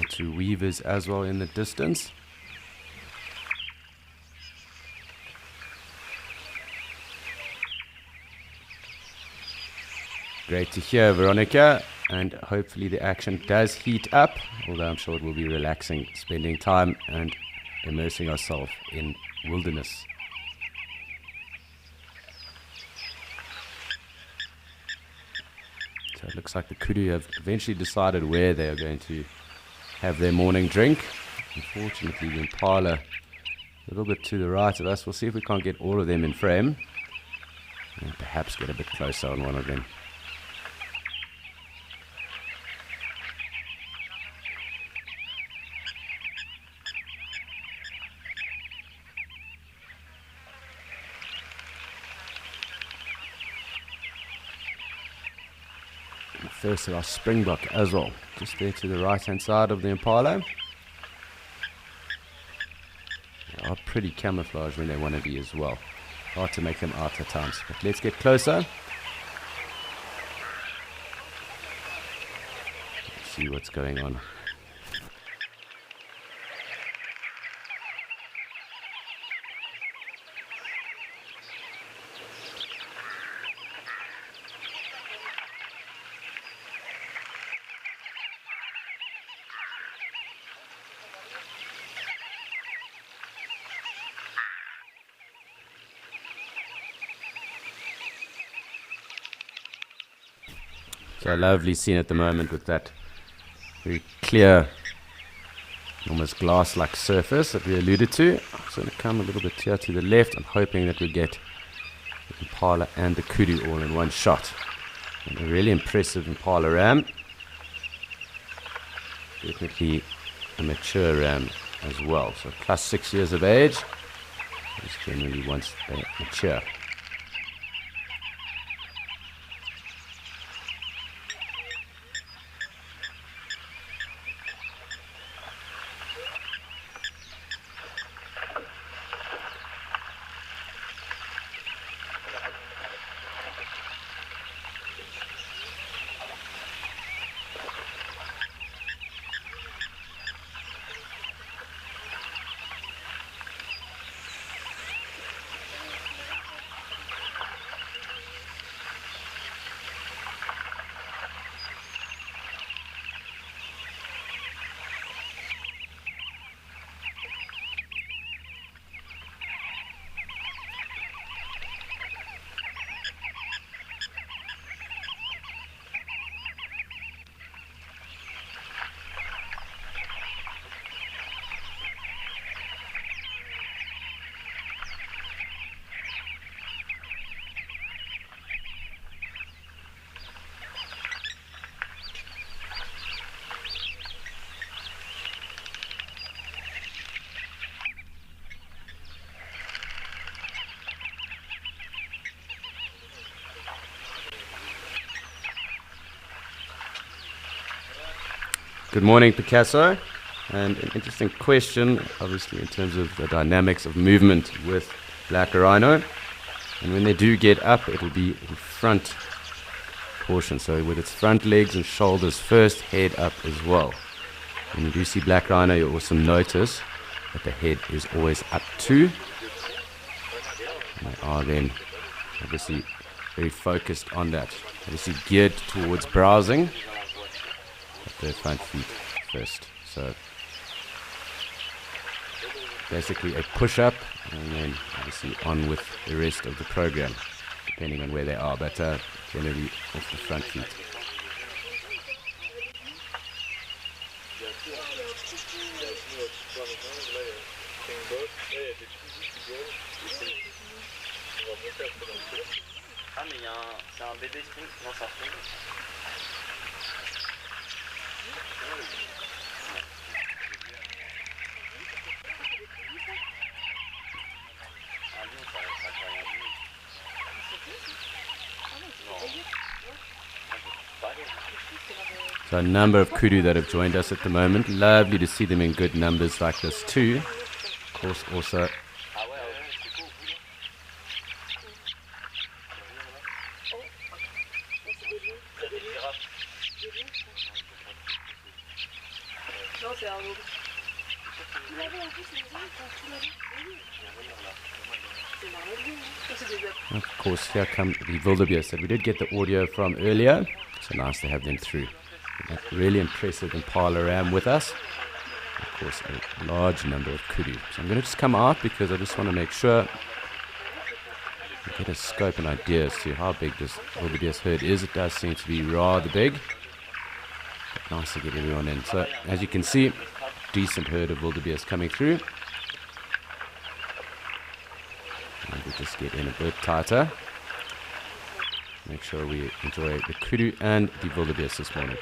two weavers as well in the distance. Great to hear, Veronica, and hopefully the action does heat up, although I'm sure it will be relaxing, spending time and immersing ourselves in wilderness. So it looks like the kudu have eventually decided where they are going to have their morning drink. Unfortunately, the impala a little bit to the right of us. We'll see if we can't get all of them in frame and perhaps get a bit closer on one of them. First of our springbok as well, just there to the right hand side of the impala. They are pretty camouflaged when they want to be as well. Hard to make them out at times, but let's get closer. Let's see what's going on. So a lovely scene at the moment with that very clear, almost glass-like surface that we alluded to. So going to come a little bit here to the left. I'm hoping that we get the impala and the kudu all in one shot. And a really impressive impala ram. Definitely a mature ram as well. So plus 6 years of age. Just generally once they mature. Good morning, Picasso. And an interesting question, obviously, in terms of the dynamics of movement with black rhino. And when they do get up, it'll be in front portion. So with its front legs and shoulders first, head up as well. When you do see black rhino, you'll also notice that the head is always up too. And they are then obviously very focused on that. Obviously geared towards browsing. Their front feet first. So basically a push-up and then obviously on with the rest of the program, depending on where they are, but generally off the front feet. Ah mais c'est un bébé sphinx, non ça sphinx. So a number of kudu that have joined us at the moment. Lovely to see them in good numbers like this too. Of course also Non, c'est Of course, here come the wildebeest that we did get the audio from earlier. So nice to have them through. That really impressive impala ram with us. Of course, a large number of kudu. So I'm going to just come out because I just want to make sure I get a scope and idea as to how big this wildebeest herd is. It does seem to be rather big. But nice to get everyone in. So as you can see, decent herd of wildebeest coming through. And we just get in a bit tighter. Make sure we enjoy the kudu and the wildebeest this morning.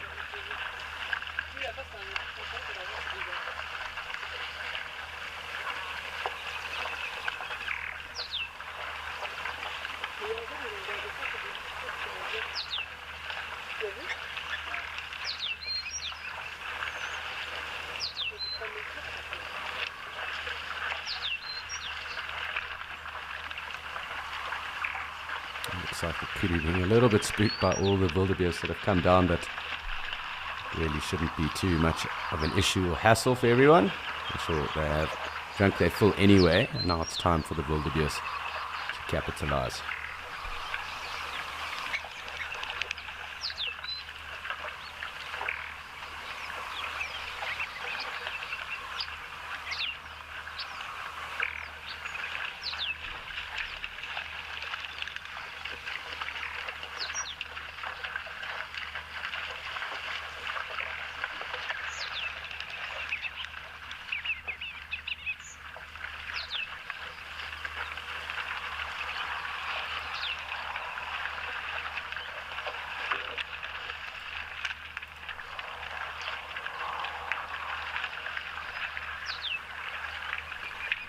Looks like the kudu being a little bit spooked by all the wildebeest that have come down, but really shouldn't be too much of an issue or hassle for everyone. I'm sure they have drunk their fill anyway, and now it's time for the wildebeest to capitalize.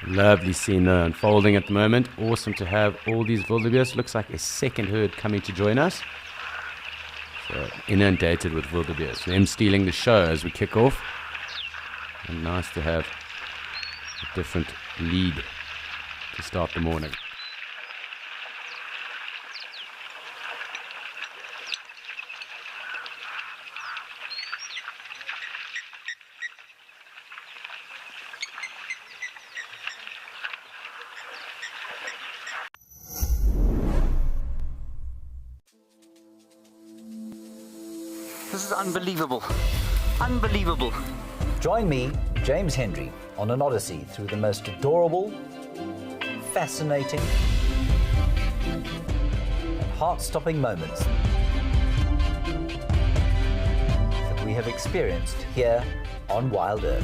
Lovely scene unfolding at the moment. Awesome to have all these wildebeest. Looks like a second herd coming to join us. So inundated with wildebeest. Them stealing the show as we kick off. And nice to have a different lead to start the morning. This is unbelievable. Unbelievable. Join me, James Hendry, on an odyssey through the most adorable, fascinating, and heart-stopping moments that we have experienced here on Wild Earth.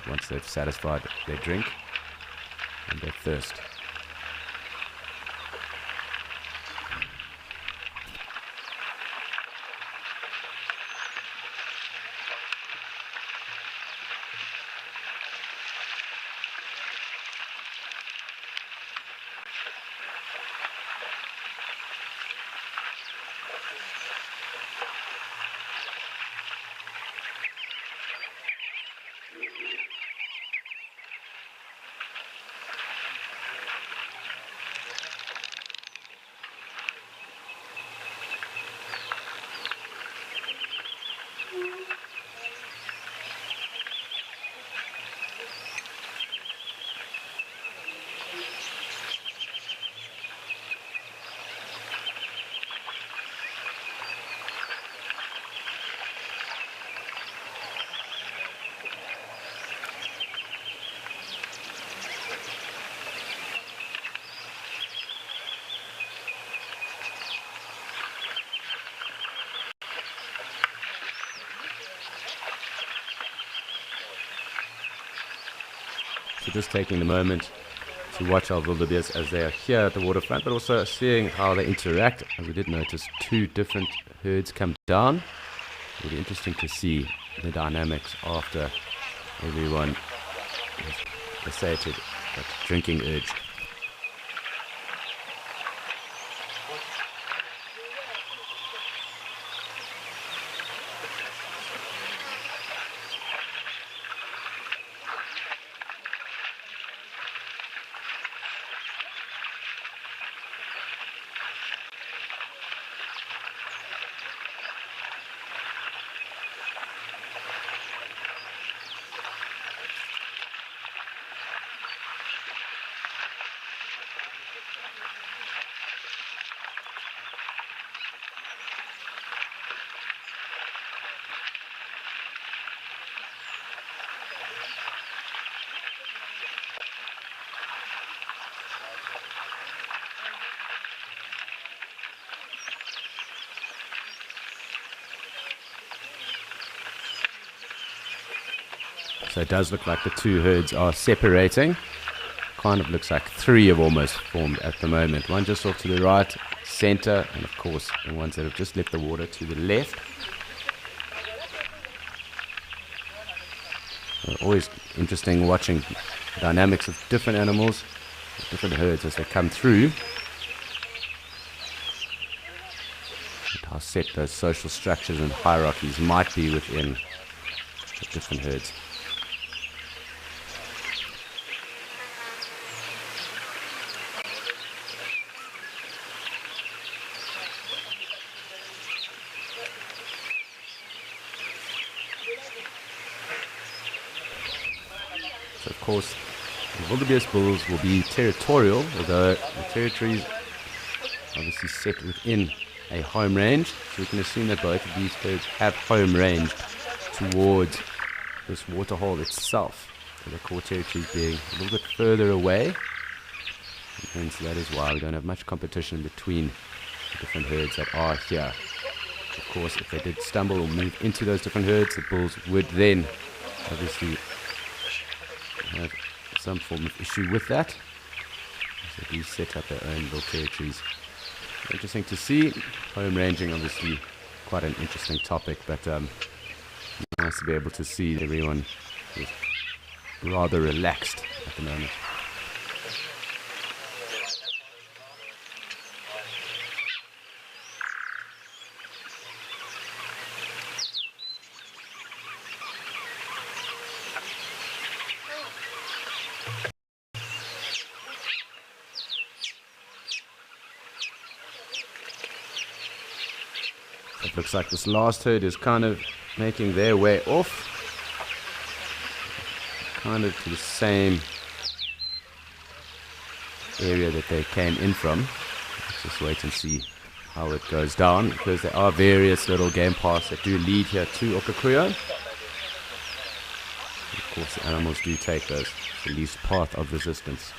once they've satisfied their drink and their thirst. So just taking the moment to watch our wildebeest as they are here at the waterfront, but also seeing how they interact. As we did notice, 2 different herds come down. It'll be interesting to see the dynamics after everyone has sated that drinking urge. So it does look like the 2 herds are separating. Kind of looks like 3 have almost formed at the moment. One just off to the right, center, and of course the ones that have just left the water to the left. So always interesting watching the dynamics of different animals, different herds as they come through. And how set those social structures and hierarchies might be within the different herds. So of course, the wildebeest bulls will be territorial, although the territory is obviously set within a home range. So we can assume that both of these herds have home range towards this waterhole itself. So the core territory being a little bit further away. And hence that is why we don't have much competition between the different herds that are here. Of course, if they did stumble or move into those different herds, the bulls would then obviously have some form of issue with that. So they do set up their own little territories. Interesting to see. Home ranging, obviously, quite an interesting topic, but nice to be able to see everyone is rather relaxed at the moment. It looks like this last herd is kind of making their way off, kind of to the same area that they came in from. Let's just wait and see how it goes down, because there are various little game paths that do lead here to Okaukuejo. Of course, the animals do take those, the least path of resistance.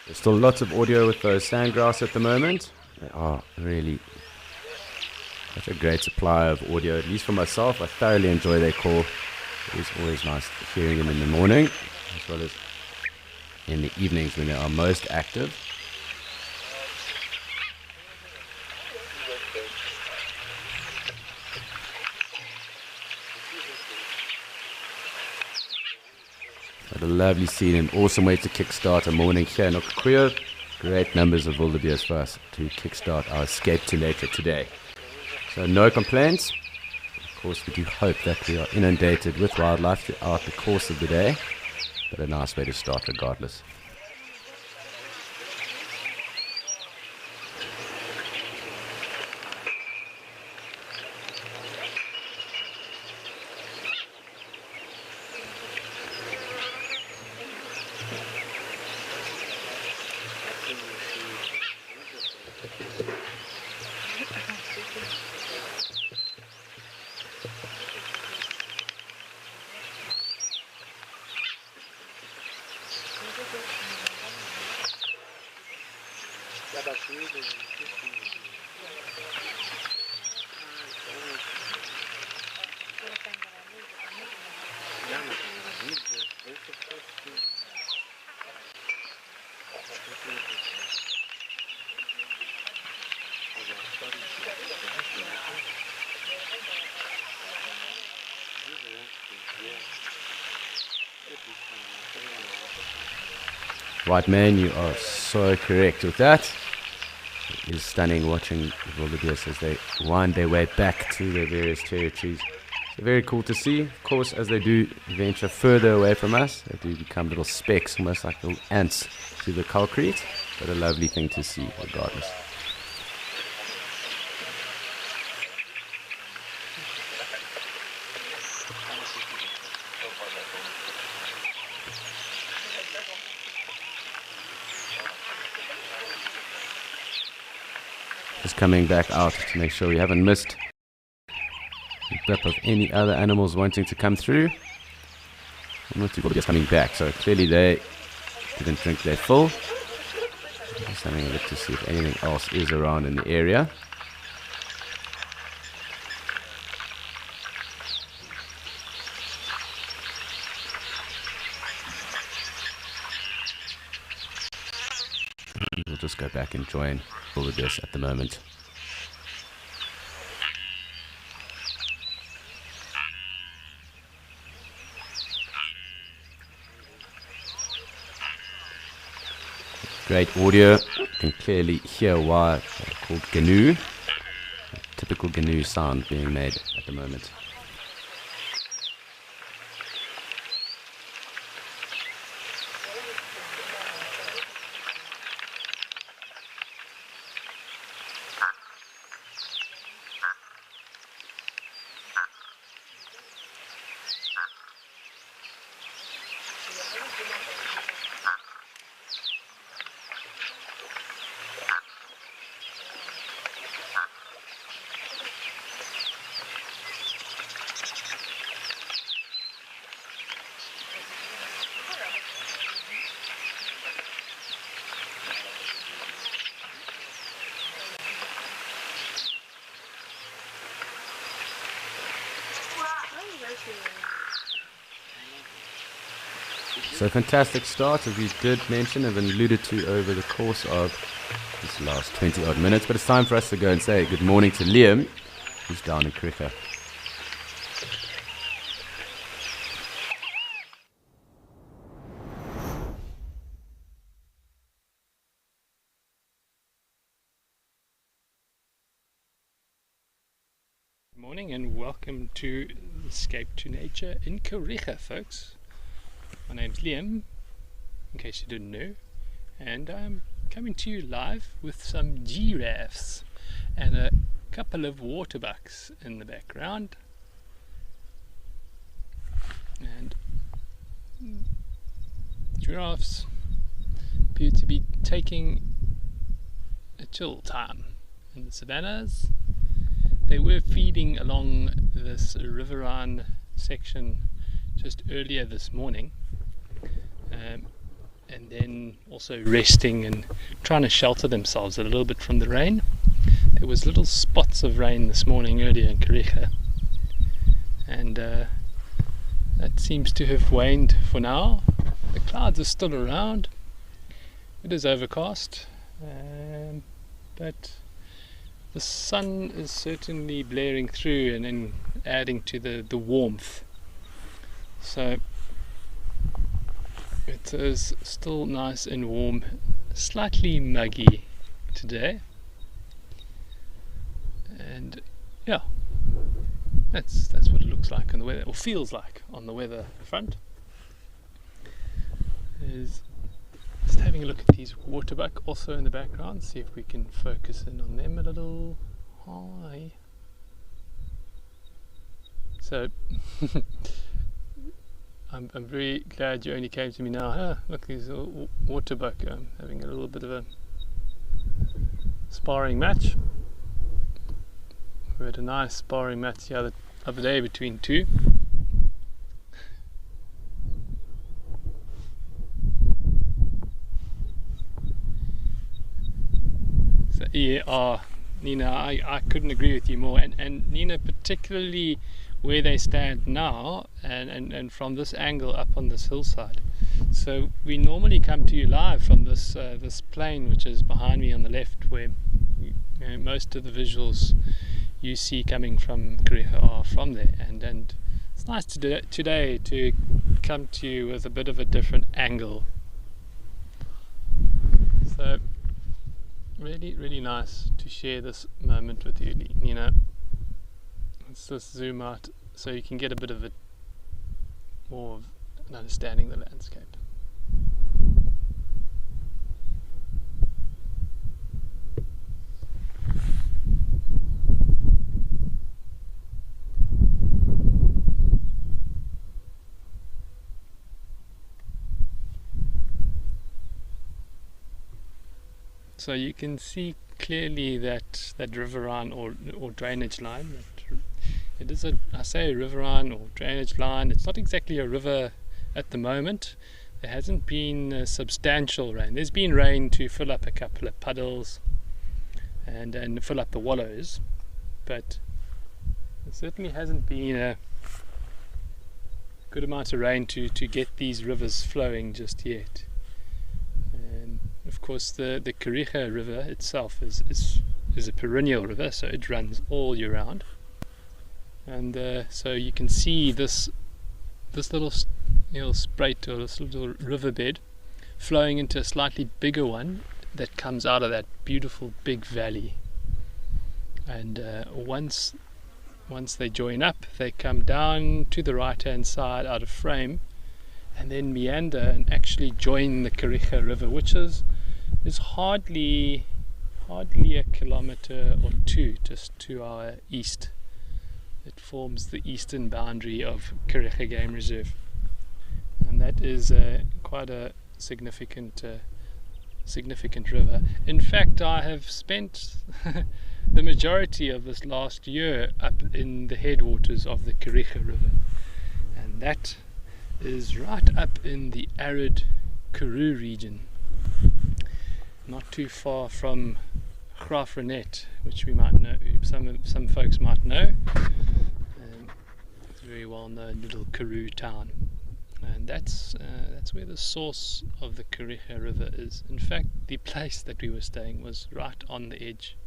There's still lots of audio with those sandgrass at the moment. They are really such a great supply of audio, at least for myself. I thoroughly enjoy their call. It is always nice hearing them in the morning, as well as in the evenings when they are most active. What a lovely scene, an awesome way to kickstart a morning here in Okuyov. Great numbers of wildebeest for us to kickstart our escape to nature today. So no complaints. Of course, we do hope that we are inundated with wildlife throughout the course of the day, but a nice way to start regardless. White man, you are so correct with that. It is stunning watching the wildebeest as they wind their way back to their various territories. So very cool to see. Of course, as they do venture further away from us, they do become little specks, almost like little ants to the concrete. But a lovely thing to see regardless. Just coming back out to make sure we haven't missed the blip of any other animals wanting to come through. I'm not too bored just coming back, so clearly they didn't drink their fill. Just having a look to see if anything else is around in the area. We'll just go back and join wildebeest at the moment. Great audio. You can clearly hear why they're called GNU. A typical GNU sound being made at the moment. So fantastic start, as we did mention and alluded to over the course of this last 20 odd minutes. But it's time for us to go and say good morning to Liam, who's down in Kruger. Good morning and welcome to Escape to Nature in Kariega, folks. My name's Liam, in case you didn't know, and I'm coming to you live with some giraffes and a couple of waterbucks in the background. And giraffes appear to be taking a chill time in the savannas. They were feeding along this riverine section just earlier this morning. and then also resting and trying to shelter themselves a little bit from the rain. There was little spots of rain this morning earlier in Kariega, and that seems to have waned for now. The clouds are still around. It is overcast, but the sun is certainly blaring through and then adding to the warmth. So it is still nice and warm, slightly muggy today. And yeah, that's what it looks like on the weather, or feels like on the weather front. Is just having a look at these waterbuck also in the background, see if we can focus in on them a little. Hi. So I'm very glad you only came to me now. Look, these waterbuck having a little bit of a sparring match. We had a nice sparring match the other day between two. So, yeah, Nina, I couldn't agree with you more. And Nina, particularly where they stand now, and from this angle up on this hillside. So we normally come to you live from this plain, which is behind me on the left, where most of the visuals you see coming from Kariega are from there, and it's nice today to come to you with a bit of a different angle. So really nice to share this moment with you, Nina. Let's just zoom out so you can get a bit of more of an understanding of the landscape. So you can see clearly that riverine or drainage line. It is I say a riverine or drainage line. It's not exactly a river at the moment. There hasn't been substantial rain. There's been rain to fill up a couple of puddles and fill up the wallows, but there certainly hasn't been a good amount of rain to get these rivers flowing just yet. Of course, the Kariega River itself is a perennial river, so it runs all year round. And so you can see this little spruit or this little riverbed flowing into a slightly bigger one that comes out of that beautiful big valley. And once they join up, they come down to the right-hand side out of frame, and then meander and actually join the Kariega River, which is hardly a kilometer or two just to our east. It forms the eastern boundary of Kariega Game Reserve, and that is quite a significant river. In fact, I have spent the majority of this last year up in the headwaters of the Kariega River, and that is right up in the arid Karoo region, not too far from Graaff-Reinet, which we might know, some folks might know. It's a very well known little Karoo town, and that's where the source of the Kariega River is. In fact, the place that we were staying was right on the edge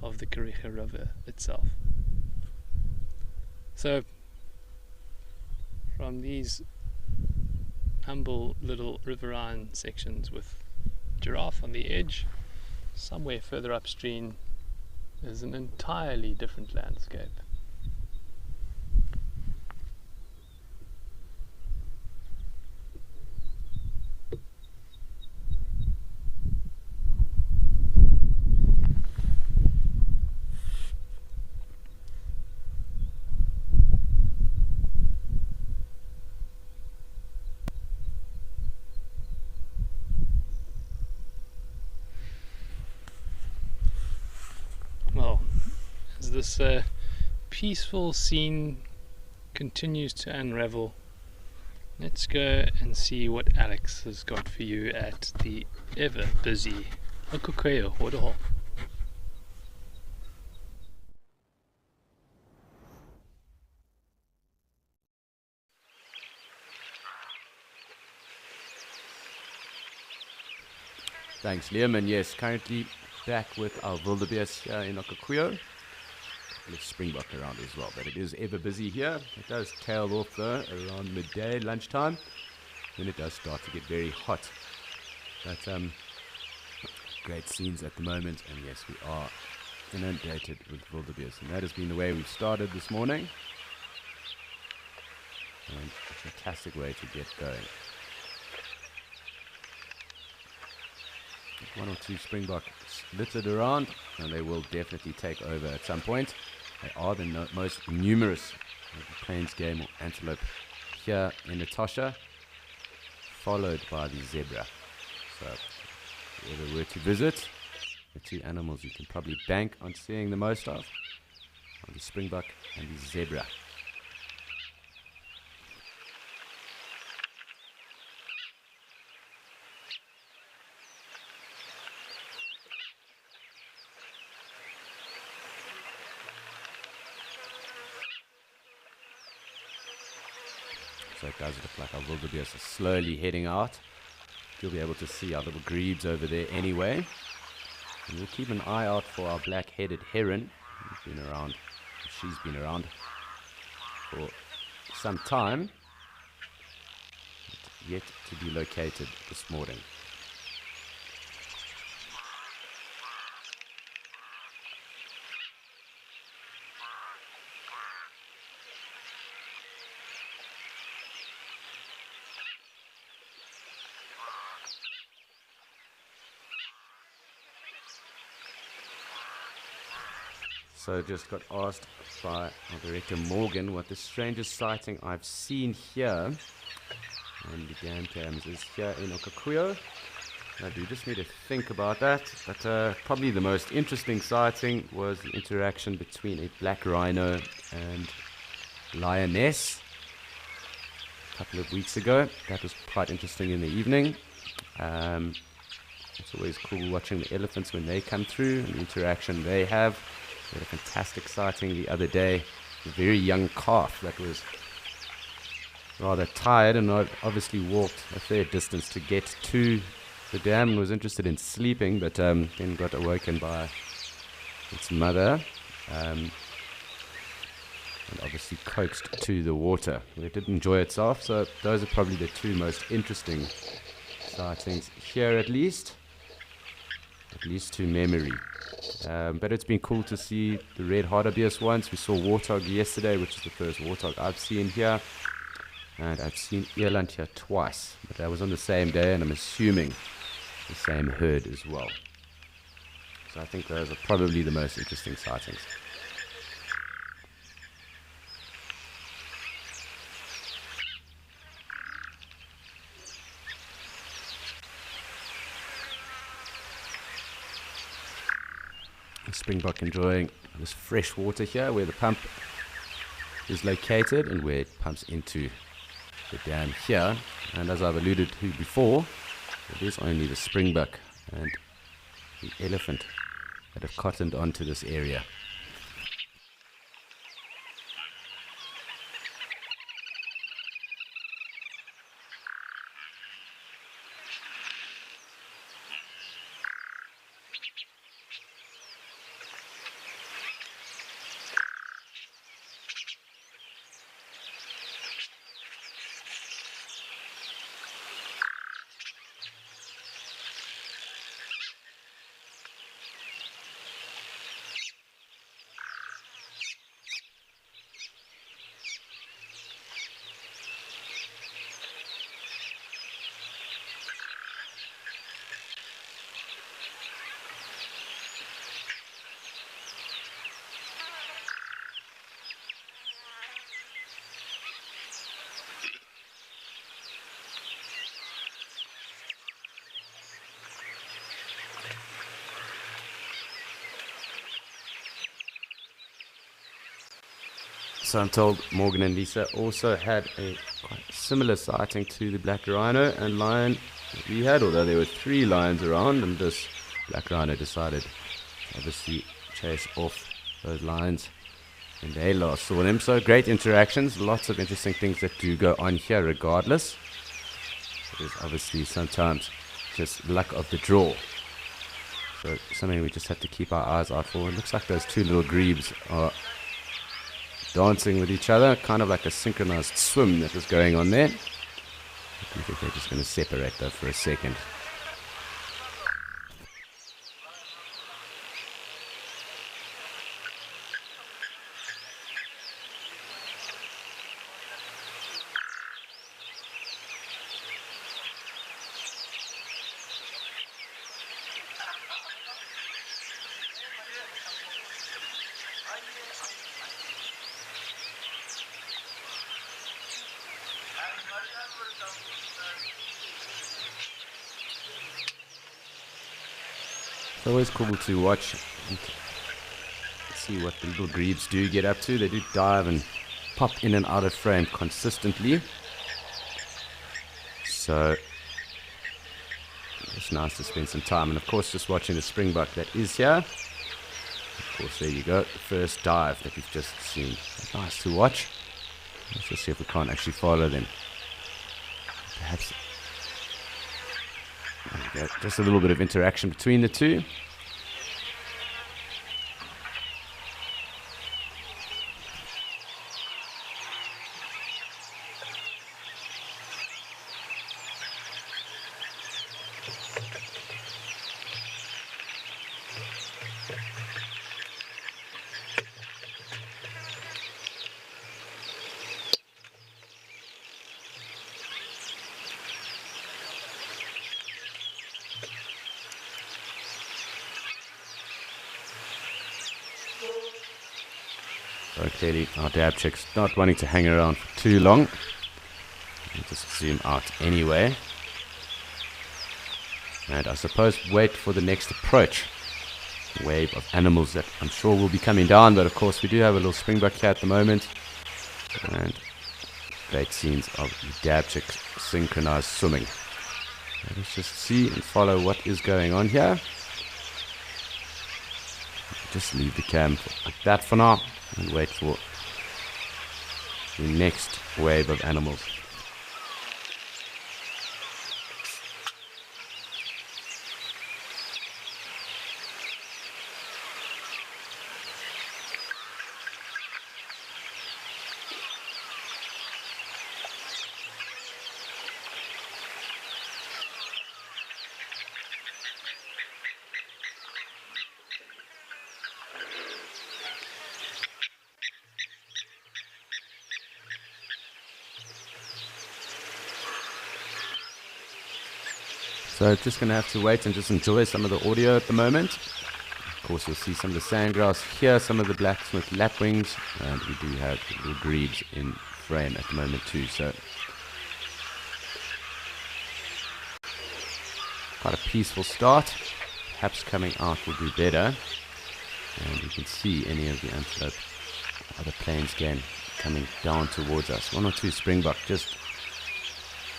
of the Kariega River itself. So from these humble little riverine sections with Giraffe on the edge, somewhere further upstream is an entirely different landscape. Well, as this peaceful scene continues to unravel, Let's go and see what Alex has got for you at the ever busy Okukweo Waterhole. Thanks, Liam. And yes, currently back with our wildebeest here in Okukweo. Let's springbok around as well, but it is ever busy here. It does tail off though around midday, lunchtime, when it does start to get very hot. But great scenes at the moment, and yes, we are inundated with wildebeest, and that has been the way we've started this morning, and a fantastic way to get going. One or two springbok littered around, and they will definitely take over at some point. They are the most numerous of the plains game or antelope here in Etosha, followed by the zebra. So if you ever were to visit, the two animals you can probably bank on seeing the most of are the springbok and the zebra. So it does look like our wildebeest are slowly heading out. You'll be able to see our little grebes over there anyway. And we'll keep an eye out for our black-headed heron. She's been around for some time, but yet to be located this morning. So just got asked by our director Morgan what the strangest sighting I've seen here on the dam cams is here in Okukweo. I do just need to think about that, but probably the most interesting sighting was the interaction between a black rhino and lioness a couple of weeks ago. That was quite interesting in the evening. It's always cool watching the elephants when they come through and the interaction they have. We had a fantastic sighting the other day, a very young calf that was rather tired and obviously walked a fair distance to get to the dam and was interested in sleeping, but then got awoken by its mother and obviously coaxed to the water. It did enjoy itself, so those are probably the two most interesting sightings here, at least to memory. But it's been cool to see the red hartebeest once. We saw warthog yesterday, which is the first warthog I've seen here, and I've seen eland here twice, but that was on the same day, and I'm assuming the same herd as well. So I think those are probably the most interesting sightings. Springbok enjoying this fresh water here where the pump is located and where it pumps into the dam here. And as I've alluded to before, it is only the springbok and the elephant that have cottoned onto this area. So I'm told Morgan and Lisa also had a quite similar sighting to the black rhino and lion that we had, although there were 3 lions around, and this black rhino decided to obviously chase off those lions when they last saw them. So great interactions, lots of interesting things that do go on here regardless. There's obviously sometimes just luck of the draw. So something we just have to keep our eyes out for. It looks like those 2 little grebes are dancing with each other, kind of like a synchronized swim that was going on there. I think they're just going to separate though for a second. It's always cool to watch and see what the little grebes do get up to. They do dive and pop in and out of frame consistently. So it's nice to spend some time. And of course, just watching the springbuck that is here. Of course, there you go. The first dive that we've just seen. Nice to watch. Let's just see if we can't actually follow them. Perhaps. There we go. Just a little bit of interaction between the two. So clearly our dab chick's not wanting to hang around for too long. We'll just zoom out anyway. And I suppose wait for the next approach. Wave of animals that I'm sure will be coming down, but of course we do have a little springbuck here at the moment. And great scenes of the dab chick synchronized swimming. Let's just see and follow what is going on here. Just leave the cam like that for now and wait for the next wave of animals. So just going to have to wait and just enjoy some of the audio at the moment. Of course, you'll see some of the sandgrass here, some of the blacksmith lapwings, and we do have little grebes in frame at the moment too. So quite a peaceful start. Perhaps coming out will do better. And you can see any of the antelope, other plains game coming down towards us. 1 or 2 springbuck just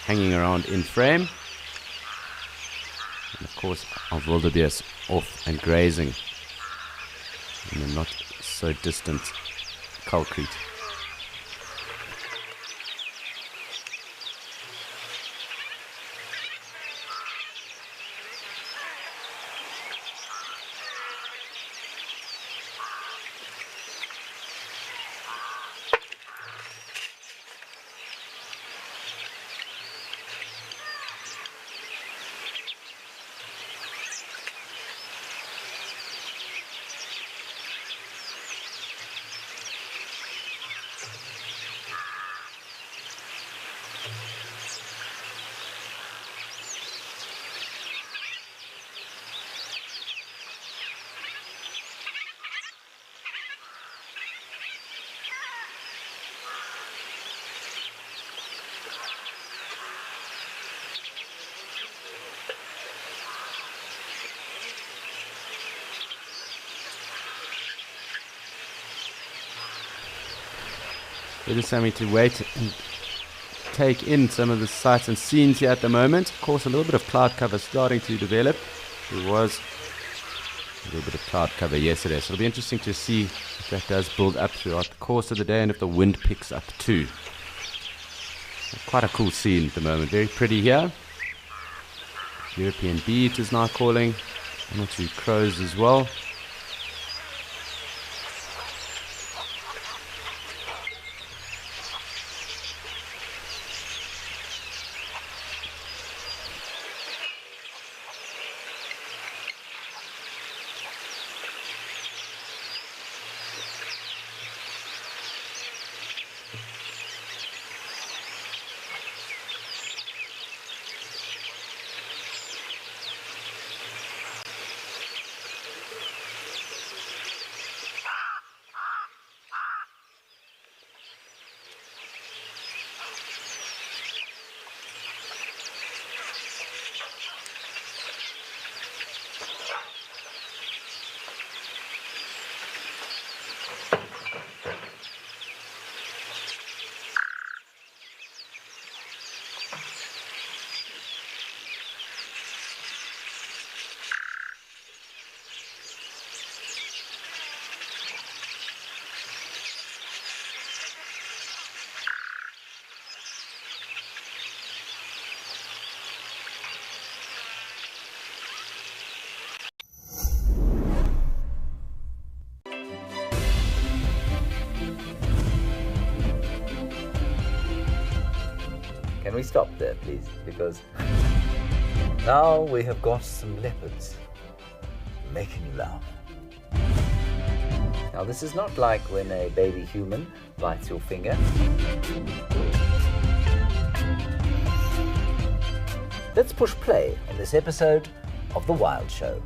hanging around in frame. And of course, our wildebeest off and grazing in the not so distant Kalkriet. We're just having to wait and take in some of the sights and scenes here at the moment. Of course, a little bit of cloud cover starting to develop. There was a little bit of cloud cover yesterday, so it'll be interesting to see if that does build up throughout the course of the day and if the wind picks up too. Quite a cool scene at the moment, very pretty here. European beat is now calling, one or two crows as well. Can we stop there, please? Because now we have got some leopards making love. Now, this is not like when a baby human bites your finger. Let's push play on this episode of The Wild Show.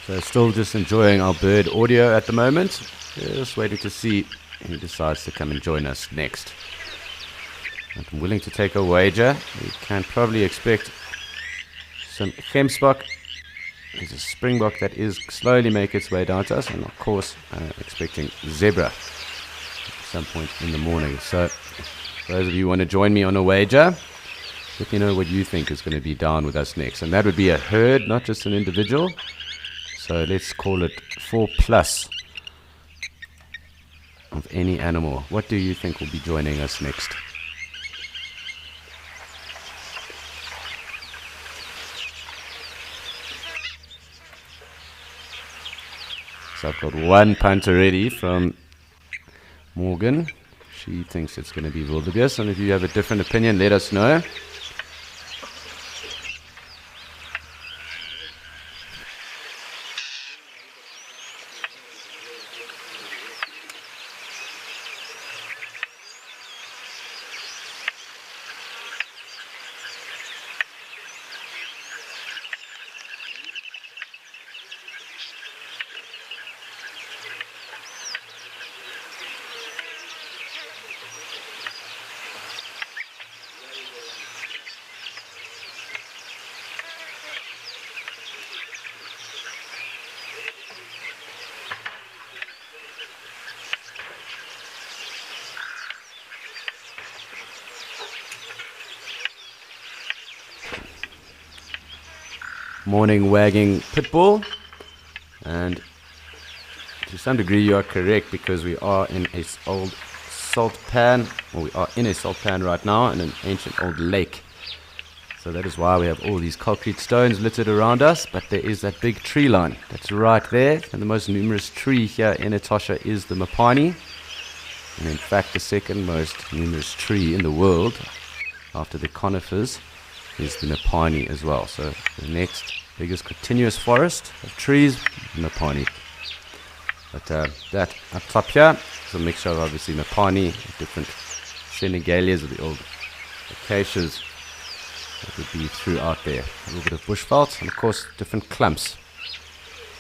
So still just enjoying our bird audio at the moment. Just waiting to see who decides to come and join us next. I'm willing to take a wager. We can probably expect some gemsbok. There's a springbok that is slowly making its way down to us, and of course expecting zebra at some point in the morning. So for those of you who want to join me on a wager, let me know what you think is going to be down with us next. And that would be a herd, not just an individual. So let's call it 4+ of any animal. What do you think will be joining us next? So I've got one punt already from Morgan. She thinks it's going to be wildebeest, and if you have a different opinion, let us know. Morning wagging pitbull, and to some degree you are correct, because we are in a old salt pan, or we are in a salt pan right now in an ancient old lake. So that is why we have all these concrete stones littered around us, but there is that big tree line that's right there, and the most numerous tree here in Etosha is the Mopani, and in fact the second most numerous tree in the world after the conifers is the Mopani as well. So the next biggest continuous forest of trees, Mopani. But that up top here is a mixture of obviously Mopani, different Senegalias of the old acacias that would be throughout there. A little bit of bushveld, and of course different clumps.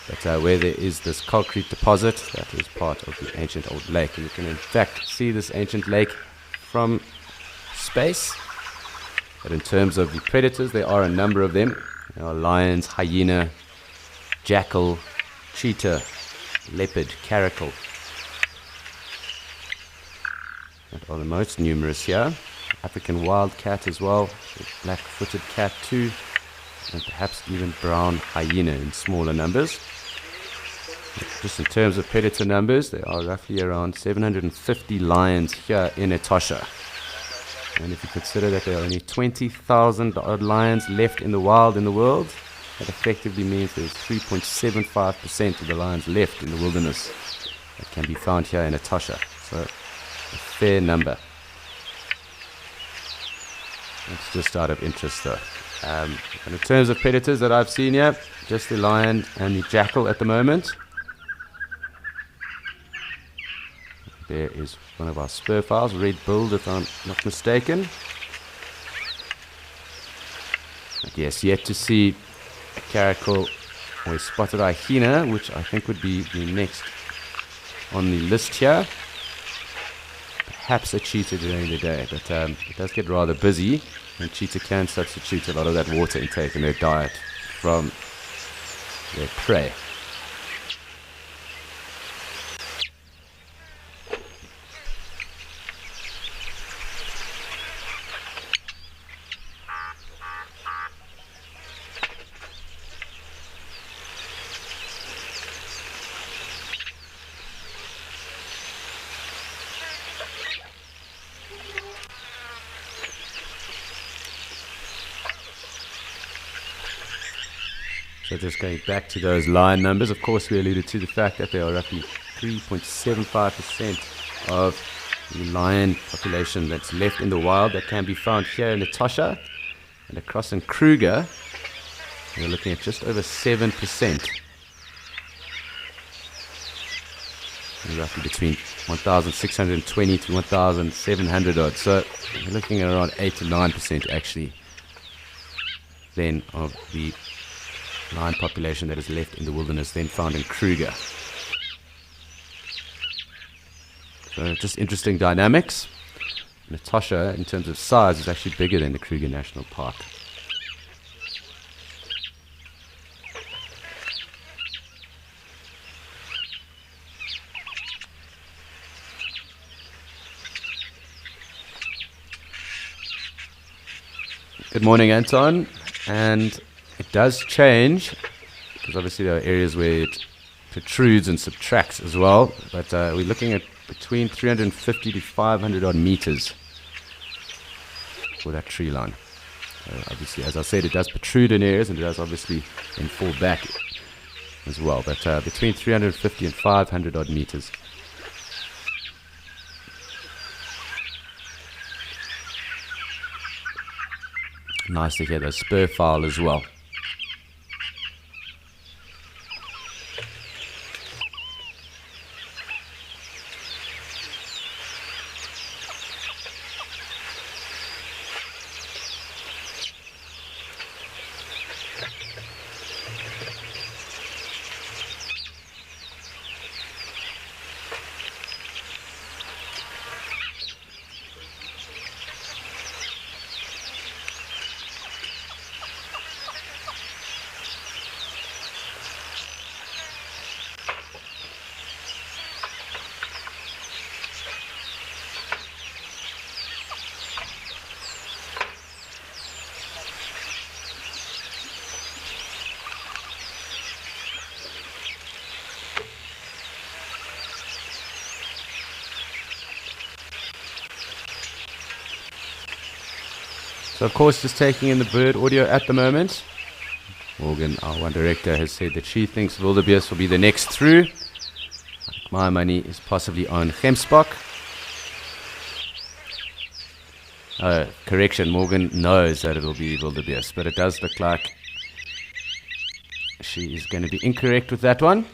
But where there is this concrete deposit, that is part of the ancient old lake. And you can in fact see this ancient lake from space. But in terms of the predators, there are a number of them. There are lions, hyena, jackal, cheetah, leopard, caracal. That are the most numerous here. African wildcat as well, black-footed cat too, and perhaps even brown hyena in smaller numbers. Just in terms of predator numbers, there are roughly around 750 lions here in Etosha. And if you consider that there are only 20,000 odd lions left in the wild in the world, that effectively means there's 3.75% of the lions left in the wilderness that can be found here in Etosha. So, a fair number. It's just out of interest though. And in terms of predators that I've seen here, just the lion and the jackal at the moment. There is one of our spur fowls, red-billed if I'm not mistaken. But yes, yet to see a caracal or a spotted hyena, which I think would be the next on the list here. Perhaps a cheetah during the day, but it does get rather busy, and cheetah can substitute a lot of that water intake in their diet from their prey. So just going back to those lion numbers, of course we alluded to the fact that there are roughly 3.75% of the lion population that's left in the wild that can be found here in Etosha. And across in Kruger, we're looking at just over 7%. And roughly between 1,620 to 1,700 odd. So we're looking at around 8 to 9% actually then of the lion population that is left in the wilderness, then found in Kruger. So just interesting dynamics. Etosha, in terms of size, is actually bigger than the Kruger National Park. Good morning, Anton. And it does change, because obviously there are areas where it protrudes and subtracts as well, but we're looking at between 350 to 500 odd meters for that tree line. Obviously, as I said, it does protrude in areas, and it does obviously then fall back as well, but between 350 and 500 odd meters. Nice to hear those spur fowl as well. So of course, just taking in the bird audio at the moment. Morgan, our one director, has said that she thinks wildebeest will be the next through. My money is possibly on Gemsbok. Correction, Morgan knows that it will be wildebeest, but it does look like she is going to be incorrect with that one.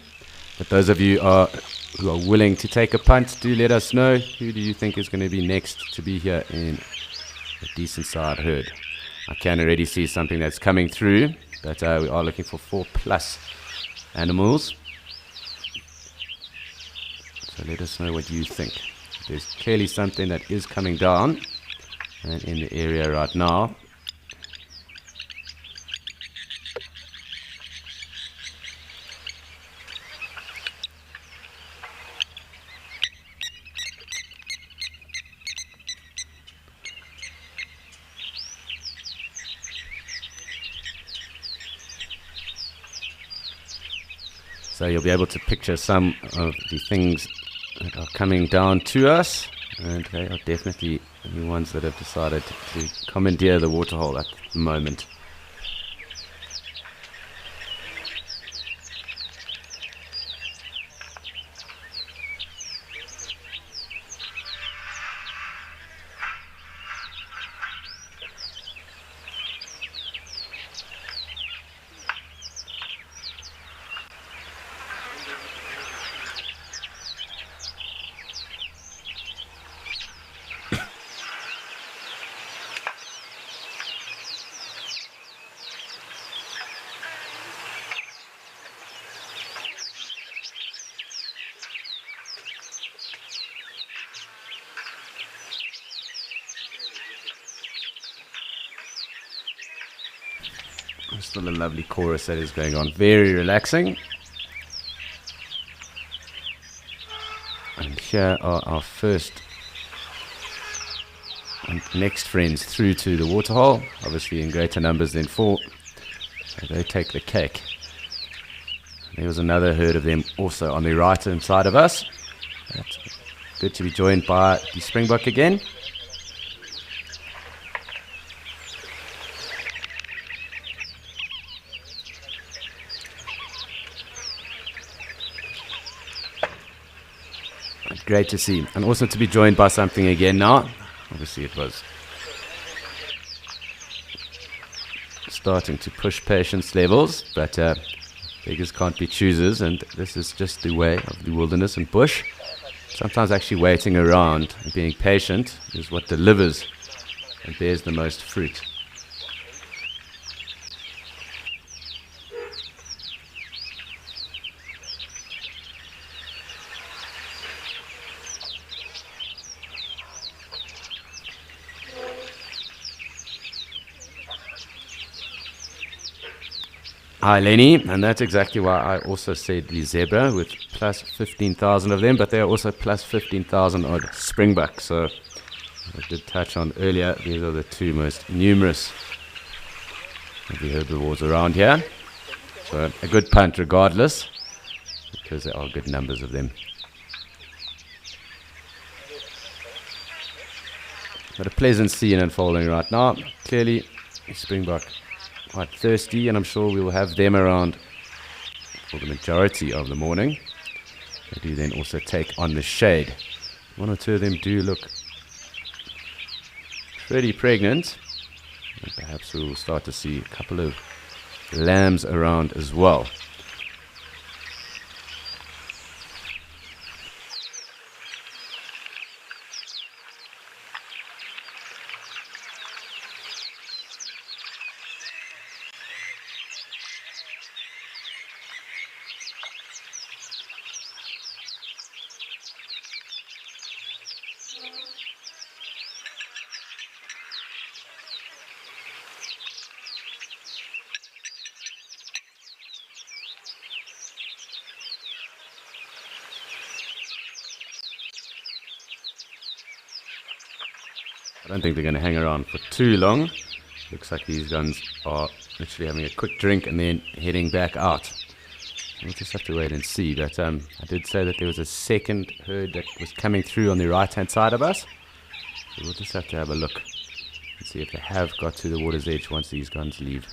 But those of you who are willing to take a punt, do let us know. Who do you think is going to be next to be here in a decent side herd? I can already see something that's coming through, but we are looking for 4+ animals. So let us know what you think. There's clearly something that is coming down and in the area right now. So you'll be able to picture some of the things that are coming down to us, and they are definitely the ones that have decided to commandeer the waterhole at the moment. Still a lovely chorus that is going on, very relaxing. And here are our first and next friends through to the waterhole, obviously in greater numbers than 4, so they take the cake. There was another herd of them also on the right hand side of us. That's good to be joined by the springbok again. Great to see, and also to be joined by something again now. Obviously it was starting to push patience levels, but beggars can't be choosers, and this is just the way of the wilderness and bush. Sometimes actually waiting around and being patient is what delivers and bears the most fruit. Hi Lenny, and that's exactly why I also said the zebra with plus 15,000 of them, but there are also plus 15,000 odd springbok. So I did touch on earlier, these are the two most numerous of the herbivores around here. So a good punt regardless, because there are good numbers of them. But a pleasant scene unfolding right now. Clearly, springbok quite thirsty, and I'm sure we will have them around for the majority of the morning. They do then also take on the shade. One or two of them do look pretty pregnant. And perhaps we will start to see a couple of lambs around as well. I don't think they're going to hang around for too long. Looks like these guns are literally having a quick drink and then heading back out. We'll just have to wait and see. But I did say that there was a second herd that was coming through on the right-hand side of us. So we'll just have to have a look and see if they have got to the water's edge once these guns leave.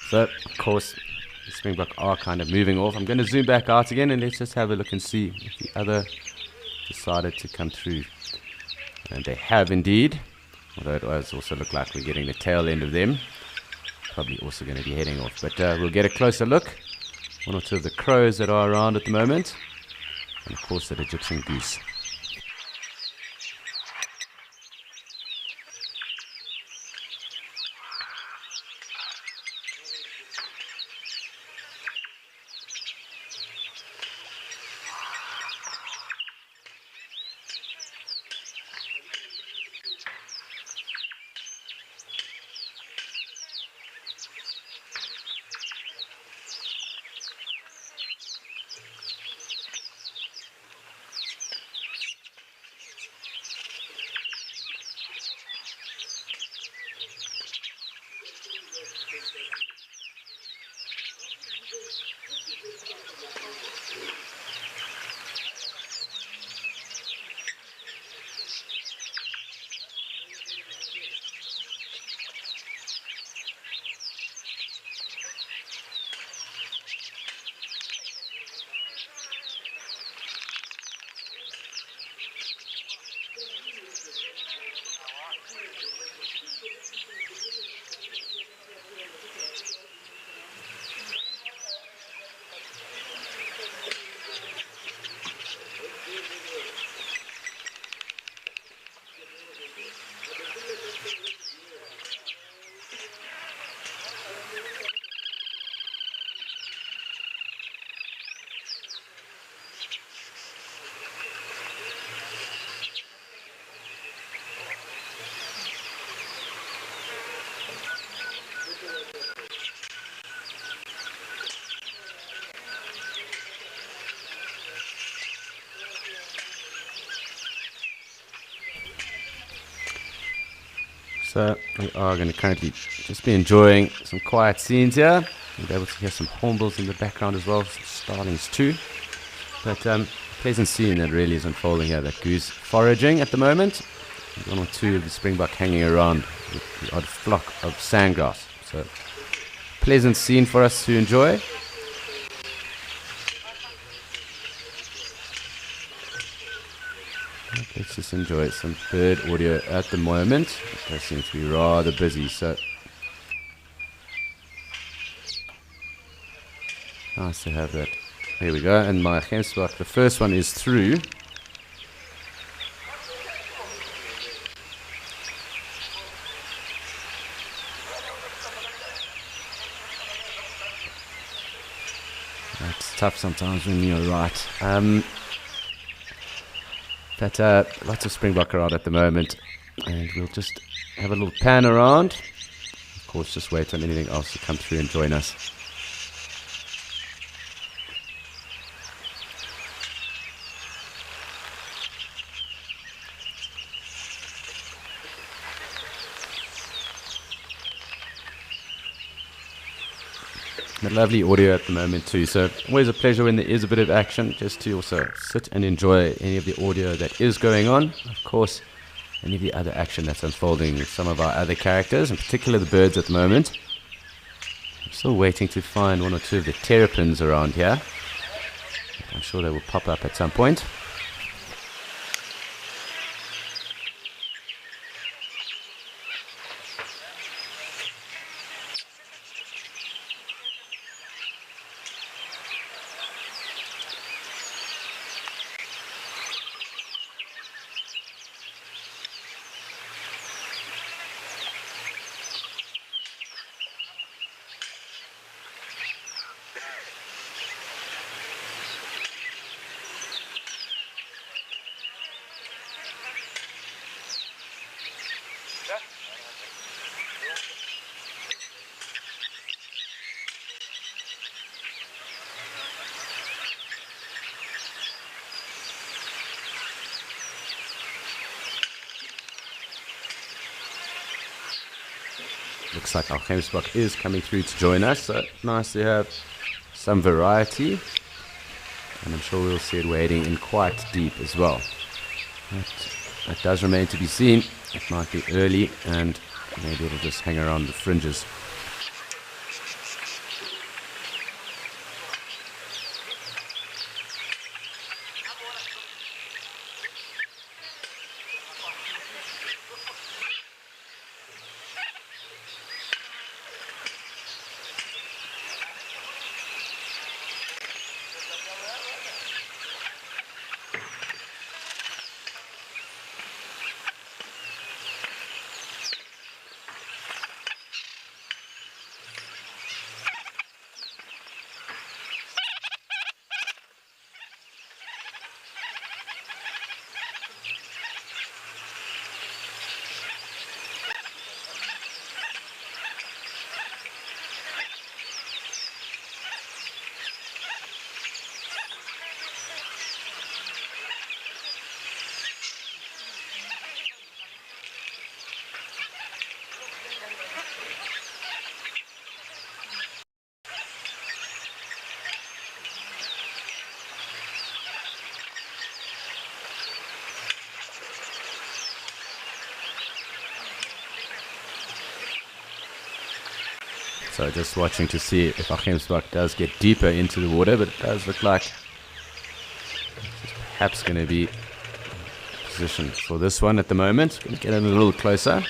So, of course, the springbok are kind of moving off. I'm going to zoom back out again and let's just have a look and see if the other decided to come through. And they have indeed, although it does also look like we're getting the tail end of them. Probably also going to be heading off. But we'll get a closer look. One or two of the crows that are around at the moment. And of course that Egyptian goose. So we are going to currently just be enjoying some quiet scenes here. You'll be able to hear some hornbills in the background as well, some starlings too. But pleasant scene that really is unfolding here. That goose foraging at the moment. One or two of the springbok hanging around with the odd flock of sandgrass. So, pleasant scene for us to enjoy. Let's just enjoy some bird audio at the moment. It does seem to be rather busy, so nice to have that. Here we go, and my gemsbok, the first one is through. It's tough sometimes when you're right. But lots of springbok around at the moment, and we'll just have a little pan around. Of course, just wait on anything else to come through and join us. But lovely audio at the moment too, so always a pleasure when there is a bit of action, just to also sit and enjoy any of the audio that is going on. Of course, any of the other action that's unfolding with some of our other characters, in particular the birds at the moment. I'm still waiting to find one or two of the terrapins around here. I'm sure they will pop up at some point. Looks like our gemsbok is coming through to join us, so nice to have some variety. And I'm sure we'll see it wading in quite deep as well. That does remain to be seen. It might be early, and maybe it'll just hang around the fringes. So just watching to see if our gemsbok does get deeper into the water, but it does look like it's perhaps going to be positioned for this one at the moment. Going to get in a little closer.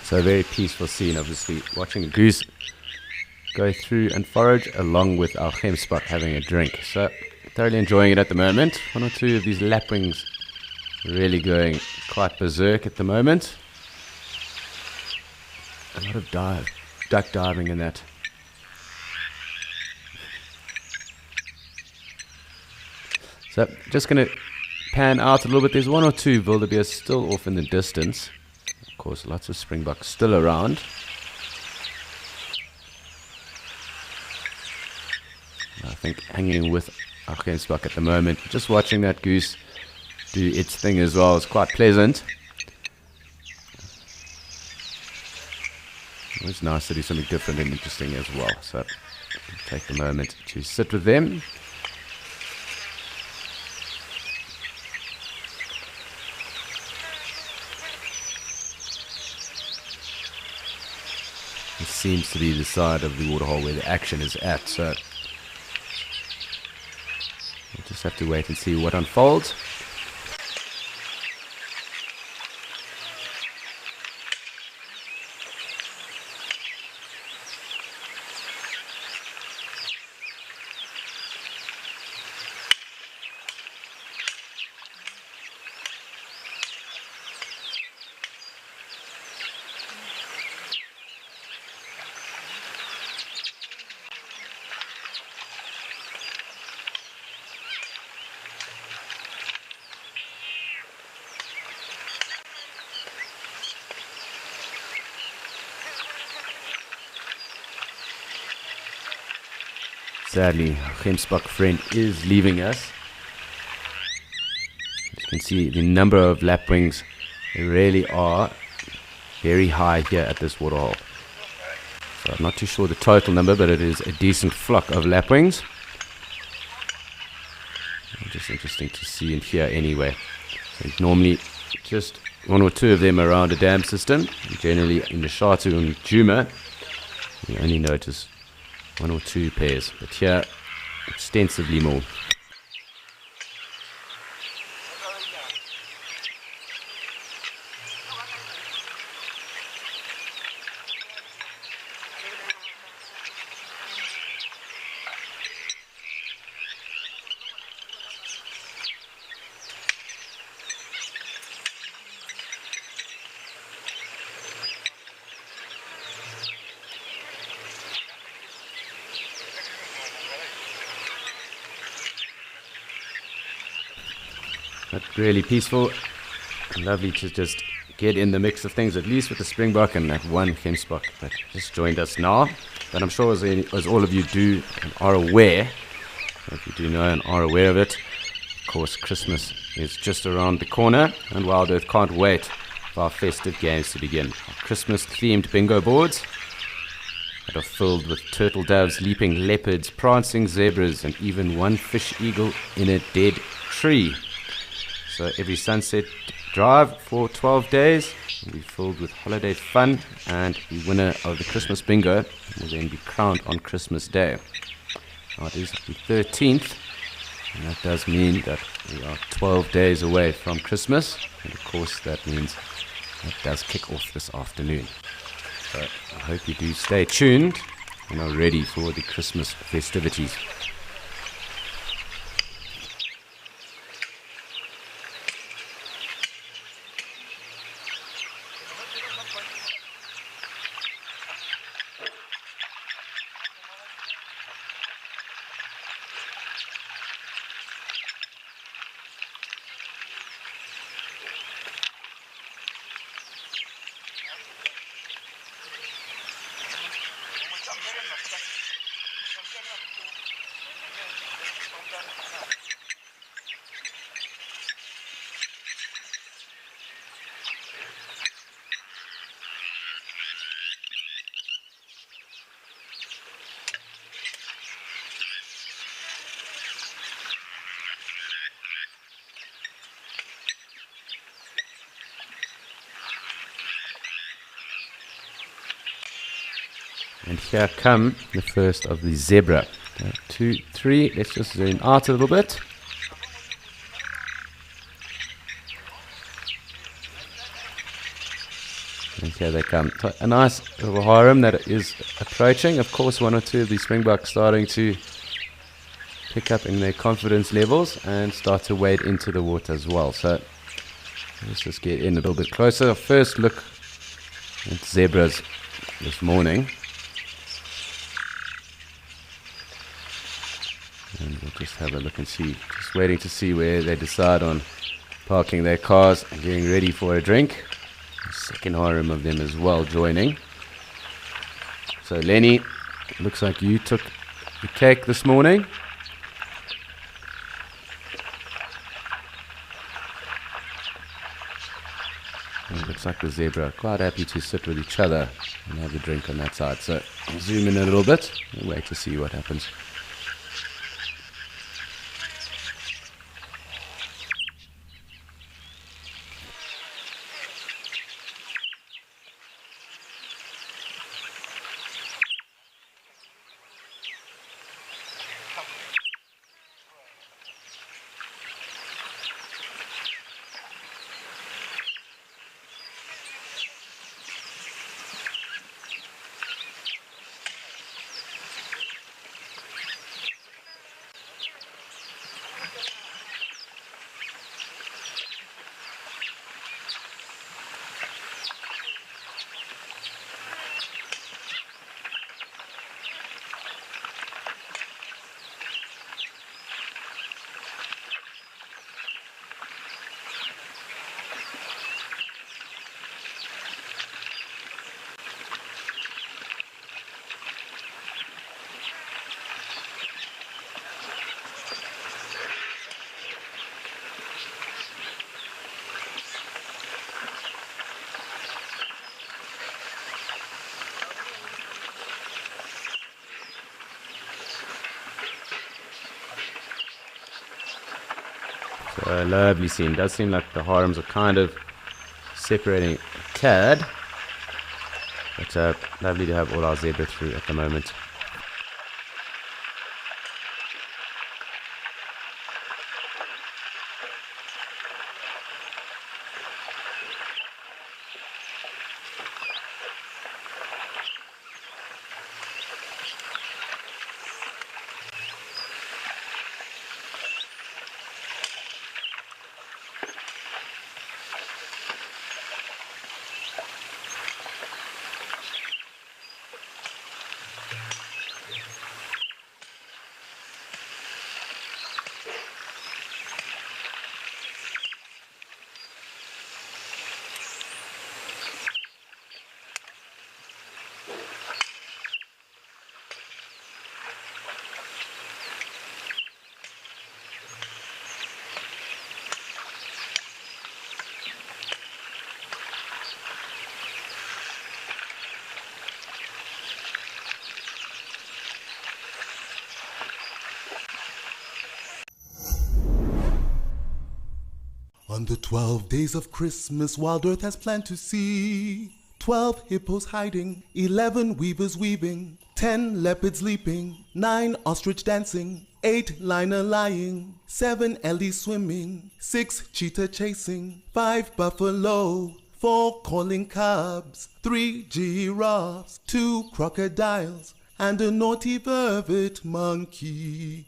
So a very peaceful scene, obviously, watching a goose go through and forage along with our gemsbok having a drink. So thoroughly enjoying it at the moment. One or two of these lapwings really going quite berserk at the moment. A lot of duck diving in that. So just going to pan out a little bit. There's one or two wildebeest still off in the distance. Of course, lots of springboks still around. I think hanging with our gemsbok at the moment. Just watching that goose do its thing as well is quite pleasant. It's nice to do something different and interesting as well. So take the moment to sit with them. This seems to be the side of the waterhole where the action is at. So we'll just have to wait and see what unfolds. Sadly, our gemsbok friend is leaving us. As you can see, the number of lapwings really are very high here at this waterhole. So I'm not too sure the total number, but it is a decent flock of lapwings. Just interesting to see and hear anyway. So normally just one or two of them around a dam system. Generally in the Shatu and Djuma, you only notice one or two pairs, but here extensively more. But really peaceful and lovely to just get in the mix of things, at least with the springbok and that one gemsbok that just joined us now. But I'm sure as all of you do and are aware, if you do know and are aware of it, of course Christmas is just around the corner, and Wild Earth can't wait for our festive games to begin. Our Christmas themed bingo boards that are filled with turtle doves, leaping leopards, prancing zebras, and even one fish eagle in a dead tree. So every sunset drive for 12 days will be filled with holiday fun, and the winner of the Christmas bingo will then be crowned on Christmas Day. Now it is the 13th, and that does mean that we are 12 days away from Christmas, and of course that means that does kick off this afternoon. So I hope you do stay tuned and are ready for the Christmas festivities. And here come the first of the zebra. 2, 3, let's just zoom out a little bit. And here they come. A nice little harem that is approaching. Of course, one or two of these springboks starting to pick up in their confidence levels and start to wade into the water as well. So let's just get in a little bit closer. First look at zebras this morning. And we'll just have a look and see. Just waiting to see where they decide on parking their cars and getting ready for a drink. The second harem of them as well joining. So Lenny, looks like you took the cake this morning. And it looks like the zebra are quite happy to sit with each other and have a drink on that side. So I'll zoom in a little bit and wait to see what happens. So a lovely scene. Does seem like the harems are kind of separating a tad. But lovely to have all our zebra through at the moment. On the 12 days of Christmas, Wild Earth has planned to see 12 hippos hiding, 11 weavers weaving, 10 leopards leaping, 9 ostrich dancing, 8 liner lying, 7 ellies swimming, 6 cheetah chasing, 5 buffalo, 4 calling cubs, 3 giraffes, 2 crocodiles, and a naughty vervet monkey.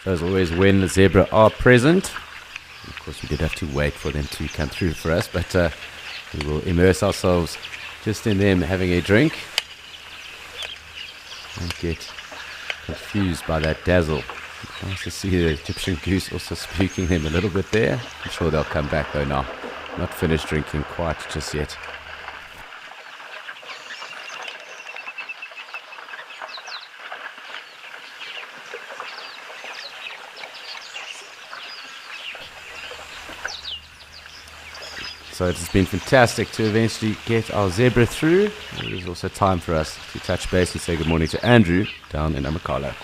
So as always, when the zebra are present, of course we did have to wait for them to come through for us, but we will immerse ourselves just in them having a drink and get confused by that dazzle. Nice to see the Egyptian goose also spooking them a little bit there. I'm sure they'll come back though now. Not finished drinking quite just yet. So it's been fantastic to eventually get our zebra through. It is also time for us to touch base and say good morning to Andrew down in Amakhala.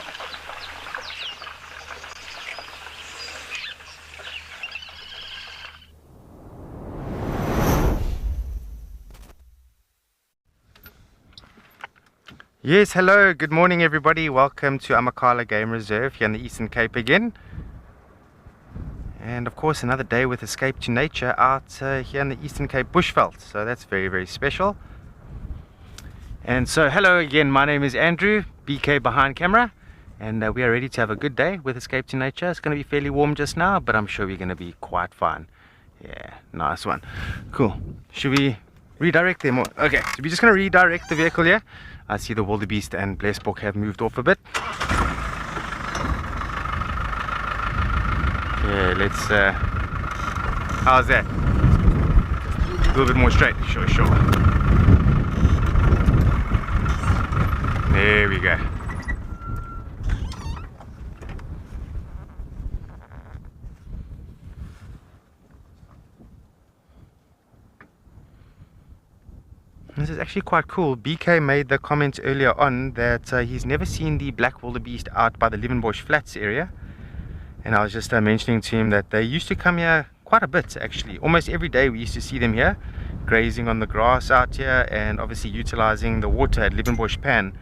Yes, hello, good morning everybody. Welcome to Amakhala Game Reserve here in the Eastern Cape again. And of course another day with Escape to Nature out here in the Eastern Cape Bushveld. So that's very, very special. And so hello again, my name is Andrew, BK behind camera. And we are ready to have a good day with Escape to Nature. It's going to be fairly warm just now, but I'm sure we're going to be quite fine. Yeah, nice one. Cool. Should we redirect them? Okay, so we're just going to redirect the vehicle here. I see the wildebeest and blesbok have moved off a bit. Yeah, let's how's that? A little bit more straight. Sure. There we go. This is actually quite cool. BK made the comment earlier on that he's never seen the black wildebeest out by the Leeuwenbush Flats area. And I was just mentioning to him that they used to come here quite a bit actually. Almost every day we used to see them here, grazing on the grass out here and obviously utilizing the water at Leeuwenbush Pan.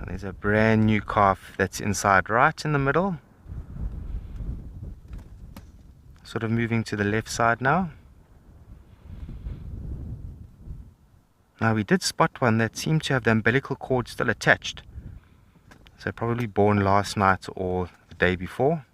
There's a brand new calf that's inside right in the middle. Sort of moving to the left side now. Now we did spot one that seemed to have the umbilical cord still attached. So probably born last night or the day before.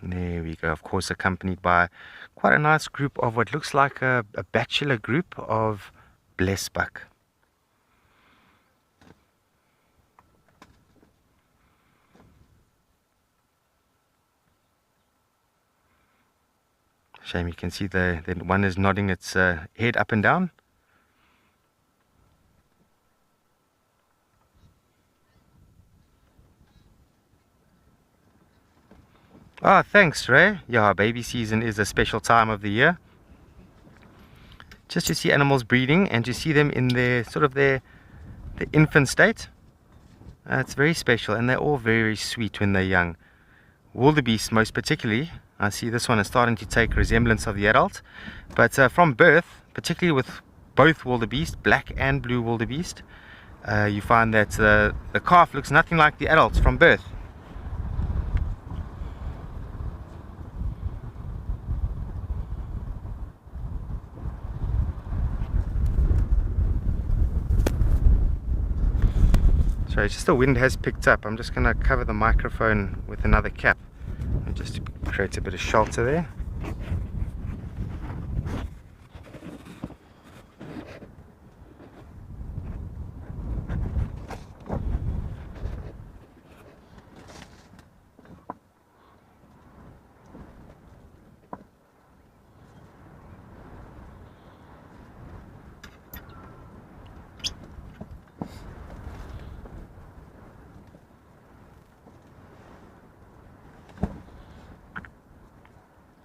There we go, of course accompanied by quite a nice group of what looks like a bachelor group of blesbok. Shame you can see the one is nodding its head up and down. Ah, thanks Ray. Yeah, baby season is a special time of the year. Just to see animals breeding and to see them in their the infant state. It's very special and they're all very, very sweet when they're young. Wildebeest most particularly. I see this one is starting to take resemblance of the adult. But from birth, particularly with both wildebeest, black and blue wildebeest, you find that the calf looks nothing like the adults from birth. Sorry, just the wind has picked up. I'm just going to cover the microphone with another cap just to create a bit of shelter there.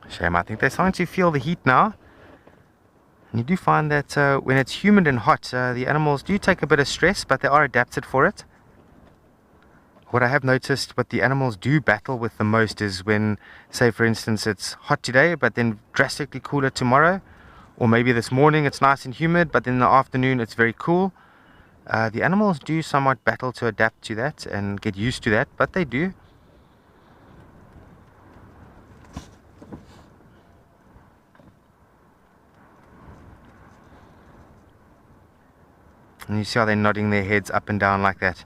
Shame, I think they're starting to feel the heat now. And you do find that when it's humid and hot, the animals do take a bit of stress, but they are adapted for it. What I have noticed, what the animals do battle with the most is when, say for instance, it's hot today, but then drastically cooler tomorrow, or maybe this morning it's nice and humid, but in the afternoon it's very cool. The animals do somewhat battle to adapt to that and get used to that, but they do. And you see how they're nodding their heads up and down like that.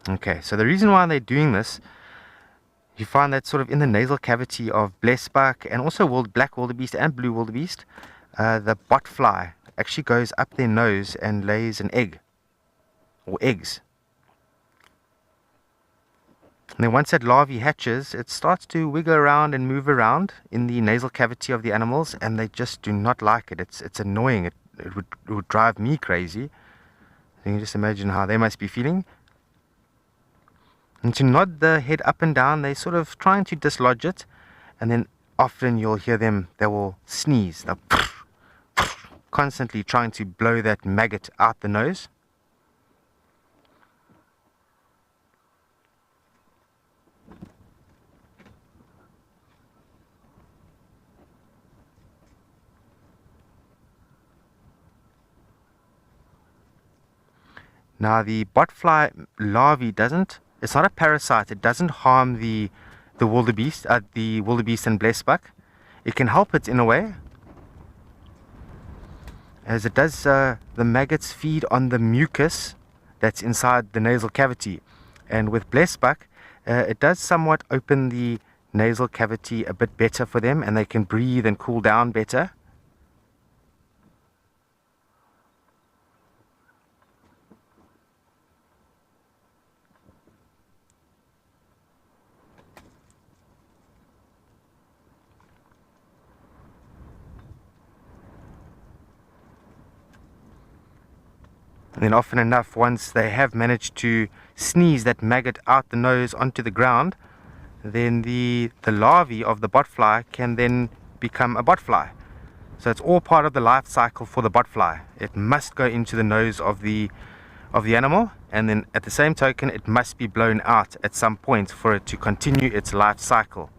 Okay, so the reason why they're doing this, you find that sort of in the nasal cavity of blesbok and also black wildebeest and blue wildebeest, the botfly actually goes up their nose and lays an egg, or eggs. And then once that larvae hatches, it starts to wiggle around and move around in the nasal cavity of the animals, and they just do not like it. It's annoying. It would drive me crazy. So you can just imagine how they must be feeling. And to nod the head up and down, they're sort of trying to dislodge it, and then often you'll hear them, they will sneeze. They'll constantly trying to blow that maggot out the nose. Now the botfly larvae it's not a parasite. It doesn't harm the wildebeest and blesbok. It can help it in a way, as it does. The maggots feed on the mucus that's inside the nasal cavity, and with blesbok, it does somewhat open the nasal cavity a bit better for them, and they can breathe and cool down better. And then often enough, once they have managed to sneeze that maggot out the nose onto the ground, then the larvae of the botfly can then become a botfly. So it's all part of the life cycle for the botfly. It must go into the nose of the animal, and then at the same token it must be blown out at some point for it to continue its life cycle.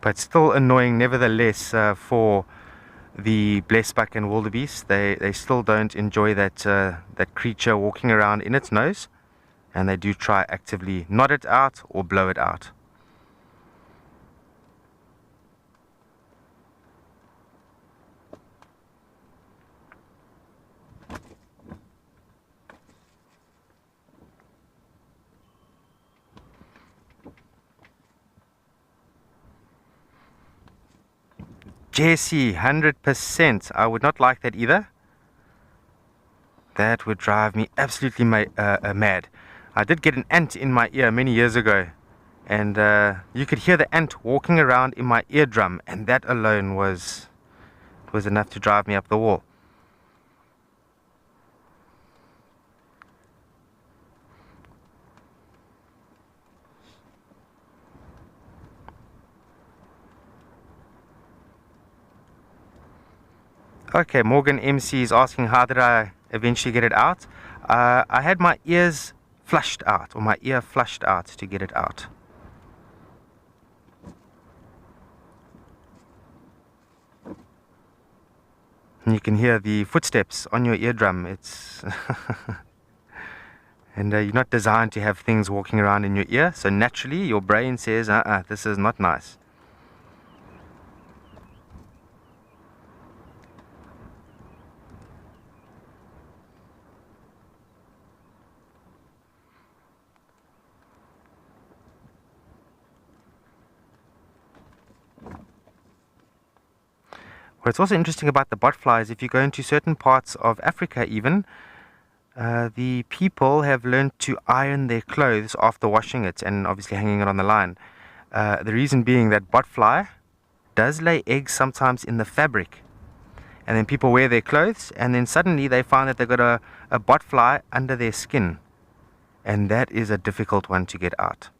But still annoying nevertheless for the blesbok and wildebeest. They still don't enjoy that creature walking around in its nose, and they do try actively nod it out or blow it out. Jesse, 100%. I would not like that either. That would drive me absolutely mad. I did get an ant in my ear many years ago, and you could hear the ant walking around in my eardrum, and that alone was enough to drive me up the wall. Okay, Morgan MC is asking, how did I eventually get it out? I had my ears flushed out, or my ear flushed out to get it out. And you can hear the footsteps on your eardrum. It's and you're not designed to have things walking around in your ear, so naturally your brain says, this is not nice. What's also interesting about the botfly is if you go into certain parts of Africa even, the people have learned to iron their clothes after washing it and obviously hanging it on the line. The reason being that botfly does lay eggs sometimes in the fabric. And then people wear their clothes, and then suddenly they find that they've got a botfly under their skin. And that is a difficult one to get out.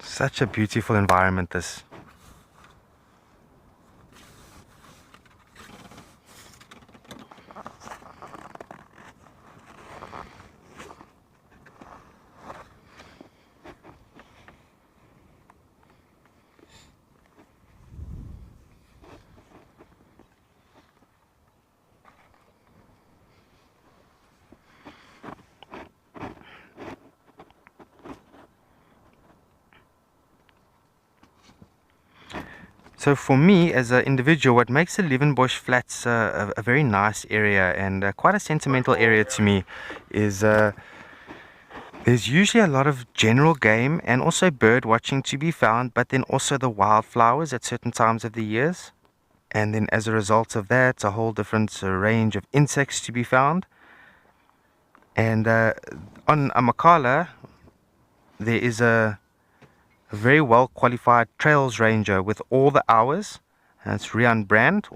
Such a beautiful environment, this. So for me as an individual, what makes the Leeuwenbush Flats a very nice area and quite a sentimental area to me is there's usually a lot of general game and also bird watching to be found, but then also the wildflowers at certain times of the years. And then as a result of that, a whole different range of insects to be found. And on Amakhala, there is a very well qualified trails ranger with all the hours. It's Rian Brandt,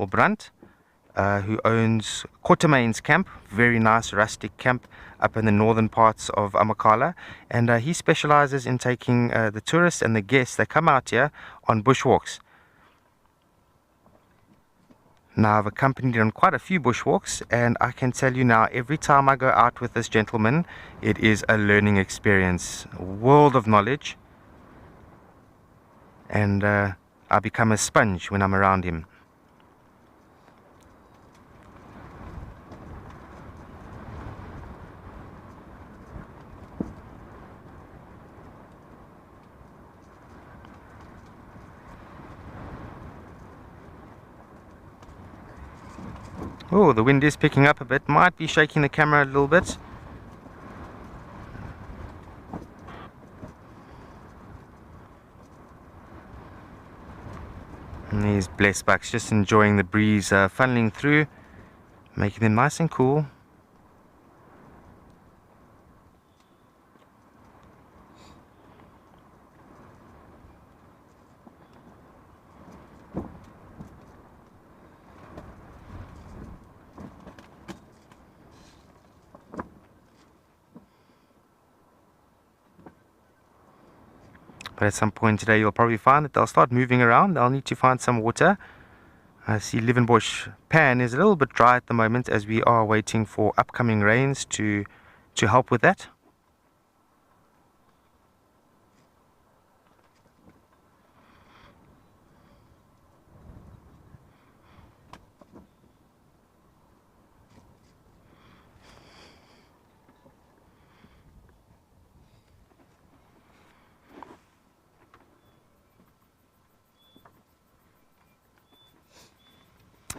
who owns Quartermain's camp, very nice rustic camp up in the northern parts of Amakhala. And he specializes in taking the tourists and the guests that come out here on bushwalks. Now I've accompanied on quite a few bushwalks, and I can tell you now, every time I go out with this gentleman, it is a learning experience, a world of knowledge. And I become a sponge when I'm around him. Oh, the wind is picking up a bit, might be shaking the camera a little bit. And these blessed bucks just enjoying the breeze funneling through, making them nice and cool. But at some point today you'll probably find that they'll start moving around. They'll need to find some water. I see Leeuwenbush Pan is a little bit dry at the moment as we are waiting for upcoming rains to help with that.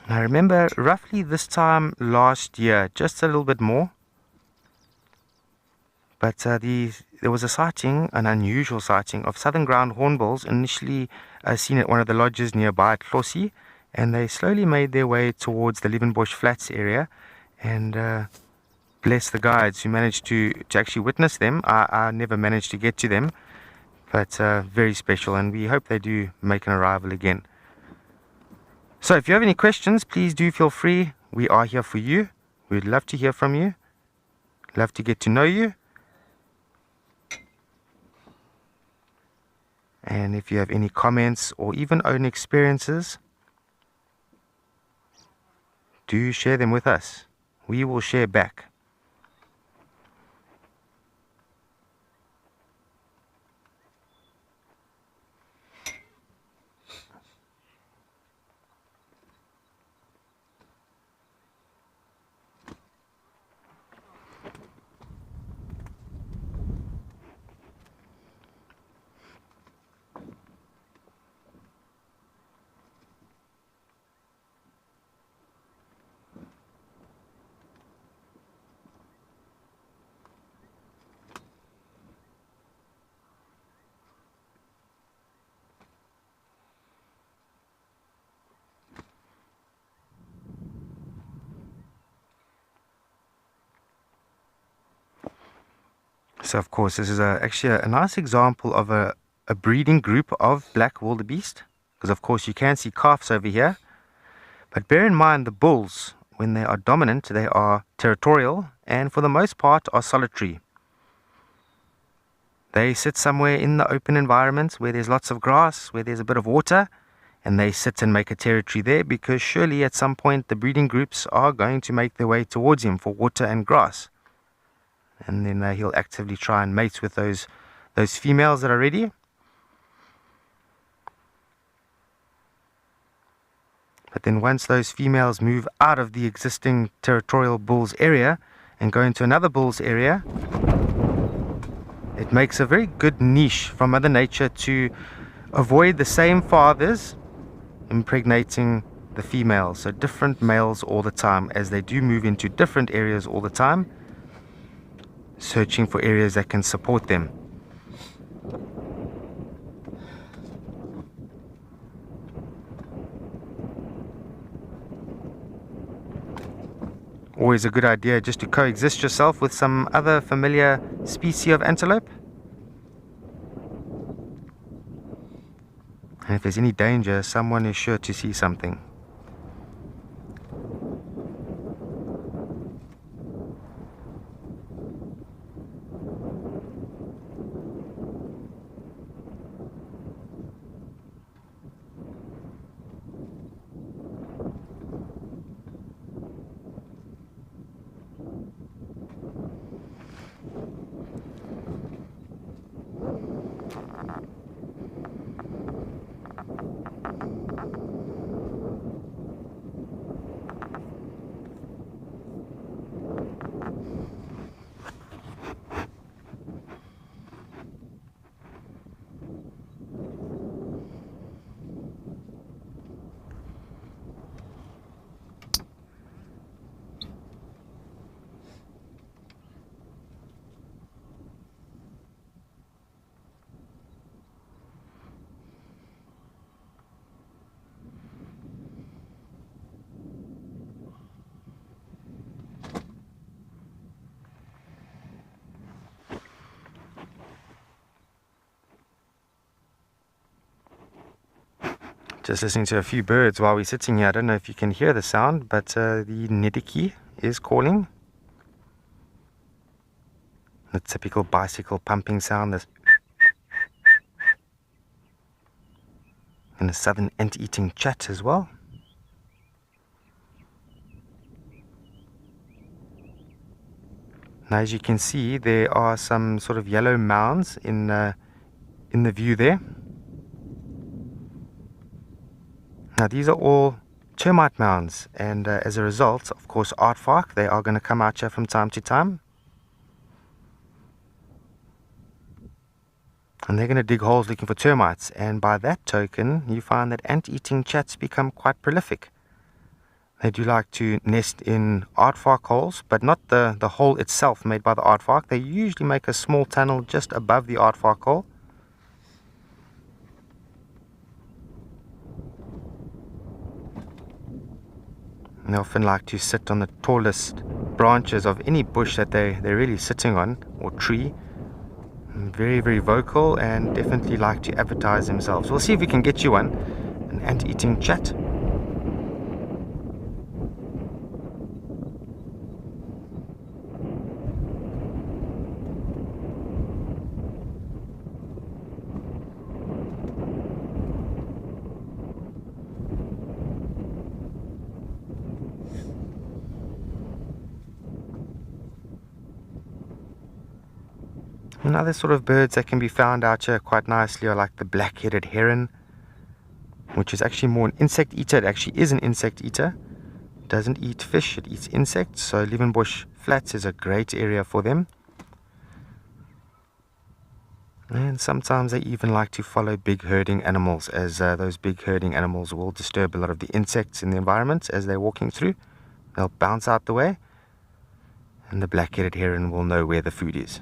I remember roughly this time last year, just a little bit more, but there was a sighting, an unusual sighting of southern ground hornbills initially seen at one of the lodges nearby at Hlossi, and they slowly made their way towards the Leeuwenbush Flats area, and bless the guides who managed to actually witness them. I never managed to get to them, but very special, and we hope they do make an arrival again. So if you have any questions, please do feel free. We are here for you. We'd love to hear from you. Love to get to know you. And if you have any comments or even own experiences, do share them with us. We will share back. So of course this is actually a nice example of a breeding group of black wildebeest, because of course you can see calves over here, but bear in mind the bulls, when they are dominant, they are territorial and for the most part are solitary. They sit somewhere in the open environment where there's lots of grass, where there's a bit of water, and they sit and make a territory there because surely at some point the breeding groups are going to make their way towards him for water and grass. And then he'll actively try and mate with those females that are ready. But then once those females move out of the existing territorial bull's area and go into another bull's area, it makes a very good niche from Mother Nature to avoid the same fathers impregnating the females. So different males all the time as they do move into different areas all the time, searching for areas that can support them. Always a good idea just to coexist yourself with some other familiar species of antelope. And if there's any danger, someone is sure to see something. Just listening to a few birds while we're sitting here. I don't know if you can hear the sound, but the Nediki is calling. The typical bicycle pumping sound. And a southern ant-eating chat as well. Now, as you can see, there are some sort of yellow mounds in the view there. Now these are all termite mounds, and as a result, of course, aardvark, they are going to come out here from time to time. And they're going to dig holes looking for termites, and by that token, you find that ant-eating chats become quite prolific. They do like to nest in aardvark holes, but not the hole itself made by the aardvark. They usually make a small tunnel just above the aardvark hole. And they often like to sit on the tallest branches of any bush that they're really sitting on, or tree. Very, very vocal, and definitely like to advertise themselves. We'll see if we can get you one, an ant-eating chat. And other sort of birds that can be found out here quite nicely are like the black-headed heron, which is actually more an insect eater. It actually is an insect eater. It doesn't eat fish, it eats insects. So Liebenbush Flats is a great area for them. And sometimes they even like to follow big herding animals, as those big herding animals will disturb a lot of the insects in the environment as they're walking through. They'll bounce out the way, and the black-headed heron will know where the food is.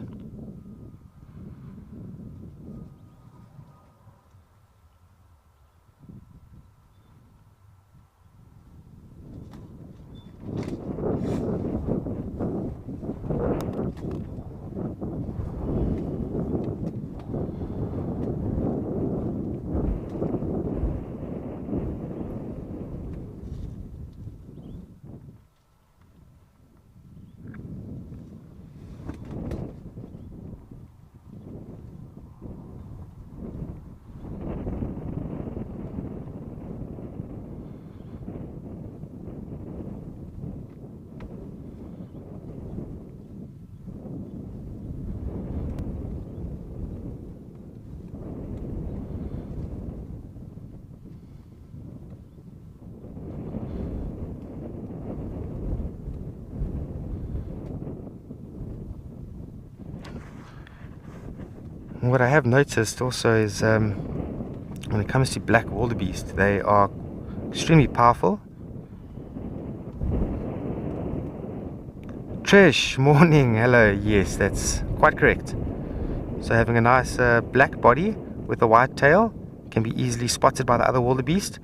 What I have noticed also is when it comes to black wildebeest, they are extremely powerful. Trish, morning, hello. Yes, that's quite correct. So having a nice black body with a white tail can be easily spotted by the other wildebeest.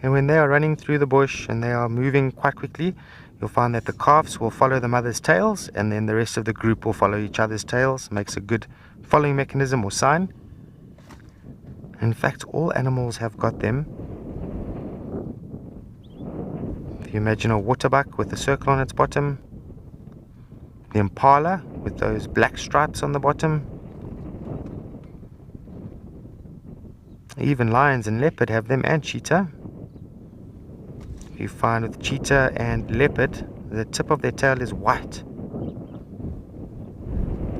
And when they are running through the bush and they are moving quite quickly, you'll find that the calves will follow the mother's tails, and then the rest of the group will follow each other's tails. Makes a good following mechanism or sign. In fact, all animals have got them. If you imagine a waterbuck with a circle on its bottom, the impala with those black stripes on the bottom, even lions and leopard have them, and cheetah. You find with cheetah and leopard, the tip of their tail is white.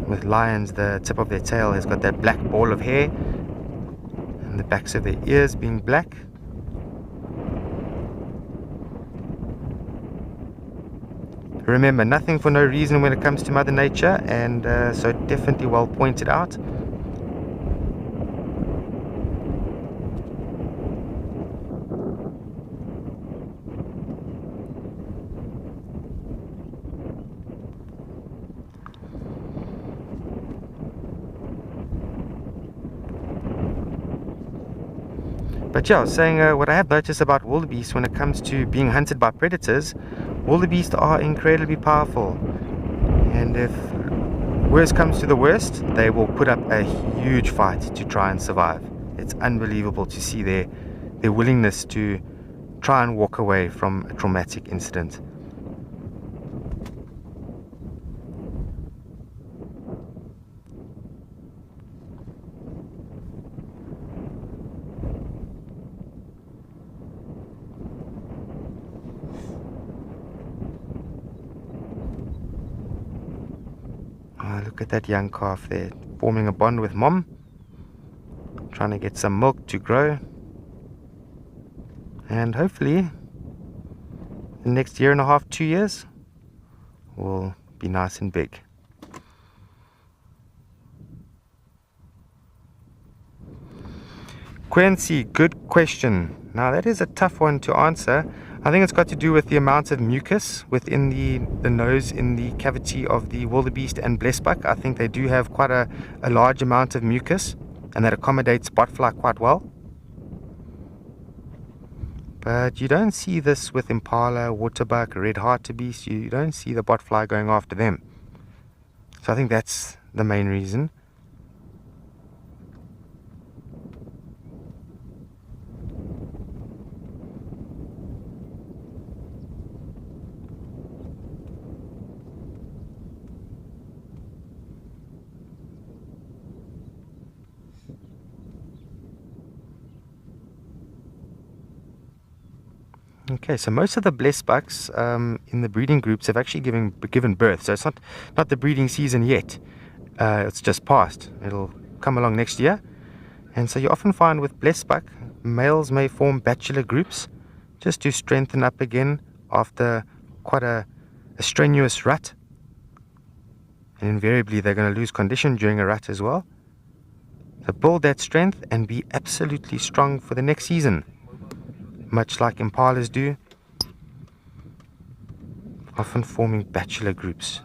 With lions, the tip of their tail has got that black ball of hair, and the backs of their ears being black. Remember, nothing for no reason when it comes to Mother Nature, and so definitely well pointed out. But yeah, I was saying what I have noticed about wildebeest when it comes to being hunted by predators, wildebeest are incredibly powerful. And if worst comes to the worst, they will put up a huge fight to try and survive. It's unbelievable to see their willingness to try and walk away from a traumatic incident. Look at that young calf there, forming a bond with mom, trying to get some milk to grow, and hopefully the next year and a half, 2 years will be nice and big. Quincy, good question. Now that is a tough one to answer. I think it's got to do with the amount of mucus within the nose in the cavity of the wildebeest and blesbuck. I think they do have quite a large amount of mucus, and that accommodates botfly quite well. But you don't see this with impala, waterbuck, red hartebeest. You don't see the botfly going after them. So I think that's the main reason. Okay, so most of the blesbucks in the breeding groups have actually given birth. So it's not the breeding season yet. It's just past. It'll come along next year. And so you often find with blesbuck, males may form bachelor groups just to strengthen up again after quite a strenuous rut. And invariably they're going to lose condition during a rut as well. So build that strength and be absolutely strong for the next season. Much like impalas do, often forming bachelor groups.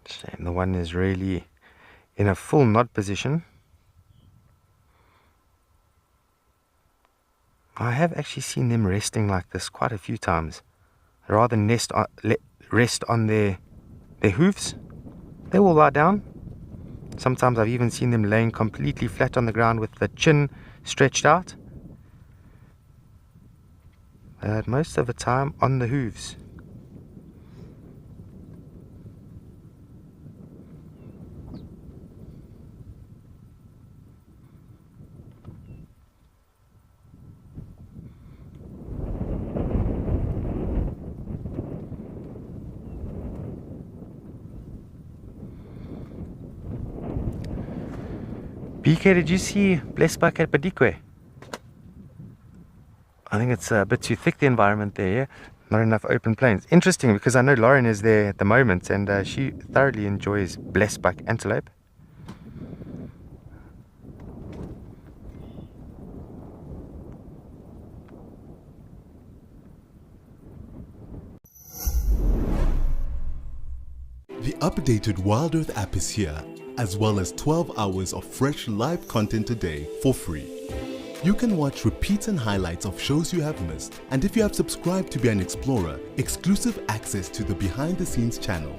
Shame, the one is really in a full nod position. I have actually seen them resting like this quite a few times. They rather rest on their hooves. They will lie down. Sometimes I've even seen them laying completely flat on the ground with the chin stretched out. But most of the time on the hooves. BK, did you see blesbok at Badikwe? I think it's a bit too thick, the environment there, yeah? Not enough open plains. Interesting, because I know Lauren is there at the moment, and she thoroughly enjoys blesbok antelope. The updated Wild Earth app is here, as well as 12 hours of fresh live content a day for free. You can watch repeats and highlights of shows you have missed, and if you have subscribed to be an explorer, exclusive access to the behind the scenes channel,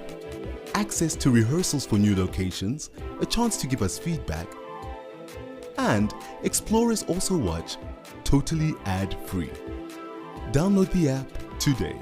access to rehearsals for new locations, a chance to give us feedback, and explorers also watch totally ad-free. Download the app today.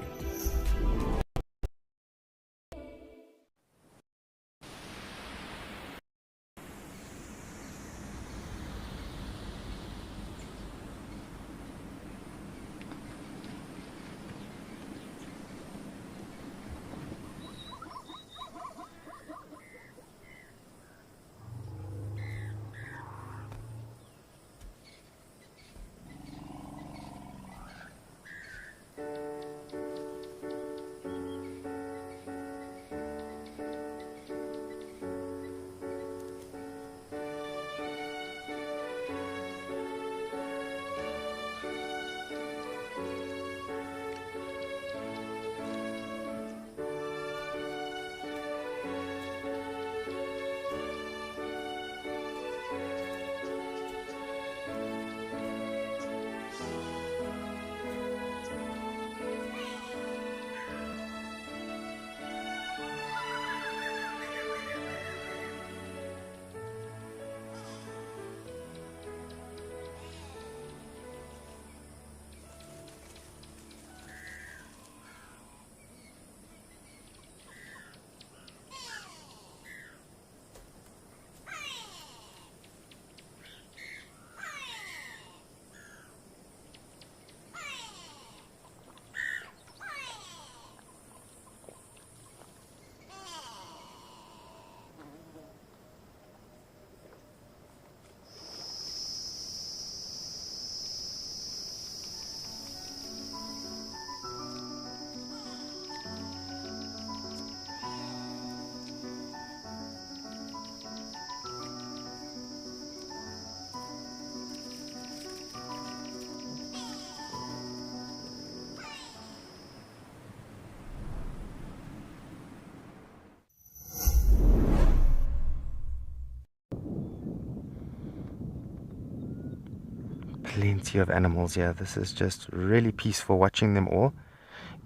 Plenty of animals here. This is just really peaceful watching them all.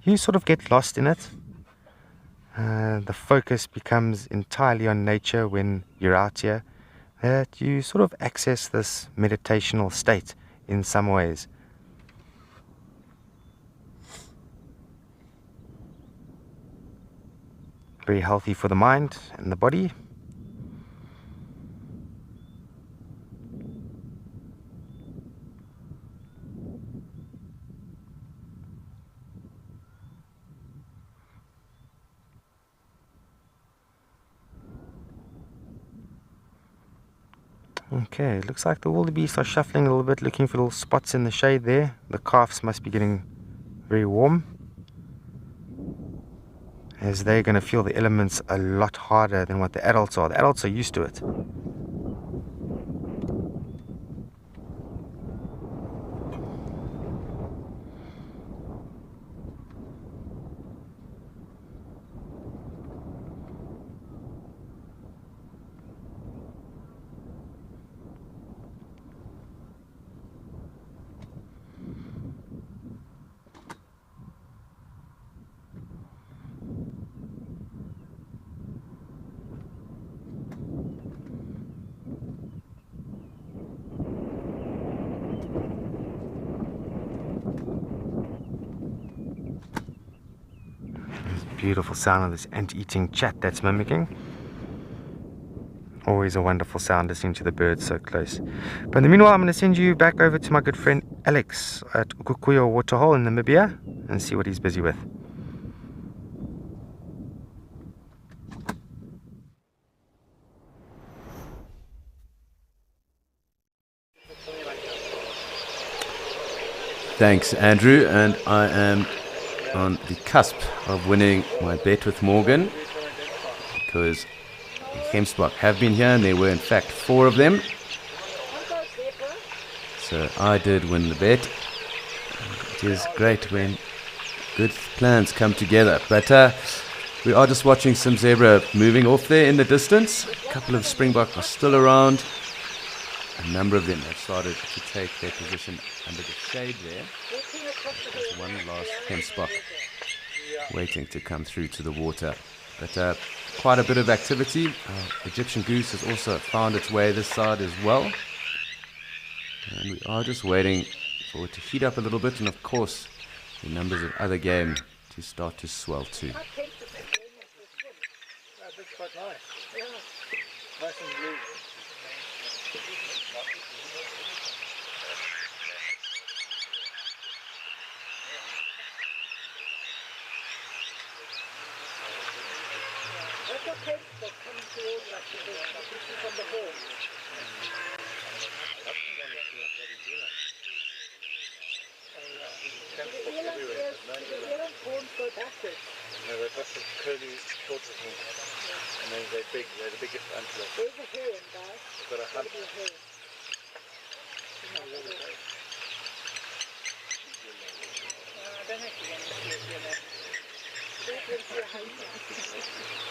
You sort of get lost in it. The focus becomes entirely on nature when you're out here. That you sort of access this meditational state in some ways. Very healthy for the mind and the body. Okay, looks like the wildebeest are shuffling a little bit, looking for little spots in the shade there. The calves must be getting very warm, as they're going to feel the elements a lot harder than what the adults are. The adults are used to it. Beautiful sound of this ant-eating chat that's mimicking. Always a wonderful sound listening to the birds so close. But in the meanwhile, I'm going to send you back over to my good friend Alex at Ukukuyo Waterhole in Namibia and see what he's busy with. Thanks, Andrew. And I am on the cusp of winning my bet with Morgan because the Gemsbok have been here and there were in fact 4 of them. So I did win the bet. It is great when good plans come together. But we are just watching some zebra moving off there in the distance. A couple of springbok are still around. A number of them have started to take their position under the shade there. There's one last Gemsbok waiting to come through to the water. But quite a bit of activity. Egyptian goose has also found its way this side as well. And we are just waiting for it to heat up a little bit, and of course the numbers of other game to start to swell too.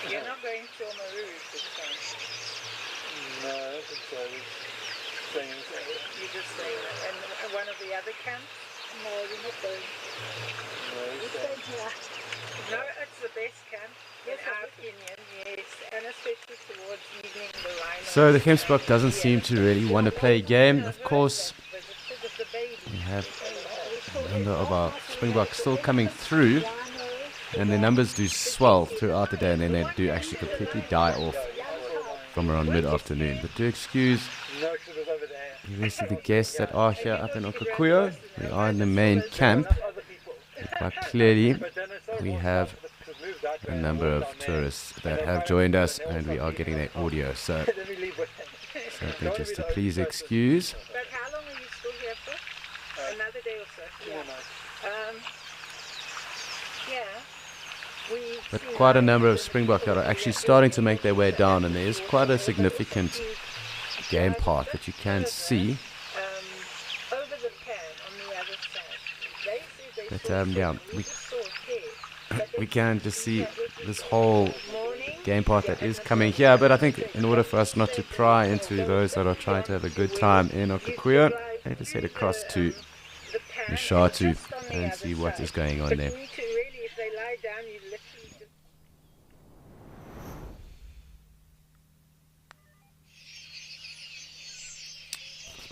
You're not going to Oamaru this time? No, I don't think so. You just say, and one of the other camps? No, we're not going. No, it's the best camp, in our opinion, yes. And especially towards evening, the rhino. So the Gemsbok doesn't seem to really want to play a game. Of course, we have a number of our springboks still coming through, and their numbers do swell throughout the day, and then they do actually completely die off from around mid-afternoon. But do excuse the rest of the guests that are here up in Okaukuejo. We are in the main camp. And quite clearly, we have a number of tourists that have joined us, and we are getting their audio. So just to please excuse. But how long are you still here for? Another day or so? Yeah. But quite a number of springbok that are actually starting to make their way down, and there is quite a significant game path that you can see. Over the pan on the other side. But yeah, we can just see this whole game path that is coming here. But I think in order for us not to pry into those that are trying to have a good time in Okaukuejo, I just head across to Mshatu and see what is going on there.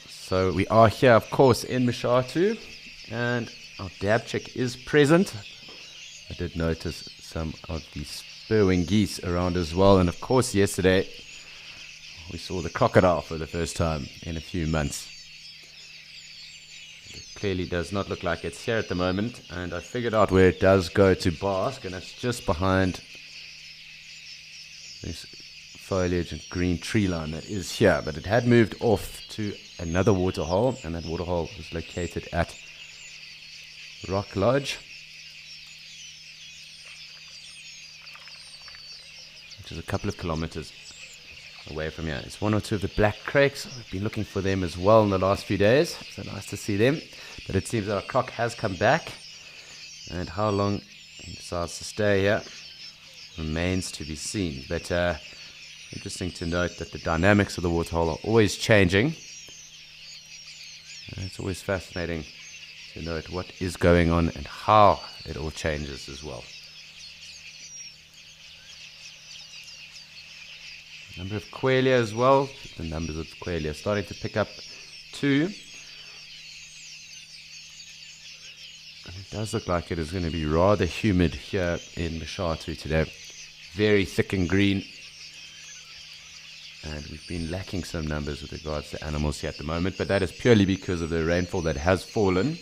So we are here, of course, in Mshatu, and our dab chick is present. I did notice some of the spurwing geese around as well, and of course yesterday we saw the crocodile for the first time in a few months. It clearly does not look like it's here at the moment, and I figured out where it does go to bask, and it's just behind this foliage and green tree line that is here. But it had moved off to another waterhole, and that waterhole was located at Rock Lodge, which is a couple of kilometers away from here. It's one or two of the black crakes. We've been looking for them as well in the last few days, so nice to see them. But it seems that our croc has come back, and how long he decides to stay here remains to be seen. But interesting to note that the dynamics of the waterhole are always changing. And it's always fascinating to note what is going on and how it all changes as well. Number of Quelea as well. The numbers of Quelea are starting to pick up too. And it does look like it is going to be rather humid here in Mshatu today. Very thick and green. And we've been lacking some numbers with regards to animals here at the moment, but that is purely because of the rainfall that has fallen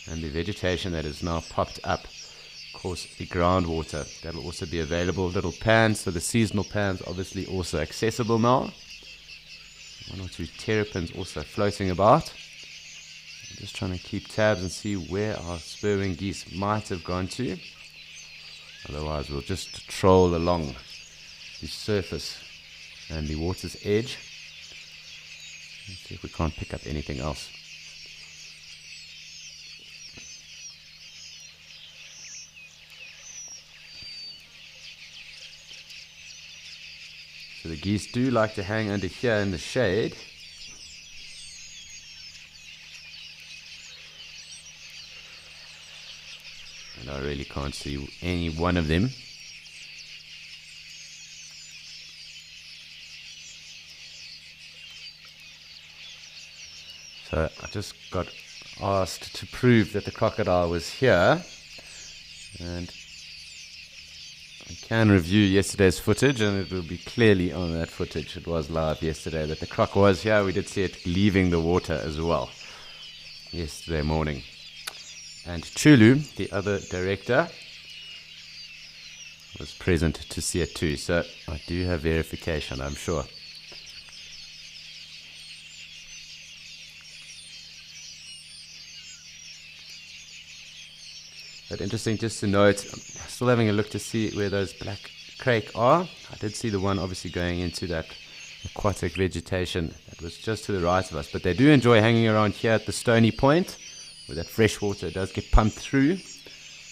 and the vegetation that has now popped up. Of course, the groundwater that will also be available. Little pans, so the seasonal pans obviously also accessible now. One or two terrapins also floating about. I'm just trying to keep tabs and see where our spur-wing geese might have gone to. Otherwise we'll just troll along the surface and the water's edge. Let's see if we can't pick up anything else. So the geese do like to hang under here in the shade. And I really can't see any one of them. So I just got asked to prove that the crocodile was here, and I can review yesterday's footage, and it will be clearly on that footage. It was live yesterday that the croc was here. We did see it leaving the water as well yesterday morning. And Chulu, the other director, was present to see it too. So I do have verification, I'm sure. But interesting just to note, I'm still having a look to see where those black crake are. I did see the one obviously going into that aquatic vegetation that was just to the right of us. But they do enjoy hanging around here at the stony point, where that fresh water does get pumped through.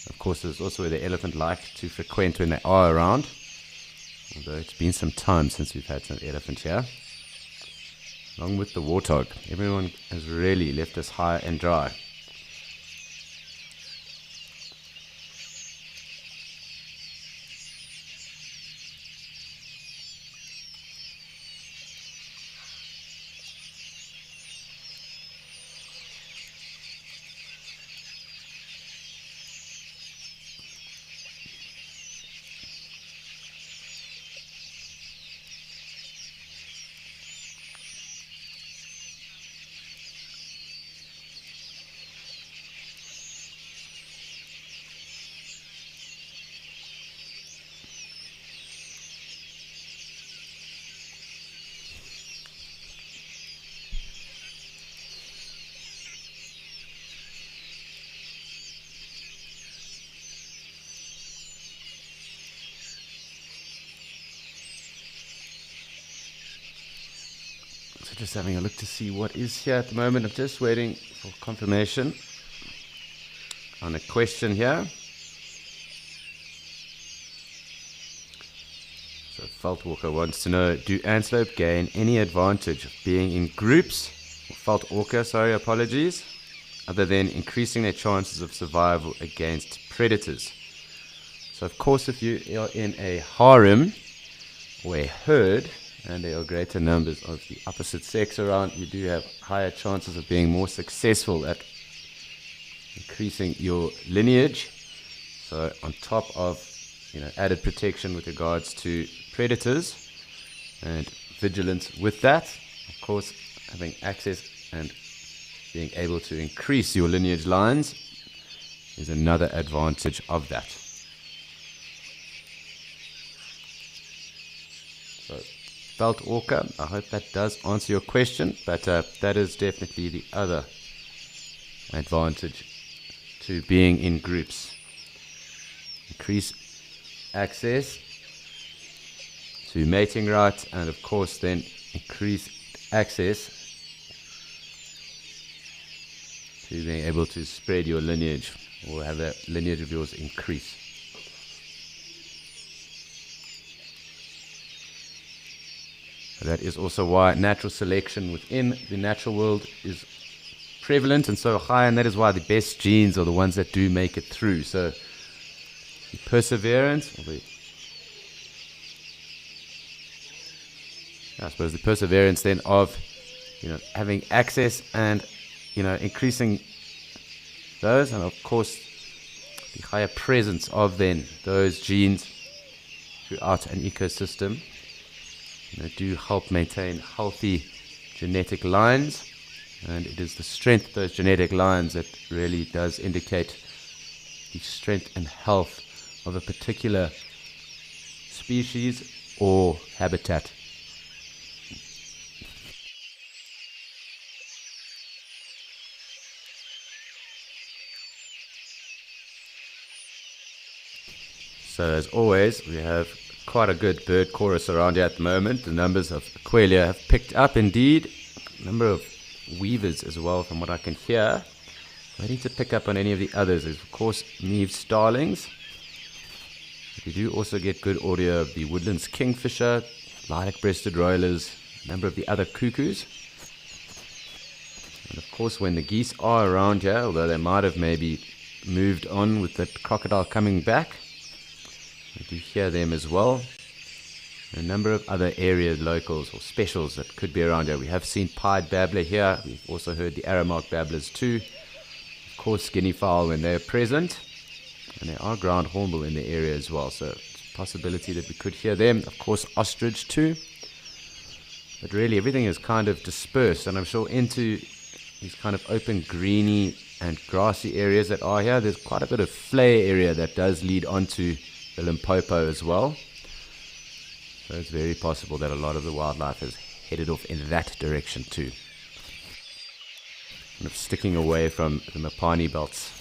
Of course, it's also where the elephant like to frequent when they are around. Although it's been some time since we've had some elephant here. Along with the warthog, everyone has really left us high and dry. Just having a look to see what is here at the moment. I'm just waiting for confirmation on a question here. So Veldwalker wants to know, do antelope gain any advantage of being in groups, or Veldwalker, sorry, apologies, other than increasing their chances of survival against predators? So of course, if you are in a harem or a herd, and there are greater numbers of the opposite sex around, you do have higher chances of being more successful at increasing your lineage. So on top of added protection with regards to predators and vigilance with that, of course, having access and being able to increase your lineage lines is another advantage of that. So Veldwalker, I hope that does answer your question, but that is definitely the other advantage to being in groups. Increase access to mating rights, and of course then increase access to being able to spread your lineage or have that lineage of yours increase. That is also why natural selection within the natural world is prevalent and so high, and that is why the best genes are the ones that do make it through. So the perseverance, I suppose the perseverance then of having access and increasing those, and of course the higher presence of then those genes throughout an ecosystem do help maintain healthy genetic lines, and it is the strength of those genetic lines that really does indicate the strength and health of a particular species or habitat. So as always, we have quite a good bird chorus around here at the moment. The numbers of quelea have picked up indeed. A number of weavers as well, from what I can hear. Waiting to pick up on any of the others is, of course, Neave starlings. We do also get good audio of the woodlands kingfisher, lilac-breasted rollers, a number of the other cuckoos. And of course, when the geese are around here, although they might have maybe moved on with the crocodile coming back, we do hear them as well. A number of other area locals or specials that could be around here. We have seen pied babbler here. We've also heard the arrowmark babblers too. Of course, skinny fowl when they're present. And there are ground hornbill in the area as well. So it's a possibility that we could hear them. Of course, ostrich too. But really everything is kind of dispersed. And I'm sure into these kind of open greeny and grassy areas that are here, there's quite a bit of flare area that does lead onto the Limpopo as well. So it's very possible that a lot of the wildlife is headed off in that direction too. Kind of sticking away from the Mopani belts.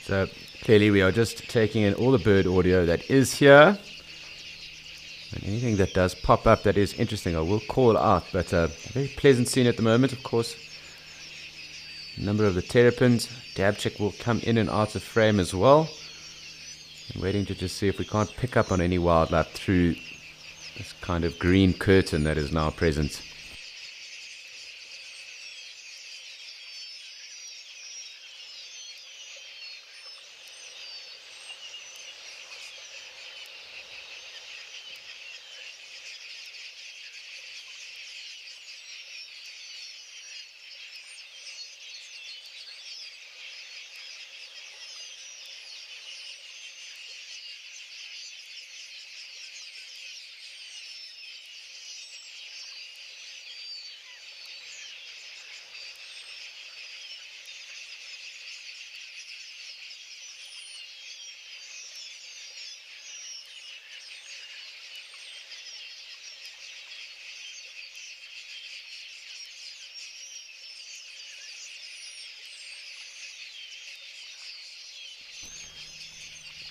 So clearly we are just taking in all the bird audio that is here. And anything that does pop up that is interesting, I will call out. But a very pleasant scene at the moment, of course. A number of the terrapins. Dabchick will come in and out of frame as well. I'm waiting to just see if we can't pick up on any wildlife through this kind of green curtain that is now present.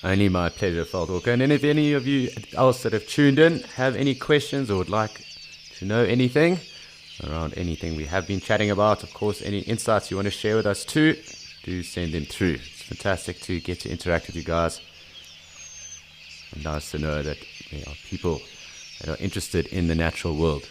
Only my pleasure, Veldhawker. And if any of you else that have tuned in have any questions or would like to know anything around anything we have been chatting about, of course, any insights you want to share with us too, do send them through. It's fantastic to get to interact with you guys. And nice to know that there are people that are interested in the natural world.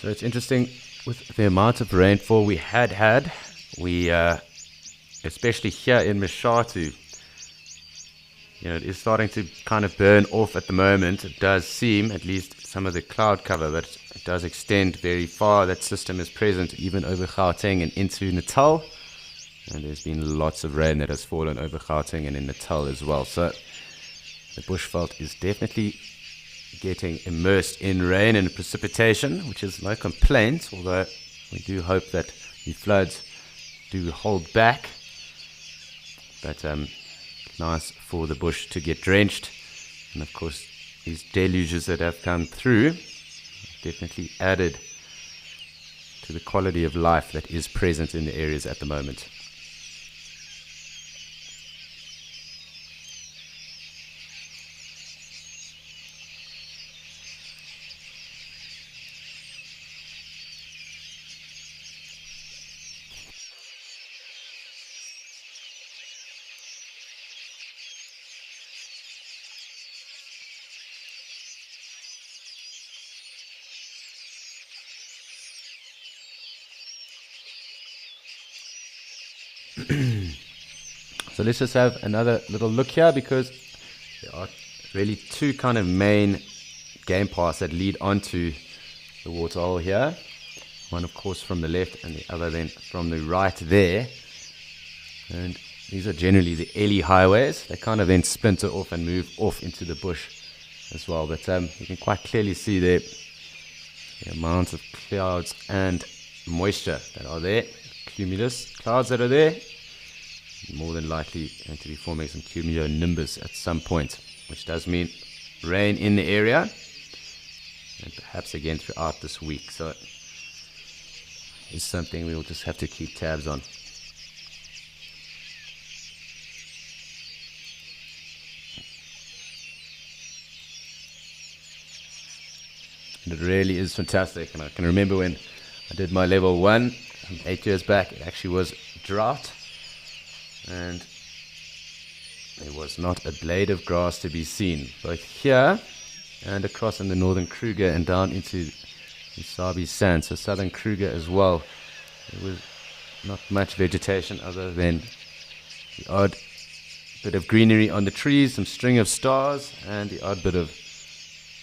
So it's interesting with the amount of rainfall we had, we especially here in Mashatu, it is starting to kind of burn off at the moment. It does seem, at least some of the cloud cover, but it does extend very far. That system is present even over Gauteng and into Natal. And there's been lots of rain that has fallen over Gauteng and in Natal as well. So the Bushveld is definitely getting immersed in rain and precipitation, which is no complaint, although we do hope that the floods do hold back. But nice for the bush to get drenched. And of course, these deluges that have come through definitely added to the quality of life that is present in the areas at the moment. So let's just have another little look here, because there are really two kind of main game paths that lead onto the waterhole here. One of course from the left and the other then from the right there. And these are generally the Ellie highways. They kind of then splinter off and move off into the bush as well. But you can quite clearly see there the amount of clouds and moisture that are there. Cumulus clouds that are there, more than likely going to be forming some cumulonimbus at some point, which does mean rain in the area and perhaps again throughout this week. So it's something we'll just have to keep tabs on. And it really is fantastic. And I can remember when I did my level 1 8 years back, it actually was drought, and there was not a blade of grass to be seen, both here and across in the northern Kruger and down into the Sabi Sand, so southern Kruger as well. There was not much vegetation other than the odd bit of greenery on the trees, some string of stars, and the odd bit of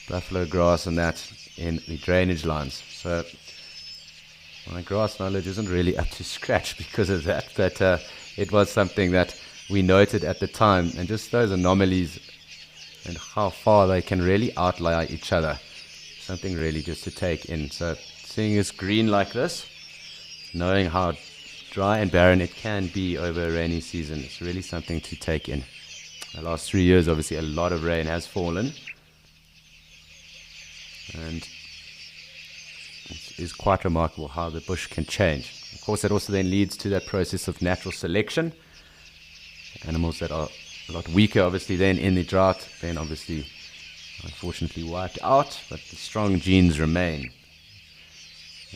buffalo grass and that in the drainage lines. So my grass knowledge isn't really up to scratch because of that, but it was something that we noted at the time, and just those anomalies and how far they can really outlie each other, something really just to take in. So seeing this green like this, knowing how dry and barren it can be over a rainy season, it's really something to take in. The last 3 years, obviously a lot of rain has fallen, and it is quite remarkable how the bush can change. Of course, that also then leads to that process of natural selection. Animals that are a lot weaker, obviously, then in the drought, then obviously, unfortunately, wiped out, but the strong genes remain.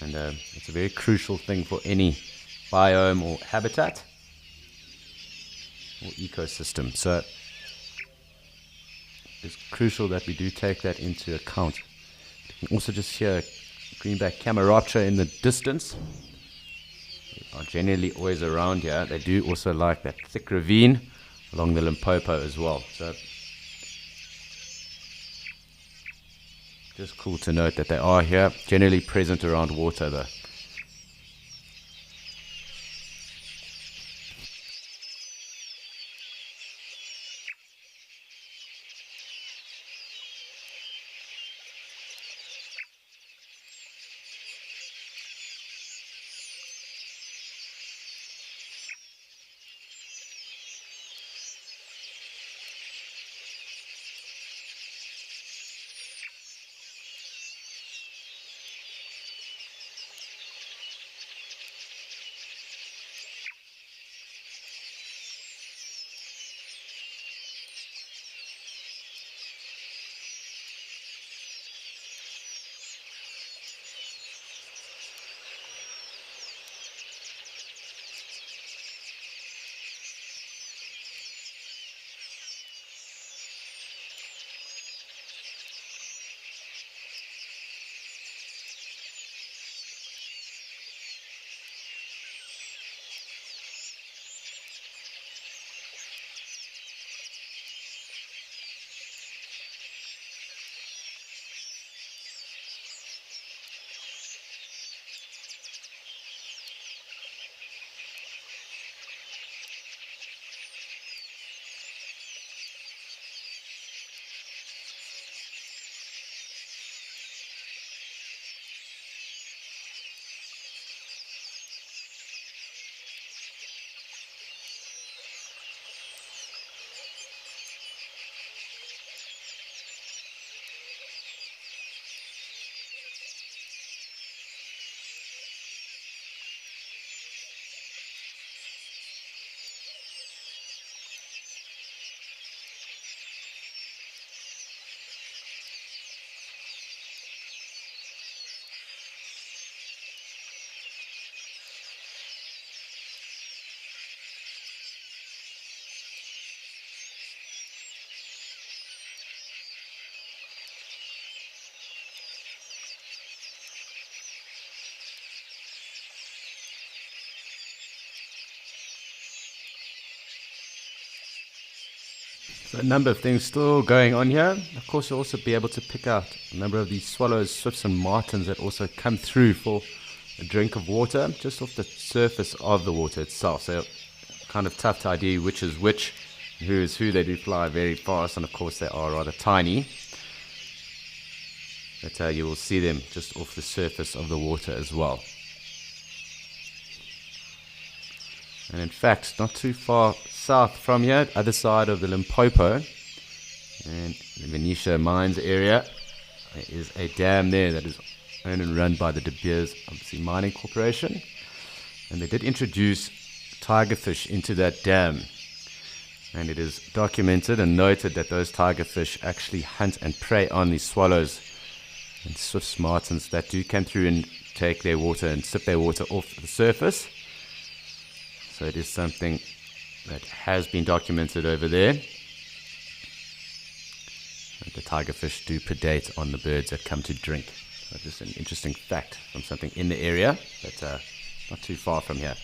And it's a very crucial thing for any biome or habitat or ecosystem. So it's crucial that we do take that into account. You can also just hear greenback camaratra in the distance. They are generally always around here. They do also like that thick ravine along the Limpopo as well. So just cool to note that they are here, generally present around water though. So a number of things still going on here. Of course, you'll also be able to pick out a number of these swallows, swifts and martins that also come through for a drink of water just off the surface of the water itself. So kind of tough to ID which is which, who is who. They do fly very fast, and of course they are rather tiny. But you will see them just off the surface of the water as well. And in fact, not too far south from here, other side of the Limpopo and the Venetia Mines area, there is a dam there that is owned and run by the De Beers, obviously, Mining Corporation. And they did introduce tigerfish into that dam. And it is documented and noted that those tigerfish actually hunt and prey on these swallows and swifts, martins that do come through and take their water and sip their water off the surface. So it is something that has been documented over there. And the tigerfish do predate on the birds that come to drink. So just an interesting fact from something in the area, but not too far from here.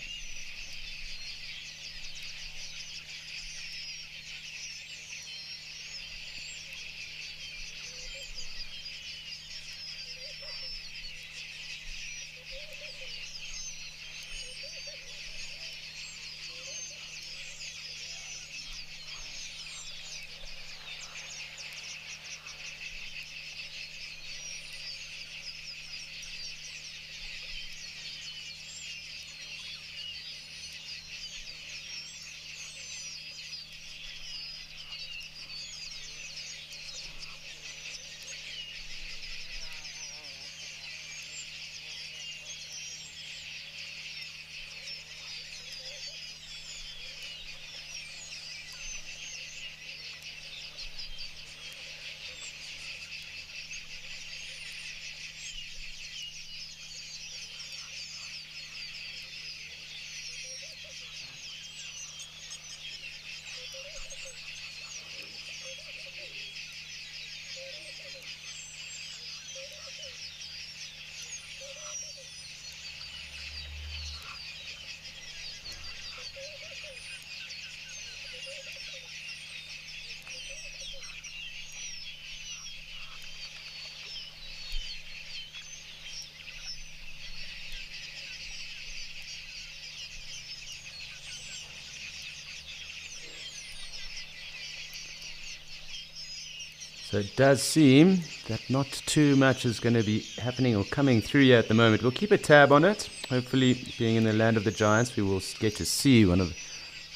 So it does seem that not too much is going to be happening or coming through here at the moment. We'll keep a tab on it. Hopefully, being in the land of the giants, we will get to see one of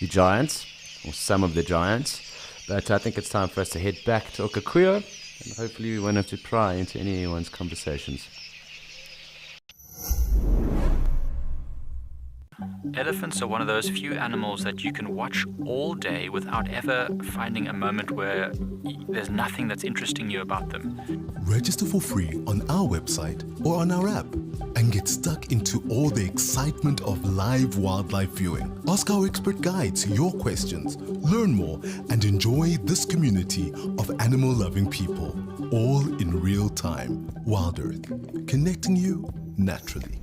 the giants, or some of the giants. But I think it's time for us to head back to Okakuyo, and hopefully we won't have to pry into anyone's conversations. Elephants are one of those few animals that you can watch all day without ever finding a moment where there's nothing that's interesting you about them. Register for free on our website or on our app and get stuck into all the excitement of live wildlife viewing. Ask our expert guides your questions, learn more, and enjoy this community of animal-loving people, all in real time. Wild Earth, connecting you naturally.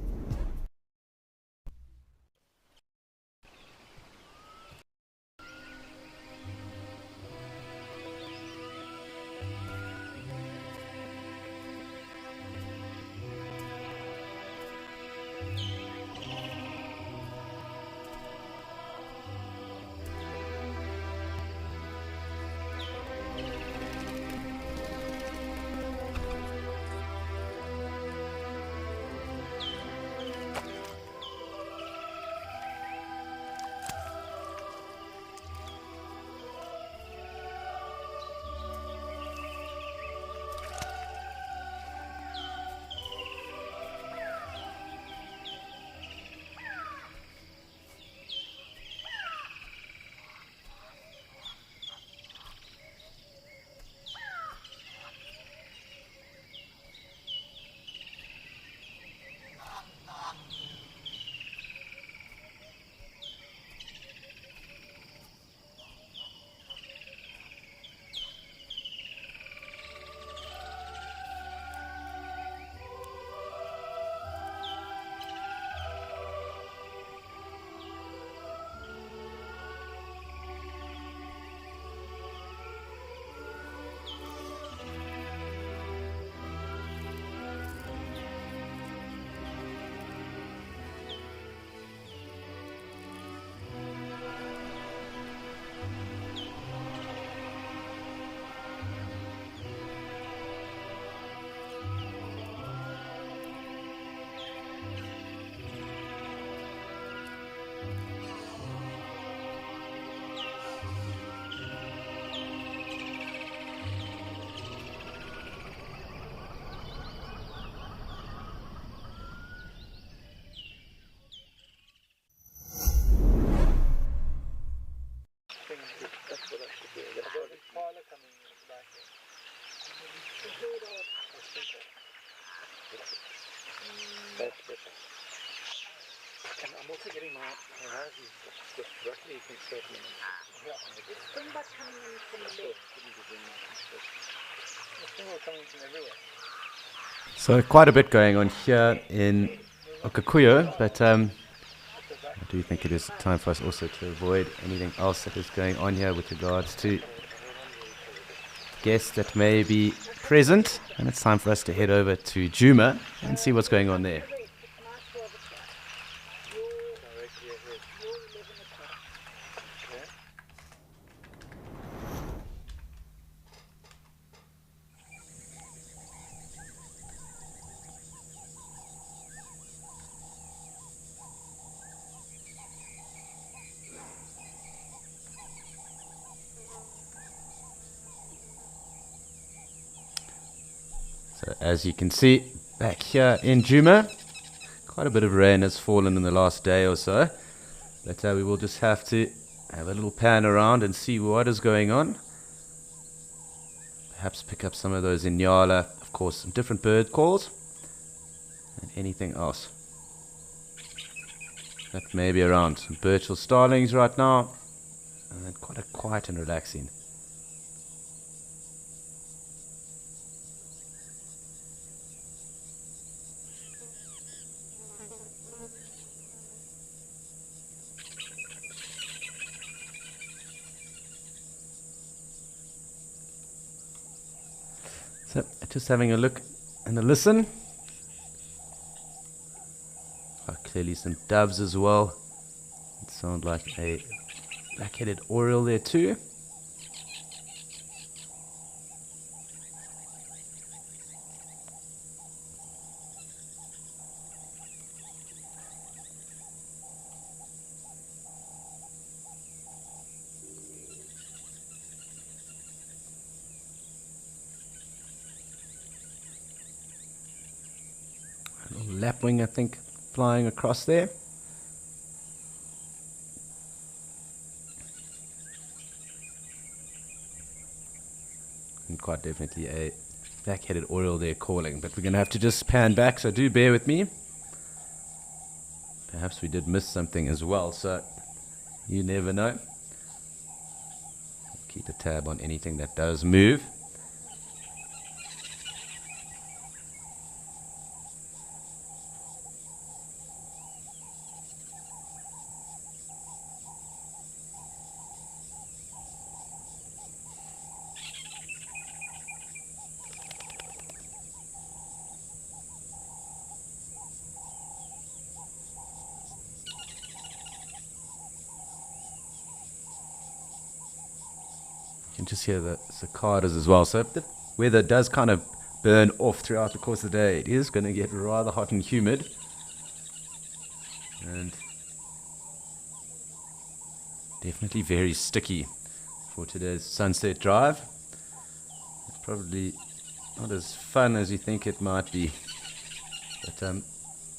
That's better. I'm also getting my horizon with roughly from 30 minutes. The springbok coming in from the left. The springbok coming from everywhere. So quite a bit going on here in Okakuyo, but I do think it is time for us also to avoid anything else that is going on here with regards to guests that may be present, and it's time for us to head over to Djuma and see what's going on there. So as you can see back here in Djuma, quite a bit of rain has fallen in the last day or so, but we will just have to have a little pan around and see what is going on. Perhaps pick up some of those inyala, of course some different bird calls, and anything else that may be around. Some Birchall starlings right now, and quite a quiet and relaxing. So, just having a look and a listen. Clearly some doves as well. It sounds like a black-headed oriole there too. A little lapwing, I think, flying across there. And quite definitely a black-headed oriole there calling, but we're going to have to just pan back, so do bear with me. Perhaps we did miss something as well, so you never know. Keep a tab on anything that does move. You can just hear the cicadas as well. So if the weather does kind of burn off throughout the course of the day, it is going to get rather hot and humid. And definitely very sticky for today's sunset drive. It's probably not as fun as you think it might be. But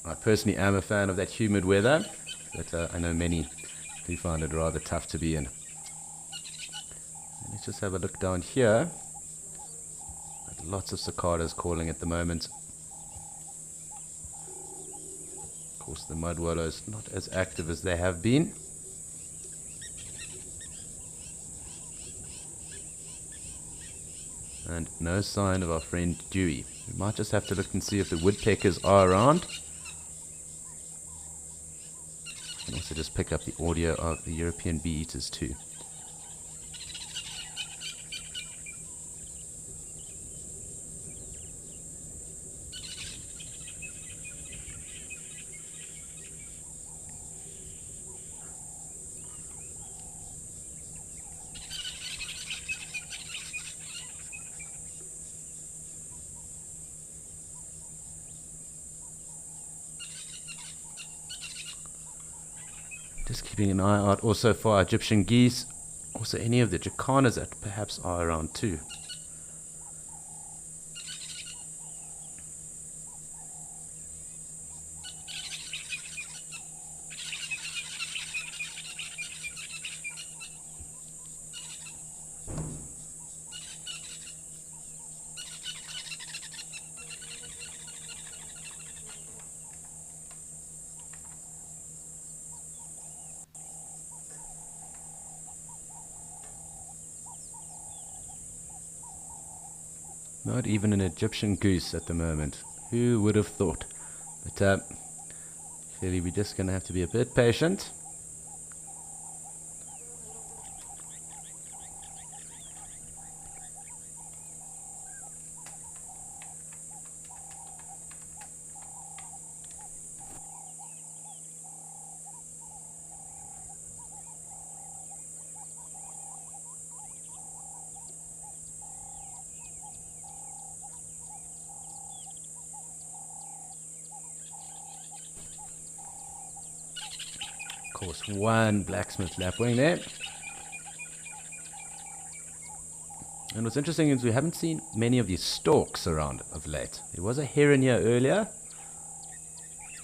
I personally am a fan of that humid weather. But I know many do find it rather tough to be in. Let's just have a look down here. Lots of cicadas calling at the moment. Of course, the mud wallows not as active as they have been. And no sign of our friend Dewey. We might just have to look and see if the woodpeckers are around. And also just pick up the audio of the European bee-eaters too. Just keeping an eye out also for our Egyptian geese, also any of the jacanas that perhaps are around too. Not even an Egyptian goose at the moment. Who would have thought? But clearly we're just going to have to be a bit patient. Of course, one blacksmith lapwing there. And what's interesting is we haven't seen many of these storks around of late. There was a heron here earlier.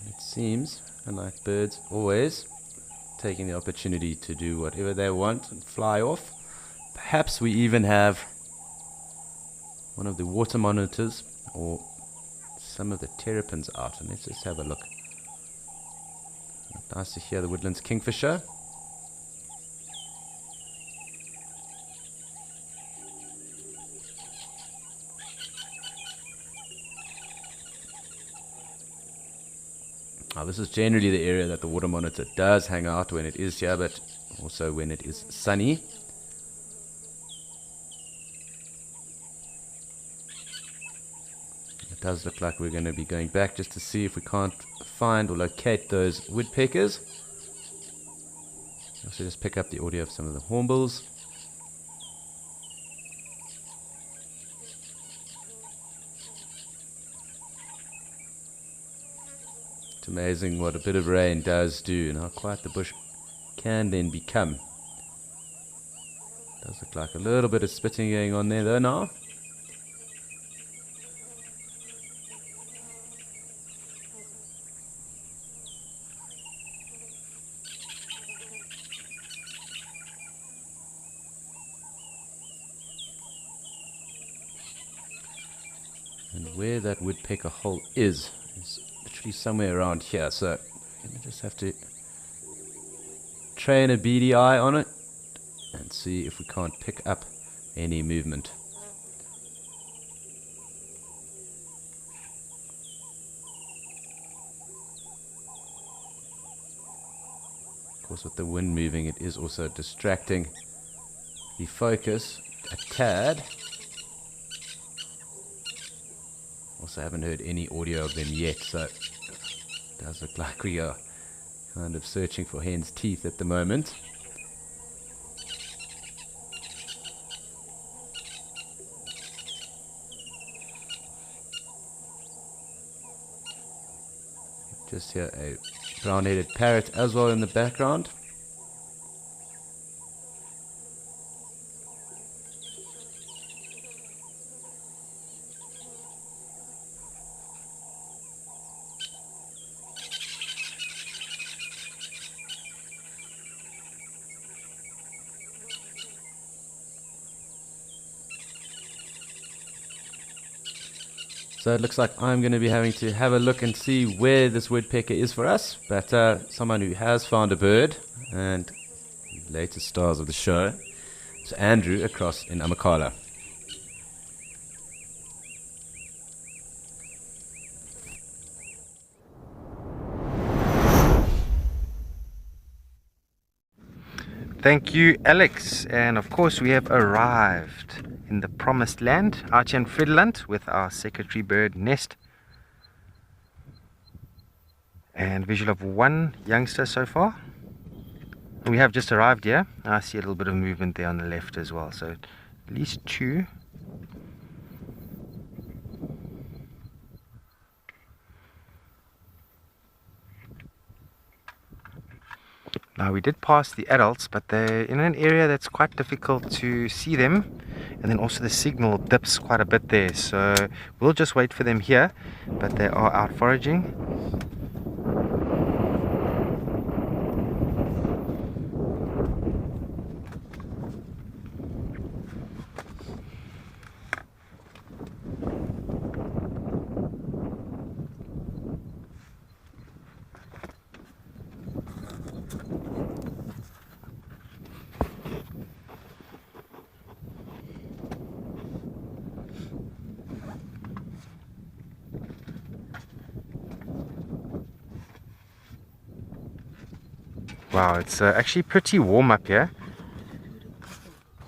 It seems, unlike birds, always taking the opportunity to do whatever they want and fly off. Perhaps we even have one of the water monitors or some of the terrapins out. And let's just have a look. Nice to hear the woodlands kingfisher. Now, this is generally the area that the water monitor does hang out when it is here, but also when it is sunny. It does look like we're going to be going back just to see if we can't find or locate those woodpeckers. Also just pick up the audio of some of the hornbills. It's amazing what a bit of rain does do and how quiet the bush can then become. Does look like a little bit of spitting going on there though now. And where that woodpecker hole is literally somewhere around here, so we just have to train a beady eye on it and see if we can't pick up any movement. Of course, with the wind moving, it is also distracting the focus a tad. Also haven't heard any audio of them yet, so it does look like we are kind of searching for hen's teeth at the moment. Just hear a brown-headed parrot as well in the background. So it looks like I'm going to be having to have a look and see where this woodpecker is for us. But someone who has found a bird, and the latest stars of the show, is Andrew across in Amakhala. Thank you, Alex. And of course, we have arrived in the promised land, out here in Fredland, with our secretary bird nest. And visual of one youngster so far. We have just arrived here. I see a little bit of movement there on the left as well. So at least two. Now we did pass the adults, but they're in an area that's quite difficult to see them, and then also the signal dips quite a bit there, so we'll just wait for them here, but they are out foraging. Wow, it's actually pretty warm up here.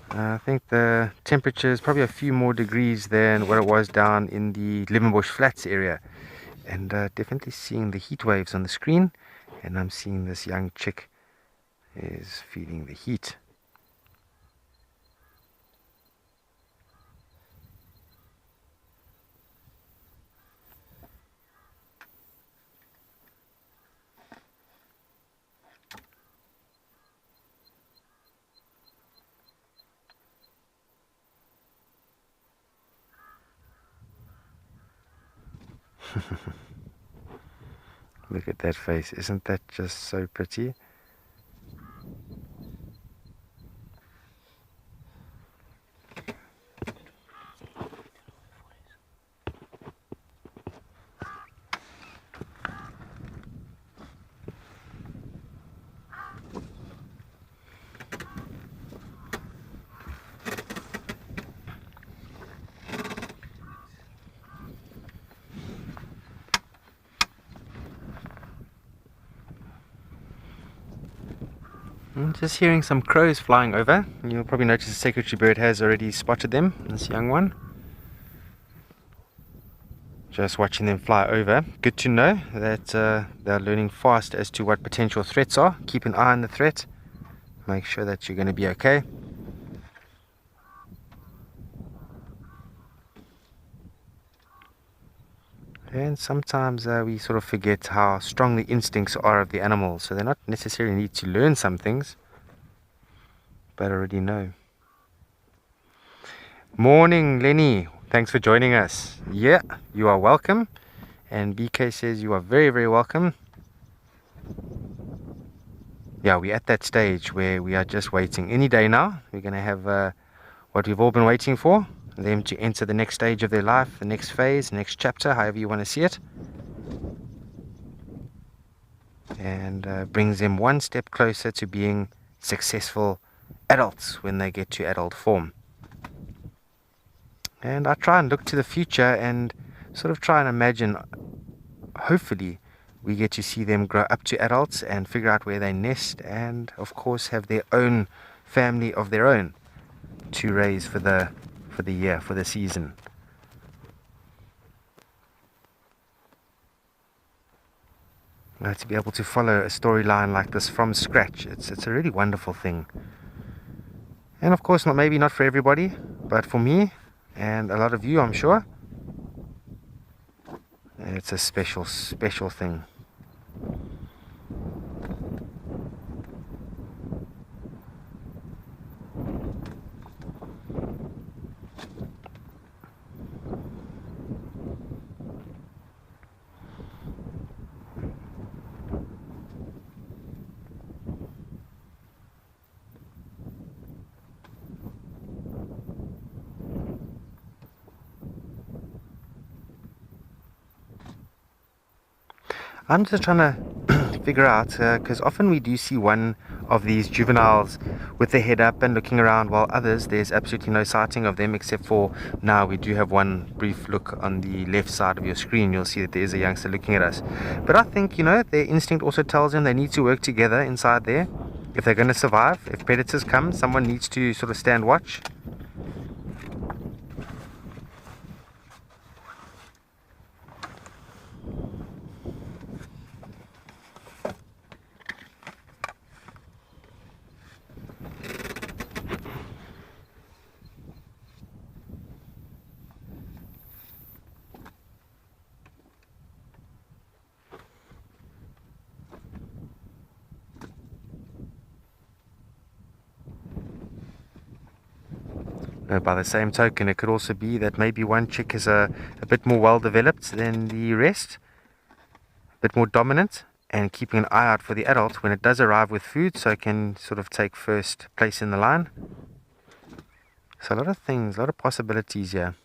I think the temperature is probably a few more degrees than what it was down in the Levenbush Flats area. And definitely seeing the heat waves on the screen. And I'm seeing this young chick is feeling the heat. Look at that face. Isn't that just so pretty? I'm just hearing some crows flying over. You'll probably notice the secretary bird has already spotted them, this young one. Just watching them fly over. Good to know that they're learning fast as to what potential threats are. Keep an eye on the threat. Make sure that you're going to be okay. And sometimes we sort of forget how strong the instincts are of the animals. So they not necessarily need to learn some things, but already know. Morning, Lenny. Thanks for joining us. Yeah, you are welcome. And BK says you are very, very welcome. Yeah, we're at that stage where we are just waiting. Any day now, we're going to have what we've all been waiting for. Them to enter the next stage of their life, the next phase, next chapter, however you want to see it. And brings them one step closer to being successful adults when they get to adult form. And I try and look to the future and sort of try and imagine, hopefully, we get to see them grow up to adults and figure out where they nest and, of course, have their own family of their own to raise for the year, for the season. To be able to follow a storyline like this from scratch, it's a really wonderful thing. And of course, maybe not for everybody, but for me and a lot of you, I'm sure, it's a special, special thing. I'm just trying to figure out, because often we do see one of these juveniles with their head up and looking around, while others, there's absolutely no sighting of them, except for now we do have one brief look on the left side of your screen. You'll see that there is a youngster looking at us. But I think, their instinct also tells them they need to work together inside there. If they're going to survive, if predators come, someone needs to sort of stand watch. By the same token, it could also be that maybe one chick is a bit more well developed than the rest, a bit more dominant, and keeping an eye out for the adult when it does arrive with food, so it can sort of take first place in the line. So a lot of things, a lot of possibilities here.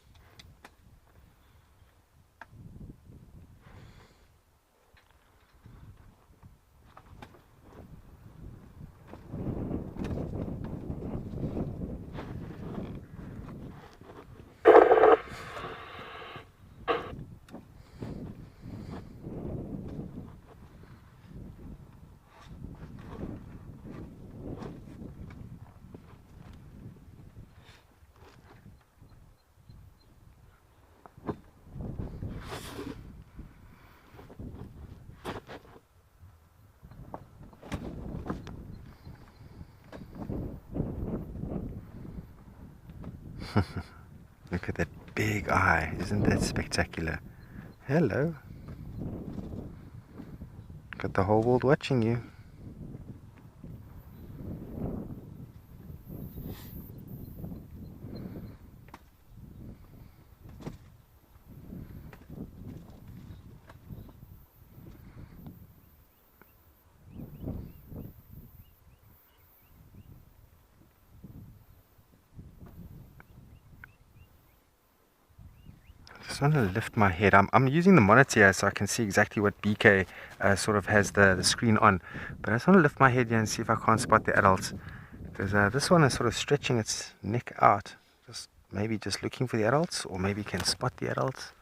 Look at that big eye. Isn't that spectacular? Hello. Got the whole world watching you. I just want to lift my head. I'm using the monitor here so I can see exactly what BK sort of has the screen on. But I just want to lift my head here and see if I can't spot the adults. Because this one is sort of stretching its neck out. Maybe just looking for the adults, or maybe can spot the adults.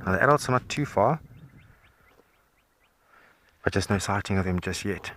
Now the adults are not too far, but just no sighting of them just yet.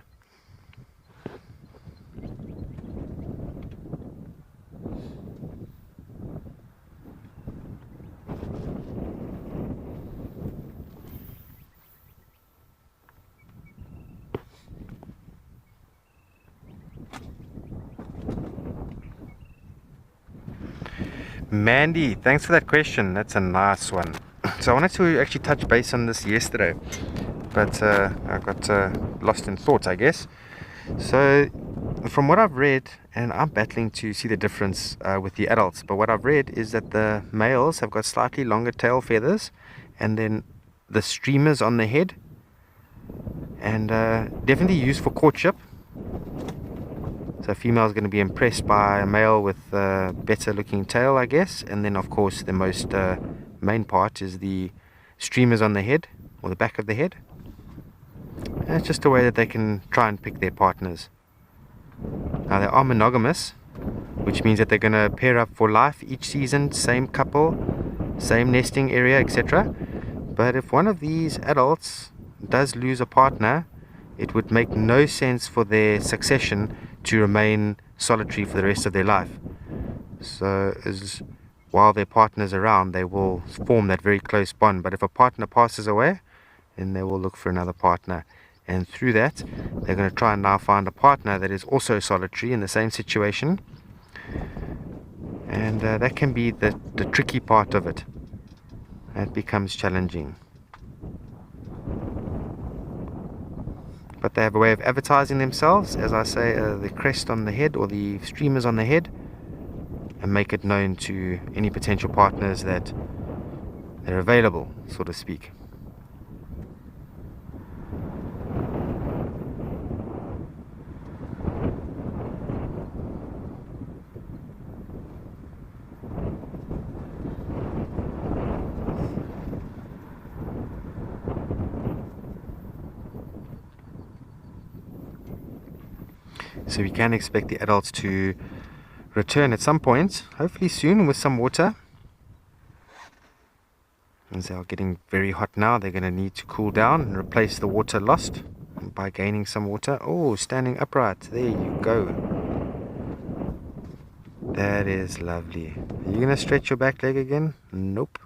Mandy, thanks for that question. That's a nice one. So I wanted to actually touch base on this yesterday, but I got lost in thought, I guess. So from what I've read, and I'm battling to see the difference with the adults, but what I've read is that the males have got slightly longer tail feathers, and then the streamers on the head, and definitely used for courtship. So a female is going to be impressed by a male with a better looking tail, I guess. And then of course the most main part is the streamers on the head, or the back of the head. And it's just a way that they can try and pick their partners. Now they are monogamous, which means that they're going to pair up for life each season, same couple, same nesting area, etc. But if one of these adults does lose a partner, it would make no sense for their succession to remain solitary for the rest of their life. So while their partner's around, they will form that very close bond. But if a partner passes away, then they will look for another partner. And through that, they're going to try and now find a partner that is also solitary in the same situation. And that can be the tricky part of it. That becomes challenging. But they have a way of advertising themselves, as I say, the crest on the head or the streamers on the head, and make it known to any potential partners that they're available, so to speak. So we can expect the adults to return at some point, hopefully soon, with some water. As they are getting very hot now, they're going to need to cool down and replace the water lost by gaining some water. Oh, standing upright. There you go. That is lovely. Are you going to stretch your back leg again? Nope.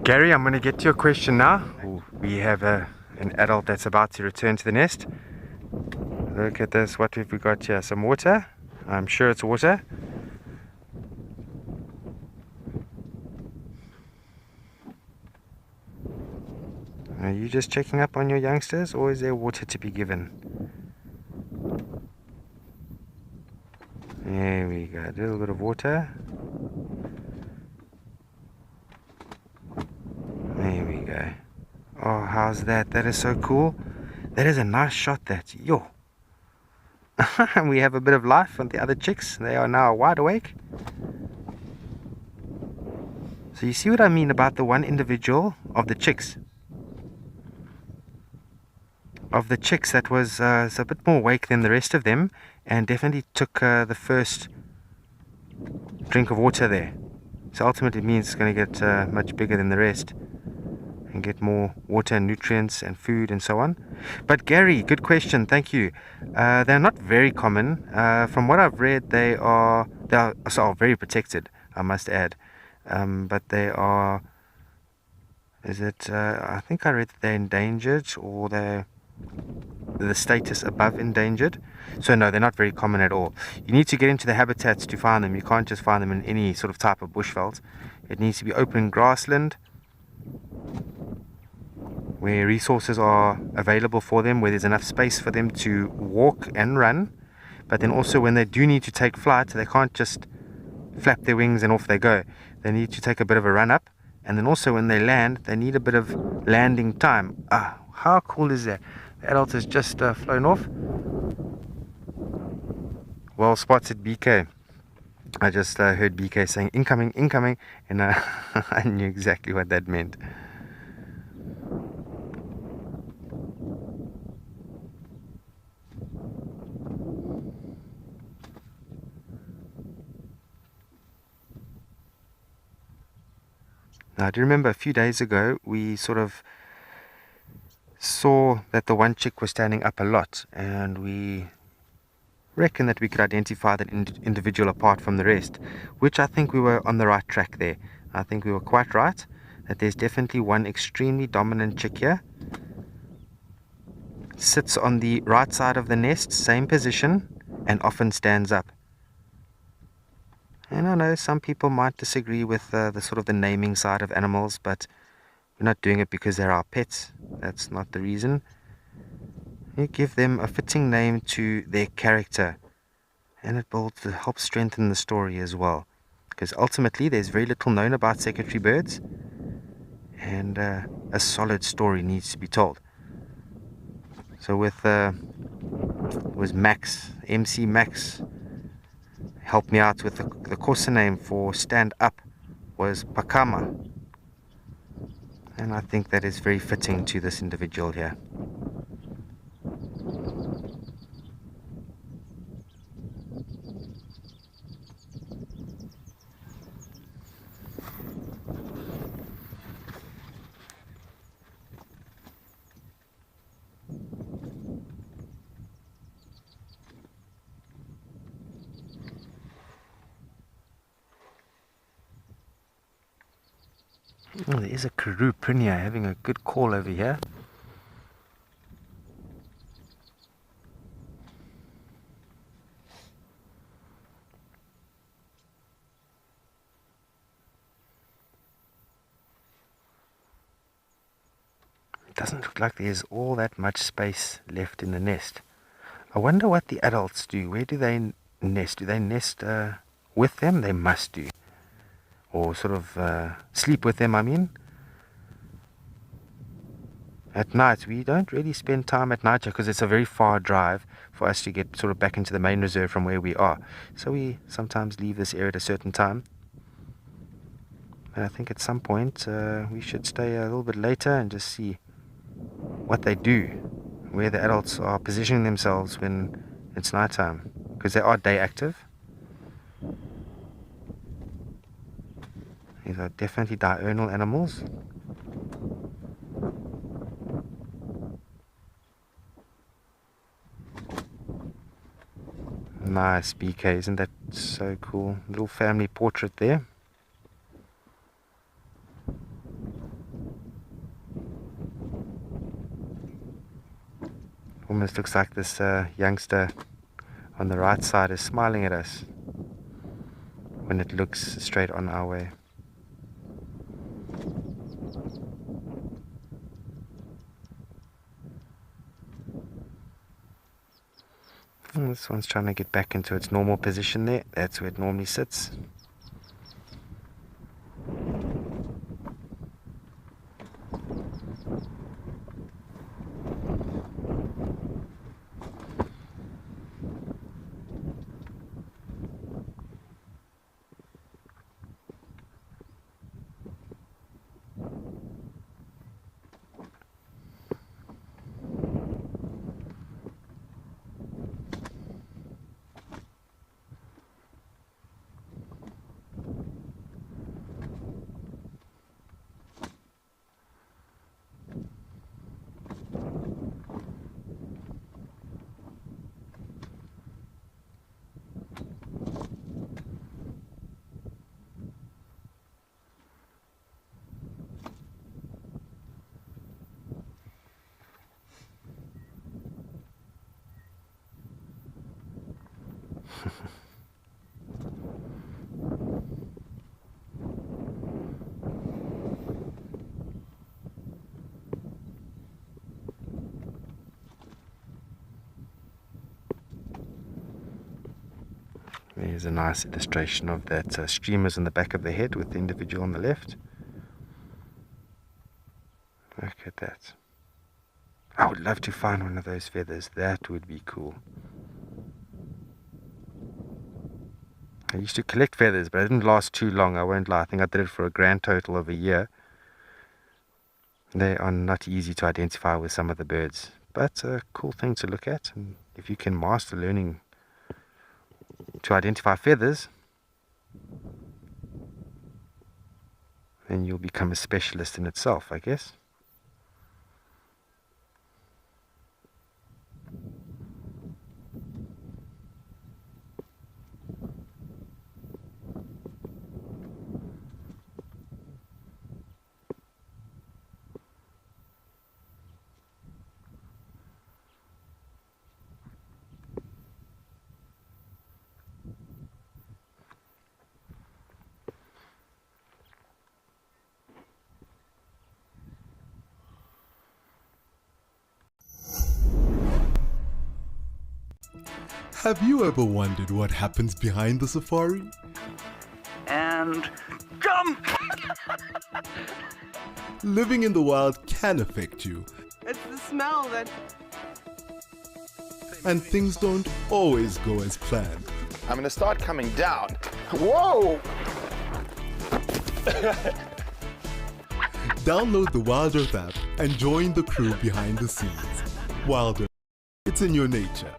Gary, I'm going to get to your question now. We have an adult that's about to return to the nest. Look at this. What have we got here? Some water. I'm sure it's water. Are you just checking up on your youngsters, or is there water to be given? There we go, a little bit of water. There we go. Oh, how's that? That is so cool. That is a nice shot, that. Yo. We have a bit of life on the other chicks. They are now wide awake. So you see what I mean about the one individual of the chicks? Of the chicks that was a bit more awake than the rest of them, and definitely took the first drink of water there. So ultimately it means it's going to get much bigger than the rest and get more water and nutrients and food and so on. But Gary, good question, thank you. They're not very common. From what I've read, they are very protected, I must add. But they are, I think I read that they're endangered, or they're the status above endangered. So no, they're not very common at all. You need to get into the habitats to find them. You can't just find them in any sort of type of bushveld. It needs to be open grassland where resources are available for them, where there's enough space for them to walk and run. But then also when they do need to take flight, they can't just flap their wings and off they go. They need to take a bit of a run up, and then also when they land, they need a bit of landing time. How cool is that? The adult has just flown off. Well spotted, BK. I just heard BK saying incoming, incoming, and I knew exactly what that meant. Now, I do remember a few days ago we sort of saw that the one chick was standing up a lot, and we reckon that we could identify that individual apart from the rest, which I think we were on the right track there. I think we were quite right, that there's definitely one extremely dominant chick here. Sits on the right side of the nest, same position, and often stands up. And I know some people might disagree with the sort of the naming side of animals, but we're not doing it because they're our pets. That's not the reason. You give them a fitting name to their character, and it helps strengthen the story as well. Because ultimately there's very little known about secretary birds, and a solid story needs to be told. So with was Max, MC Max, helped me out with the Xhosa name for stand up was Pakama. And I think that is very fitting to this individual here. Oh, there is a Karoo Prinia having a good call over here. It doesn't look like there's all that much space left in the nest. I wonder what the adults do. Where do they nest? Do they nest with them? They must do. Or sort of sleep with them, I mean. At night, we don't really spend time at night because it's a very far drive for us to get sort of back into the main reserve from where we are. So we sometimes leave this area at a certain time. And I think at some point we should stay a little bit later and just see what they do, where the adults are positioning themselves when it's nighttime, because they are day active. These are definitely diurnal animals. Nice, BK, isn't that so cool? Little family portrait there. Almost looks like this youngster on the right side is smiling at us when it looks straight on our way. This one's trying to get back into its normal position there. That's where it normally sits. There's a nice illustration of that streamers in the back of the head with the individual on the left. Look at that. I would love to find one of those feathers. That would be cool. I used to collect feathers, but it didn't last too long. I won't lie. I think I did it for a grand total of a year. They are not easy to identify with some of the birds, but a cool thing to look at. And if you can master learning to identify feathers, then you'll become a specialist in itself, I guess. Have you ever wondered what happens behind the safari? And jump! Living in the wild can affect you, It's the smell that... and things don't always go as planned. I'm gonna start coming down. Whoa! Download the Wild Earth app and join the crew behind the scenes. Wild Earth, it's in your nature.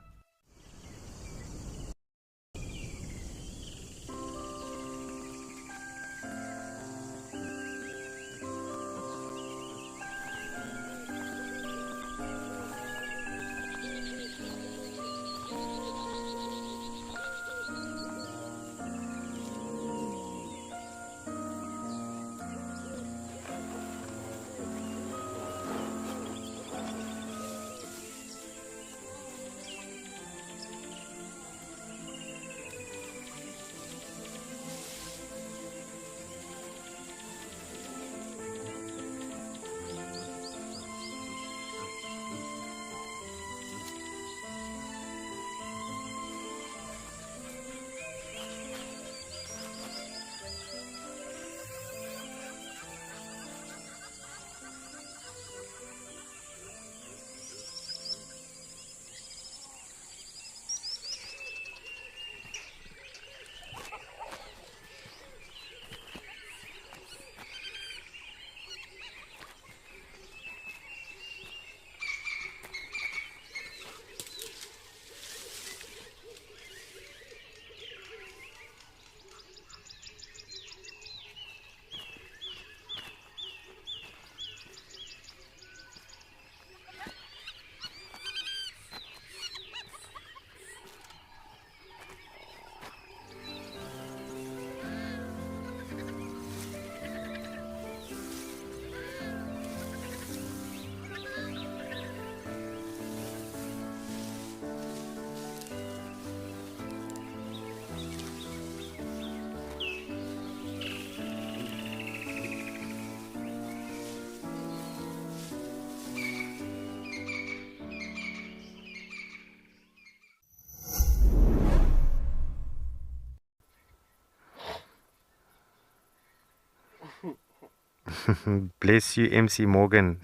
Bless you, MC Morgan.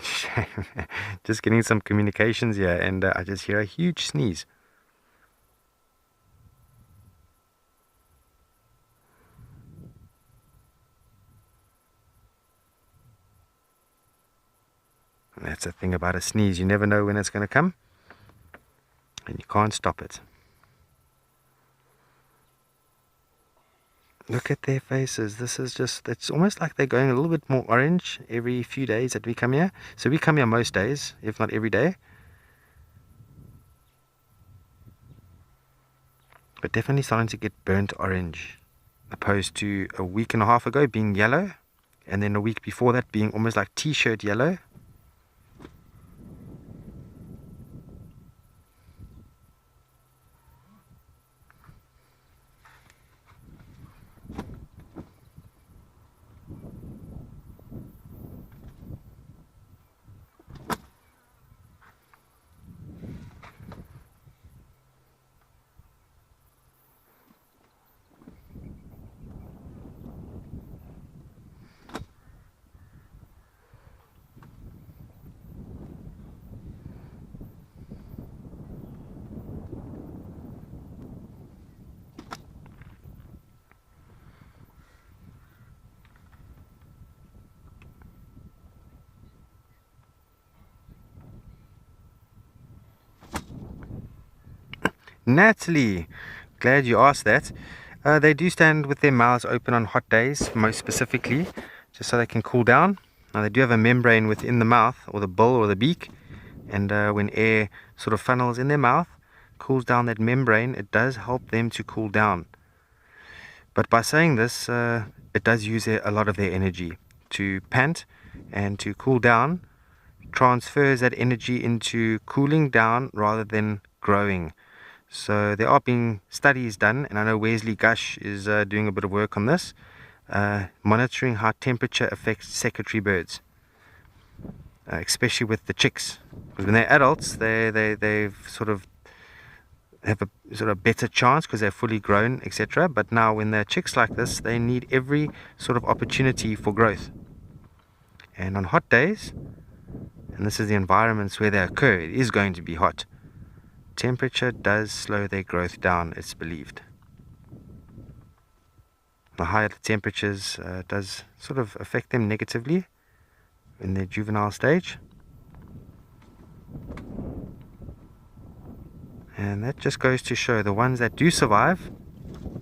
Just getting some communications here, and I just hear a huge sneeze. And that's the thing about a sneeze. You never know when it's going to come, and you can't stop it. Look at their faces. This is just, it's almost like they're going a little bit more orange every few days that we come here. So we come here most days, if not every day. But definitely starting to get burnt orange, opposed to a week and a half ago being yellow, and then a week before that being almost like t-shirt yellow. Natalie, glad you asked that. They do stand with their mouths open on hot days, most specifically, just so they can cool down. Now they do have a membrane within the mouth, or the bill, or the beak, and when air sort of funnels in their mouth, cools down that membrane, it does help them to cool down. But by saying this, it does use a lot of their energy to pant and to cool down, transfers that energy into cooling down rather than growing. So there are being studies done, and I know Wesley Gush is doing a bit of work on this, monitoring how temperature affects secretary birds, especially with the chicks. Because when they're adults, they've sort of have a sort of better chance because they're fully grown, etc. But now when they're chicks like this, they need every sort of opportunity for growth. And on hot days, and this is the environments where they occur, it is going to be hot. Temperature does slow their growth down, it's believed. The higher the temperatures does sort of affect them negatively in their juvenile stage. And that just goes to show the ones that do survive,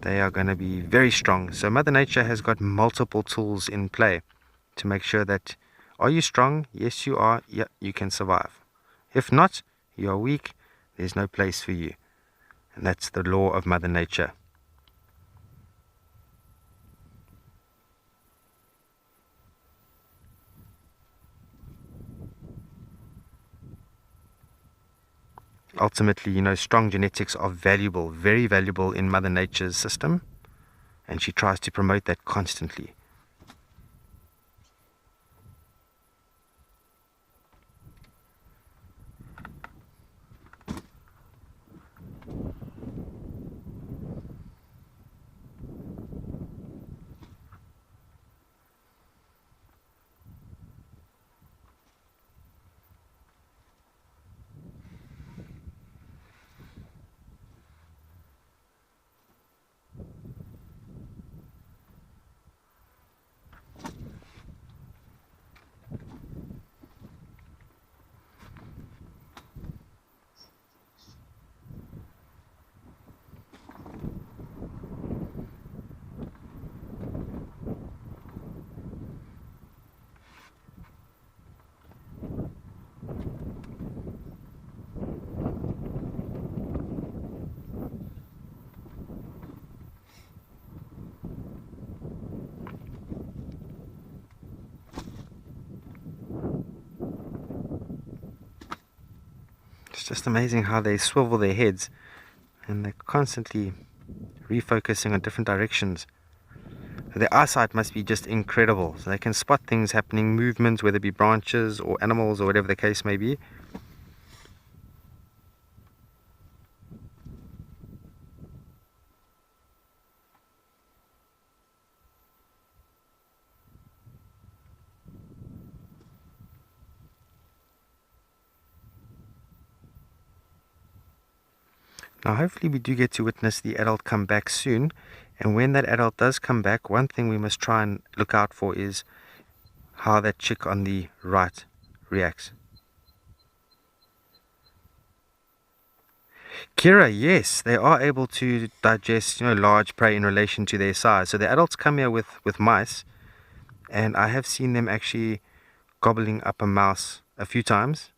they are going to be very strong. So Mother Nature has got multiple tools in play to make sure that, are you strong? Yes, you are. Yeah, you can survive. If not, you are weak. There's no place for you. And that's the law of Mother Nature. Ultimately, you know, strong genetics are valuable, very valuable in Mother Nature's system, and she tries to promote that constantly. It's just amazing how they swivel their heads and they're constantly refocusing on different directions. Their eyesight must be just incredible. So they can spot things happening, movements, whether it be branches or animals or whatever the case may be. Now hopefully we do get to witness the adult come back soon, and when that adult does come back, one thing we must try and look out for is how that chick on the right reacts. Kira, yes, they are able to digest, large prey in relation to their size. So the adults come here with mice, and I have seen them actually gobbling up a mouse a few times.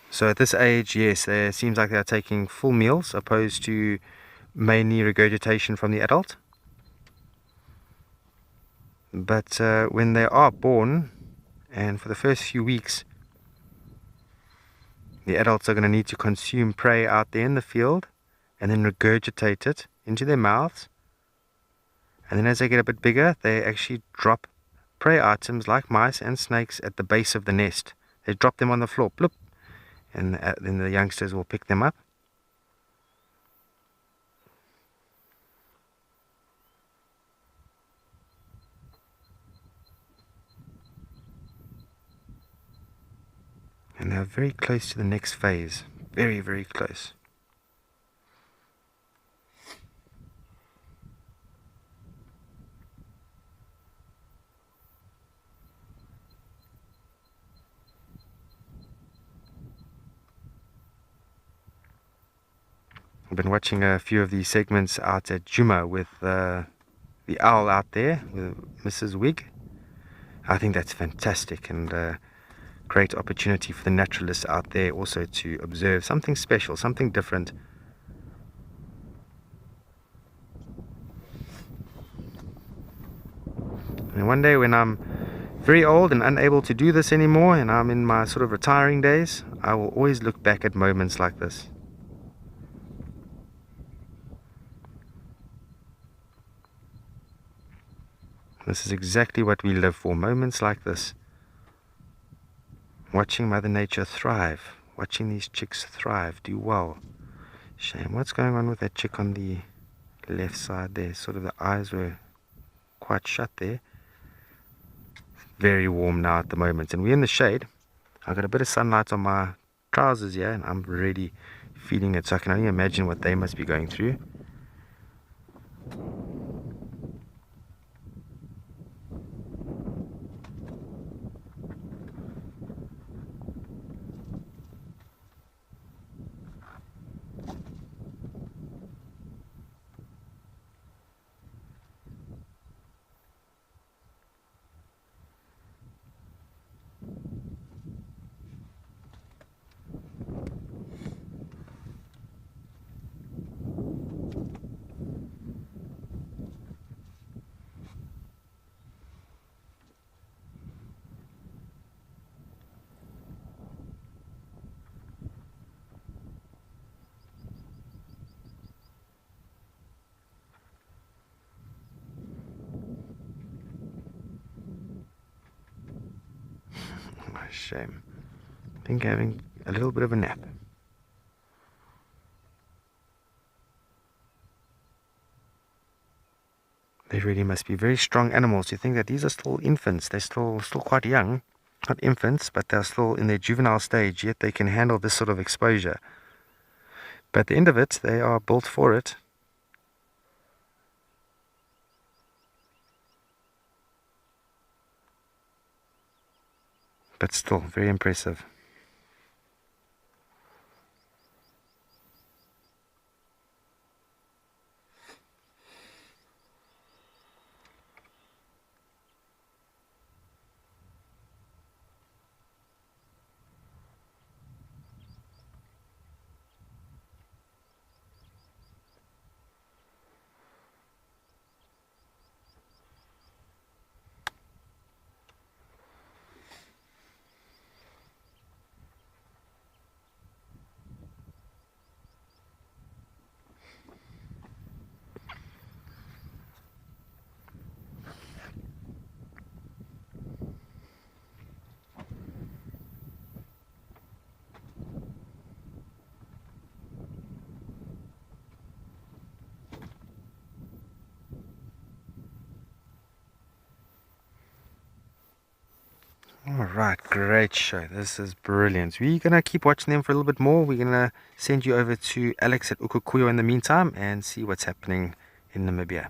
So at this age, yes, it seems like they're taking full meals opposed to mainly regurgitation from the adult. But when they are born, and for the first few weeks, the adults are going to need to consume prey out there in the field and then regurgitate it into their mouths. And then as they get a bit bigger, they actually drop prey items like mice and snakes at the base of the nest. They drop them on the floor, bloop, and then the youngsters will pick them up. And they're very close to the next phase. Very, very close. I've been watching a few of these segments out at Djuma with the owl out there, with Mrs. Wig. I think that's fantastic, and great opportunity for the naturalists out there also to observe something special, something different. And one day when I'm very old and unable to do this anymore, and I'm in my sort of retiring days, I will always look back at moments like this. This is exactly what we live for, moments like this. Watching Mother Nature thrive, watching these chicks thrive, do well. Shame, what's going on with that chick on the left side there? Sort of the eyes were quite shut there. Very warm now at the moment, and we're in the shade. I've got a bit of sunlight on my trousers here, and I'm really feeling it, so I can only imagine what they must be going through. Shame. I think having a little bit of a nap. They really must be very strong animals. You think that these are still infants. They're still quite young. Not infants, but they're still in their juvenile stage, yet they can handle this sort of exposure. But at the end of it, they are built for it. But still, very impressive. Alright, great show. This is brilliant. We're going to keep watching them for a little bit more. We're going to send you over to Alex at Ukukuyo in the meantime and see what's happening in Namibia.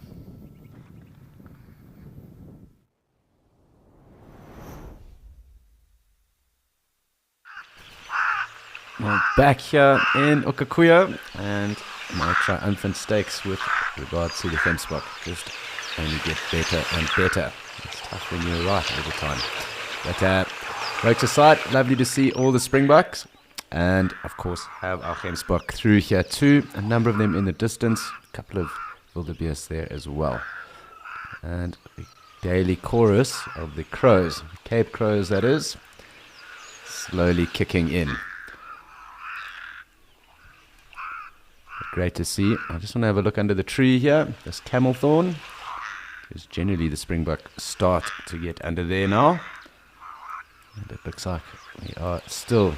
Well, back here in Ukukuyo, and my triumphant stakes with regard to the Gemsbok just only get better and better. It's tough when you're right all the time. But jokes aside, lovely to see all the Springboks, and of course have our Gemsbok through here too. A number of them in the distance, a couple of wildebeest there as well. And the daily chorus of the crows, Cape crows that is, slowly kicking in. Great to see. I just want to have a look under the tree here. This camel thorn, because generally the Springbok start to get under there now. And it looks like we are still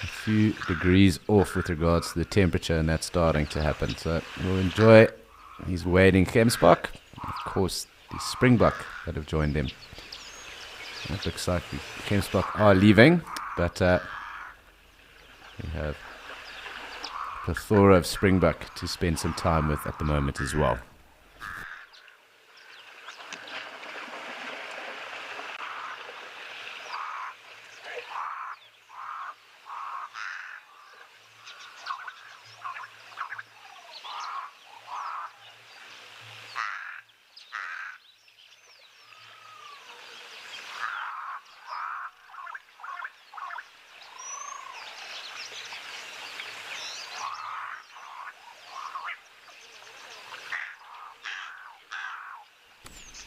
a few degrees off with regards to the temperature, and that's starting to happen. So we'll enjoy these wading Gemsbok. Of course, the Springbok that have joined them. It looks like the Gemsbok are leaving, but we have a plethora of Springbok to spend some time with at the moment as well.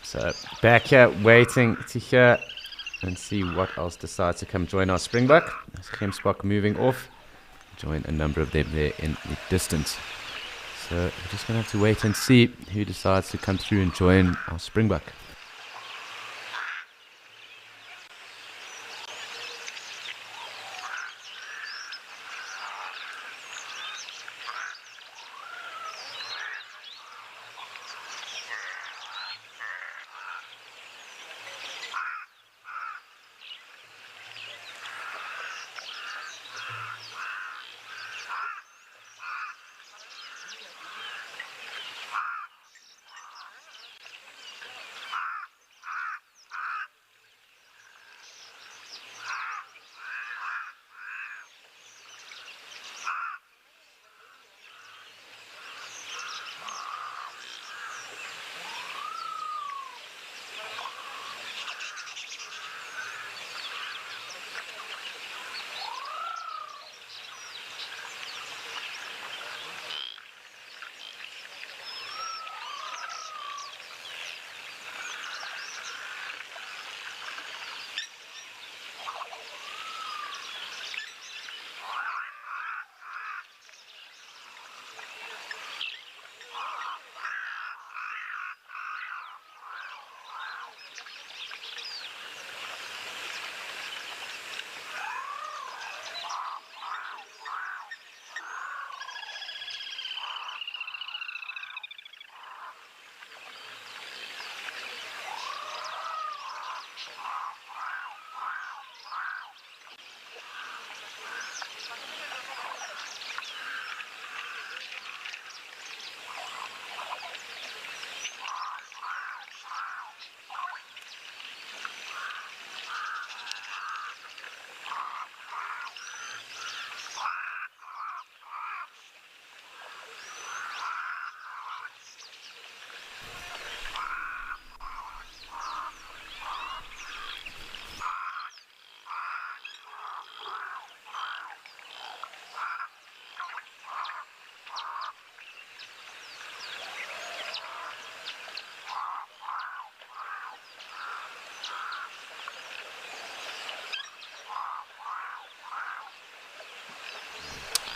So back here waiting to hear and see what else decides to come join our Springbok. There's Gemsbok moving off. Join a number of them there in the distance. So we're just going to have to wait and see who decides to come through and join our Springbok.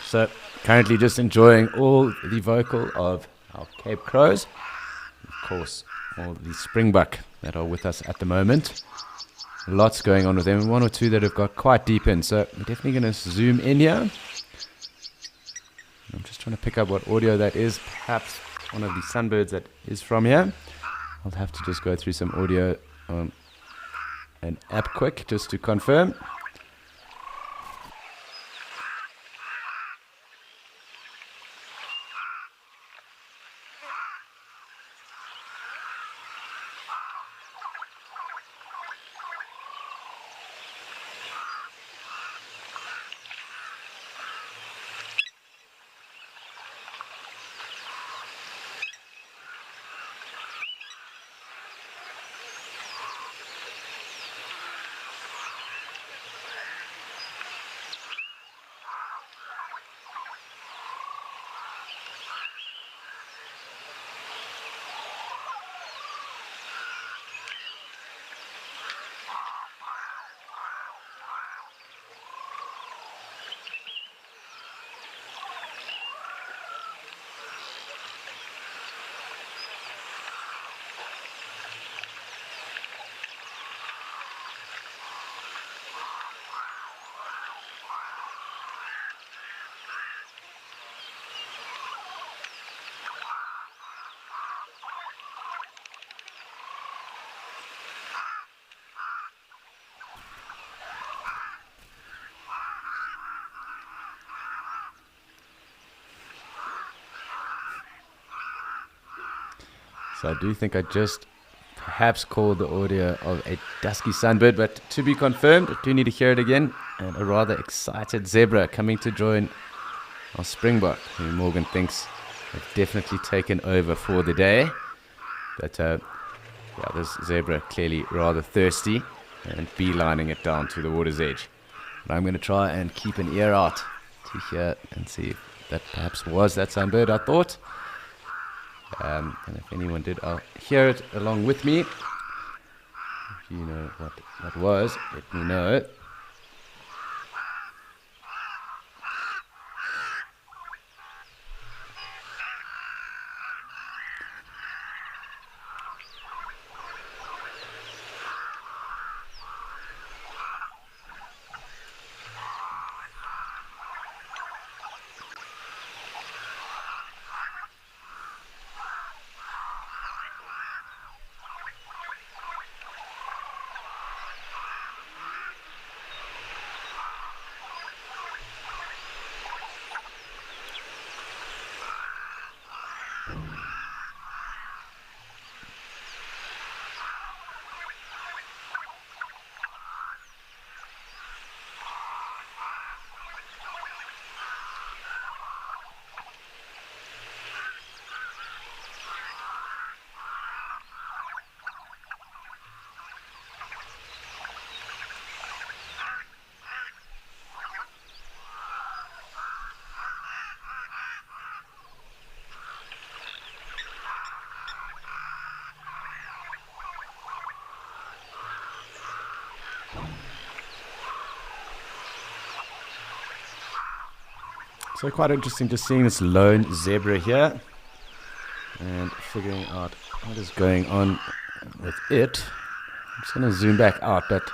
So currently just enjoying all the vocal of our Cape Crows. Of course, all the Springbok that are with us at the moment. Lots going on with them. One or two that have got quite deep in. So we're definitely going to zoom in here. I'm just trying to pick up what audio that is. Perhaps one of the sunbirds that is from here. I'll have to just go through some audio and app quick just to confirm. So I do think I just perhaps called the audio of a dusky sunbird, but to be confirmed, I do need to hear it again. And a rather excited zebra coming to join our springbok, who Morgan thinks have definitely taken over for the day. But yeah, this zebra clearly rather thirsty and beelining it down to the water's edge. But I'm going to try and keep an ear out to hear and see if that perhaps was that sunbird I thought. And if anyone did, I'll hear it along with me. If you know what that was, let me know. So quite interesting just seeing this lone zebra here and figuring out what is going on with it. I'm just going to zoom back out, but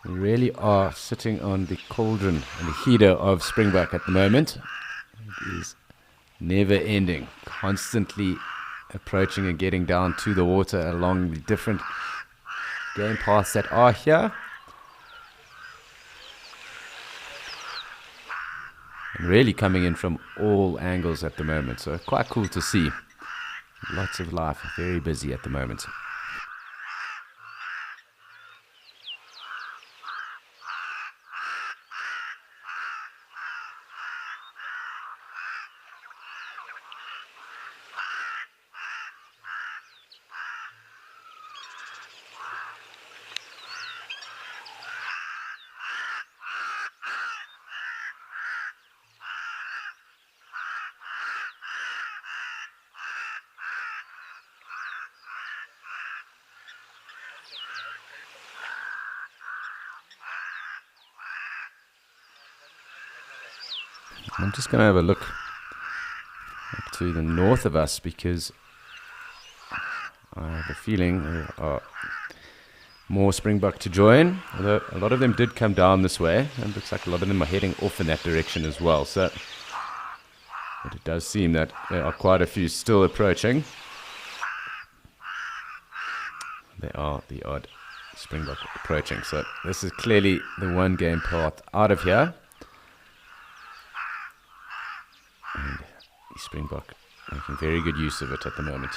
we really are sitting on the cauldron and the heater of springbok at the moment. It is never ending, constantly approaching and getting down to the water along the different game paths that are here. And really coming in from all angles at the moment, so quite cool to see. Lots of life, very busy at the moment. I'm just going to have a look up to the north of us because I have a feeling there are more springbok to join, although a lot of them did come down this way, and it looks like a lot of them are heading off in that direction as well. So but it does seem that there are quite a few still approaching. there are the odd springbok approaching. So this is clearly the one game path out of here. And the springbok making very good use of it at the moment.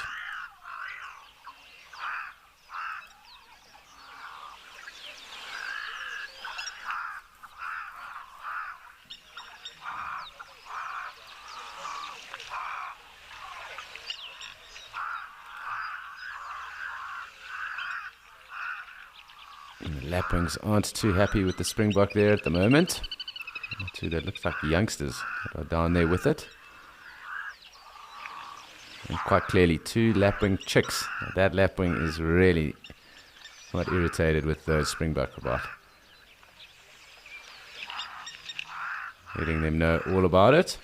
And the lapwings aren't too happy with the springbok there at the moment. Two that looks like the youngsters that are down there with it. And quite clearly, two lapwing chicks. That lapwing is really quite irritated with the springbok about. Letting them know all about it.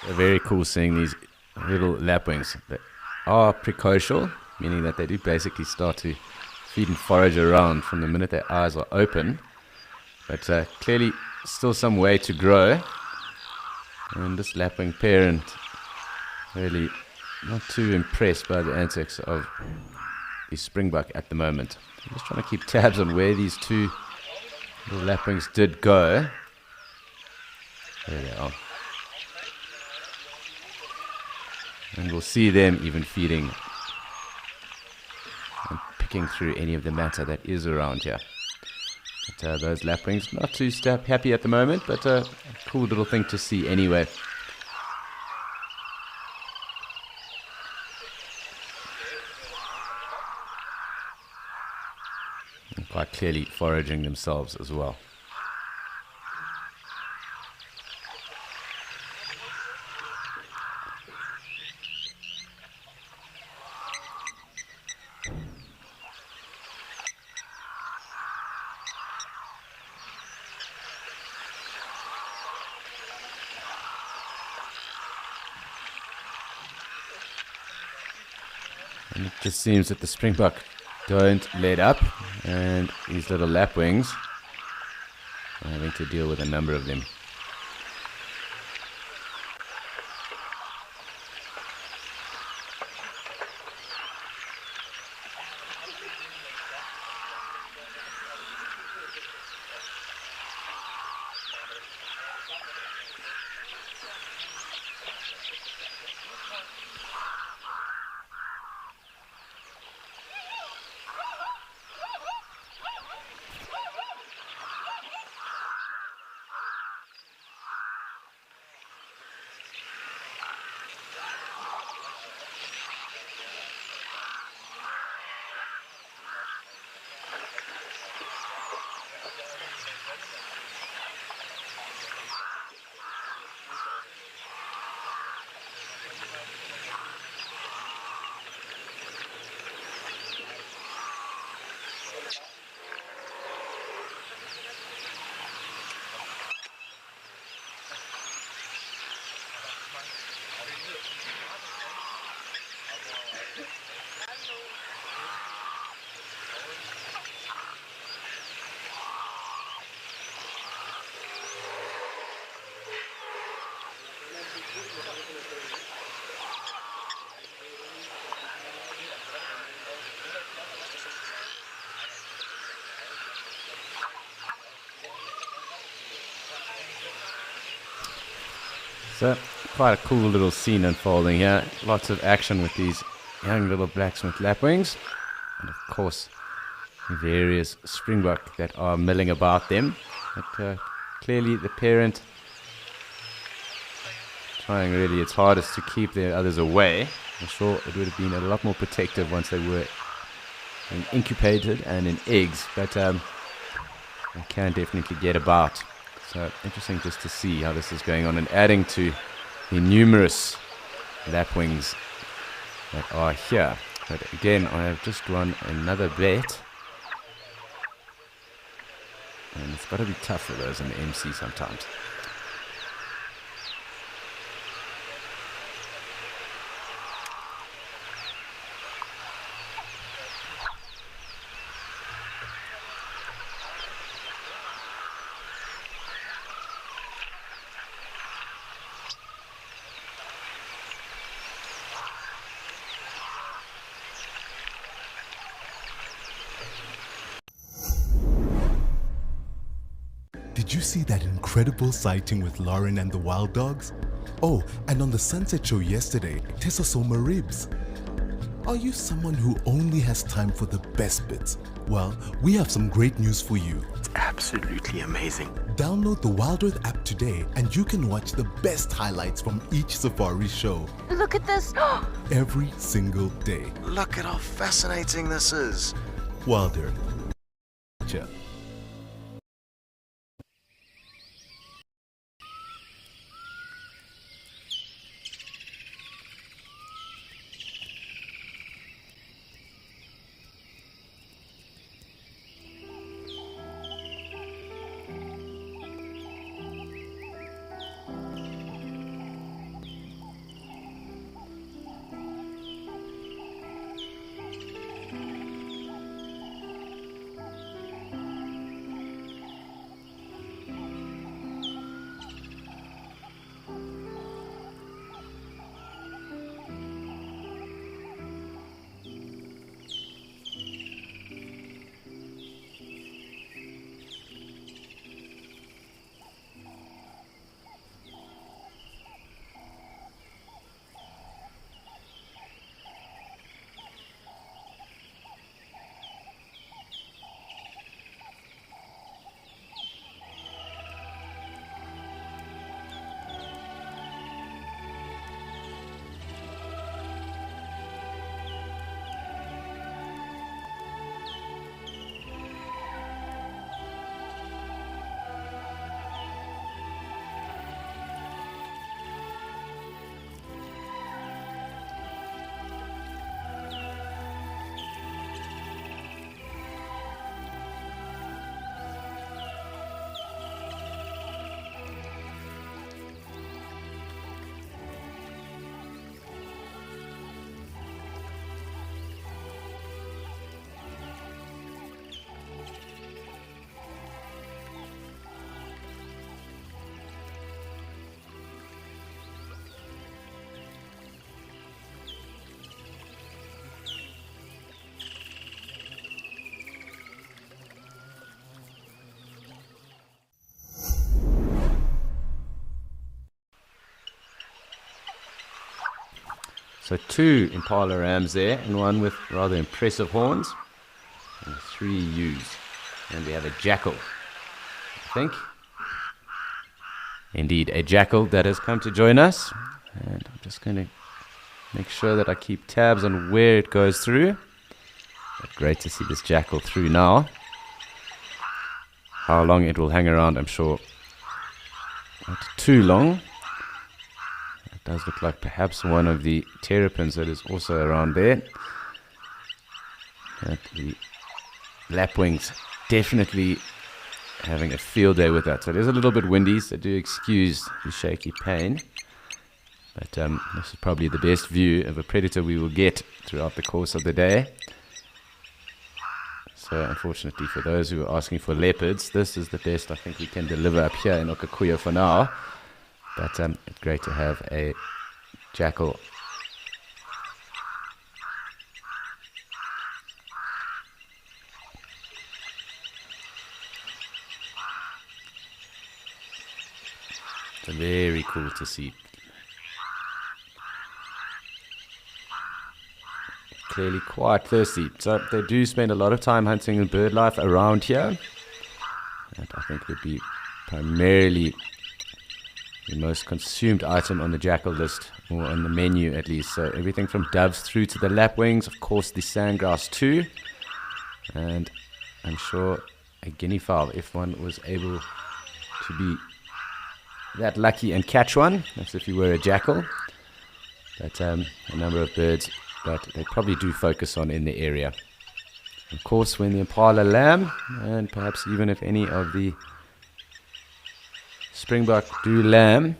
Very cool seeing these little lapwings that are precocial, meaning that they do basically start to feed and forage around from the minute their eyes are open. But clearly still some way to grow. And this lapwing parent really not too impressed by the antics of the springbok at the moment. I'm just trying to keep tabs on where these two little lapwings did go. There they are. And we'll see them even feeding and picking through any of the matter that is around here. But those lapwings not too happy at the moment, but a cool little thing to see anyway. And quite clearly foraging themselves as well. And it just seems that the springbok don't let up, and these little lapwings are having to deal with a number of them. So, quite a cool little scene unfolding here. Lots of action with these young little blacksmith lapwings. And of course, various springbok that are milling about them. But clearly the parent trying really its hardest to keep the others away. I'm sure it would have been a lot more protective once they were incubated and in eggs. But they can definitely get about. So interesting just to see how this is going on and adding to the numerous lapwings that are here. But again, I have just won another bet. And it's got to be tough for those in the MC sometimes. Did you see that incredible sighting with Lauren and the wild dogs? Oh, and on the Sunset Show yesterday, Tessa saw Maribs. Are you someone who only has time for the best bits? Well, we have some great news for you. It's absolutely amazing. Download the Wild Earth app today and you can watch the best highlights from each safari show. Look at this. Every single day. Look at how fascinating this is. Wild Earth. Cheers. So 2 Impala rams there, and one with rather impressive horns, and 3 ewes. And we have a jackal, I think. Indeed, a jackal that has come to join us. And I'm just going to make sure that I keep tabs on where it goes through. But great to see this jackal through now. How long it will hang around, I'm sure not too long. It does look like perhaps one of the terrapins that is also around there. But the lapwings definitely having a field day with that. So it is a little bit windy, so do excuse the shaky pane. But this is probably the best view of a predator we will get throughout the course of the day. So unfortunately for those who are asking for leopards, this is the best I think we can deliver up here in Okakuya for now. But it's great to have a jackal. So very cool to see. Clearly quite thirsty. So they do spend a lot of time hunting in bird life around here. And I think would be primarily the most consumed item on the jackal list, or on the menu at least. So everything from doves through to the lapwings, of course the sandgrouse too. And I'm sure a guinea fowl, if one was able to be that lucky and catch one. That's if you were a jackal. But a number of birds that they probably do focus on in the area. Of course, when the impala lamb, and perhaps even if any of the springbok do lamb,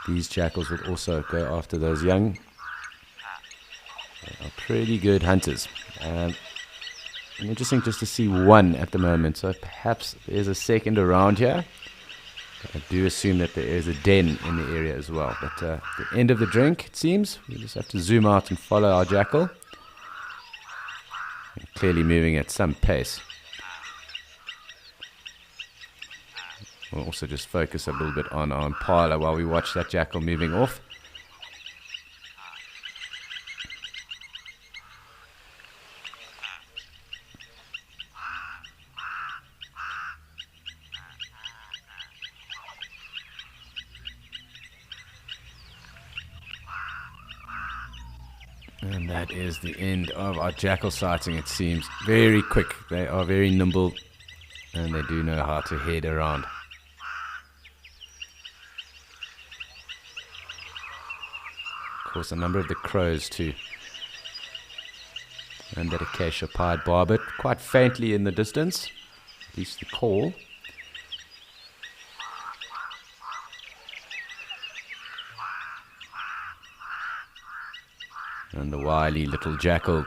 these jackals would also go after those young. They are pretty good hunters. Interesting just to see one at the moment, so perhaps there's a second around here. I do assume that there is a den in the area as well. But the end of the drink, it seems. We just have to zoom out and follow our jackal. Clearly moving at some pace. We'll also just focus a little bit on our impala while we watch that jackal moving off. And that is the end of our jackal sighting, it seems. Very quick. They are very nimble and they do know how to head around. Of course, a number of the crows too. And that acacia-pied barbet quite faintly in the distance, at least the call. And the wily little jackal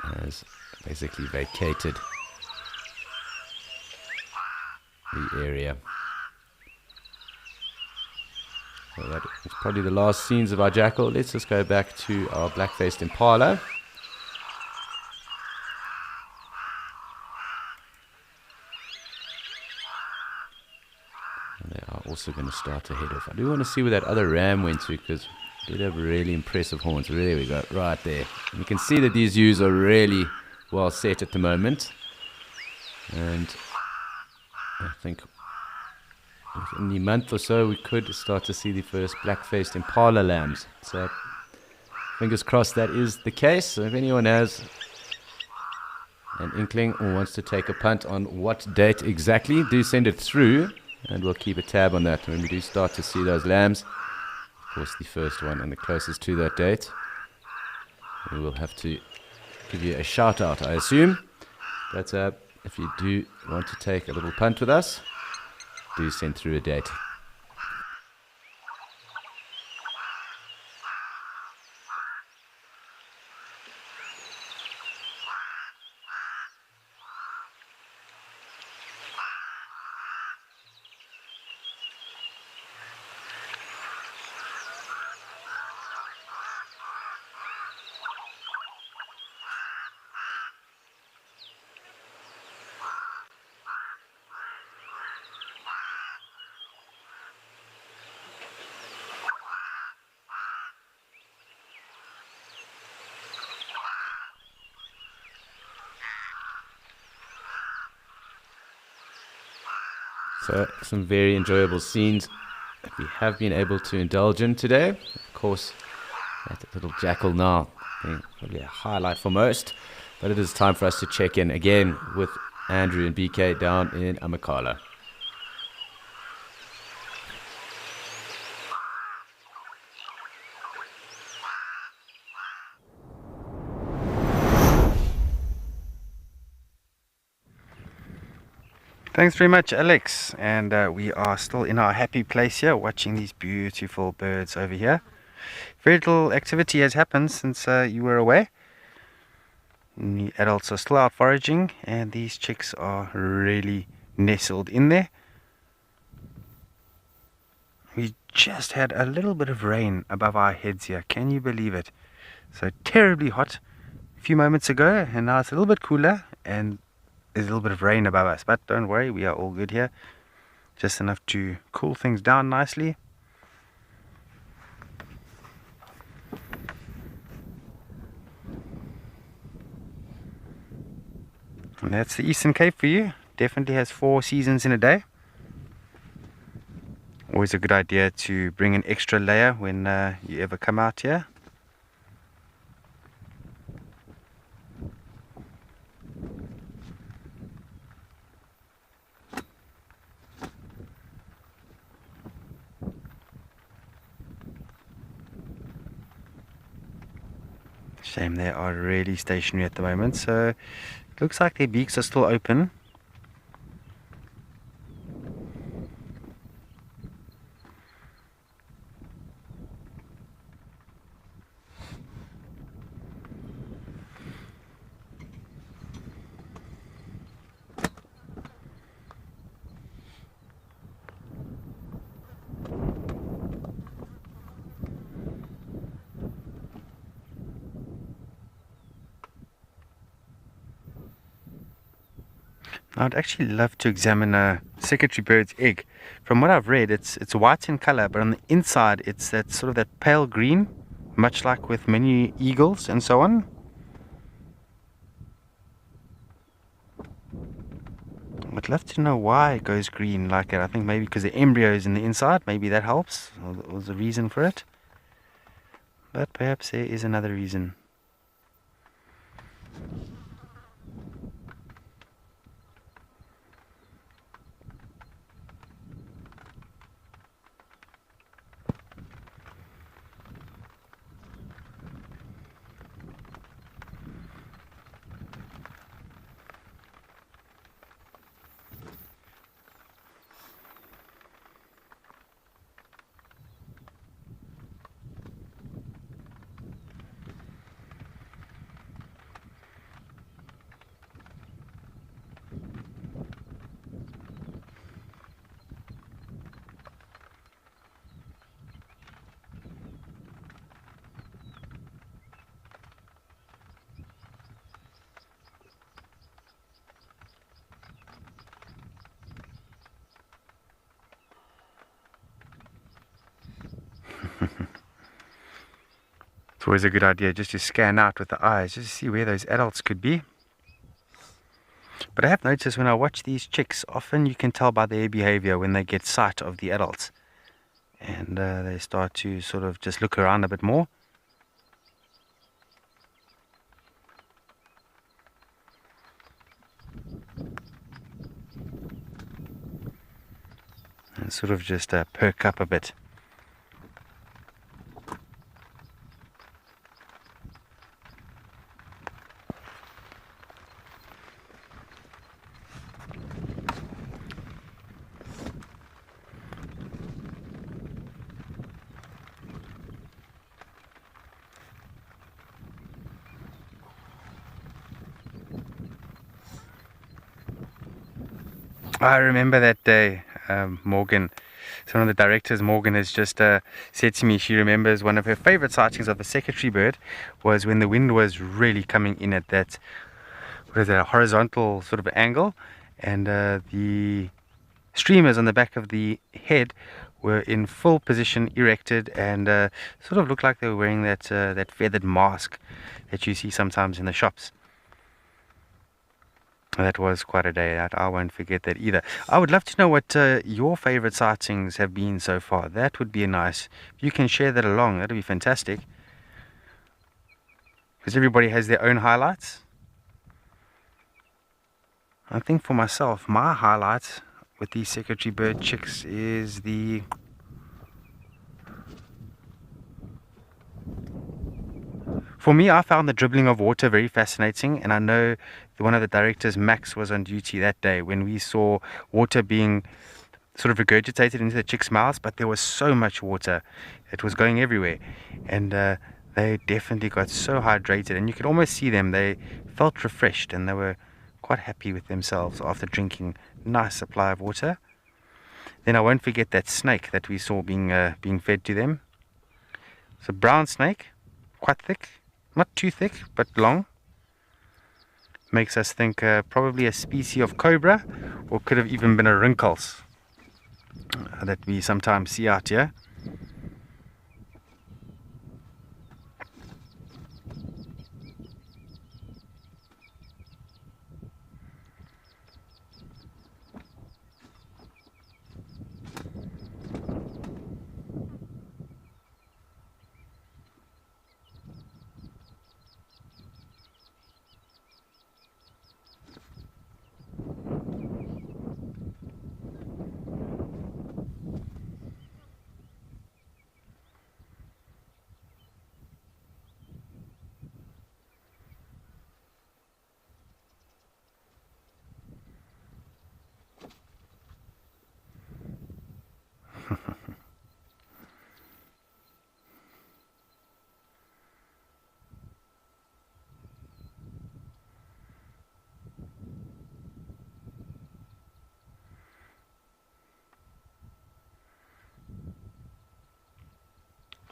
has basically vacated the area. So that is probably the last scenes of our jackal. Let's just go back to our black-faced impala. And they are also going to start to head off. I do want to see where that other ram went to, because did have really impressive horns. There we go, right there. And you can see that these ewes are really well set at the moment. And I think within the month or so we could start to see the first black-faced impala lambs. So fingers crossed that is the case. So if anyone has an inkling or wants to take a punt on what date exactly, do send it through and we'll keep a tab on that when we do start to see those lambs. Of course, the first one and the closest to that date. We will have to give you a shout out, I assume. But if you do want to take a little punt with us, do send through a date. So some very enjoyable scenes that we have been able to indulge in today. Of course, that little jackal now being probably a highlight for most. But it is time for us to check in again with Andrew and BK down in Amakhala. Thanks very much, Alex. And we are still in our happy place here, watching these beautiful birds over here. Very little activity has happened since you were away. The adults are still out foraging, and these chicks are really nestled in there. We just had a little bit of rain above our heads here. Can you believe it? So terribly hot a few moments ago, and now it's a little bit cooler, and there's a little bit of rain above us, but don't worry, we are all good here. Just enough to cool things down nicely. And that's the Eastern Cape for you. Definitely has 4 seasons in a day. Always a good idea to bring an extra layer when you ever come out here. Shame they are really stationary at the moment, so it looks like their beaks are still open. I'd actually love to examine a secretary bird's egg. From what I've read, it's white in color, but on the inside it's that sort of that pale green, much like with many eagles and so on. I'd love to know why it goes green like that. I think maybe because the embryo is in the inside, maybe that helps, or was the reason for it. But perhaps there is another reason. It's always a good idea just to scan out with the eyes, just to see where those adults could be. But I have noticed when I watch these chicks, often you can tell by their behavior when they get sight of the adults. And they start to sort of just look around a bit more. And sort of just perk up a bit. I remember that day, Morgan, so one of the directors, Morgan, has just said to me she remembers one of her favorite sightings of the secretary bird was when the wind was really coming in at that, what is it, a horizontal sort of angle, and the streamers on the back of the head were in full position, erected, and sort of looked like they were wearing that that feathered mask that you see sometimes in the shops. That was quite a day. I won't forget that either. I would love to know what your favorite sightings have been so far. That would be nice. If you can share that along, that would be fantastic. Because everybody has their own highlights. I think for myself, my highlight with these secretary bird chicks is the For me, I found the dribbling of water very fascinating, and I know one of the directors, Max, was on duty that day when we saw water being sort of regurgitated into the chicks' mouths, but there was so much water. It was going everywhere, and they definitely got so hydrated, and you could almost see them. They felt refreshed, and they were quite happy with themselves after drinking a nice supply of water. Then I won't forget that snake that we saw being fed to them. It's a brown snake, quite thick. Not too thick, but long. Makes us think probably a species of cobra, or could have even been a rinkles that we sometimes see out here.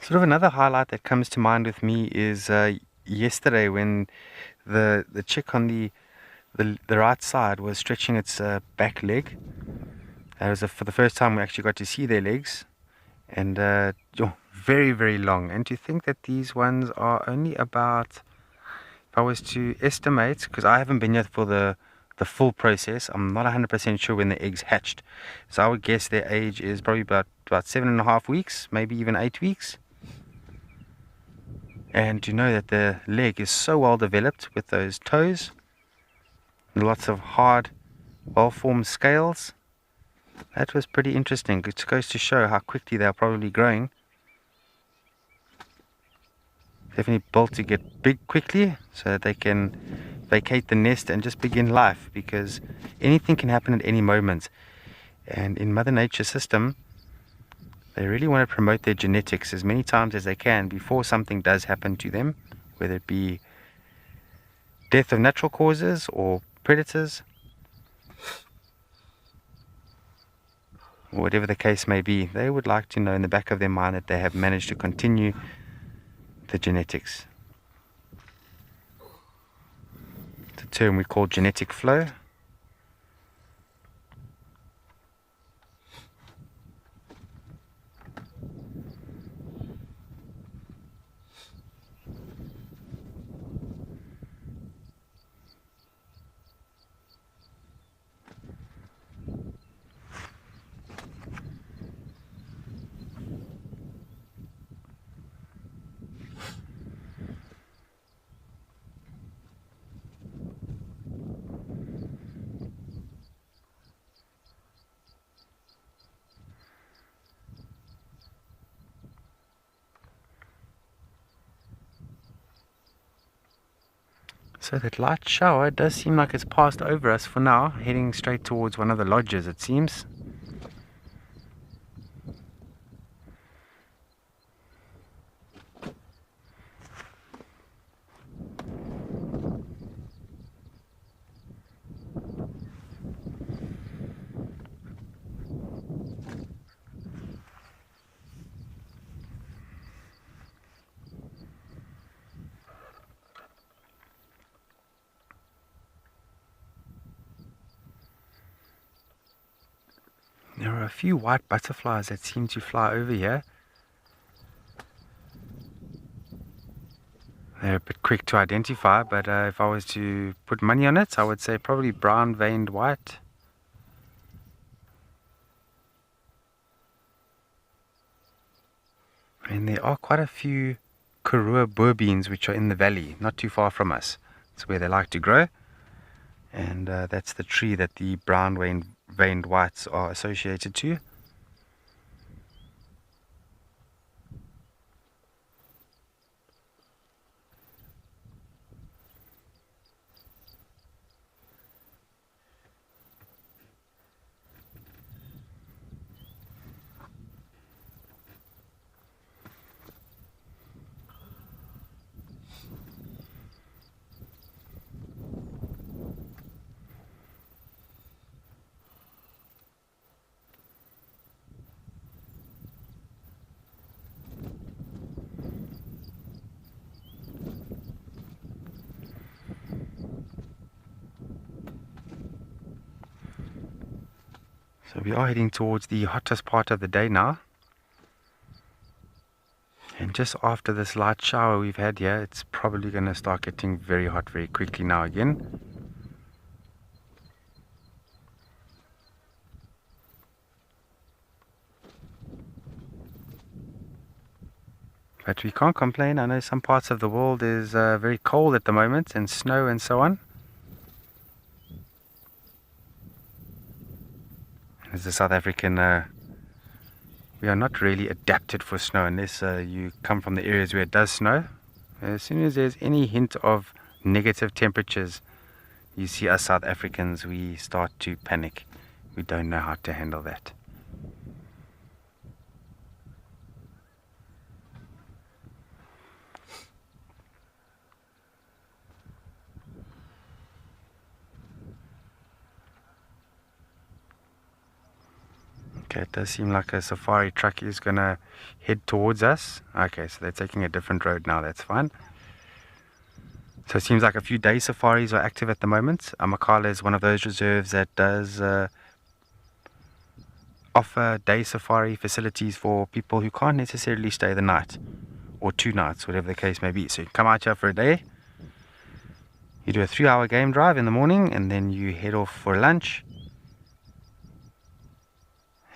Sort of another highlight that comes to mind with me is yesterday when the chick on the right side was stretching its back leg. That was for the first time we actually got to see their legs, and very, very long. And to think that these ones are only about, if I was to estimate, because I haven't been here for the full process, I'm not 100% sure when the eggs hatched, so I would guess their age is probably about 7.5 weeks, maybe even 8 weeks. And to know that the leg is so well developed with those toes, lots of hard, well-formed scales, that was pretty interesting. It goes to show how quickly they're probably growing. Definitely built to get big quickly so that they can vacate the nest and just begin life, because anything can happen at any moment. And in Mother Nature's system, they really want to promote their genetics as many times as they can before something does happen to them, whether it be death of natural causes or predators, or whatever the case may be. They would like to know in the back of their mind that they have managed to continue the genetics. It's a term we call genetic flow. So that light shower does seem like it's passed over us for now, heading straight towards one of the lodges, it seems. There are a few white butterflies that seem to fly over here. They're a bit quick to identify, but if I was to put money on it, I would say probably brown veined white. And there are quite a few Karua boerbeens which are in the valley, not too far from us. It's where they like to grow, and that's the tree that the brown veined whites are associated to. So we are heading towards the hottest part of the day now. And just after this light shower we've had here, it's probably going to start getting very hot very quickly now again. But we can't complain. I know some parts of the world is very cold at the moment, and snow and so on. As a South African, we are not really adapted for snow unless you come from the areas where it does snow. As soon as there's any hint of negative temperatures, you see us South Africans, we start to panic. We don't know how to handle that. Okay, it does seem like a safari truck is gonna head towards us. Okay, so they're taking a different road now, that's fine. So it seems like a few day safaris are active at the moment. Amakhala is one of those reserves that does offer day safari facilities for people who can't necessarily stay the night, or 2 nights, whatever the case may be. So you come out here for a day, you do a 3-hour game drive in the morning, and then you head off for lunch,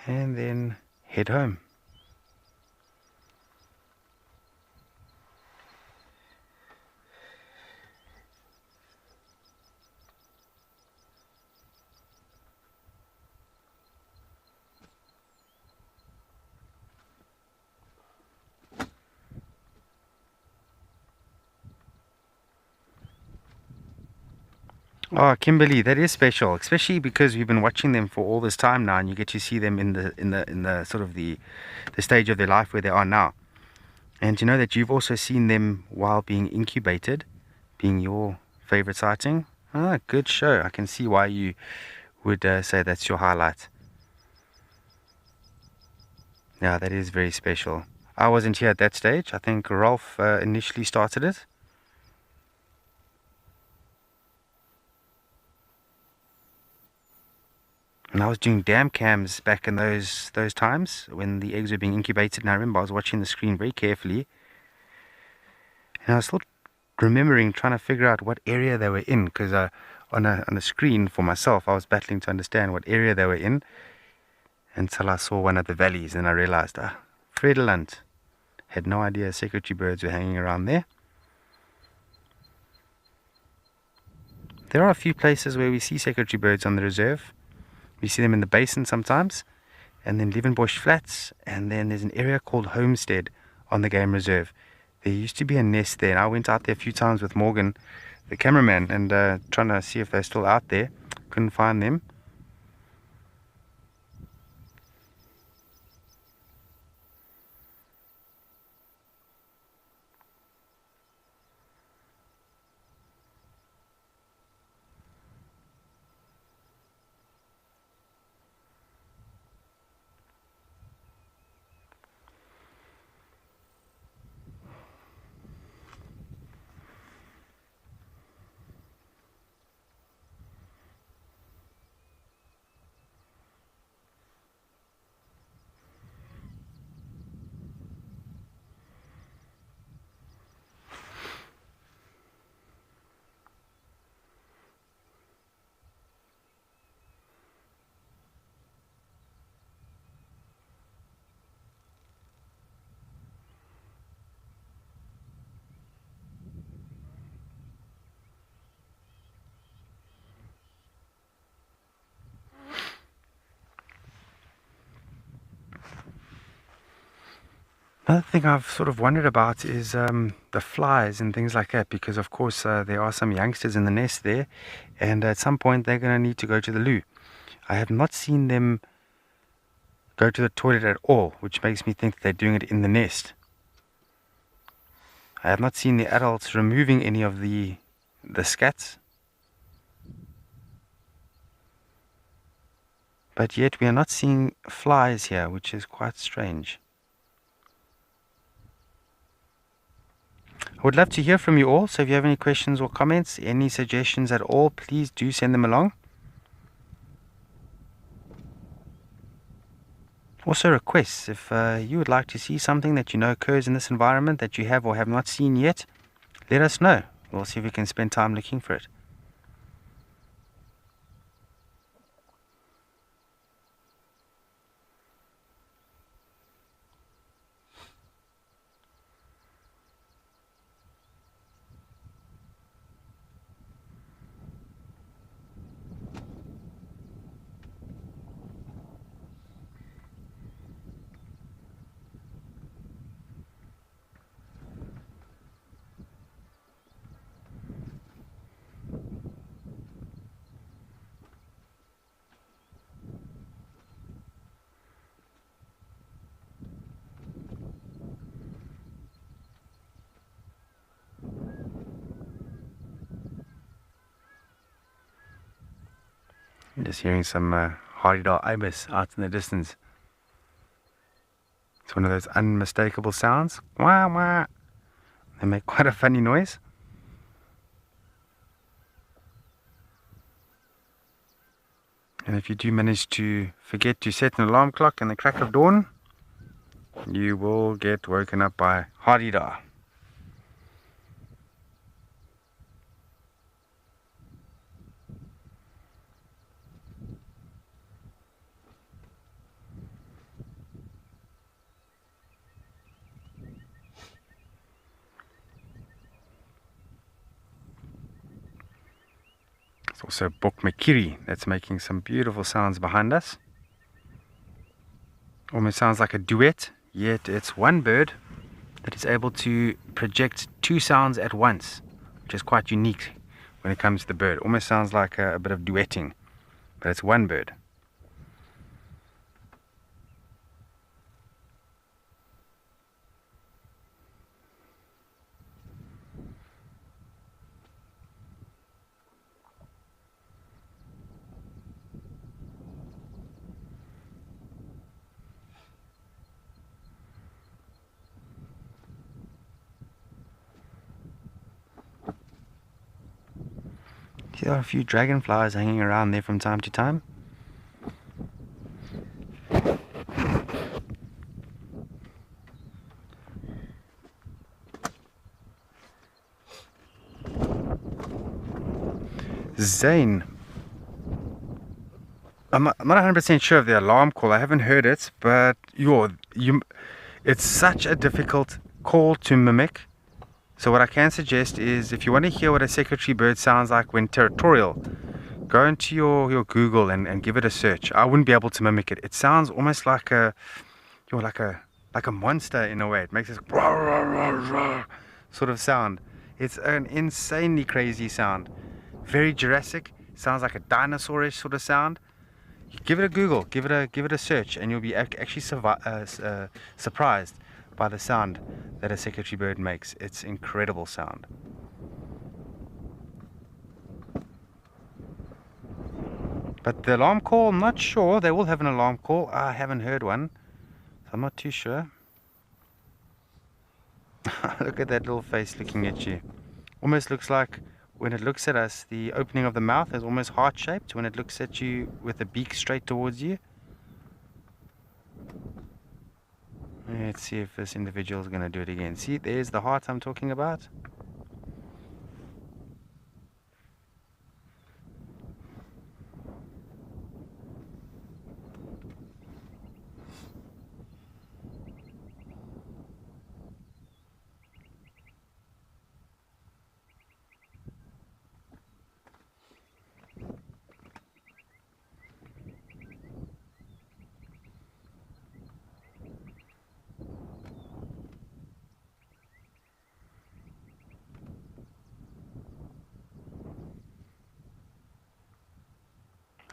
and then head home. Oh, Kimberly, that is special, especially because we've been watching them for all this time now, and you get to see them in the sort of the stage of their life where they are now. And you know that you've also seen them while being incubated, being your favorite sighting. Ah, good show. I can see why you would say that's your highlight. Yeah, that is very special. I wasn't here at that stage. I think Rolf initially started it. And I was doing dam cams back in those times when the eggs were being incubated, and I remember I was watching the screen very carefully, and I was still remembering trying to figure out what area they were in, because on a screen for myself I was battling to understand what area they were in until I saw one of the valleys, and I realized Vredeland. Had no idea secretary birds were hanging around there. There are a few places where we see secretary birds on the reserve. We see them in the basin sometimes, and then Liebenbosch Flats, and then there's an area called Homestead on the game reserve. There used to be a nest there, and I went out there a few times with Morgan, the cameraman, and trying to see if they're still out there. Couldn't find them. Another thing I've sort of wondered about is the flies and things like that, because of course there are some youngsters in the nest there, and at some point they're going to need to go to the loo. I have not seen them go to the toilet at all, which makes me think that they're doing it in the nest. I have not seen the adults removing any of the scats, but yet we are not seeing flies here, which is quite strange. I would love to hear from you all, so if you have any questions or comments, any suggestions at all, please do send them along. Also requests, if you would like to see something that you know occurs in this environment that you have or have not seen yet, let us know. We'll see if we can spend time looking for it. Just hearing some Haridal ibis out in the distance. It's one of those unmistakable sounds. Wah, wah. They make quite a funny noise. And if you do manage to forget to set an alarm clock in the crack of dawn, you will get woken up by Hadida. There's also Bokmekiri that's making some beautiful sounds behind us. Almost sounds like a duet, yet it's one bird that is able to project two sounds at once, which is quite unique when it comes to the bird. Almost sounds like a bit of duetting, but it's one bird. There are a few dragonflies hanging around there from time to time. Zane. I'm not 100% sure of the alarm call. I haven't heard it, but it's such a difficult call to mimic. So what I can suggest is, if you want to hear what a secretary bird sounds like when territorial, go into your Google and give it a search. I wouldn't be able to mimic it. It sounds almost like a monster in a way. It makes this sort of sound. It's an insanely crazy sound. Very Jurassic. Sounds like a dinosaurish sort of sound. Give it a Google. Give it a search, and you'll be actually surprised by the sound that a secretary bird makes. It's incredible sound. But the alarm call, I'm not sure. They will have an alarm call. I haven't heard one, so I'm not too sure. Look at that little face looking at you. Almost looks like, when it looks at us, the opening of the mouth is almost heart-shaped when it looks at you with the beak straight towards you. Let's see if this individual is going to do it again. See, there's the heart I'm talking about.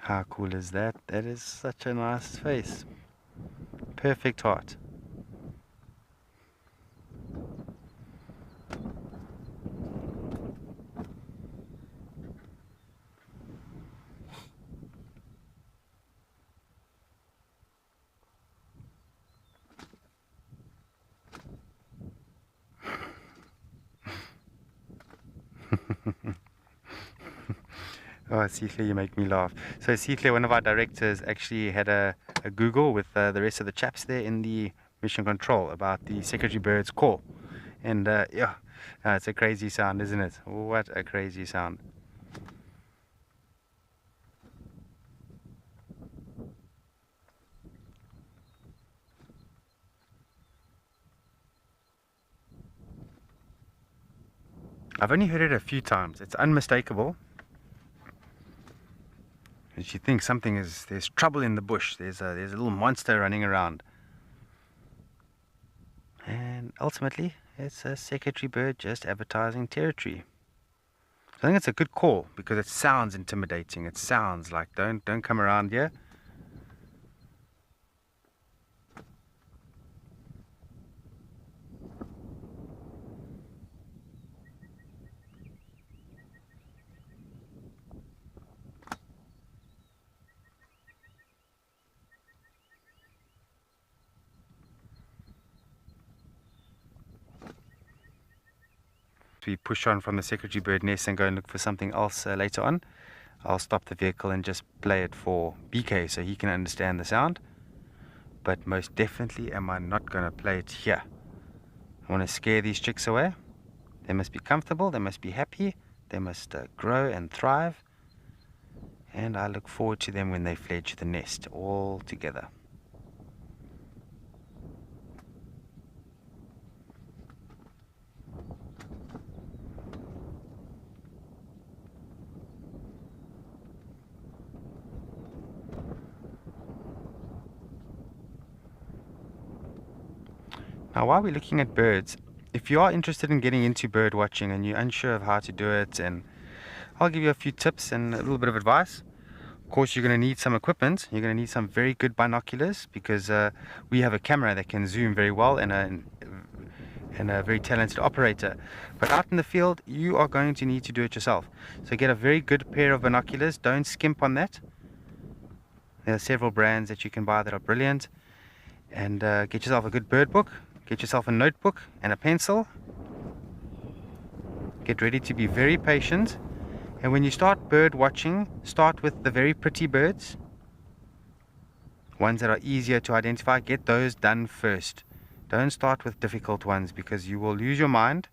How cool is that? That is such a nice face. Perfect heart. Oh, Sihle, you make me laugh. So Sihle, one of our directors, actually had a Google with the rest of the chaps there in the mission control about the secretary bird's call. And yeah, it's a crazy sound, isn't it? What a crazy sound. I've only heard it a few times. It's unmistakable. And you think there's trouble in the bush. There's a little monster running around. And ultimately, it's a secretary bird just advertising territory. I think it's a good call because it sounds intimidating. It sounds like, don't come around here. we push on from the secretary bird nest and go and look for something else later on, I'll stop the vehicle and just play it for BK so he can understand the sound. But most definitely am I not going to play it here. I want to scare these chicks away. They must be comfortable, they must be happy, they must grow and thrive. And I look forward to them when they fledge the nest all together. Now, while we're looking at birds, if you are interested in getting into bird watching and you're unsure of how to do it, and I'll give you a few tips and a little bit of advice. Of course, you're going to need some equipment. You're going to need some very good binoculars because we have a camera that can zoom very well and a very talented operator. But out in the field, you are going to need to do it yourself. So get a very good pair of binoculars. Don't skimp on that. There are several brands that you can buy that are brilliant. And get yourself a good bird book. Get yourself a notebook and a pencil. Get ready to be very patient. And when you start bird watching, start with the very pretty birds. Ones that are easier to identify, get those done first. Don't start with difficult ones because you will lose your mind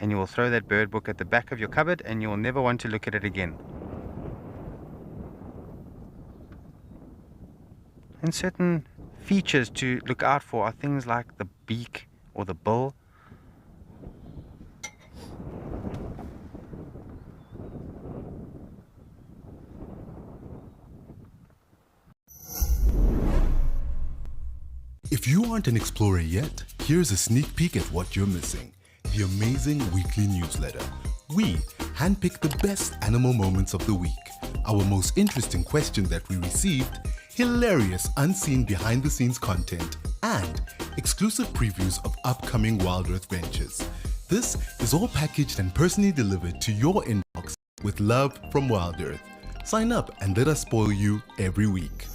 and you will throw that bird book at the back of your cupboard and you will never want to look at it again. And certain features to look out for are things like the beak or the bill. If you aren't an explorer yet, here's a sneak peek at what you're missing. The amazing weekly newsletter. We handpick the best animal moments of the week. Our most interesting question that we received, hilarious unseen behind-the-scenes content, and exclusive previews of upcoming Wild Earth ventures. This is all packaged and personally delivered to your inbox with love from Wild Earth. Sign up and let us spoil you every week.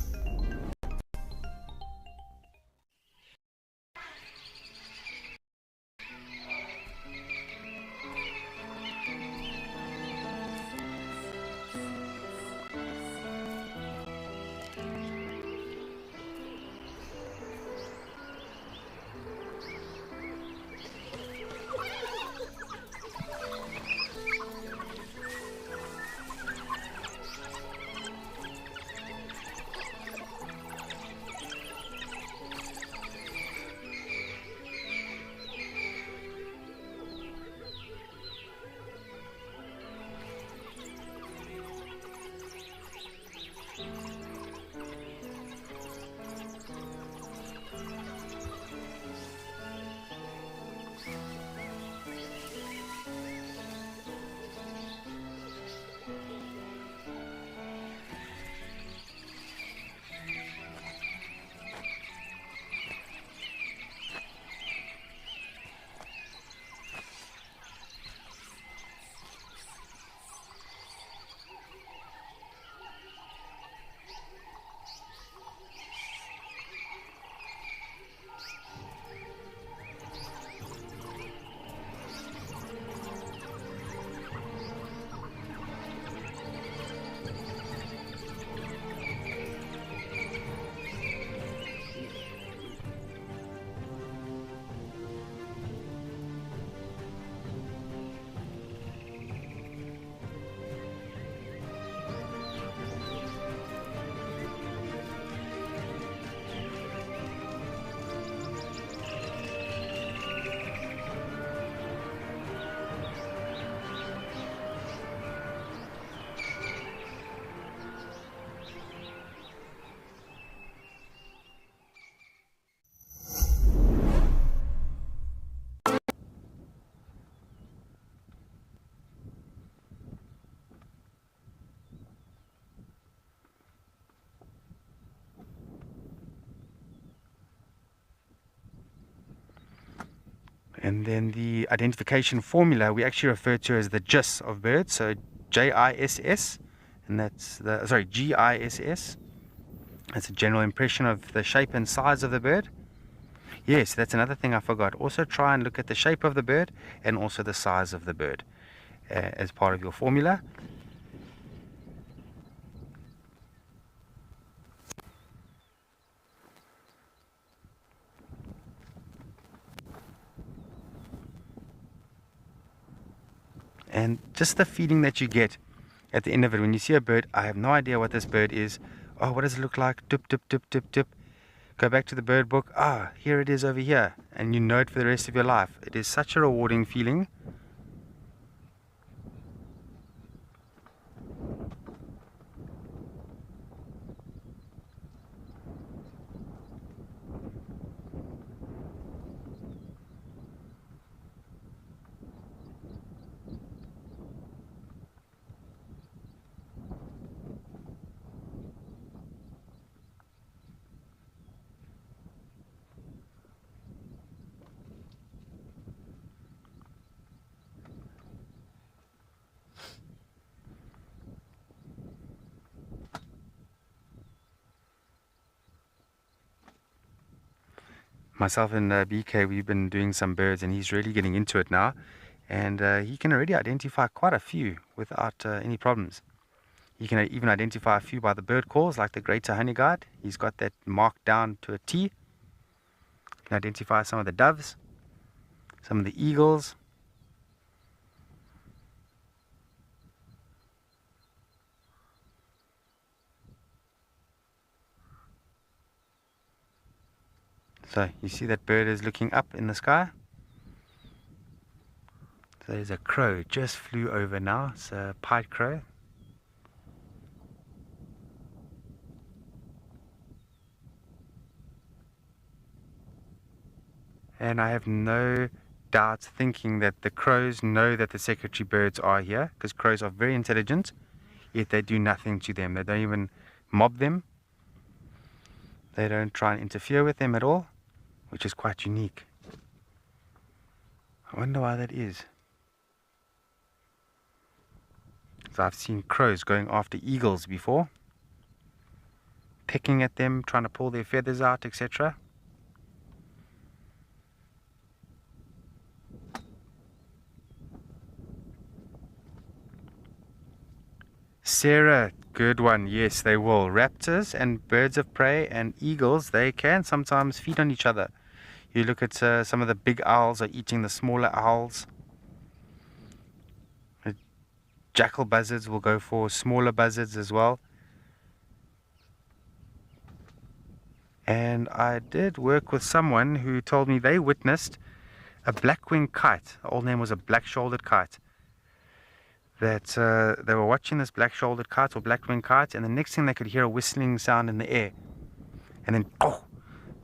And then the identification formula we actually refer to as the GISS of birds, so J-I-S-S, and that's the, sorry, G-I-S-S. That's a general impression of the shape and size of the bird. Yes, that's another thing I forgot. Also try and look at the shape of the bird and also the size of the bird as part of your formula. And just the feeling that you get at the end of it when you see a bird, I have no idea what this bird is. Oh, what does it look like? Dip, dip, dip, dip, dip. Go back to the bird book. Ah, here it is over here. And you know it for the rest of your life. It is such a rewarding feeling. Myself and BK, we've been doing some birds and he's really getting into it now. And he can already identify quite a few without any problems. He can even identify a few by the bird calls, like the greater honeyguide. He's got that marked down to a T. He can identify some of the doves, some of the eagles. So you see that bird is looking up in the sky. So there's a crow just flew over now. It's a pied crow. And I have no doubts thinking that the crows know that the secretary birds are here, because crows are very intelligent, yet they do nothing to them. They don't even mob them. They don't try and interfere with them at all, which is quite unique. I wonder why that is. So I've seen crows going after eagles before, pecking at them, trying to pull their feathers out, etc. Sarah, good one. Yes, they will. Raptors and birds of prey and eagles, they can sometimes feed on each other. You look at some of the big owls are eating the smaller owls. The jackal buzzards will go for smaller buzzards as well. And I did work with someone who told me they witnessed a black-winged kite. The old name was a black-shouldered kite. That they were watching this black-shouldered kite or black-winged kite, and the next thing they could hear a whistling sound in the air. And then, oh,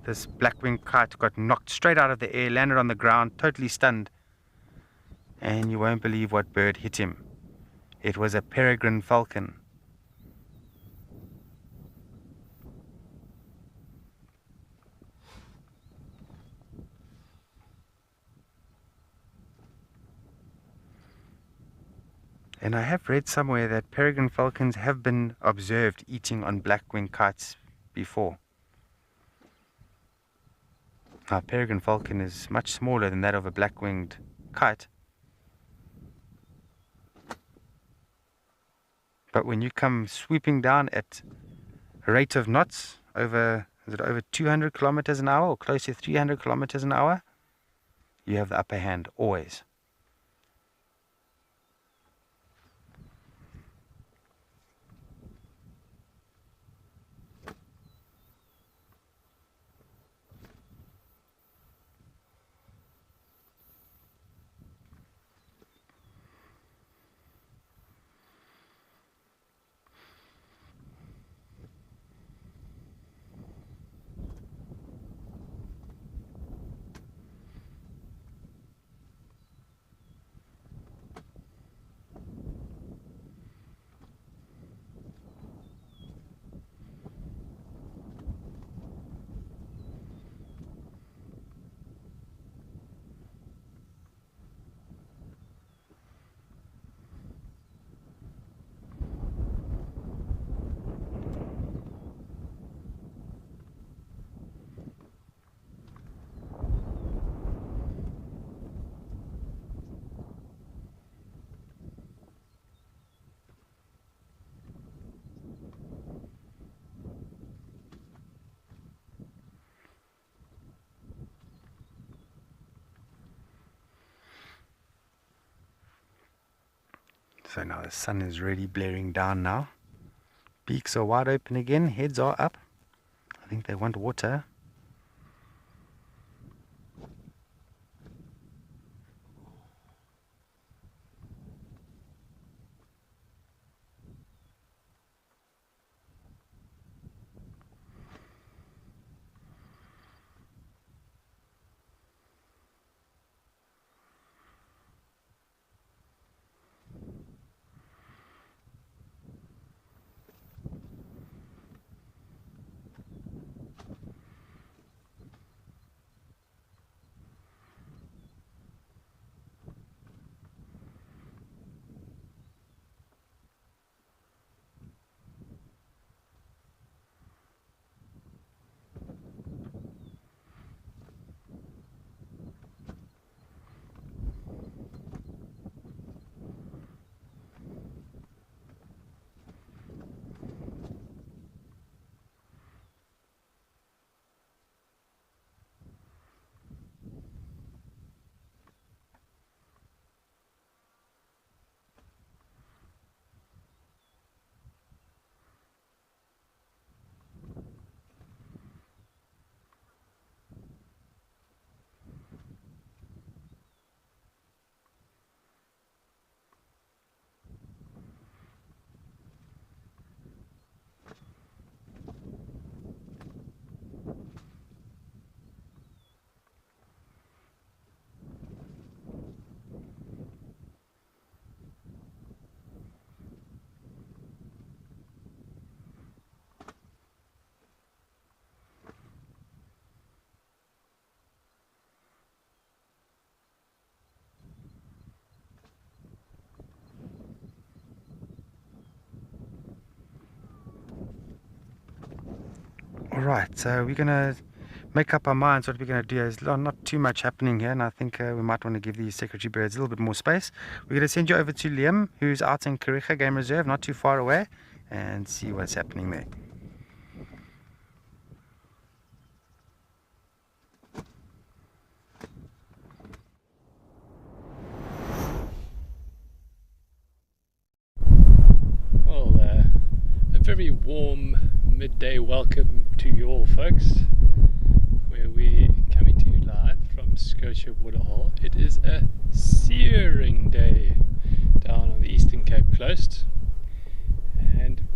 this black-winged kite got knocked straight out of the air, landed on the ground, totally stunned. And you won't believe what bird hit him. It was a peregrine falcon. And I have read somewhere that peregrine falcons have been observed eating on black-winged kites before. Now, a peregrine falcon is much smaller than that of a black-winged kite. But when you come sweeping down at a rate of knots, over 200 kilometers an hour or close to 300 kilometers an hour, you have the upper hand always. So now the sun is really blaring down now. Beaks are wide open again, heads are up. I think they want water. Alright, so we're going to make up our minds what we're going to do. There's not too much happening here, and I think we might want to give these secretary birds a little bit more space. We're going to send you over to Liam, who's out in Kariega Game Reserve, not too far away, and see what's happening there. Well, a very warm midday welcome to you all, folks, where we're coming to you live from Scotia Waterhole. It is a searing day down on the Eastern Cape coast, and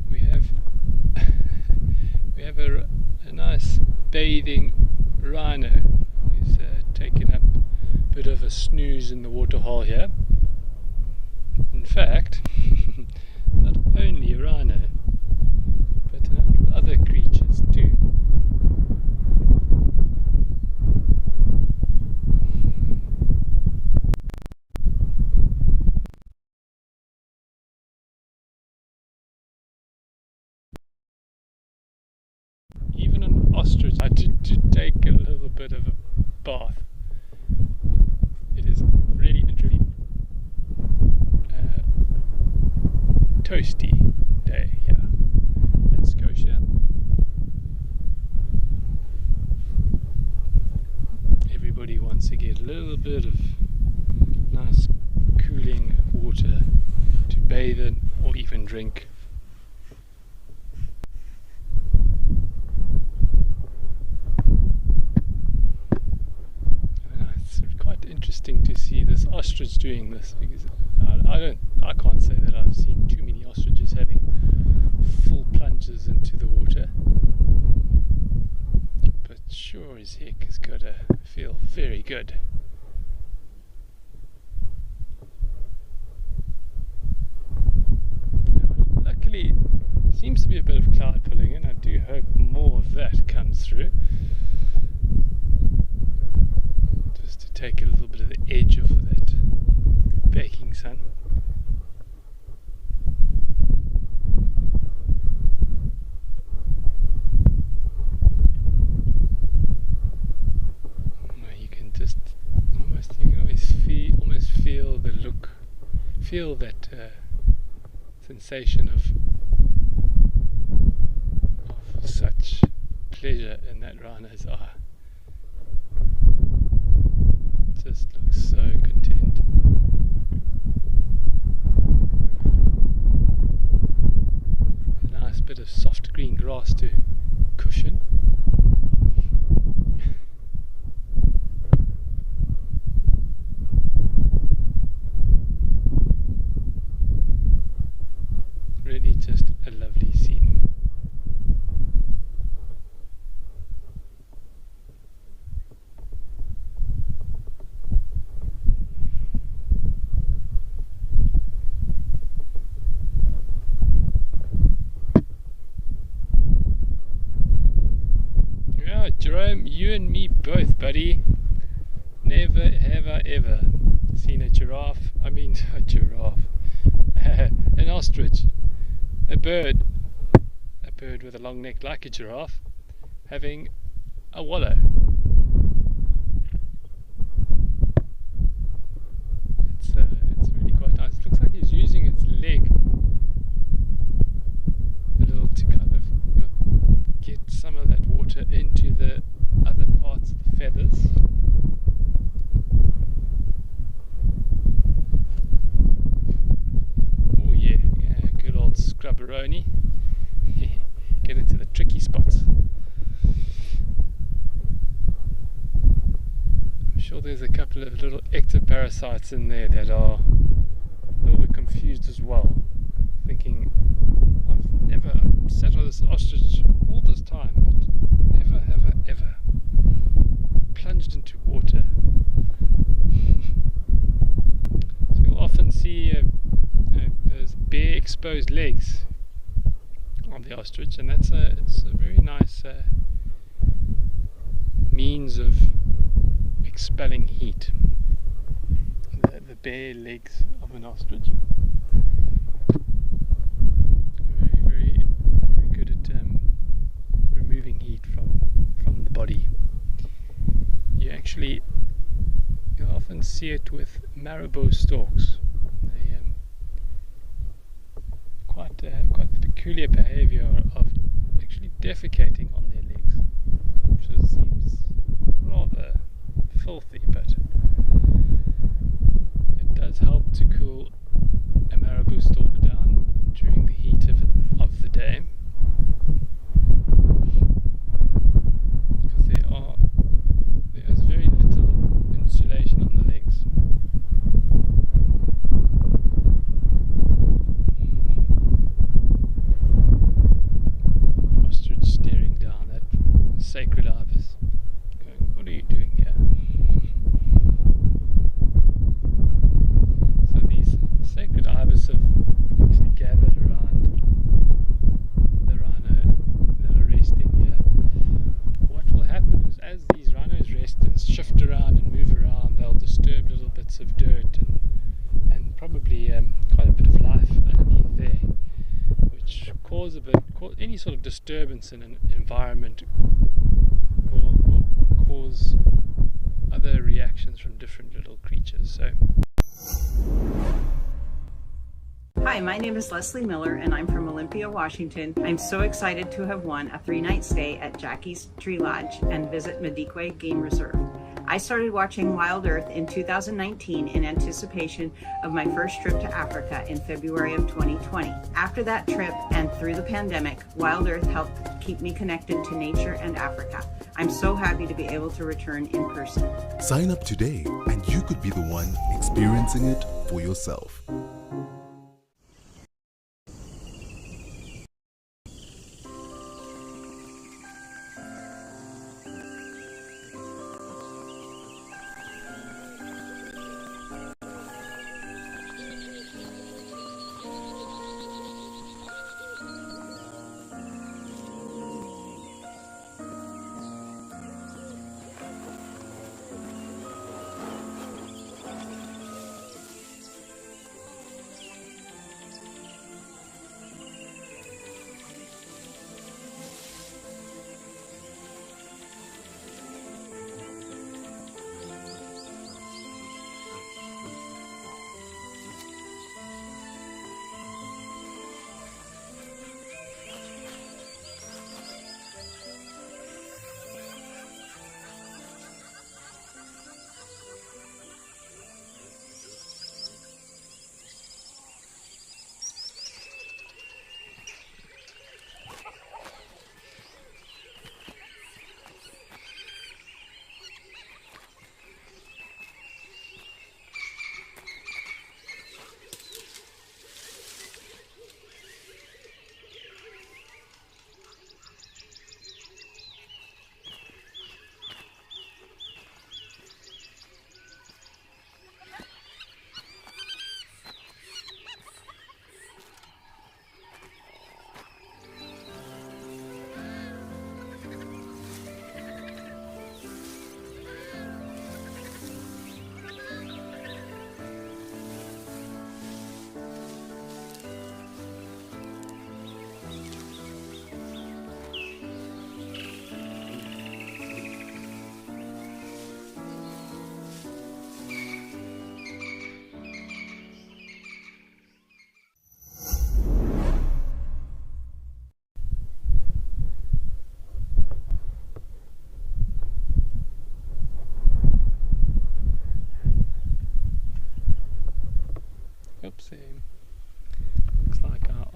we have a nice bathing rhino. He's taken up a bit of a snooze in the waterhole here. In fact, not only a rhino, but a number of other creatures too. Even an ostrich had to take a little bit of a bath. It is really and truly toasty day here in Scotia. Everybody wants to get a little bit of nice cooling water to bathe in or even drink. It's quite interesting to see this ostrich doing this, because I can't say that I've seen too many ostriches having full plunges into the water, but sure as heck has got to feel very good. Now, luckily, there seems to be a bit of cloud pulling in. I do hope more of that comes through, just to take a little bit of the edge off of that baking sun. Feel that sensation of such pleasure in that rhino's eye. Just looks so content. Jerome, you and me both, buddy. Never have I ever seen a giraffe, an ostrich, a bird with a long neck like a giraffe, having a wallow. It's really quite nice. It looks like he's using its leg a little to kind of get some of that water into the other parts of the feathers. Oh yeah, good old scrubberoni. Get into the tricky spots. I'm sure there's a couple of little ectoparasites in there that are a little bit confused as well, thinking, I've never sat on this ostrich all this time, but never have I ever plunged into water. So you'll often see those bare exposed legs on the ostrich, and it's a very nice means of expelling heat. The bare legs of an ostrich. Very, very, very good at removing heat from the body. You'll often see it with marabou storks. They have quite the peculiar behavior of actually defecating on their legs, which seems rather filthy, but it does help to cool a marabou stork down during the heat of the day, because there is very little insulation on the legs. Ostrich staring down at sacred ibis, going, what are you doing here? So these sacred ibis have actually gathered around the rhino that are resting here. What will happen is, as these rhinos rest and shift around and move around, they'll disturb little bits of dirt and probably quite a bit of life underneath there, which cause any sort of disturbance in an environment will cause other reactions from different little creatures. So Hi, my name is Leslie Miller and I'm from Olympia, Washington. I'm so excited to have won a 3-night stay at Jackie's Tree Lodge and visit Madikwe Game Reserve. I started watching Wild Earth in 2019 in anticipation of my first trip to Africa in February of 2020. After that trip and through the pandemic, Wild Earth helped keep me connected to nature and Africa. I'm so happy to be able to return in person. Sign up today and you could be the one experiencing it for yourself.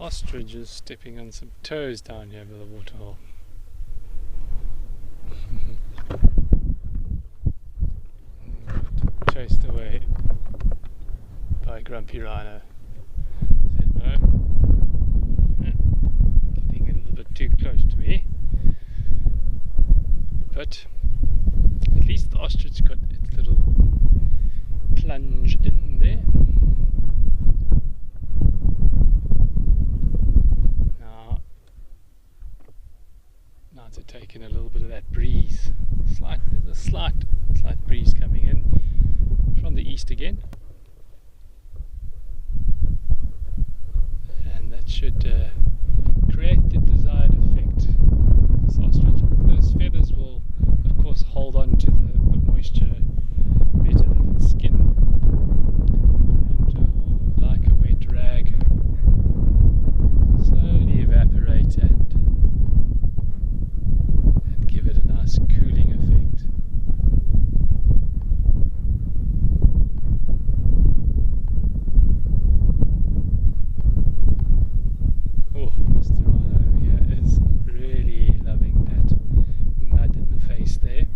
ostrich is stepping on some toes down here by the waterhole. Chased away by a grumpy rhino. Said no. Getting a little bit too close to me. But at least the ostrich got its little plunge in there. Now to take in a little bit of that breeze. There's a slight breeze coming in from the east again, and that should create the desired effect. This ostrich, those feathers will of course hold on to the moisture better than its skin, and like a wet rag slowly evaporate and give it a nice cooling effect. Oh, Mr. Rhino here is really loving that mud in the face there,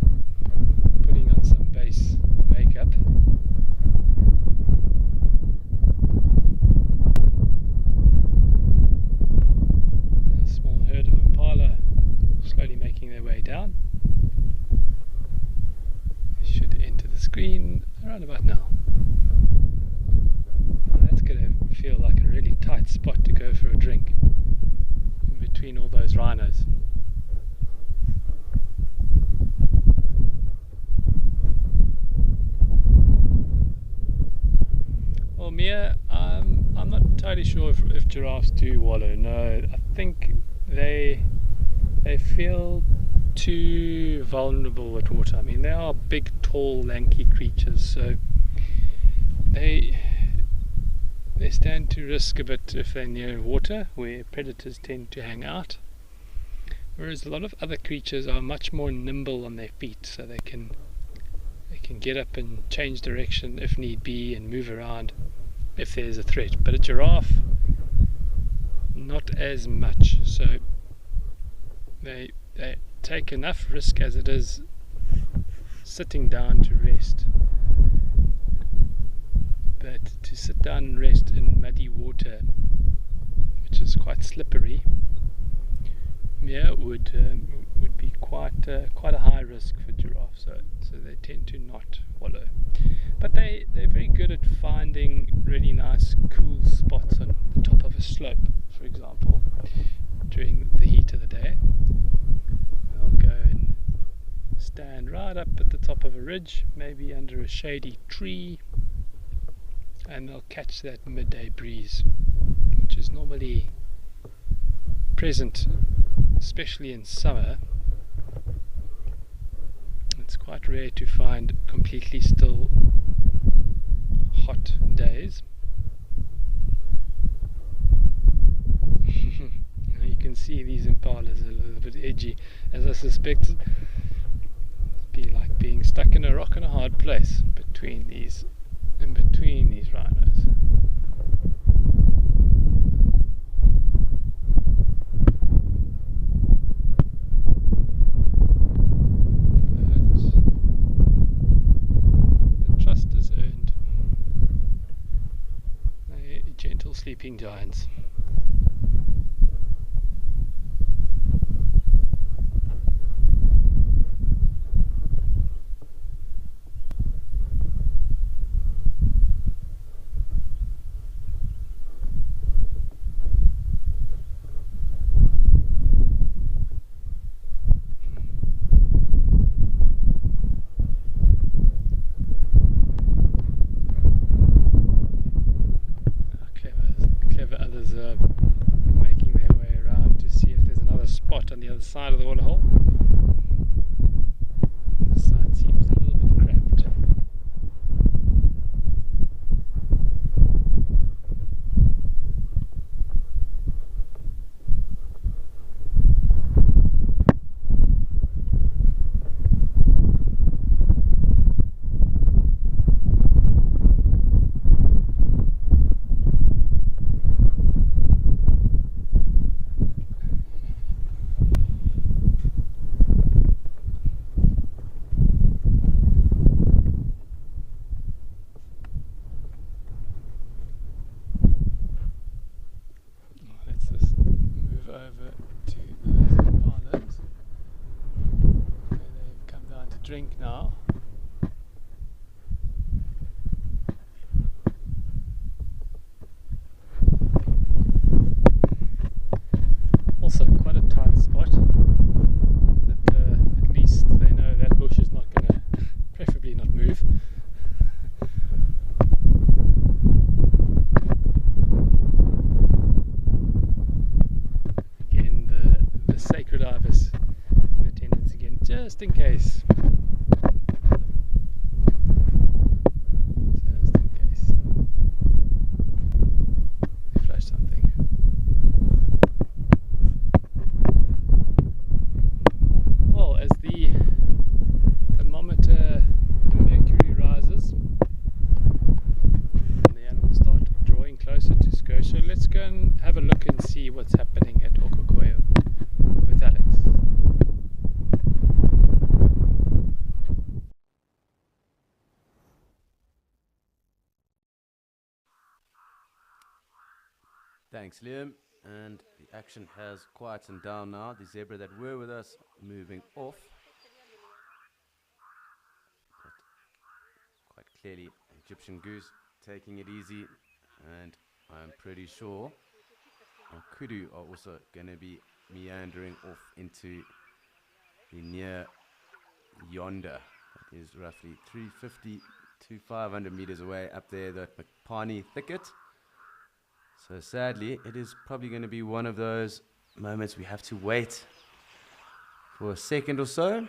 putting on some base makeup. A small herd of impala slowly making their way down. They should enter the screen around about now. Now that's going to feel like a really tight spot to go for a drink in between all those rhinos. Well, Mia, I'm not entirely sure if giraffes do wallow. No, I think they feel too vulnerable at water. I mean, they are big, tall, lanky creatures, so they stand to risk a bit if they're near water, where predators tend to hang out. Whereas a lot of other creatures are much more nimble on their feet, so they can get up and change direction if need be and move around if there's a threat. But a giraffe, not as much. So they take enough risk as it is sitting down to rest. But to sit down and rest in muddy water, which is quite slippery, yeah, would be quite a high risk for giraffes. So they tend to not wallow. But they're very good at finding really nice, cool spots on the top of a slope, for example, during the heat of the day. They'll go and stand right up at the top of a ridge, maybe under a shady tree, and they'll catch that midday breeze, which is normally present, especially in summer. It's quite rare to find completely still hot days. Now you can see these impalas are a little bit edgy, as I suspect it'd be like being stuck in a rock and a hard place in between these rhinos. Gentle sleeping giants. Others are making their way around to see if there's another spot on the other side of the waterhole. This side seems a little bit cramped. drink now. Also quite a tight spot, but at least they know that bush is not going to preferably not move. Again, the sacred ibis in attendance again, just in case. Just in case. They flash something. Well, as the thermometer, the mercury rises, and the animals start drawing closer to Scotia, let's go and have a look and see what's happening at Okokoyo with Alex. Thanks, Liam. And the action has quietened down now. The zebra that were with us moving off. But quite clearly, Egyptian goose taking it easy, and I'm pretty sure our kudu are also going to be meandering off into the near yonder. That is roughly 350 to 500 meters away up there, the Mapani thicket. So sadly, it is probably going to be one of those moments we have to wait for a second or so.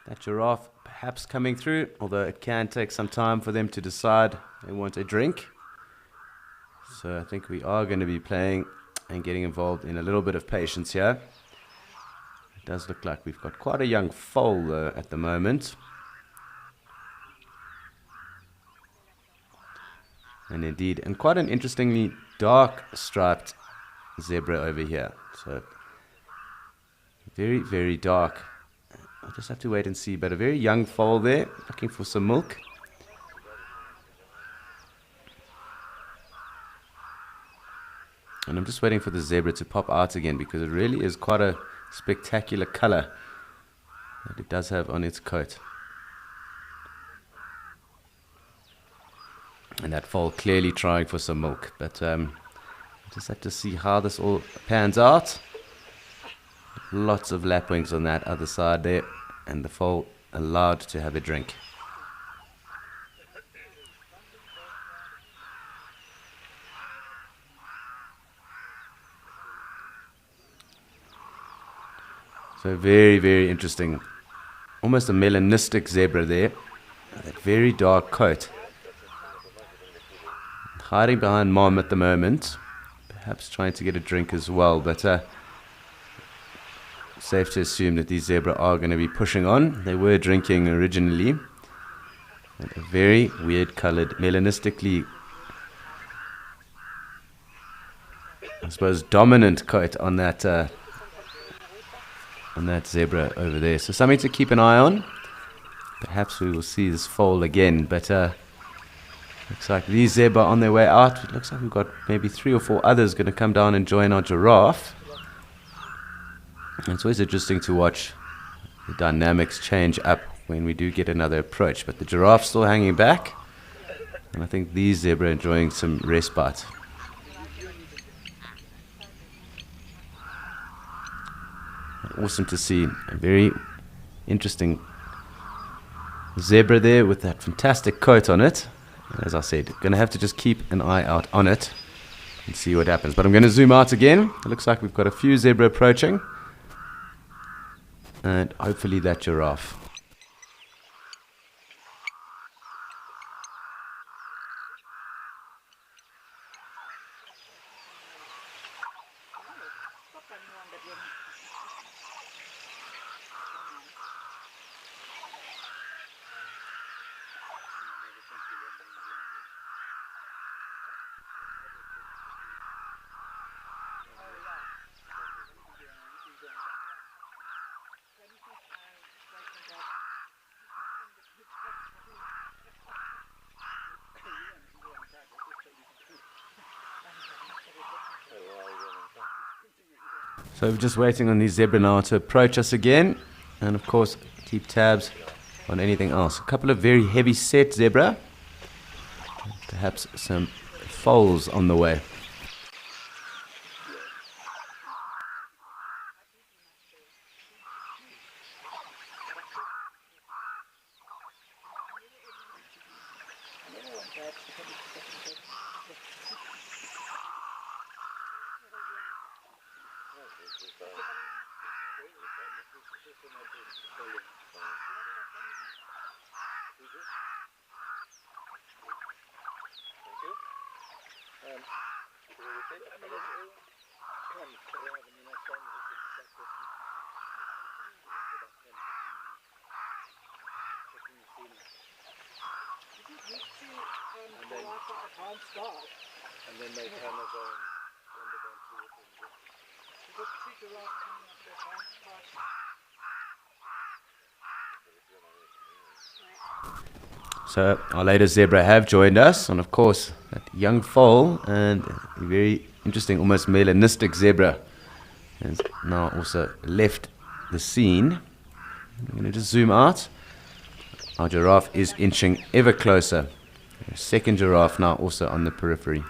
That giraffe perhaps coming through, although it can take some time for them to decide they want a drink. So I think we are going to be playing and getting involved in a little bit of patience here. It does look like we've got quite a young foal though at the moment. And indeed, and quite an interestingly dark striped zebra over here. So very, very dark. I'll just have to wait and see, but a very young foal there, looking for some milk. And I'm just waiting for the zebra to pop out again, because it really is quite a spectacular color that it does have on its coat. And that foal clearly trying for some milk, but just have to see how this all pans out. Lots of lapwings on that other side there, and the foal allowed to have a drink. So very, very interesting. Almost a melanistic zebra there. That very dark coat. Hiding behind mom at the moment. Perhaps trying to get a drink as well, but safe to assume that these zebra are going to be pushing on. They were drinking originally. And a very weird colored, melanistically, I suppose, dominant coat on that zebra over there. So something to keep an eye on. Perhaps we will see this foal again, but looks like these zebra are on their way out. It looks like we've got maybe 3 or 4 others going to come down and join our giraffe. And it's always interesting to watch the dynamics change up when we do get another approach. But the giraffe's still hanging back, and I think these zebra are enjoying some respite. Awesome to see. A very interesting zebra there with that fantastic coat on it. As I said, going to have to just keep an eye out on it and see what happens. But I'm going to zoom out again. It looks like we've got a few zebra approaching. And hopefully that giraffe. So we're just waiting on these zebra now to approach us again, and of course keep tabs on anything else. A couple of very heavy set zebra. Perhaps some foals on the way. So our latest zebra have joined us, and of course that young foal and a very interesting, almost melanistic zebra has now also left the scene. I'm going to just zoom out. Our giraffe is inching ever closer. A second giraffe now also on the periphery.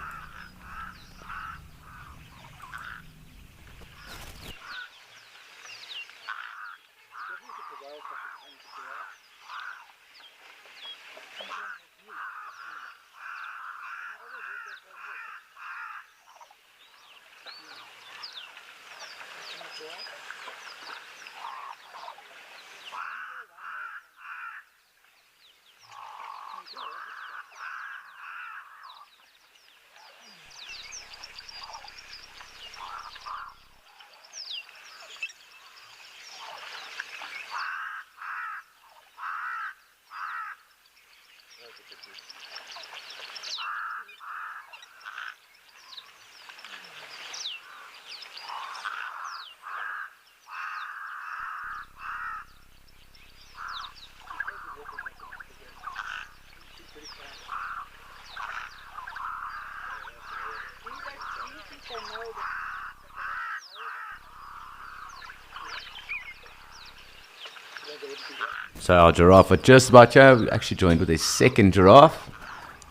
So our giraffe are just about here. We actually joined with a second giraffe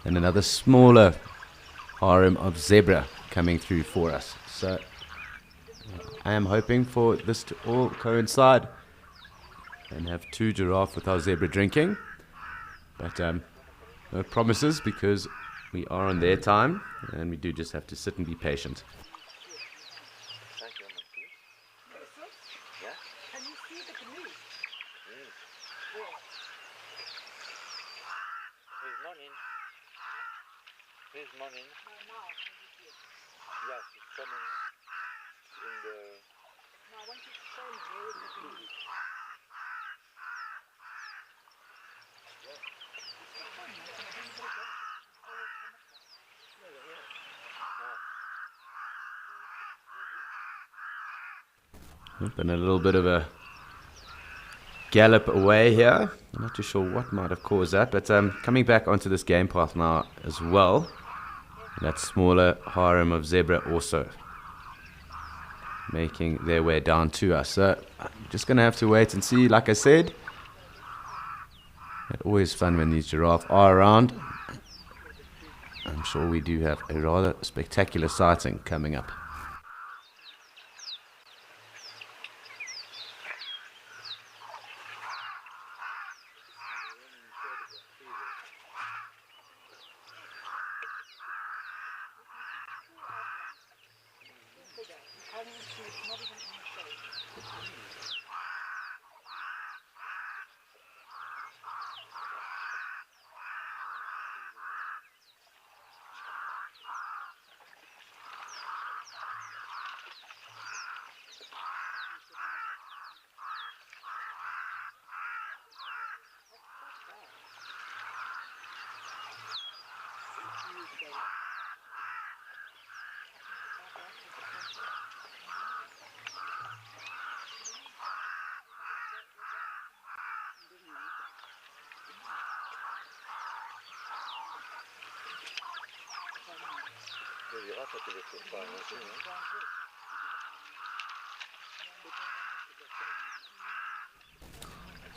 and another smaller harem of zebra coming through for us. So I am hoping for this to all coincide and have two giraffe with our zebra drinking. But no promises, because we are on their time and we do just have to sit and be patient. Been a little bit of a gallop away here. I'm not too sure what might have caused that, but coming back onto this game path now as well. That smaller harem of zebra also making their way down to us. So I'm just going to have to wait and see. Like I said, it's always fun when these giraffes are around. I'm sure we do have a rather spectacular sighting coming up.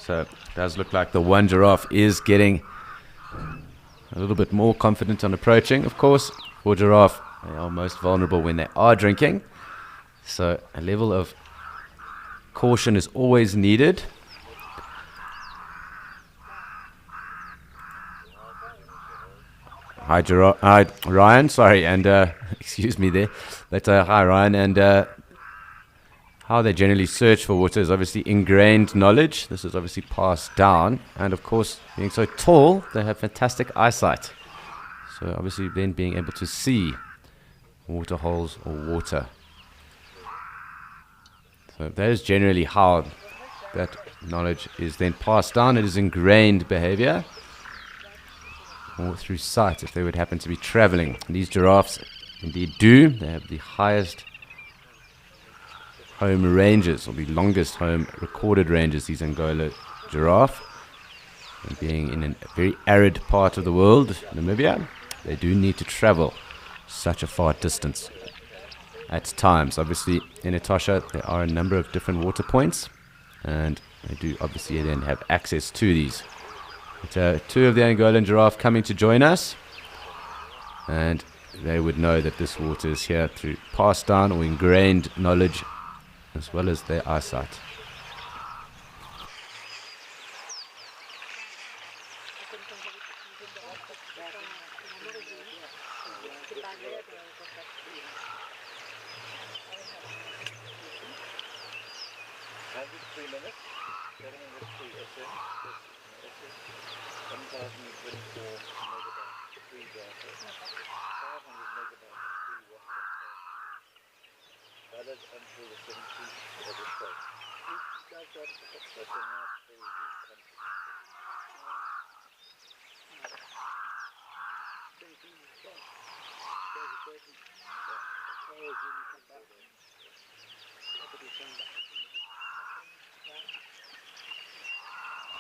So it does look like the one giraffe is getting a little bit more confident on approaching. Of course, for giraffe, they are most vulnerable when they are drinking. So a level of caution is always needed. Hi, Ryan. Sorry, and excuse me there. But hi, Ryan. And how they generally search for water is obviously ingrained knowledge. This is obviously passed down. And of course, being so tall, they have fantastic eyesight. So obviously then being able to see water holes or water. So that is generally how that knowledge is then passed down. It is ingrained behavior, or through sight if they would happen to be traveling. And these giraffes indeed do. They have the highest home ranges, or the longest home recorded ranges, these Angola giraffe. And being in a very arid part of the world, Namibia, they do need to travel such a far distance at times. Obviously, in Etosha, there are a number of different water points, and they do obviously then have access to these. But, two of the Angolan giraffe coming to join us, and they would know that this water is here through passed down or ingrained knowledge, as well as their eyesight.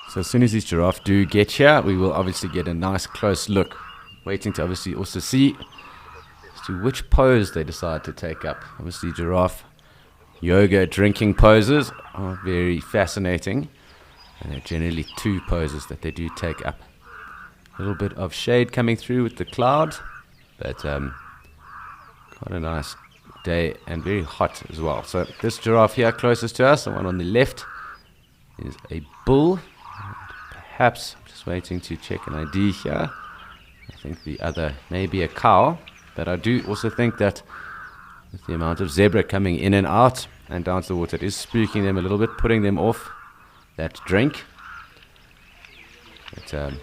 So as soon as these giraffe do get here, we will obviously get a nice close look, waiting to obviously also see as to which pose they decide to take up. Obviously giraffe yoga drinking poses are very fascinating, and there are generally two poses that they do take up. A little bit of shade coming through with the cloud, but quite a nice day and very hot as well. So this giraffe here closest to us, the one on the left, is a bull. Perhaps, I'm just waiting to check an ID here. I think the other may be a cow, but I do also think that with the amount of zebra coming in and out and down to the water, it is spooking them a little bit, putting them off that drink. But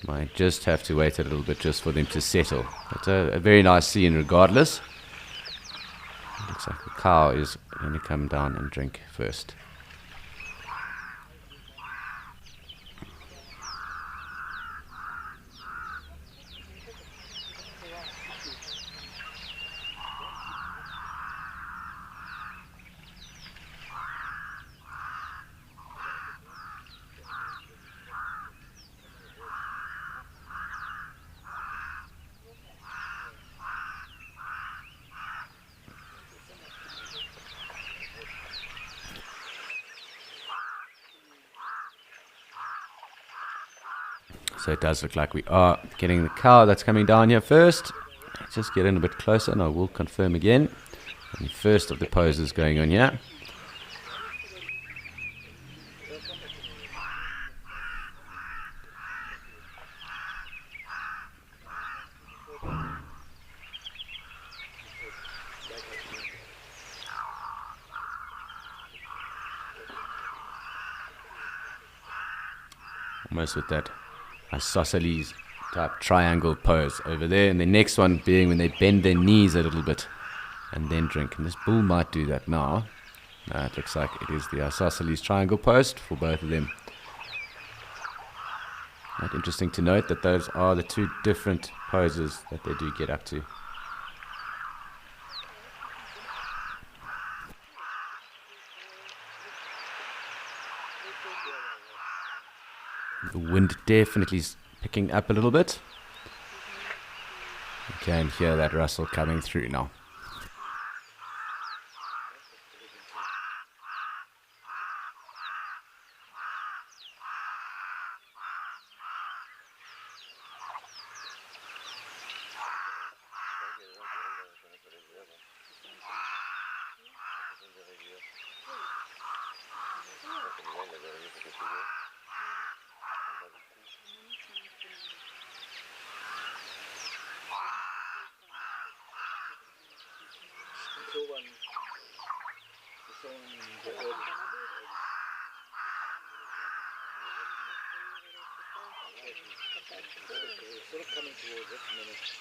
might just have to wait a little bit just for them to settle. But a very nice scene regardless. It looks like the cow is going to come down and drink first. So it does look like we are getting the cow that's coming down here first. Let's just get in a bit closer and I will confirm again. And the first of the poses going on here. Almost with that isosceles type triangle pose over there, and the next one being when they bend their knees a little bit and then drink. And this bull might do that now. It looks like it is the isosceles triangle pose for both of them. Quite interesting to note that those are the two different poses that they do get up to. The wind definitely is picking up a little bit. You can hear that rustle coming through now. Sort of coming towards it and then it's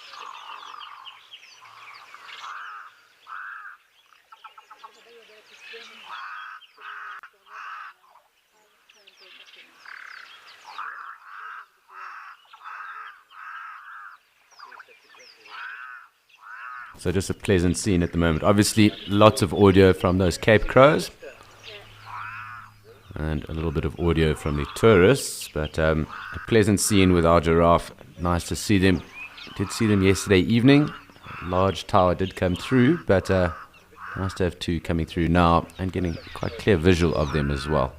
So just a pleasant scene at the moment. Obviously, lots of audio from those Cape Crows. And a little bit of audio from the tourists. But a pleasant scene with our giraffe. Nice to see them. Did see them yesterday evening. A large tower did come through. But nice to have two coming through now. And getting quite clear visual of them as well.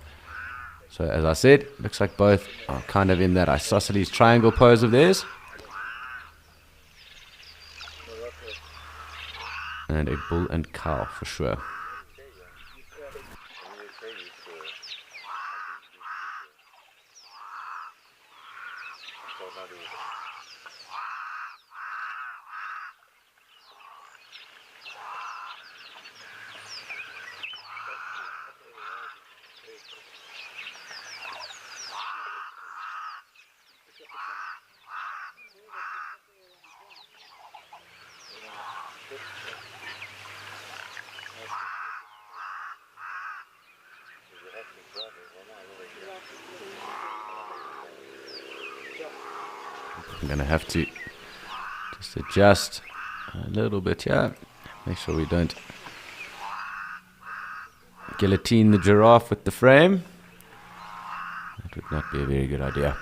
So as I said, looks like both are kind of in that isosceles triangle pose of theirs. And a bull and cow for sure. I'm going to have to just adjust a little bit here. Make sure we don't guillotine the giraffe with the frame. That would not be a very good idea.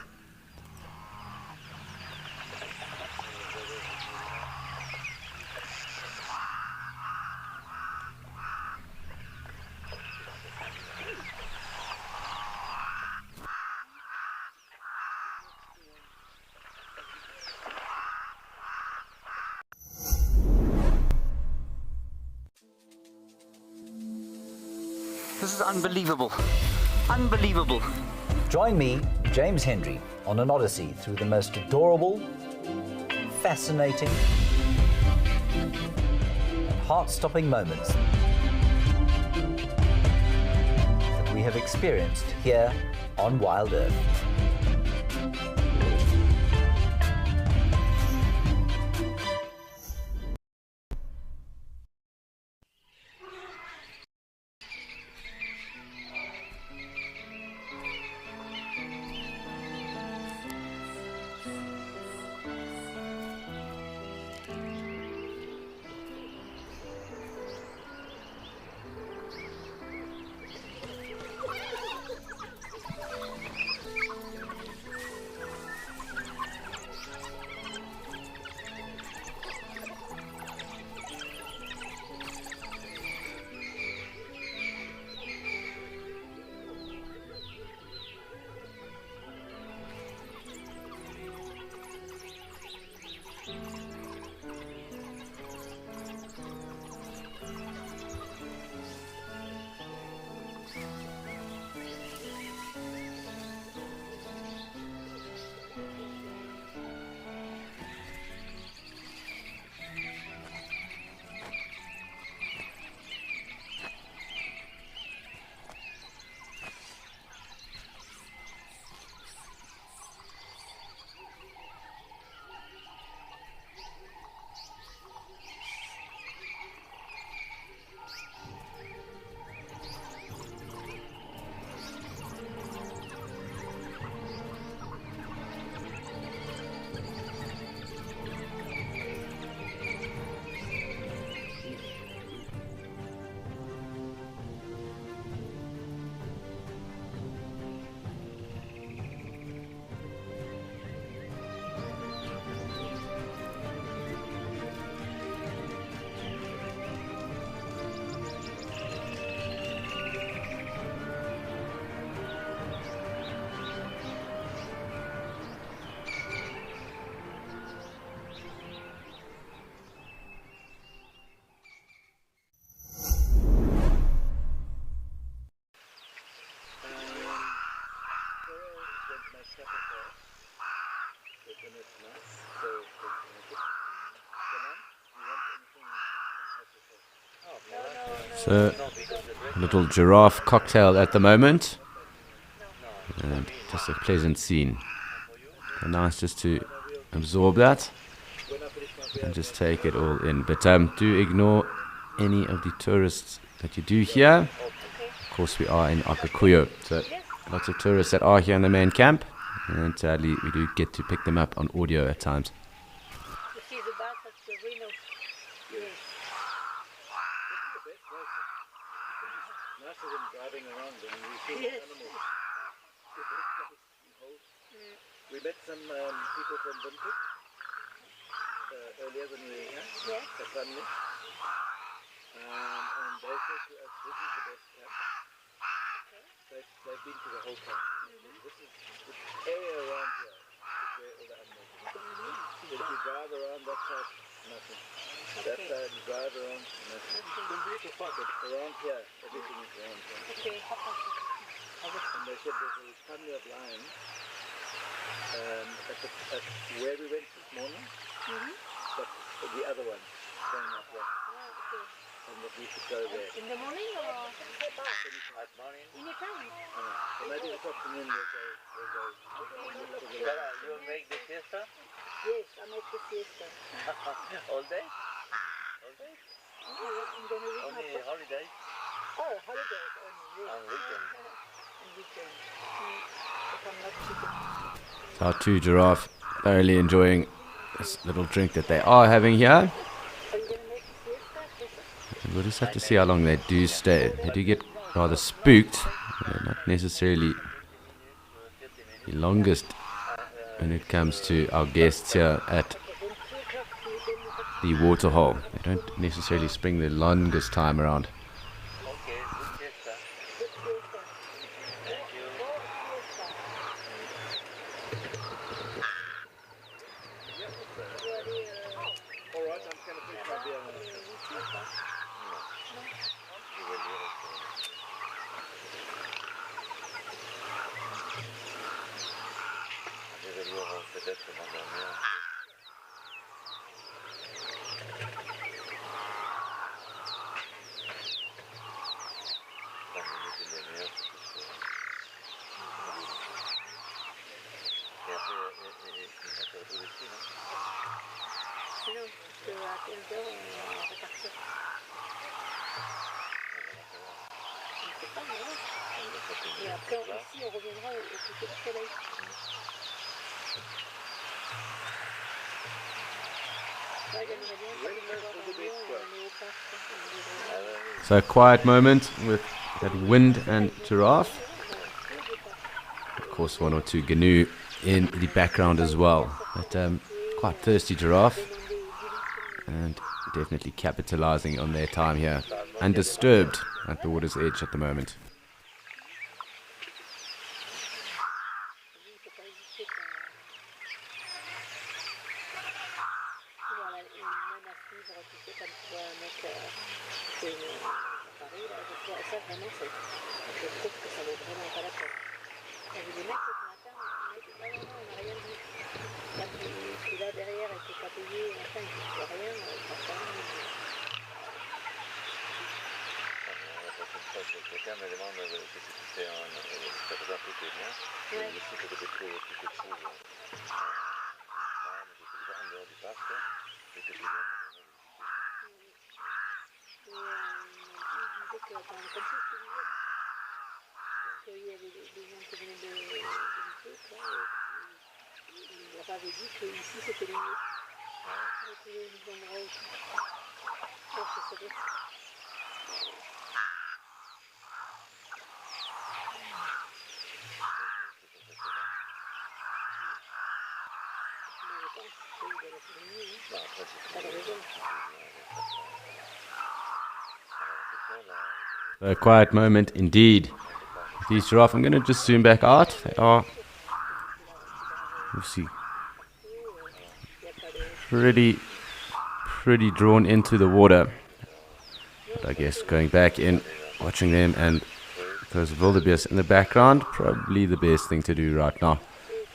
This is unbelievable. Unbelievable. Join me, James Hendry, on an odyssey through the most adorable, fascinating, and heart-stopping moments that we have experienced here on Wild Earth. So, a little giraffe cocktail at the moment. And just a pleasant scene. And nice just to absorb that and just take it all in. But do ignore any of the tourists that you do here. Of course, we are in Akakuyo, so lots of tourists that are here in the main camp, and sadly we do get to pick them up on audio at times. You see the bath at the Reno? Yes. Nicer than driving around and we see Yes. animals. We met some people from Windhoek earlier when we were here, Yes. the family. And they said to us, this is the best camp. They've been to the whole camp. This is the area around here is where all the animals are. If you drive around that side, nothing. That side, you drive around, nothing. But around here, everything is around here. Okay. And they said there's a family of lions at where we went this morning, but the other one going up there. And that we should go there. In the morning or? At morning. In the time? So maybe this afternoon we'll go. You'll make the siesta? Yes, I make the siesta. All day? All day? I'm going to read Only my book. holidays? Oh, holidays only, yes. On weekends? On weekends. If I'm not sick. So our two giraffe thoroughly enjoying this little drink that they are having here. And we'll just have to see how long they do stay. They do get rather spooked. They're not necessarily the longest when it comes to our guests here at the waterhole. They don't necessarily spring the longest time around. Sinon, parce qu'à 15h, on va repartir. Je sais pas, mais et après, ici, on reviendra au coucher du soleil. Ouais, j'aimerais bien faire une heure en avion et aller au parc. So a quiet moment with that wind and giraffe. Of course, one or two gnu in the background as well. But quite thirsty giraffe. And definitely capitalizing on their time here. Undisturbed at the water's edge at the moment. Quelqu'un me demande qu'est-ce que tu fais en ça faisait un peu que bien. Et ici, peut-être plus quelque chose. En dehors du parc, et que tu viens. Il y avait des gens qui venaient de Windhoek, il leur avait dit qu'ici c'était le mieux. Donc il y a des endroits aussi. Donc c'est vrai. A quiet moment indeed. These giraffe, I'm going to just zoom back out. They are, you see, pretty drawn into the water. But I guess going back in, watching them and those wildebeest in the background, probably the best thing to do right now.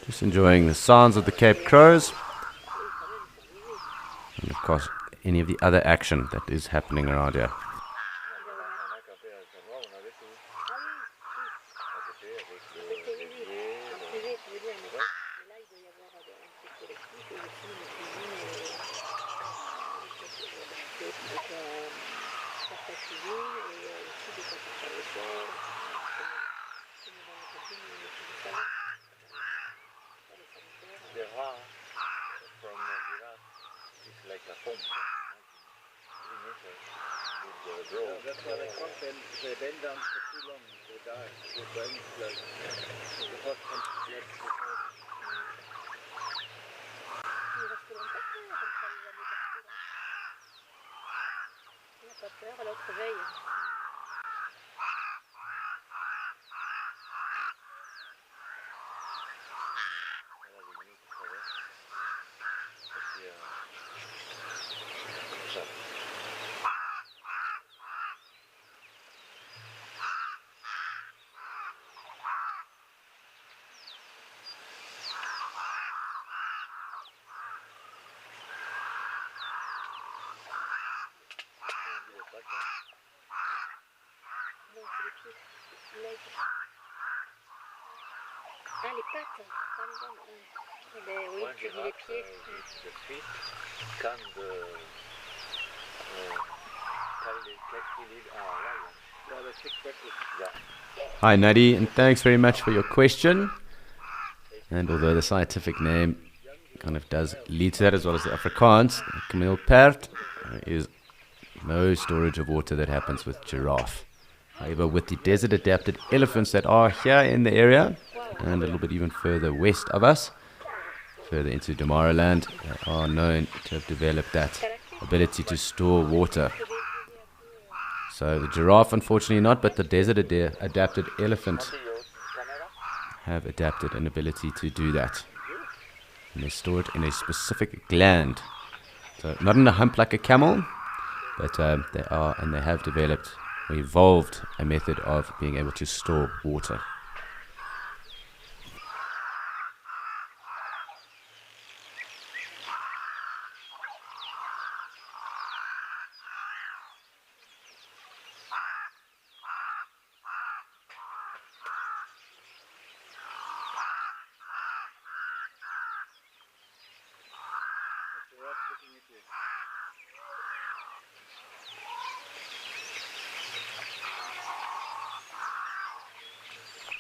Just enjoying the sounds of the Cape Crows. And of course, any of the other action that is happening around here. That's why they can't bend. If they bend down for too long, they die. Their brain explodes. So the heart comes to blood. Il reste longtemps comme ça, les années partout là. Il n'a pas peur, à l'autre veille. Ah, les pattes, pas les jambes. Eh ben, oui, tu dis les pieds. De suite, quand Hi Nadi, and thanks very much for your question. And although the scientific name kind of does lead to that, as well as the Afrikaans, Kameelperd, is no storage of water that happens with giraffe. However, with the desert adapted elephants that are here in the area, and a little bit even further west of us, further into Damaraland, they are known to have developed that ability to store water. So the giraffe, unfortunately not, but the desert adapted elephant have adapted an ability to do that. And they store it in a specific gland. So not in a hump like a camel, but they have developed or evolved a method of being able to store water.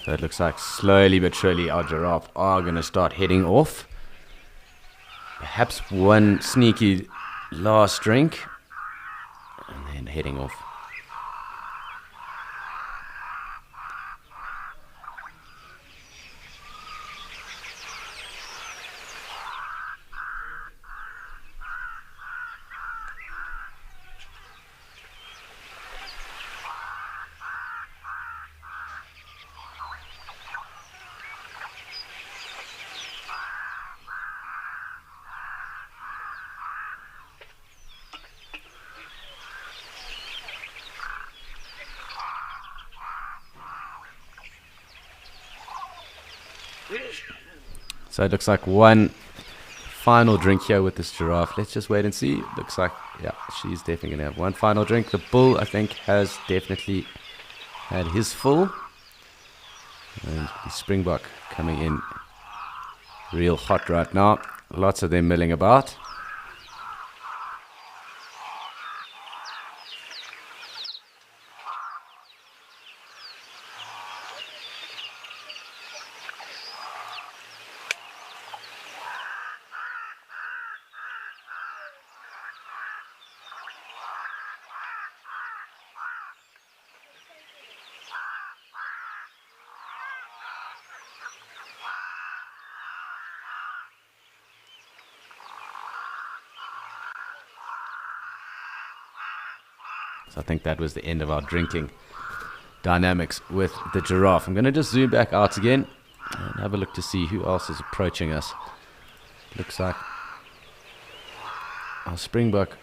So it looks like slowly but surely our giraffe are going to start heading off. Perhaps one sneaky last drink and then heading off. So it looks like one final drink here with this giraffe. Let's just wait and see. Looks like, yeah, she's definitely going to have one final drink. The bull, I think, has definitely had his full. And the springbok coming in real hot right now. Lots of them milling about. So I think that was the end of our drinking dynamics with the giraffe. I'm going to just zoom back out again and have a look to see who else is approaching us. Looks like our springbok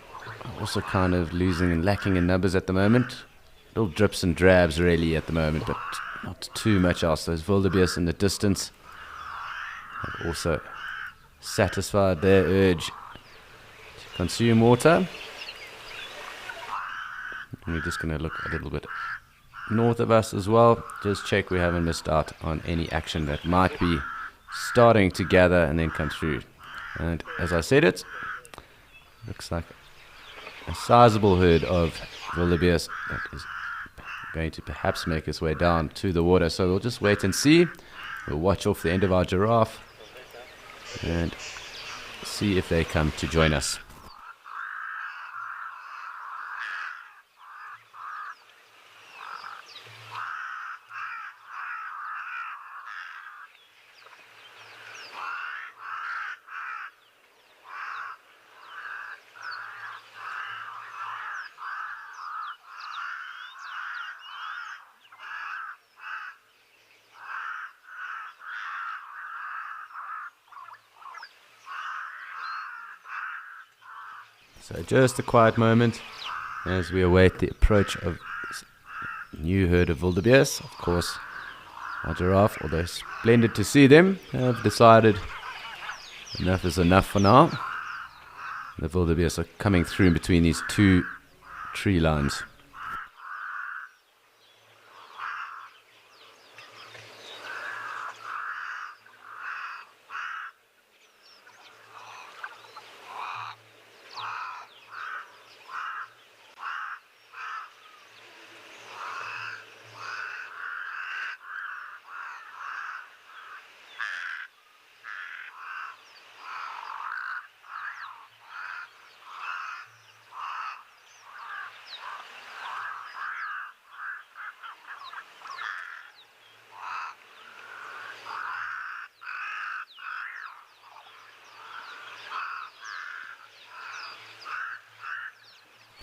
are also kind of losing and lacking in numbers at the moment. Little drips and drabs really at the moment, but not too much else. There's wildebeest in the distance. have also satisfied their urge to consume water. And we're just going to look a little bit north of us as well. Just check we haven't missed out on any action that might be starting to gather and then come through. And as I said, it looks like a sizable herd of wildebeest that is going to perhaps make its way down to the water. So we'll just wait and see. We'll watch off the end of our giraffe and see if they come to join us. So just a quiet moment as we await the approach of this new herd of wildebeest. Of course, our giraffe, although splendid to see them, have decided enough is enough for now. The wildebeest are coming through in between these two tree lines.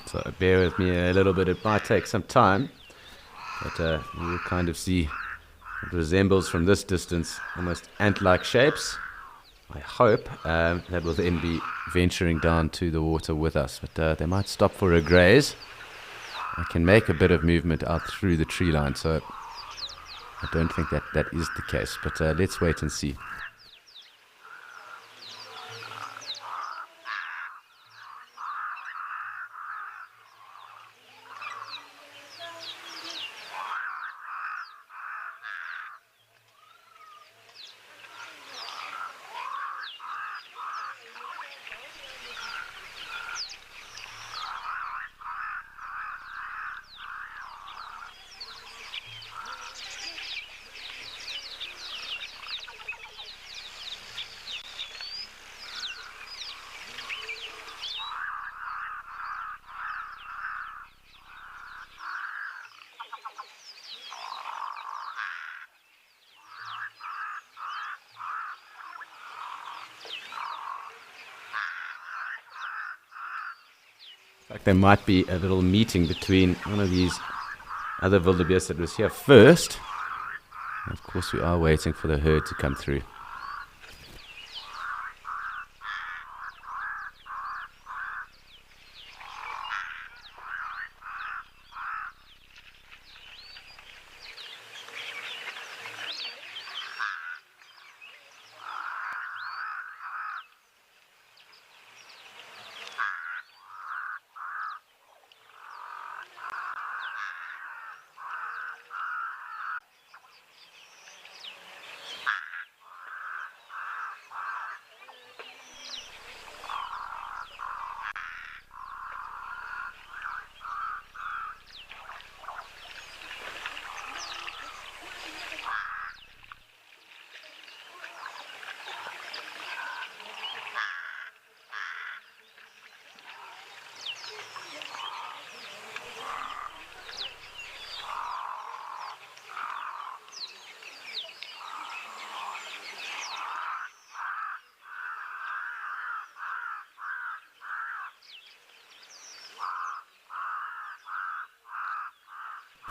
So bear with me a little bit, it might take some time, but you'll kind of see it resembles from this distance almost ant-like shapes. I hope that will then be venturing down to the water with us, but they might stop for a graze. I can make a bit of movement out through the tree line, so I don't think that is the case, but let's wait and see. Like there might be a little meeting between one of these other wildebeest that was here first. And of course, we are waiting for the herd to come through.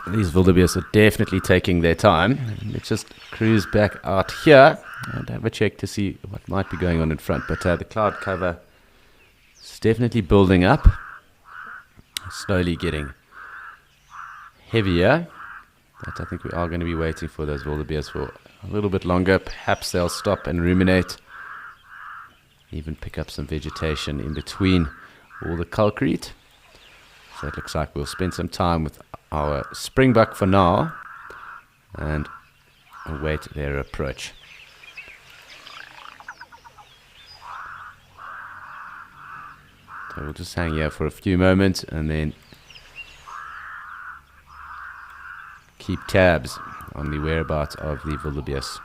These wildebeest are definitely taking their time. Let's just cruise back out here and have a check to see what might be going on in front. But the cloud cover is definitely building up, slowly getting heavier. But I think we are going to be waiting for those wildebeest for a little bit longer. Perhaps they'll stop and ruminate, even pick up some vegetation in between all the concrete. So it looks like we'll spend some time with our springbuck for now and await their approach. So we'll just hang here for a few moments and then keep tabs on the whereabouts of the wildebeest.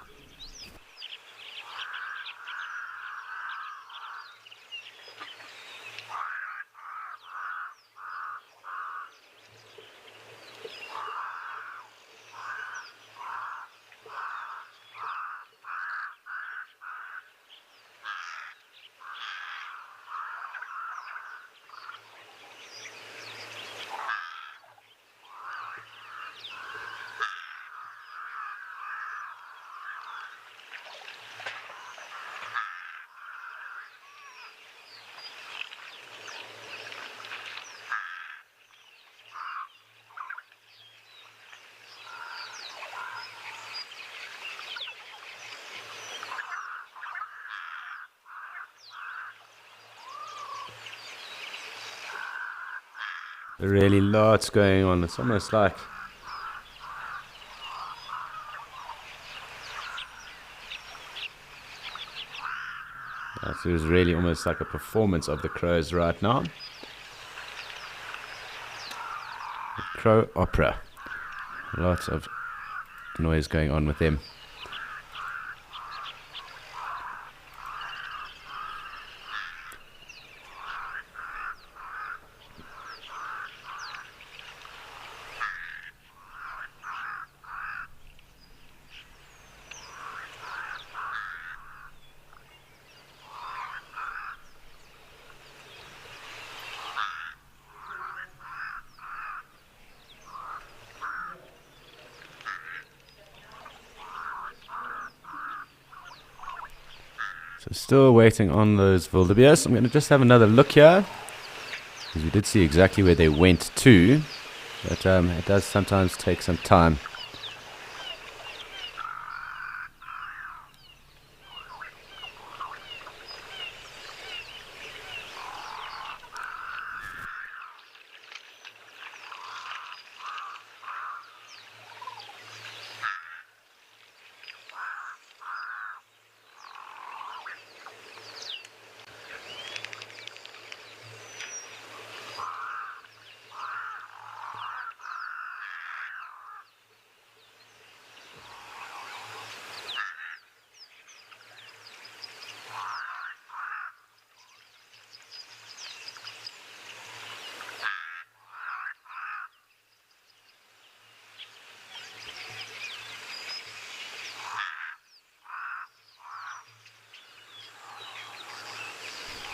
Really lots going on. It's almost like it's really almost like a performance of the crows right now. The crow opera. Lots of noise going on with them. So still waiting on those wildebeest. I'm going to just have another look here, because we did see exactly where they went to, but it does sometimes take some time.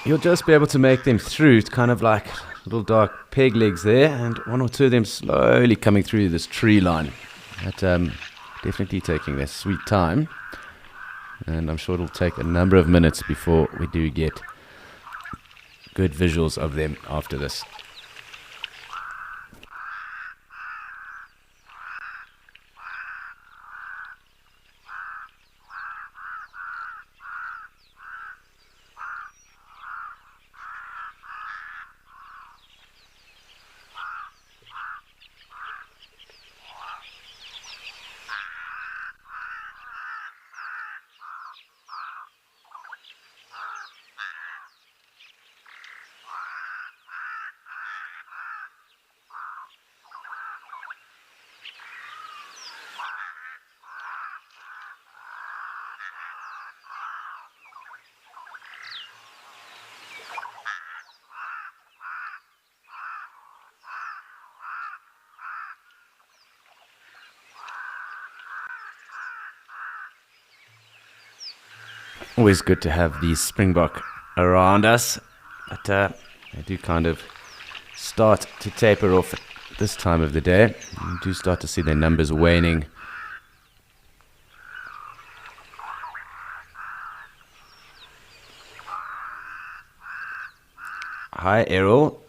You'll just be able to make them through. It's kind of like little dark peg legs there, and one or two of them slowly coming through this tree line. But definitely taking their sweet time, and I'm sure it'll take a number of minutes before we do get good visuals of them after this. Always good to have these springbok around us, but they do kind of start to taper off at this time of the day. You do start to see their numbers waning. Hi Errol,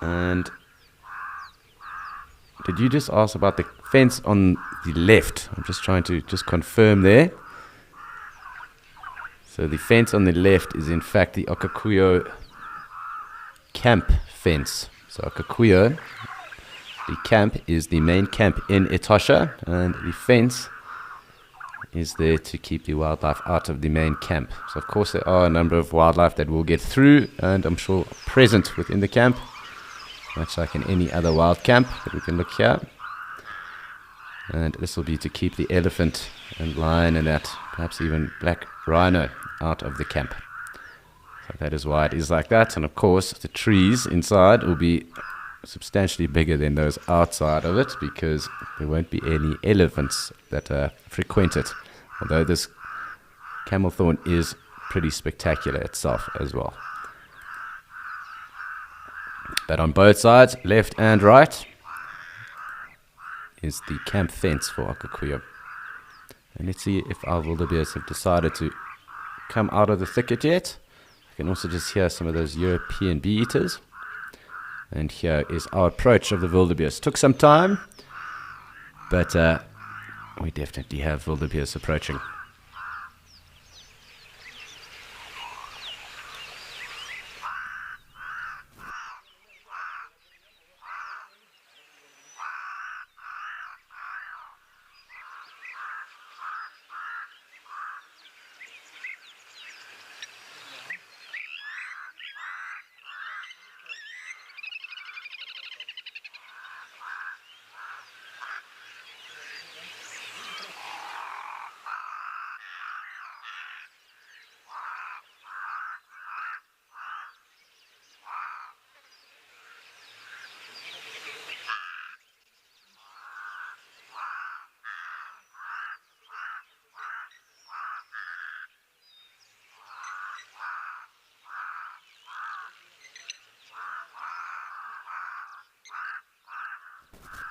and did you just ask about the fence on the left? I'm just trying to just confirm there. So the fence on the left is in fact the Okakuyo camp fence. So Okakuyo, the camp, is the main camp in Etosha, and the fence is there to keep the wildlife out of the main camp. So of course there are a number of wildlife that will get through, and I'm sure present within the camp, much like in any other wild camp. But we can look here, and this will be to keep the elephant and lion and that, perhaps even black rhino, out of the camp. So that is why it is like that. And of course the trees inside will be substantially bigger than those outside of it, because there won't be any elephants that frequent it, although this camel thorn is pretty spectacular itself as well. But on both sides, left and right, is the camp fence for Okakuyo. And let's see if our wildebeest have decided to come out of the thicket yet. You can also just hear some of those European bee-eaters. And here is our approach of the wildebeest. Took some time, but we definitely have wildebeest approaching.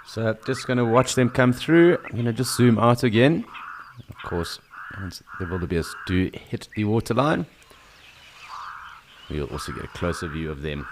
So just going to watch them come through. I'm going to just zoom out again. Of course, once the wildebeest do hit the waterline, we'll also get a closer view of them.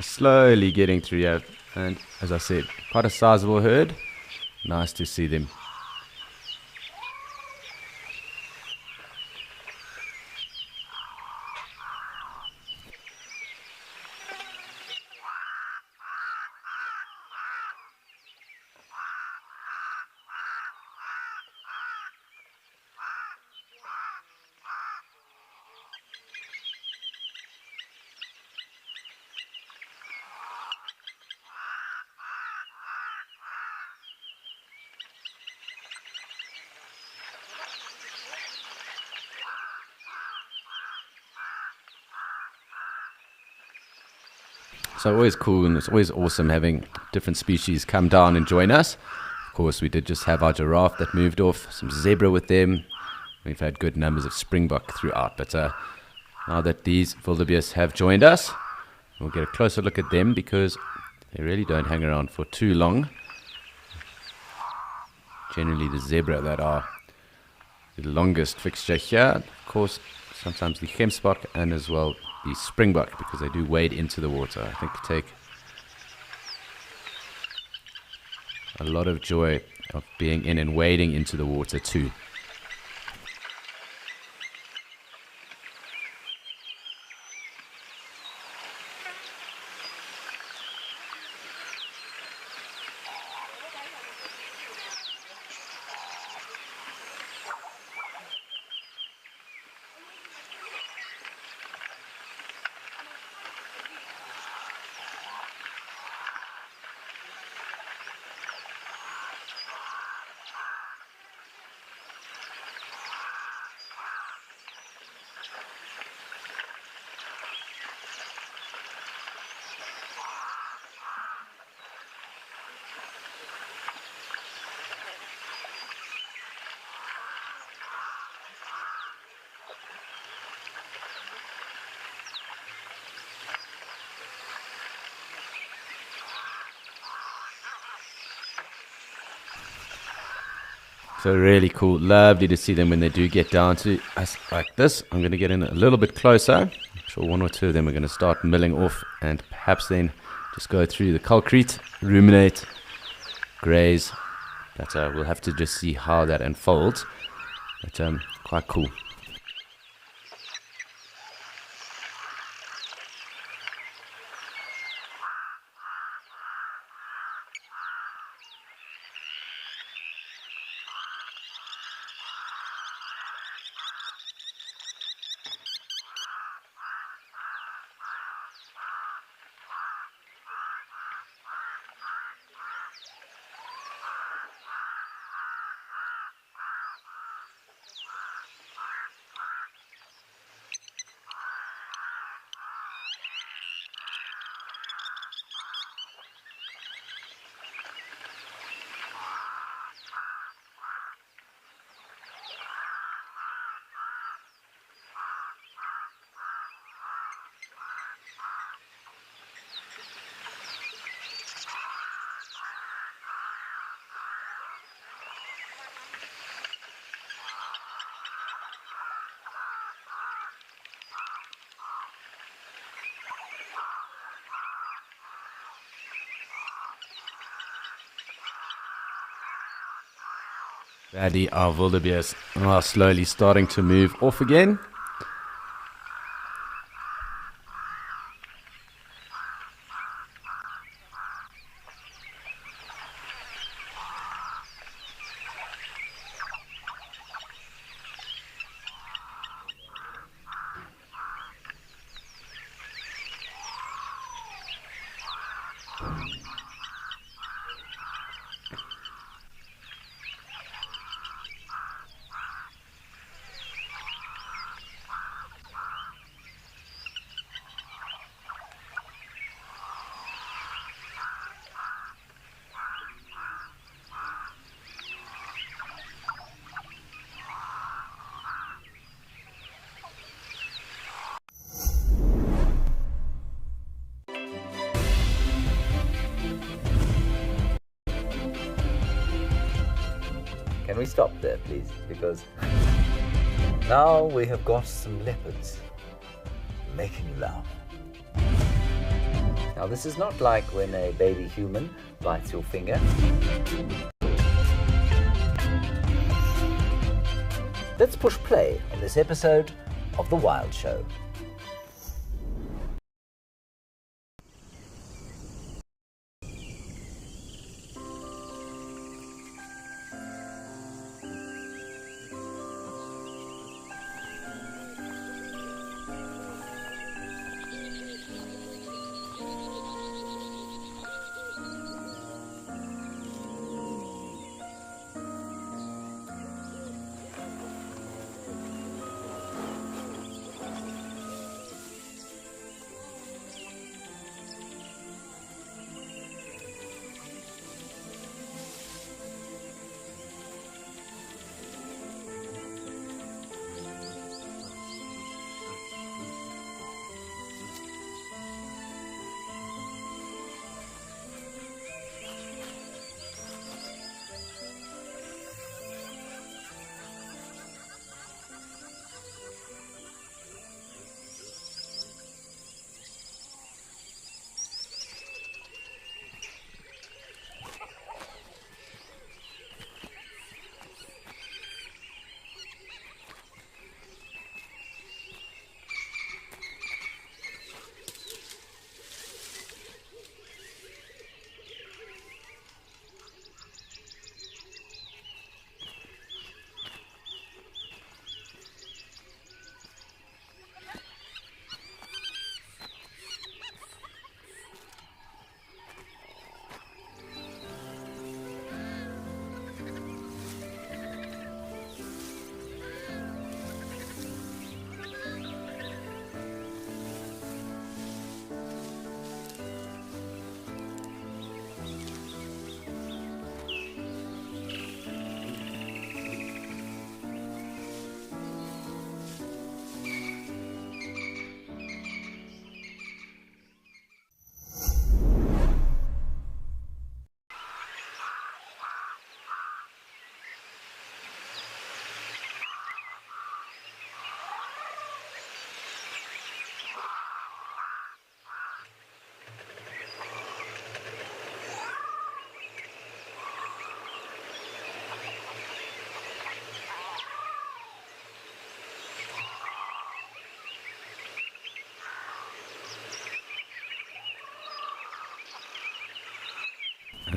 Slowly getting through here, and as I said, quite a sizable herd. Nice to see them. So always cool, and it's always awesome having different species come down and join us. Of course, we did just have our giraffe that moved off, some zebra with them. We've had good numbers of springbok throughout, but now that these wildebeest have joined us, we'll get a closer look at them, because they really don't hang around for too long. Generally the zebra that are the longest fixture here. Of course, sometimes the gemsbok and as well the springbok, because they do wade into the water. I think they take a lot of joy of being in and wading into the water too. So really cool. Lovely to see them when they do get down to us like this. I'm going to get in a little bit closer. I'm sure one or two of them are going to start milling off and perhaps then just go through the concrete, ruminate, graze. But we'll have to just see how that unfolds. But quite cool. Our wildebeest are slowly starting to move off again. Can we stop there, please? Because now we have got some leopards making you laugh. Now, this is not like when a baby human bites your finger. Let's push play on this episode of The Wild Show.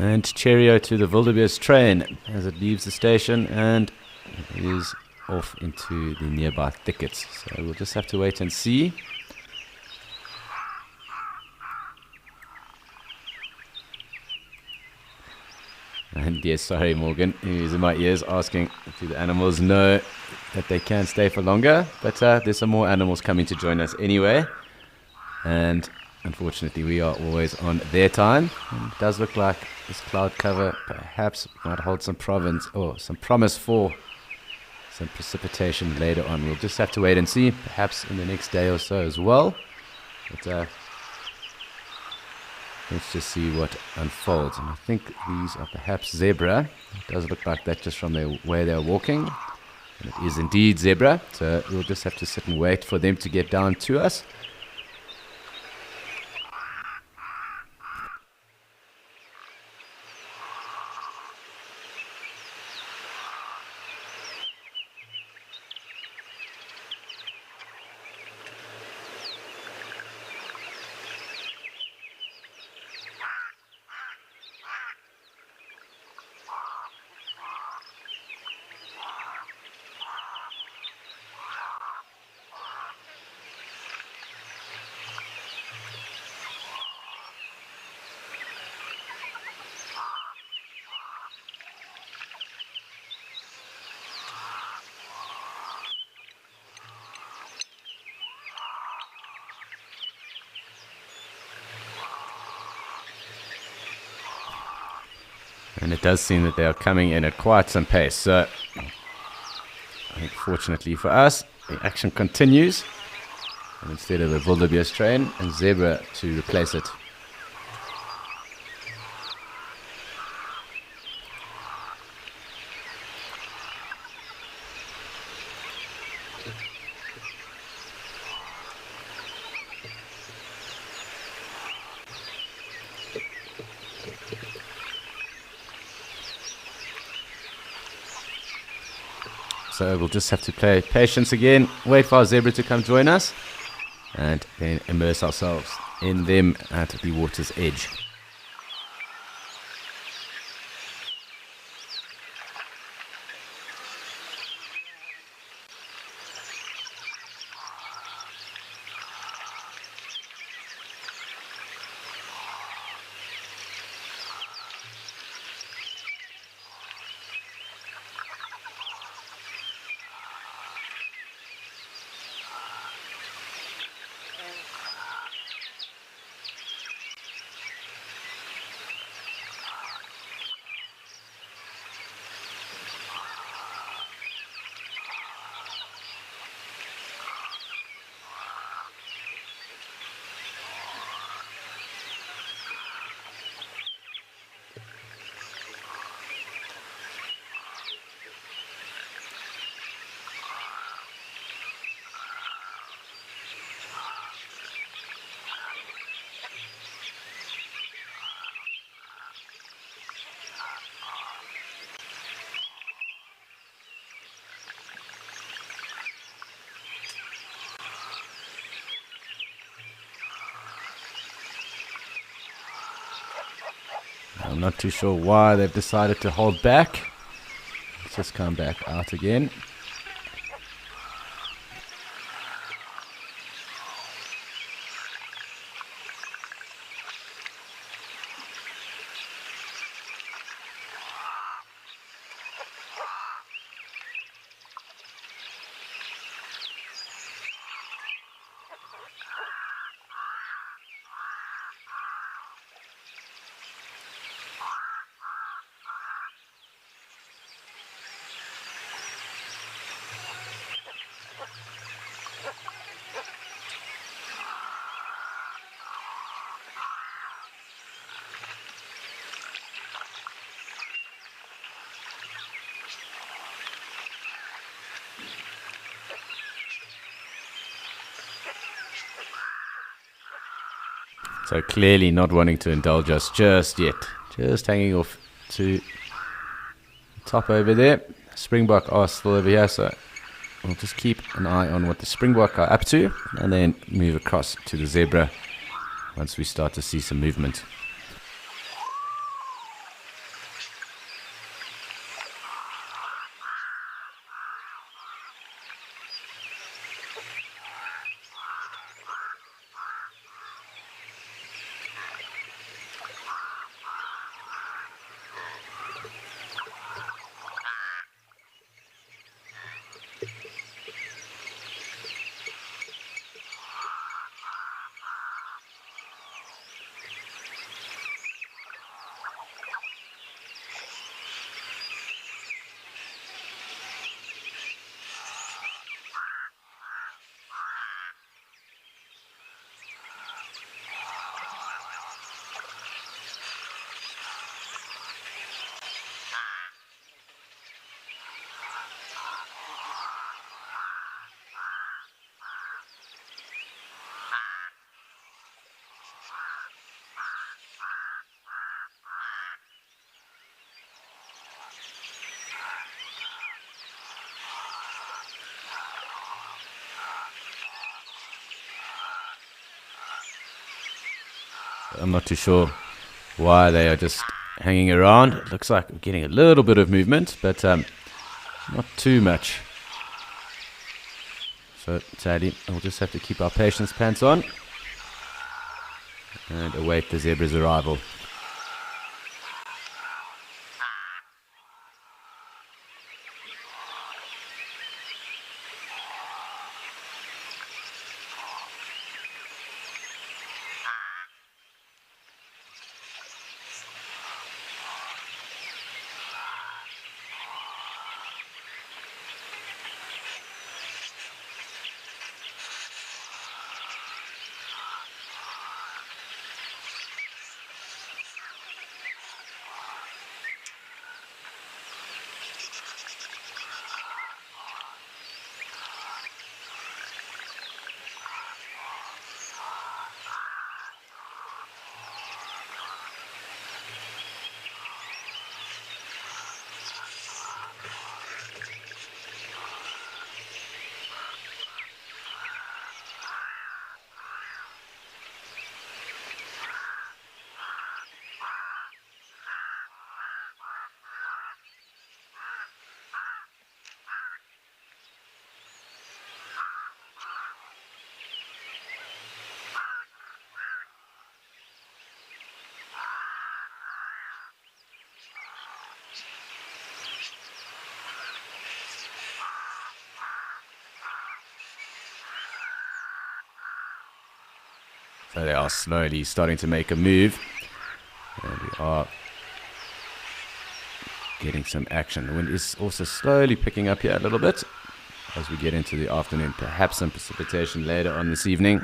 And cheerio to the wildebeest train as it leaves the station and is off into the nearby thickets. So we'll just have to wait and see. And yes, sorry Morgan, who's in my ears asking, do the animals know that they can stay for longer? But there's some more animals coming to join us anyway. And unfortunately we are always on their time. And it does look like this cloud cover perhaps might hold some promise for some precipitation later on. We'll just have to wait and see, perhaps in the next day or so as well. But let's just see what unfolds. And I think these are perhaps zebra. It does look like that just from the way they're walking. And it is indeed zebra. So we'll just have to sit and wait for them to get down to us. And it does seem that they are coming in at quite some pace. So, I think fortunately for us, the action continues. And instead of a wildebeest train, and zebra to replace it. So we'll just have to play patience again, wait for our zebra to come join us, and then immerse ourselves in them at the water's edge. I'm not too sure why they've decided to hold back. Let's just come back out again. So clearly not wanting to indulge us just yet. Just hanging off to the top over there. Springbok are still over here, so we'll just keep an eye on what the Springbok are up to and then move across to the zebra once we start to see some movement. I'm not too sure why they are just hanging around. It looks like we're getting a little bit of movement, but not too much. So sadly, we'll just have to keep our patience pants on and await the zebra's arrival. So they are slowly starting to make a move, and we are getting some action. The wind is also slowly picking up here a little bit as we get into the afternoon. Perhaps some precipitation later on this evening.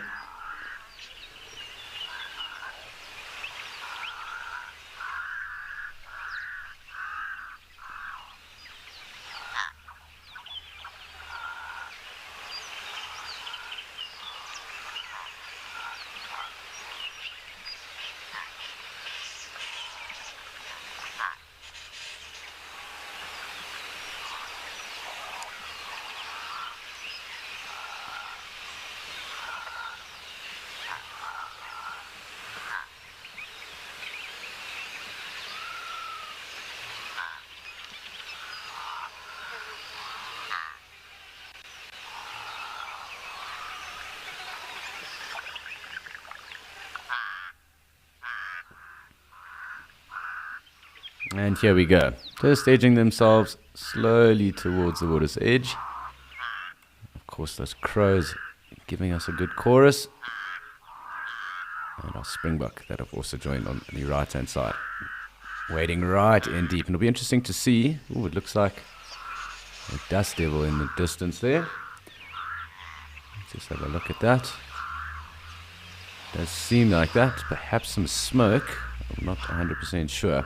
And here we go. Just staging themselves slowly towards the water's edge. Of course, those crows giving us a good chorus. And our springbok that have also joined on the right-hand side. Wading right in deep. And it'll be interesting to see. Ooh, it looks like a dust devil in the distance there. Let's just have a look at that. Does seem like that. Perhaps some smoke. I'm not 100% sure.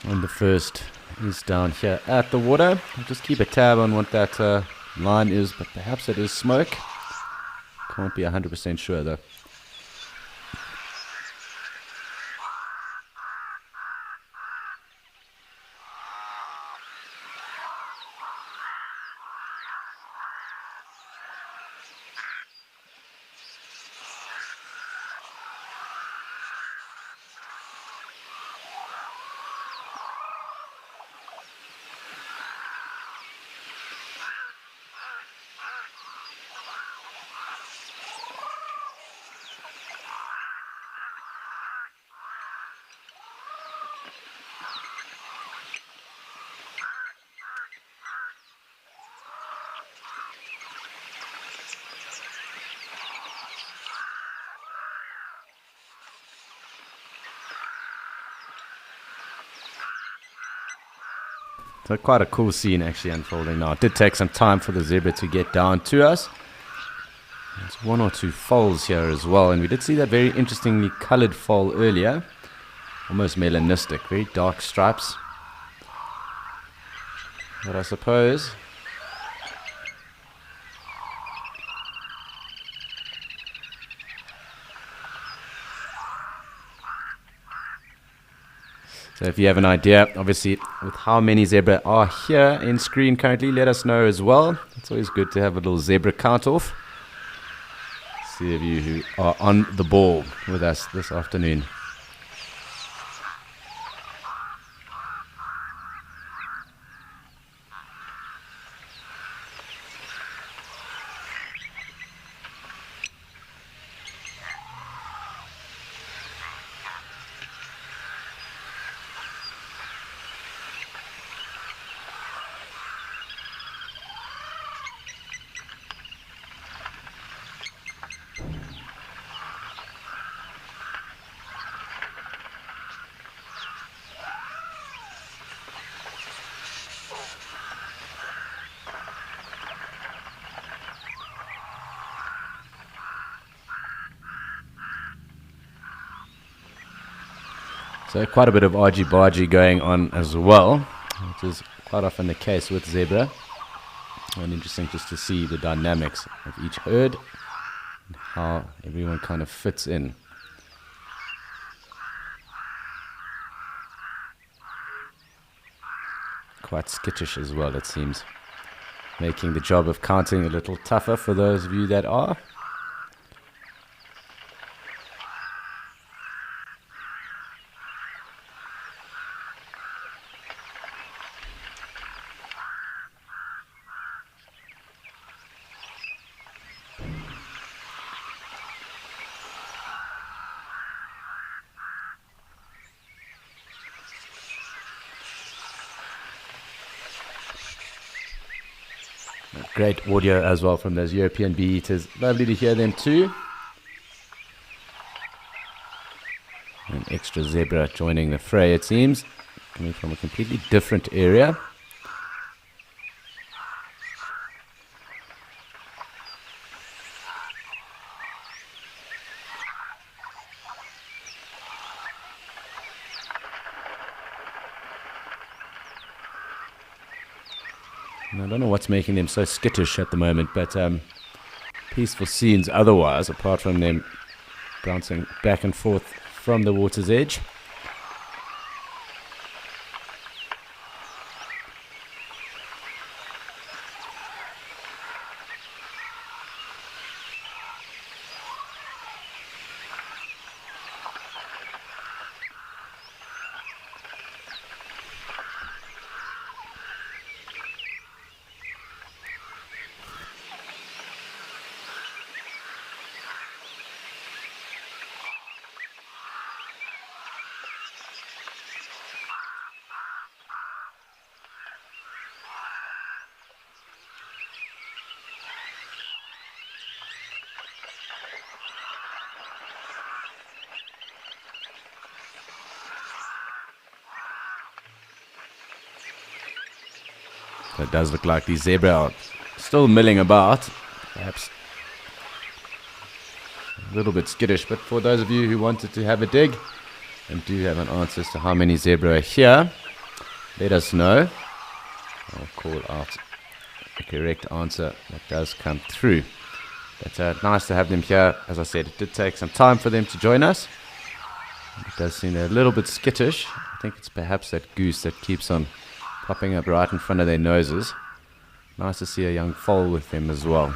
And the first is down here at the water. I'll just keep a tab on what that line is, but perhaps it is smoke. Can't be 100% sure though. So quite a cool scene actually unfolding now. It did take some time for the zebra to get down to us. There's one or two foals here as well, and we did see that very interestingly colored foal earlier. almost melanistic, very dark stripes. But I suppose so if you have an idea, obviously, with how many zebra are here in screen currently, let us know as well. It's always good to have a little zebra count off. See of you who are on the ball with us this afternoon. So quite a bit of argy-bargy going on as well, which is quite often the case with zebra. And interesting just to see the dynamics of each herd and how everyone kind of fits in. Quite skittish as well, it seems, making the job of counting a little tougher for those of you that are. Great audio as well from those European bee eaters. Lovely to hear them too. An extra zebra joining the fray, it seems, coming from a completely different area. I don't know what's making them so skittish at the moment, but peaceful scenes otherwise, apart from them bouncing back and forth from the water's edge. So it does look like these zebra are still milling about, perhaps a little bit skittish, but for those of you who wanted to have a dig and do have an answer as to how many zebra are here, let us know. I'll call out the correct answer that does come through. But nice to have them here. As I said, it did take some time for them to join us. It does seem they're a little bit skittish. I think it's perhaps that goose that keeps on popping up right in front of their noses. Nice to see a young foal with them as well.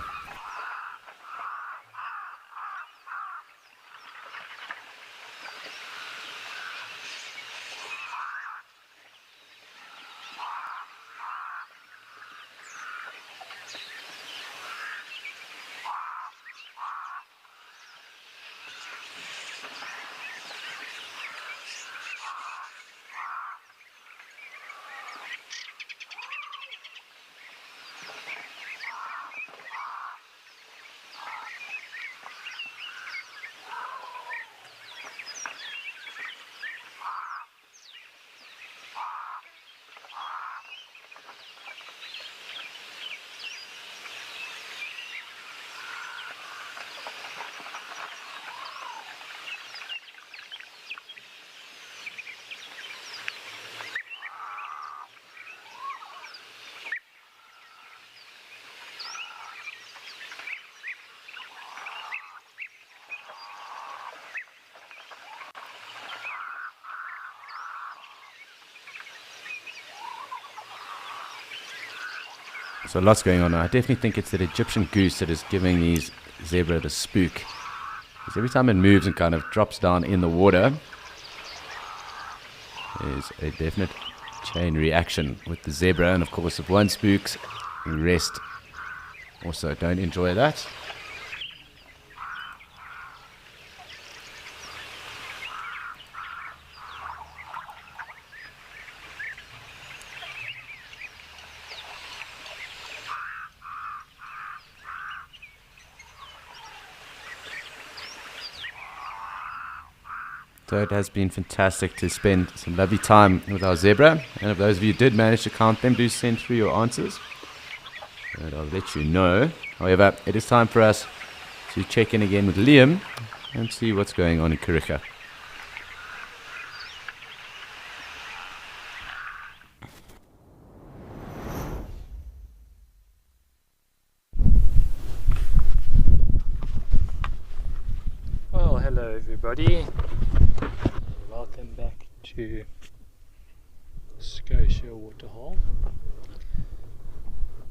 So lots going on. I definitely think it's that Egyptian goose that is giving these zebra the spook. Because every time it moves and kind of drops down in the water, there's a definite chain reaction with the zebra. And of course, if one spooks, the rest also don't enjoy that. So it has been fantastic to spend some lovely time with our zebra. And if those of you did manage to count them, do send through your answers. And I'll let you know. However, it is time for us to check in again with Liam and see what's going on in Kariega. Well, hello everybody. Welcome back to Scotia Waterhole,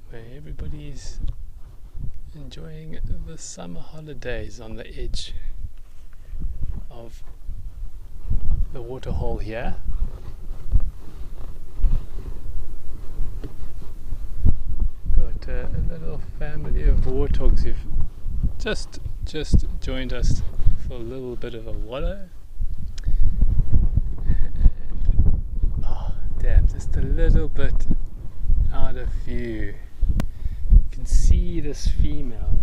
where everybody's enjoying the summer holidays on the edge of the waterhole here. Got a little family of warthogs who've just joined us for a little bit of a wallow. Damn, just a little bit out of view. You can see this female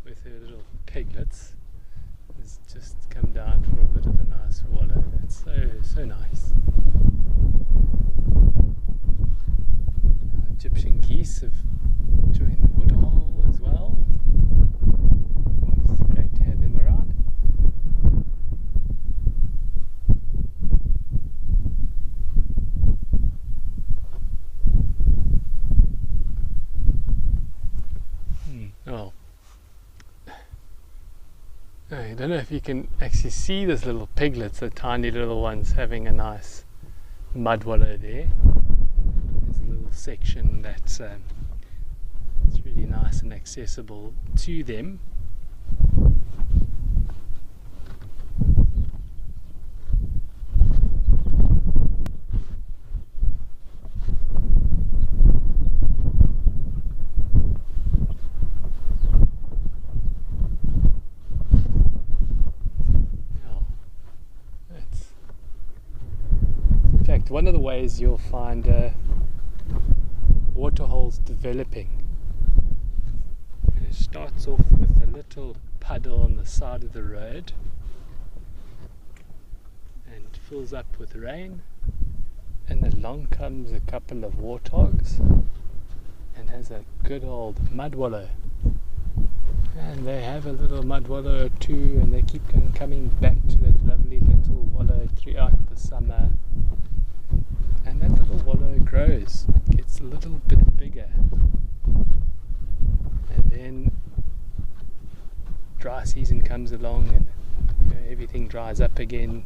with her little piglets has just come down for a bit of a nice wallow. That's so nice. Egyptian geese have joined the waterhole as well. Always great to have them around. Oh, I don't know if you can actually see those little piglets, the tiny little ones, having a nice mud wallow there. There's a little section that's it's really nice and accessible to them. One of the ways you'll find waterholes developing, it starts off with a little puddle on the side of the road and fills up with rain, and along comes a couple of warthogs and has a good old mud wallow, and they have a little mud wallow or two, and they keep coming back to that lovely little wallow throughout the summer. And that little wallow grows, gets a little bit bigger, and then dry season comes along and everything dries up again.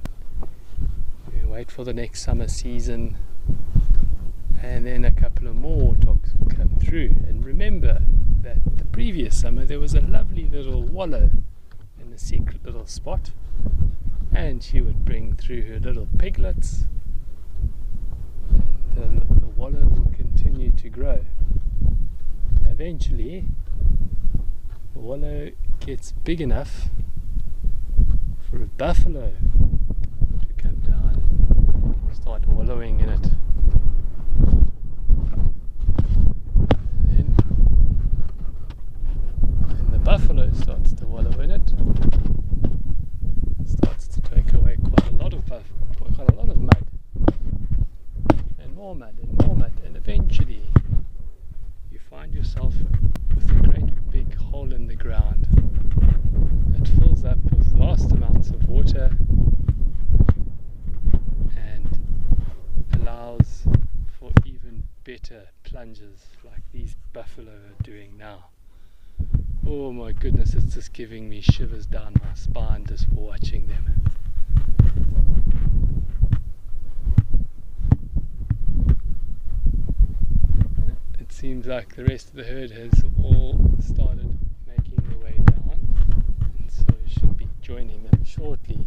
You wait for the next summer season, and then a couple of more warthogs will come through. And remember that the previous summer there was a lovely little wallow in a secret little spot, and she would bring through her little piglets. The wallow will continue to grow. Eventually, the wallow gets big enough for a buffalo to come down and start wallowing in it. And then the buffalo starts to wallow in it. It starts to take away quite a lot of mud. More mud, and eventually you find yourself with a great big hole in the ground that fills up with vast amounts of water and allows for even better plunges like these buffalo are doing now. Oh my goodness, it's just giving me shivers down my spine just watching them. seems like the rest of the herd has all started making their way down, and so we should be joining them shortly.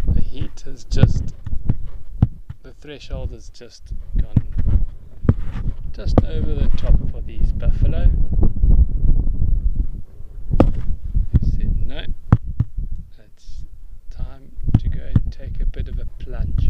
The heat has just, the threshold has just gone just over the top for these buffalo. They said no, it's time to go and take a bit of a plunge.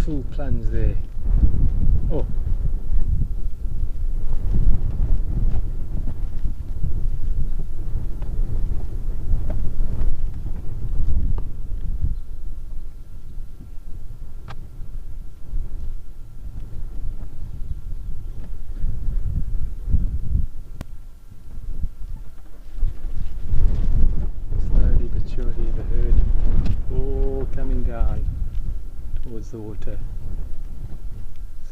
Full plunge there. Oh. Slowly but surely the herd all coming down towards the water.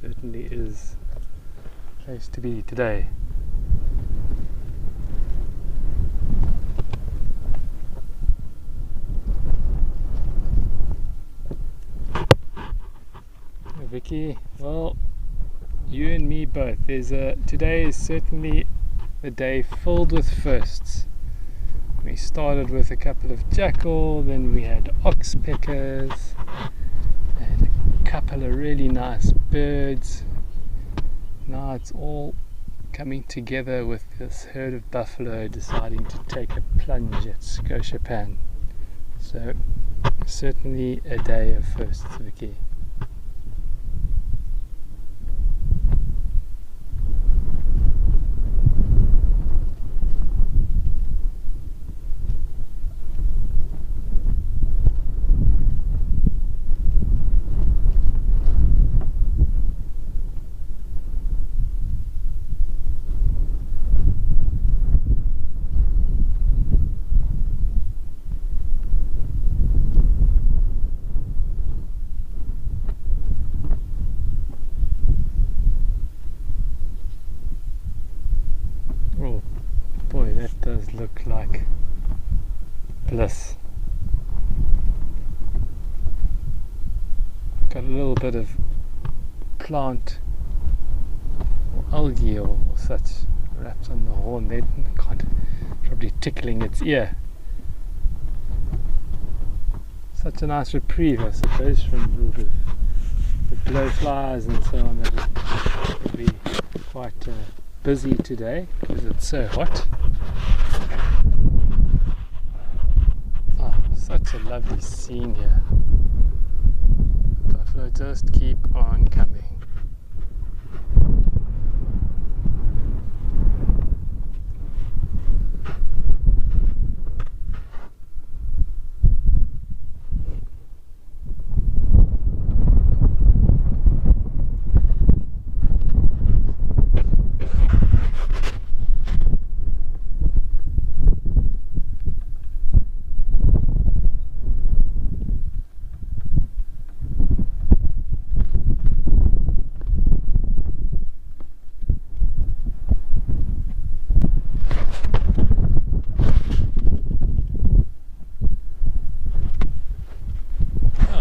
Certainly is a place to be today. Hey, Vicky, well, you and me both. Today is certainly a day filled with firsts. We started with a couple of jackal, then we had oxpeckers, and a couple of really nice birds. Now it's all coming together with this herd of buffalo deciding to take a plunge at Scotiapan. So certainly a day of firsts, Vicky. Oh boy, that does look like bliss. Got a little bit of plant or algae or such wrapped on the horn there, probably tickling its ear. Such a nice reprieve, I suppose, from all the blowflies and so on that will be quite busy today because it's so hot. Oh, such a lovely scene here. The buffalo just keep on coming.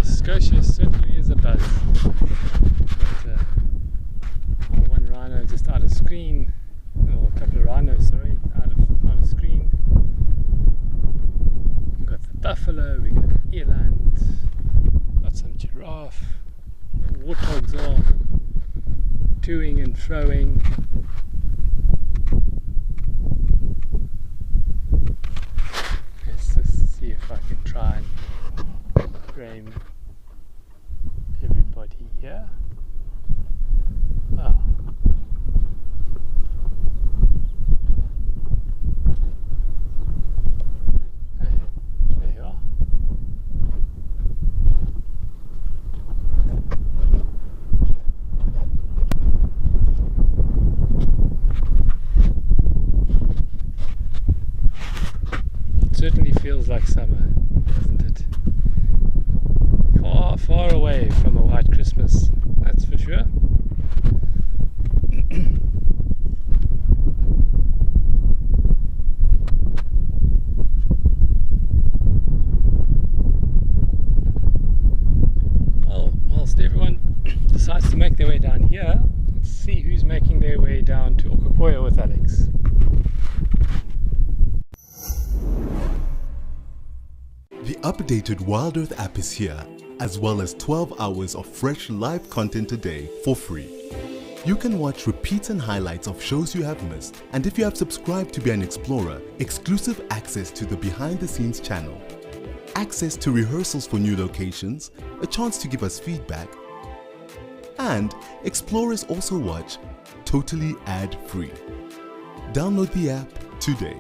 Scotia certainly is a buzz. But, one rhino just out of screen, or a couple of rhinos, sorry, out of screen. We've got the buffalo, we've got eland, got some giraffe, warthogs are toing and froing. Let's just see if I can try and frame everybody here. Oh. Hey, there you are. certainly feels like summer, doesn't it? Far, far away from a white Christmas, that's for sure. Well, whilst everyone decides to make their way down here, let's see who's making their way down to Okakoya with Alex. The updated Wild Earth app is here, as well as 12 hours of fresh live content a day for free. You can watch repeats and highlights of shows you have missed, and if you have subscribed to be an explorer, exclusive access to the behind the scenes channel, access to rehearsals for new locations, a chance to give us feedback, and explorers also watch totally ad-free. Download the app today.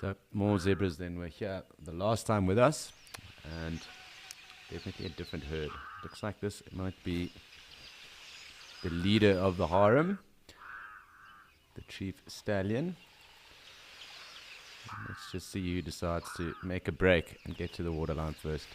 So more zebras than were here the last time with us, and definitely a different herd. Looks like this might be the leader of the harem, the chief stallion. Let's just see who decides to make a break and get to the waterline first.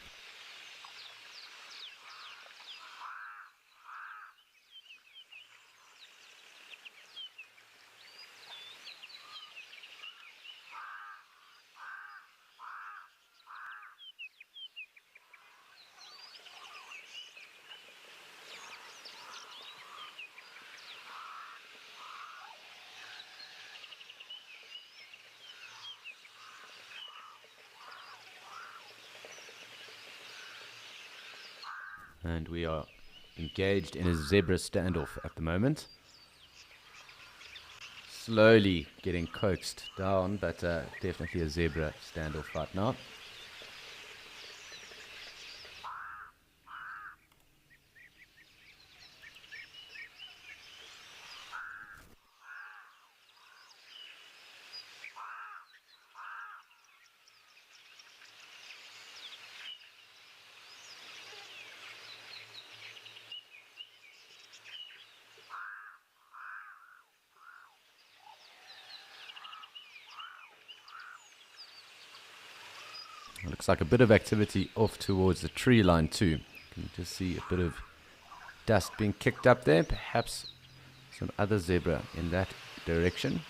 And we are engaged in a zebra standoff at the moment. Slowly getting coaxed down, but definitely a zebra standoff right now. Looks like a bit of activity off towards the tree line too. You can just see a bit of dust being kicked up there, perhaps some other zebra in that direction.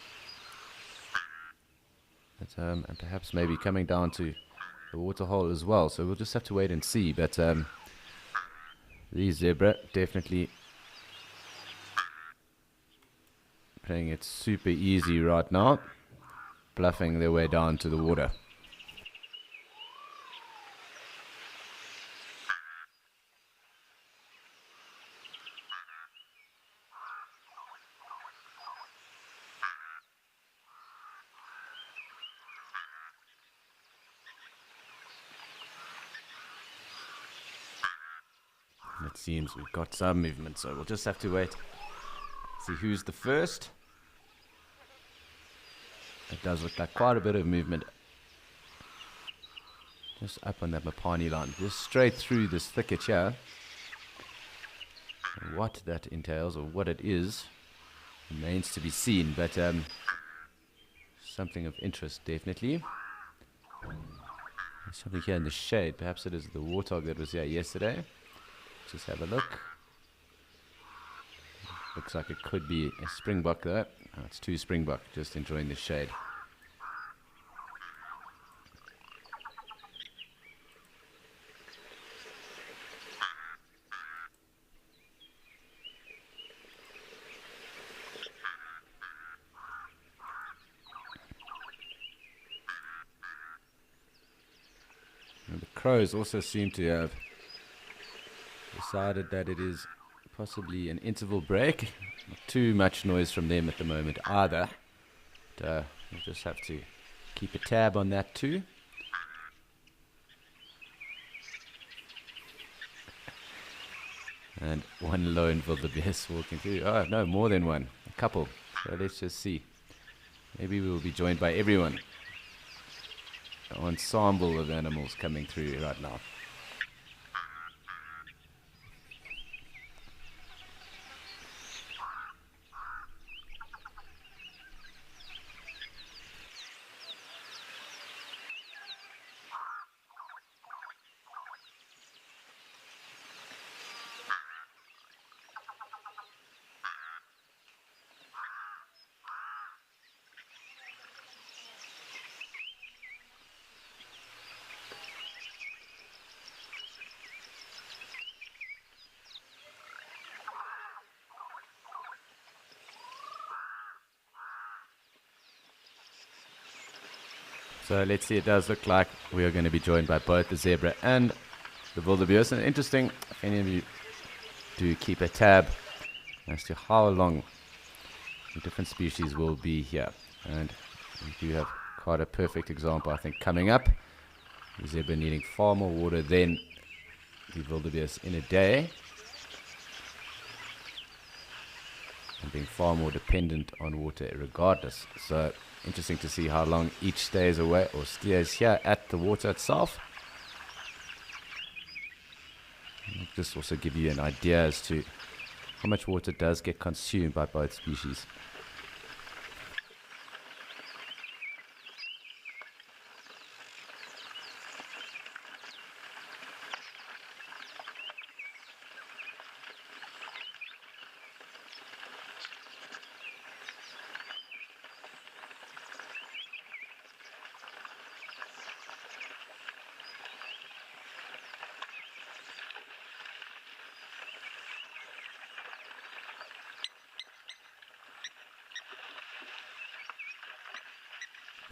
But, and perhaps maybe coming down to the waterhole as well. So we'll just have to wait and see. But these zebra definitely playing it super easy right now, bluffing their way down to the water. It seems we've got some movement, so we'll just have to wait. See who's the first. It does look like quite a bit of movement. Just up on that Mapani line, just straight through this thicket here. And what that entails, or what it is, remains to be seen, but something of interest definitely. There's something here in the shade. Perhaps it is the warthog that was here yesterday. Just have a look. Looks like it could be a springbok though. Oh, it's two springbok just enjoying the shade. And the crows also seem to have decided that it is possibly an interval break. Not too much noise from them at the moment either. But, we'll just have to keep a tab on that too. And one lone wildebeest walking through. Oh, no, more than one. A couple. So let's just see. Maybe we will be joined by everyone. An ensemble of animals coming through right now. So let's see, it does look like we are going to be joined by both the zebra and the wildebeest. And interesting, if any of you do keep a tab as to how long the different species will be here. And we do have quite a perfect example, I think, coming up. The zebra needing far more water than the wildebeest in a day, and being far more dependent on water regardless. So interesting to see how long each stays away or stays here at the water itself. This also give you an idea as to how much water does get consumed by both species.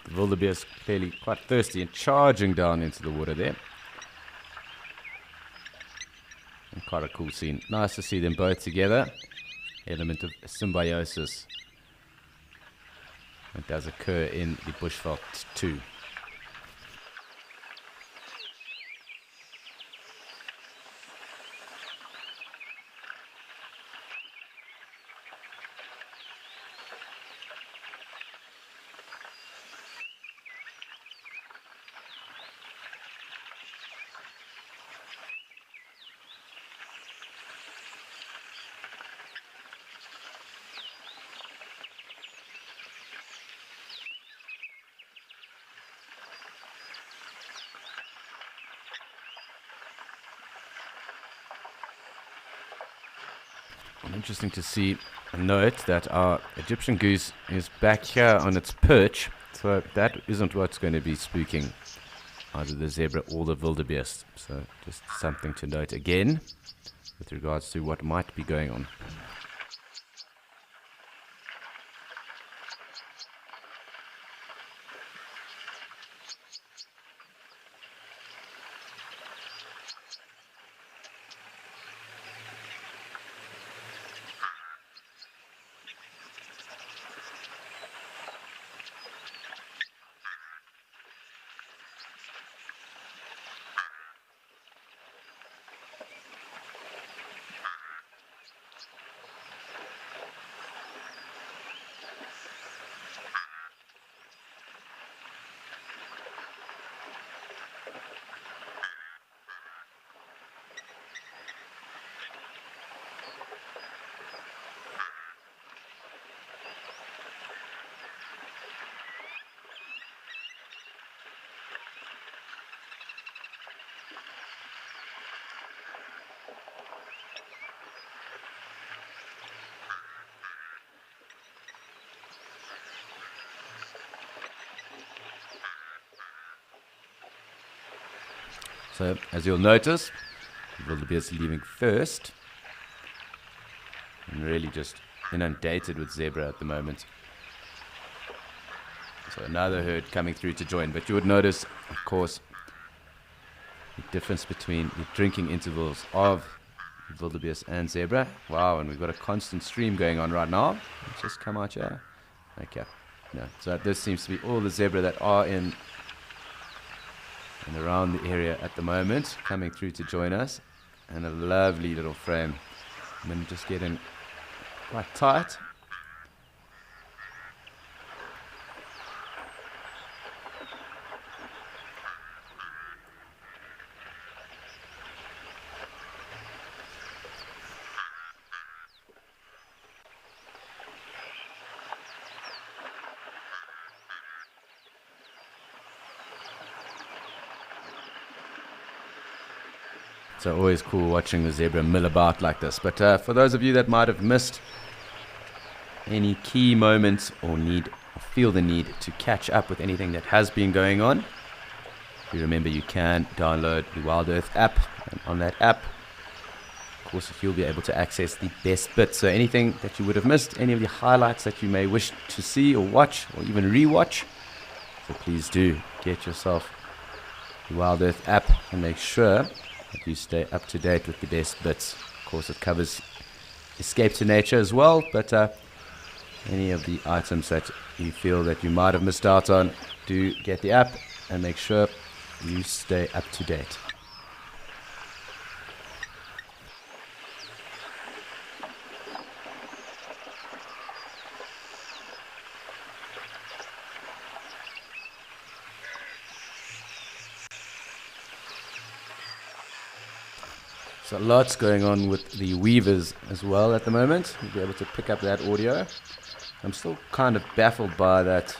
The wildebeest clearly quite thirsty and charging down into the water there. And quite a cool scene. Nice to see them both together. Element of symbiosis that does occur in the bushveld too. Interesting to see note that our Egyptian goose is back here on its perch, so that isn't what's going to be spooking either the zebra or the wildebeest. So just something to note again with regards to what might be going on. So, as you'll notice, the wildebeest leaving first, and really just inundated with zebra at the moment. So another herd coming through to join, but you would notice, of course, the difference between the drinking intervals of wildebeest and zebra. Wow, and we've got a constant stream going on right now. Let's just come out here. Okay, no, so this seems to be all the zebra that are in and around the area at the moment, coming through to join us, and a lovely little frame. I'm going to just get in quite tight. So always cool watching the zebra mill about like this. But for those of you that might have missed any key moments or feel the need to catch up with anything that has been going on, you remember you can download the Wild Earth app, and on that app, of course, you'll be able to access the best bits. So anything that you would have missed, any of the highlights that you may wish to see or watch or even re-watch, so please do get yourself the Wild Earth app and make sure that you stay up to date with the best bits. Of course, it covers Escape to Nature as well, but any of the items that you feel that you might have missed out on, do get the app and make sure you stay up to date. So lots going on with the weavers as well at the moment. You'll be able to pick up that audio. I'm still kind of baffled by that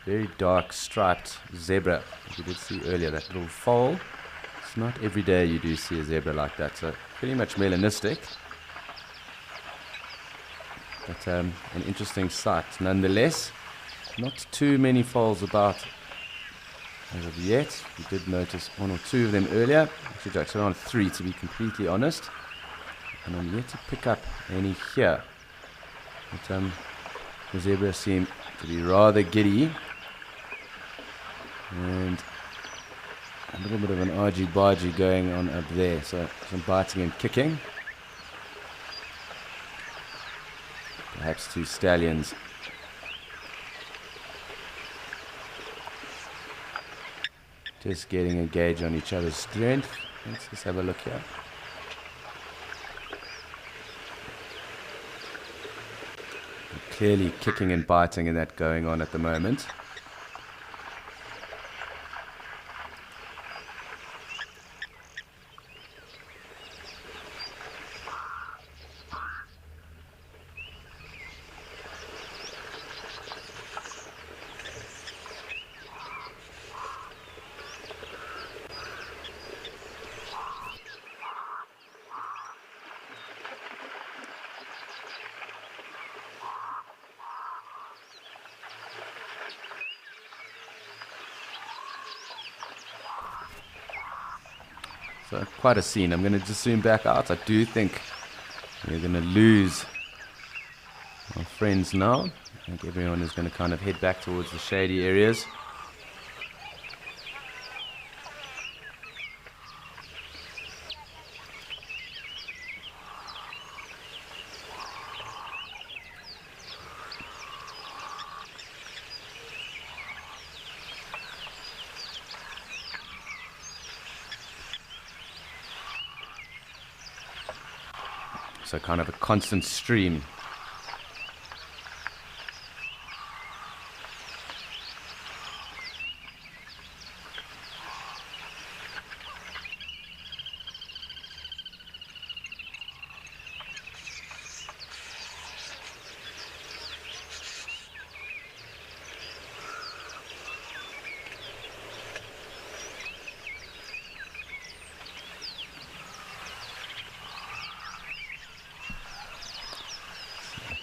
very dark striped zebra that you did see earlier, that little foal. It's not every day you do see a zebra like that, so pretty much melanistic. But an interesting sight nonetheless. Not too many foals about as of yet. We did notice one or two of them earlier. Actually, it's around 3 to be completely honest. And I'm yet to pick up any here. But the zebras seem to be rather giddy. And a little bit of an argy-bargy going on up there. So some biting and kicking. Perhaps 2 stallions. Just getting a gauge on each other's strength. Let's just have a look here. Clearly kicking and biting and that going on at the moment. So quite a scene. I'm going to just zoom back out. I do think we're going to lose our friends now. I think everyone is going to kind of head back towards the shady areas. So kind of a constant stream.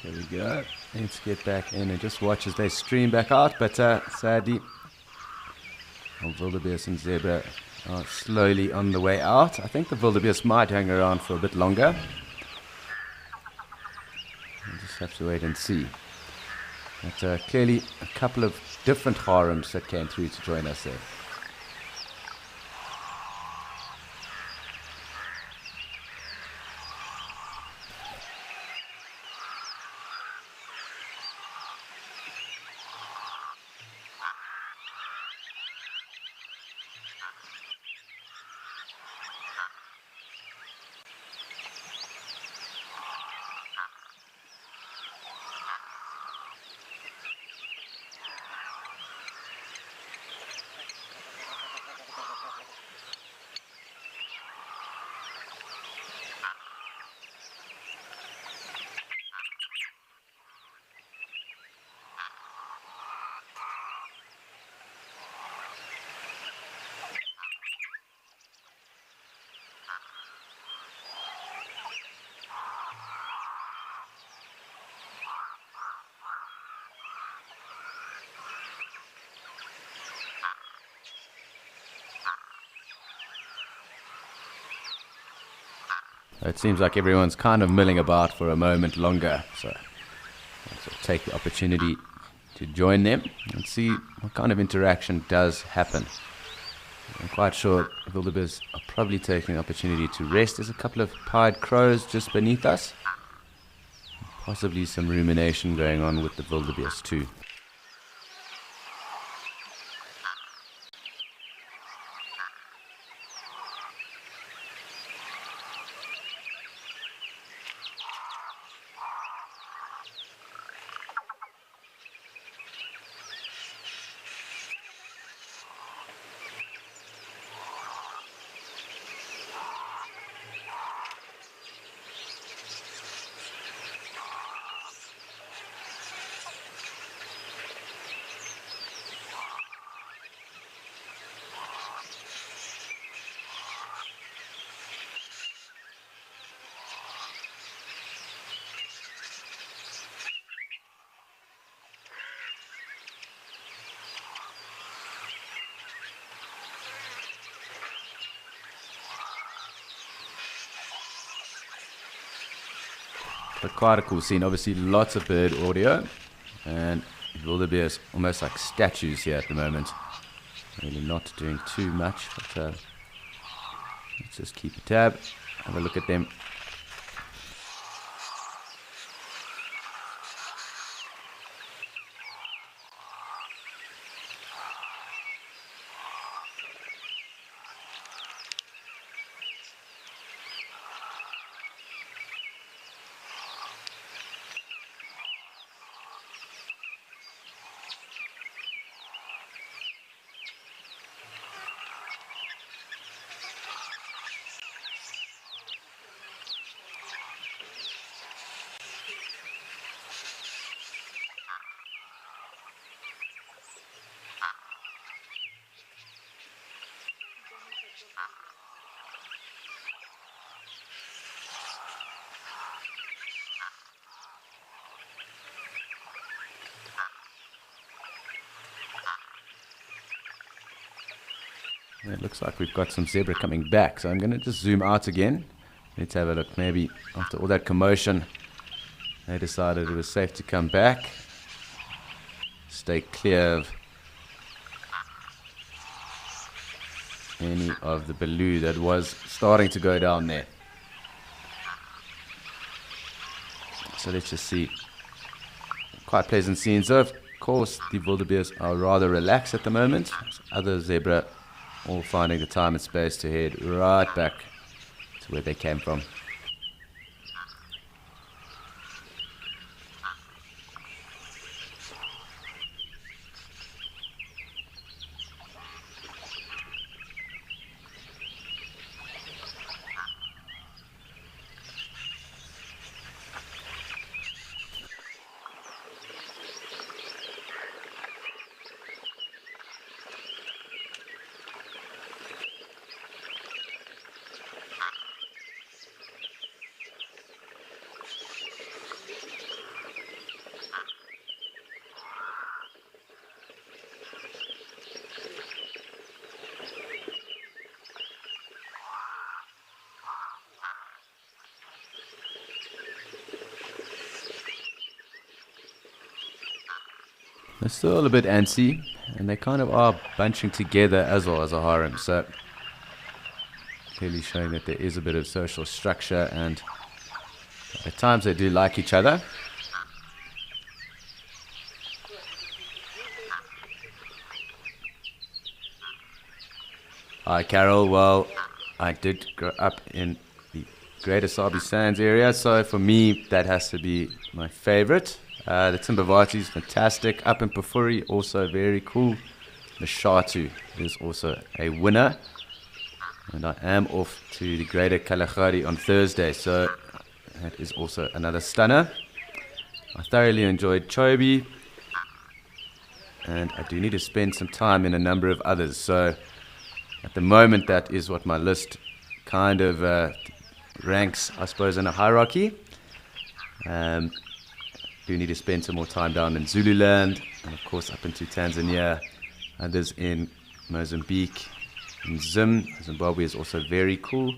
There we go. Let's get back in and just watch as they stream back out. But sadly, wildebeest and zebra are slowly on the way out. I think the wildebeest might hang around for a bit longer. We'll just have to wait and see. But clearly a couple of different harems that came through to join us there. It seems like everyone's kind of milling about for a moment longer, so I'll take the opportunity to join them and see what kind of interaction does happen. I'm quite sure wildebeest are probably taking the opportunity to rest. There's a couple of pied crows just beneath us. Possibly some rumination going on with the wildebeest too. But quite a cool scene. Obviously lots of bird audio, and wildebeest almost like statues here at the moment. Really not doing too much, but let's just keep a tab, have a look at them. It looks like we've got some zebra coming back, so I'm going to just zoom out again. Let's have a look. Maybe after all that commotion, they decided it was safe to come back. Stay clear of any of the baloo that was starting to go down there. So let's just see. Quite pleasant scenes. So of course the wildebeest are rather relaxed at the moment. Other zebra all finding the time and space to head right back to where they came from. They're still a bit antsy, and they kind of are bunching together as well as a harem, so clearly showing that there is a bit of social structure, and at times they do like each other. Hi Carol, well, I did grow up in the Greater Sabi Sands area, so for me that has to be my favorite. The Timbavati is fantastic. Up in Pafuri, also very cool. The Shatu is also a winner. And I am off to the Greater Kalahari on Thursday, so that is also another stunner. I thoroughly enjoyed Chobe, and I do need to spend some time in a number of others. So at the moment, that is what my list kind of ranks, I suppose, in a hierarchy. Do need to spend some more time down in Zululand, and of course up into Tanzania, others in Mozambique, in Zimbabwe is also very cool.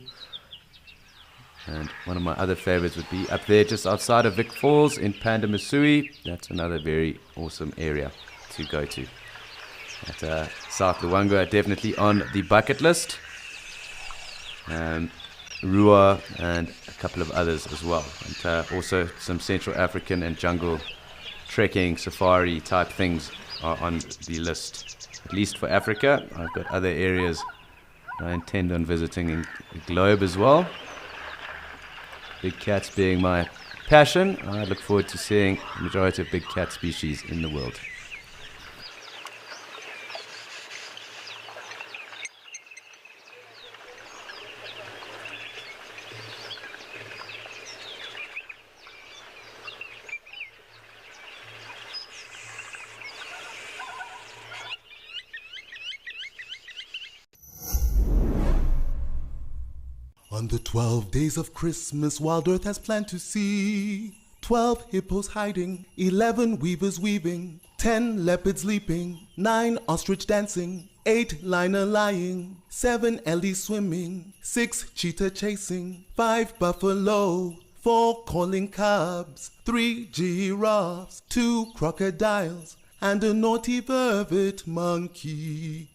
And one of my other favorites would be up there just outside of Vic Falls in Panda Masui. That's another very awesome area to go to. At South Luangwa, definitely on the bucket list. Rua and a couple of others as well, and also some Central African and jungle trekking safari type things are on the list, at least for Africa. I've got other areas I intend on visiting in the globe as well. Big cats being my passion, I look forward to seeing the majority of big cat species in the world. On the 12 days of Christmas, Wild Earth has planned to see 12 hippos hiding, 11 weavers weaving, 10 leopards leaping, 9 ostrich dancing, 8 liner lying, 7 ellie swimming, 6 cheetah chasing, 5 buffalo, 4 calling cubs, 3 giraffes, 2 crocodiles, and a naughty vervet monkey.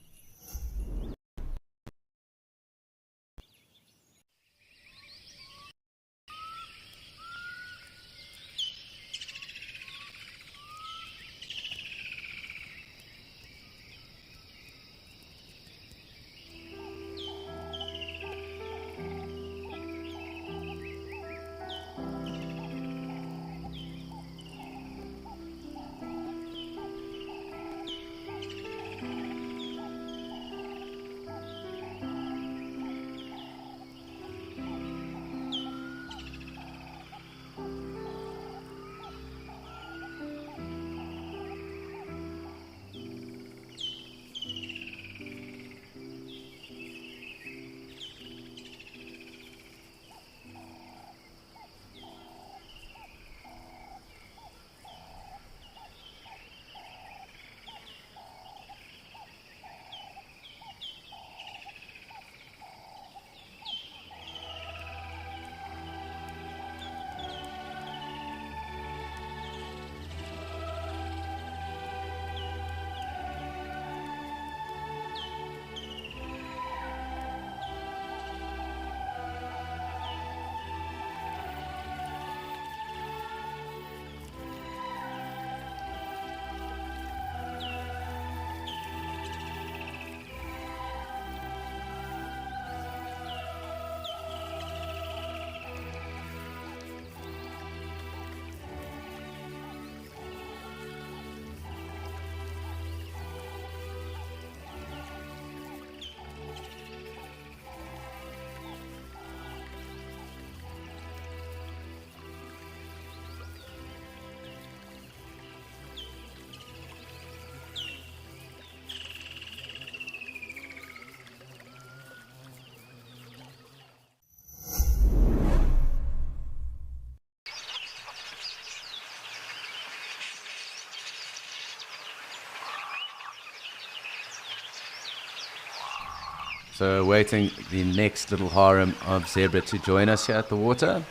So waiting the next little harem of zebra to join us here at the water.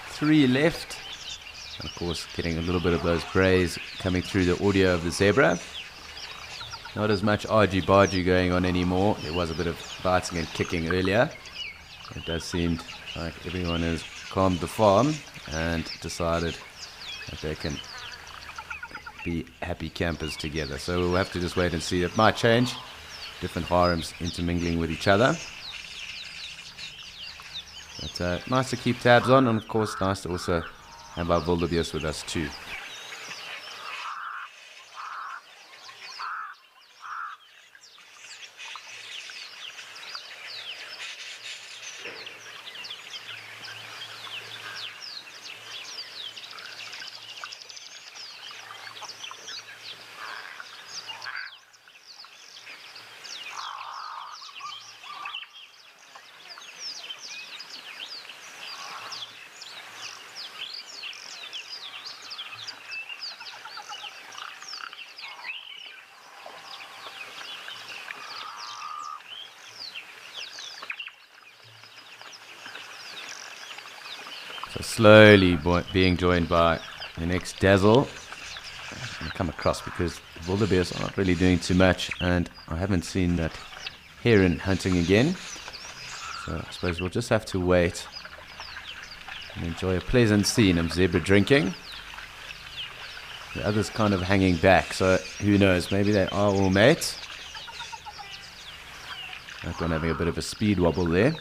3 left. And of course, getting a little bit of those brays coming through the audio of the zebra. Not as much argy-bargy going on anymore. There was a bit of biting and kicking earlier. It does seem like everyone has calmed the farm and decided that they can be happy campers together. So we'll have to just wait and see. It might change. Different harems intermingling with each other. But nice to keep tabs on, and of course nice to also have our wildebeest with us too. So slowly being joined by the next Dazzle. I'm come across because the wildebeest are not really doing too much, and I haven't seen that heron hunting again. So I suppose we'll just have to wait and enjoy a pleasant scene of zebra drinking. The others kind of hanging back, so who knows, maybe they are all mates. That one having a bit of a speed wobble there.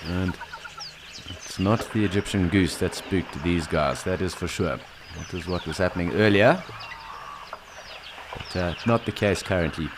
And it's not the Egyptian goose that spooked these guys, that is for sure. That is what was happening earlier, but not the case currently.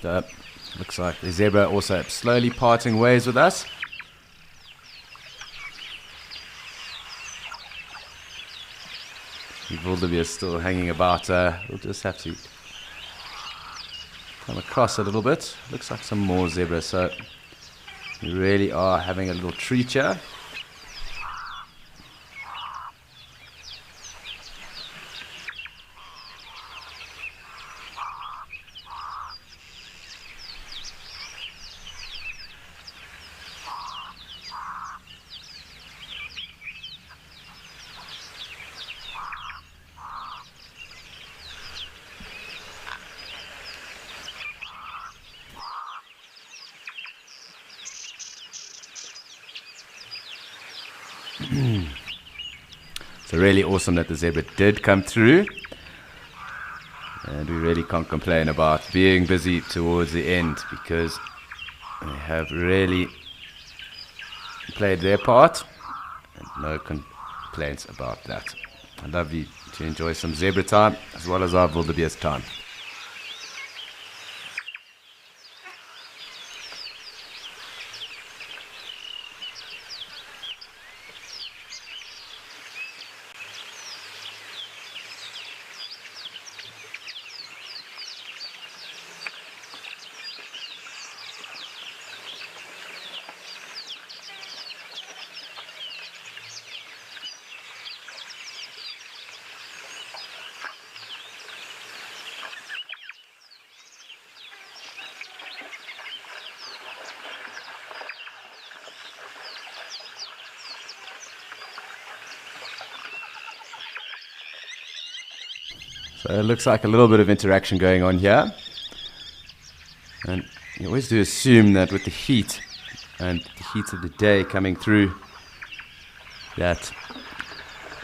So, looks like the zebra also slowly parting ways with us. The wildebeest still hanging about. We'll just have to come across a little bit. Looks like some more zebra, so we really are having a little treat here. So really awesome that the zebra did come through, and we really can't complain about being busy towards the end because they have really played their part, and no complaints about that. I'd love you to enjoy some zebra time as well as our wildebeest time. So it looks like a little bit of interaction going on here. And you always do assume that with the heat and the heat of the day coming through, that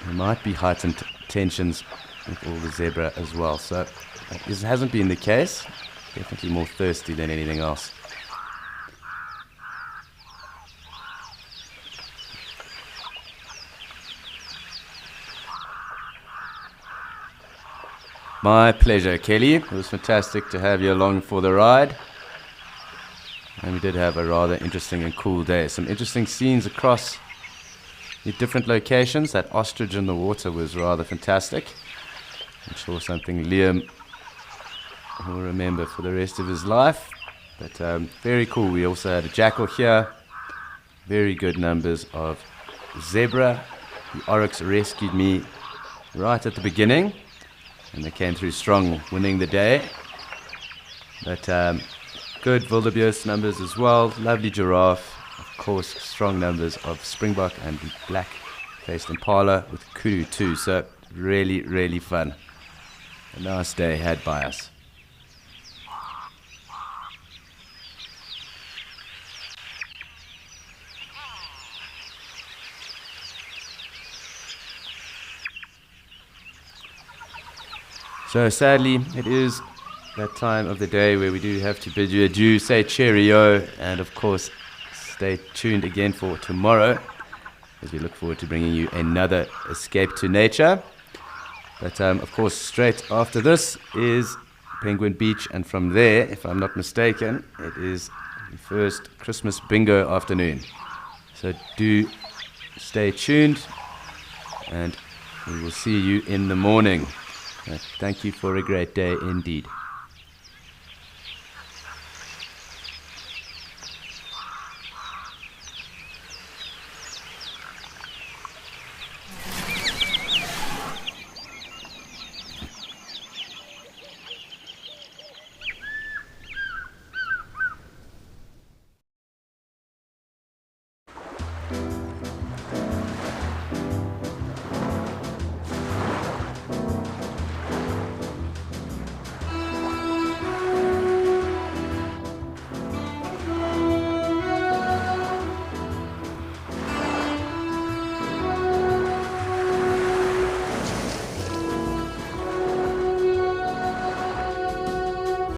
there might be heightened tensions with all the zebra as well. So this hasn't been the case. Definitely more thirsty than anything else. My pleasure, Kelly. It was fantastic to have you along for the ride. And we did have a rather interesting and cool day. Some interesting scenes across the different locations. That ostrich in the water was rather fantastic. I'm sure something Liam will remember for the rest of his life. But very cool. We also had a jackal here. Very good numbers of zebra. The oryx rescued me right at the beginning. And they came through strong, winning the day. But good wildebeest numbers as well. Lovely giraffe. Of course, strong numbers of springbok and the black-faced impala with kudu too. So really, really fun. A nice day had by us. So sadly, it is that time of the day where we do have to bid you adieu, say cheerio, and of course, stay tuned again for tomorrow, as we look forward to bringing you another Escape to Nature. But of course, straight after this is Penguin Beach, and from there, if I'm not mistaken, it is the first Christmas bingo afternoon. So do stay tuned, and we will see you in the morning. Thank you for a great day indeed.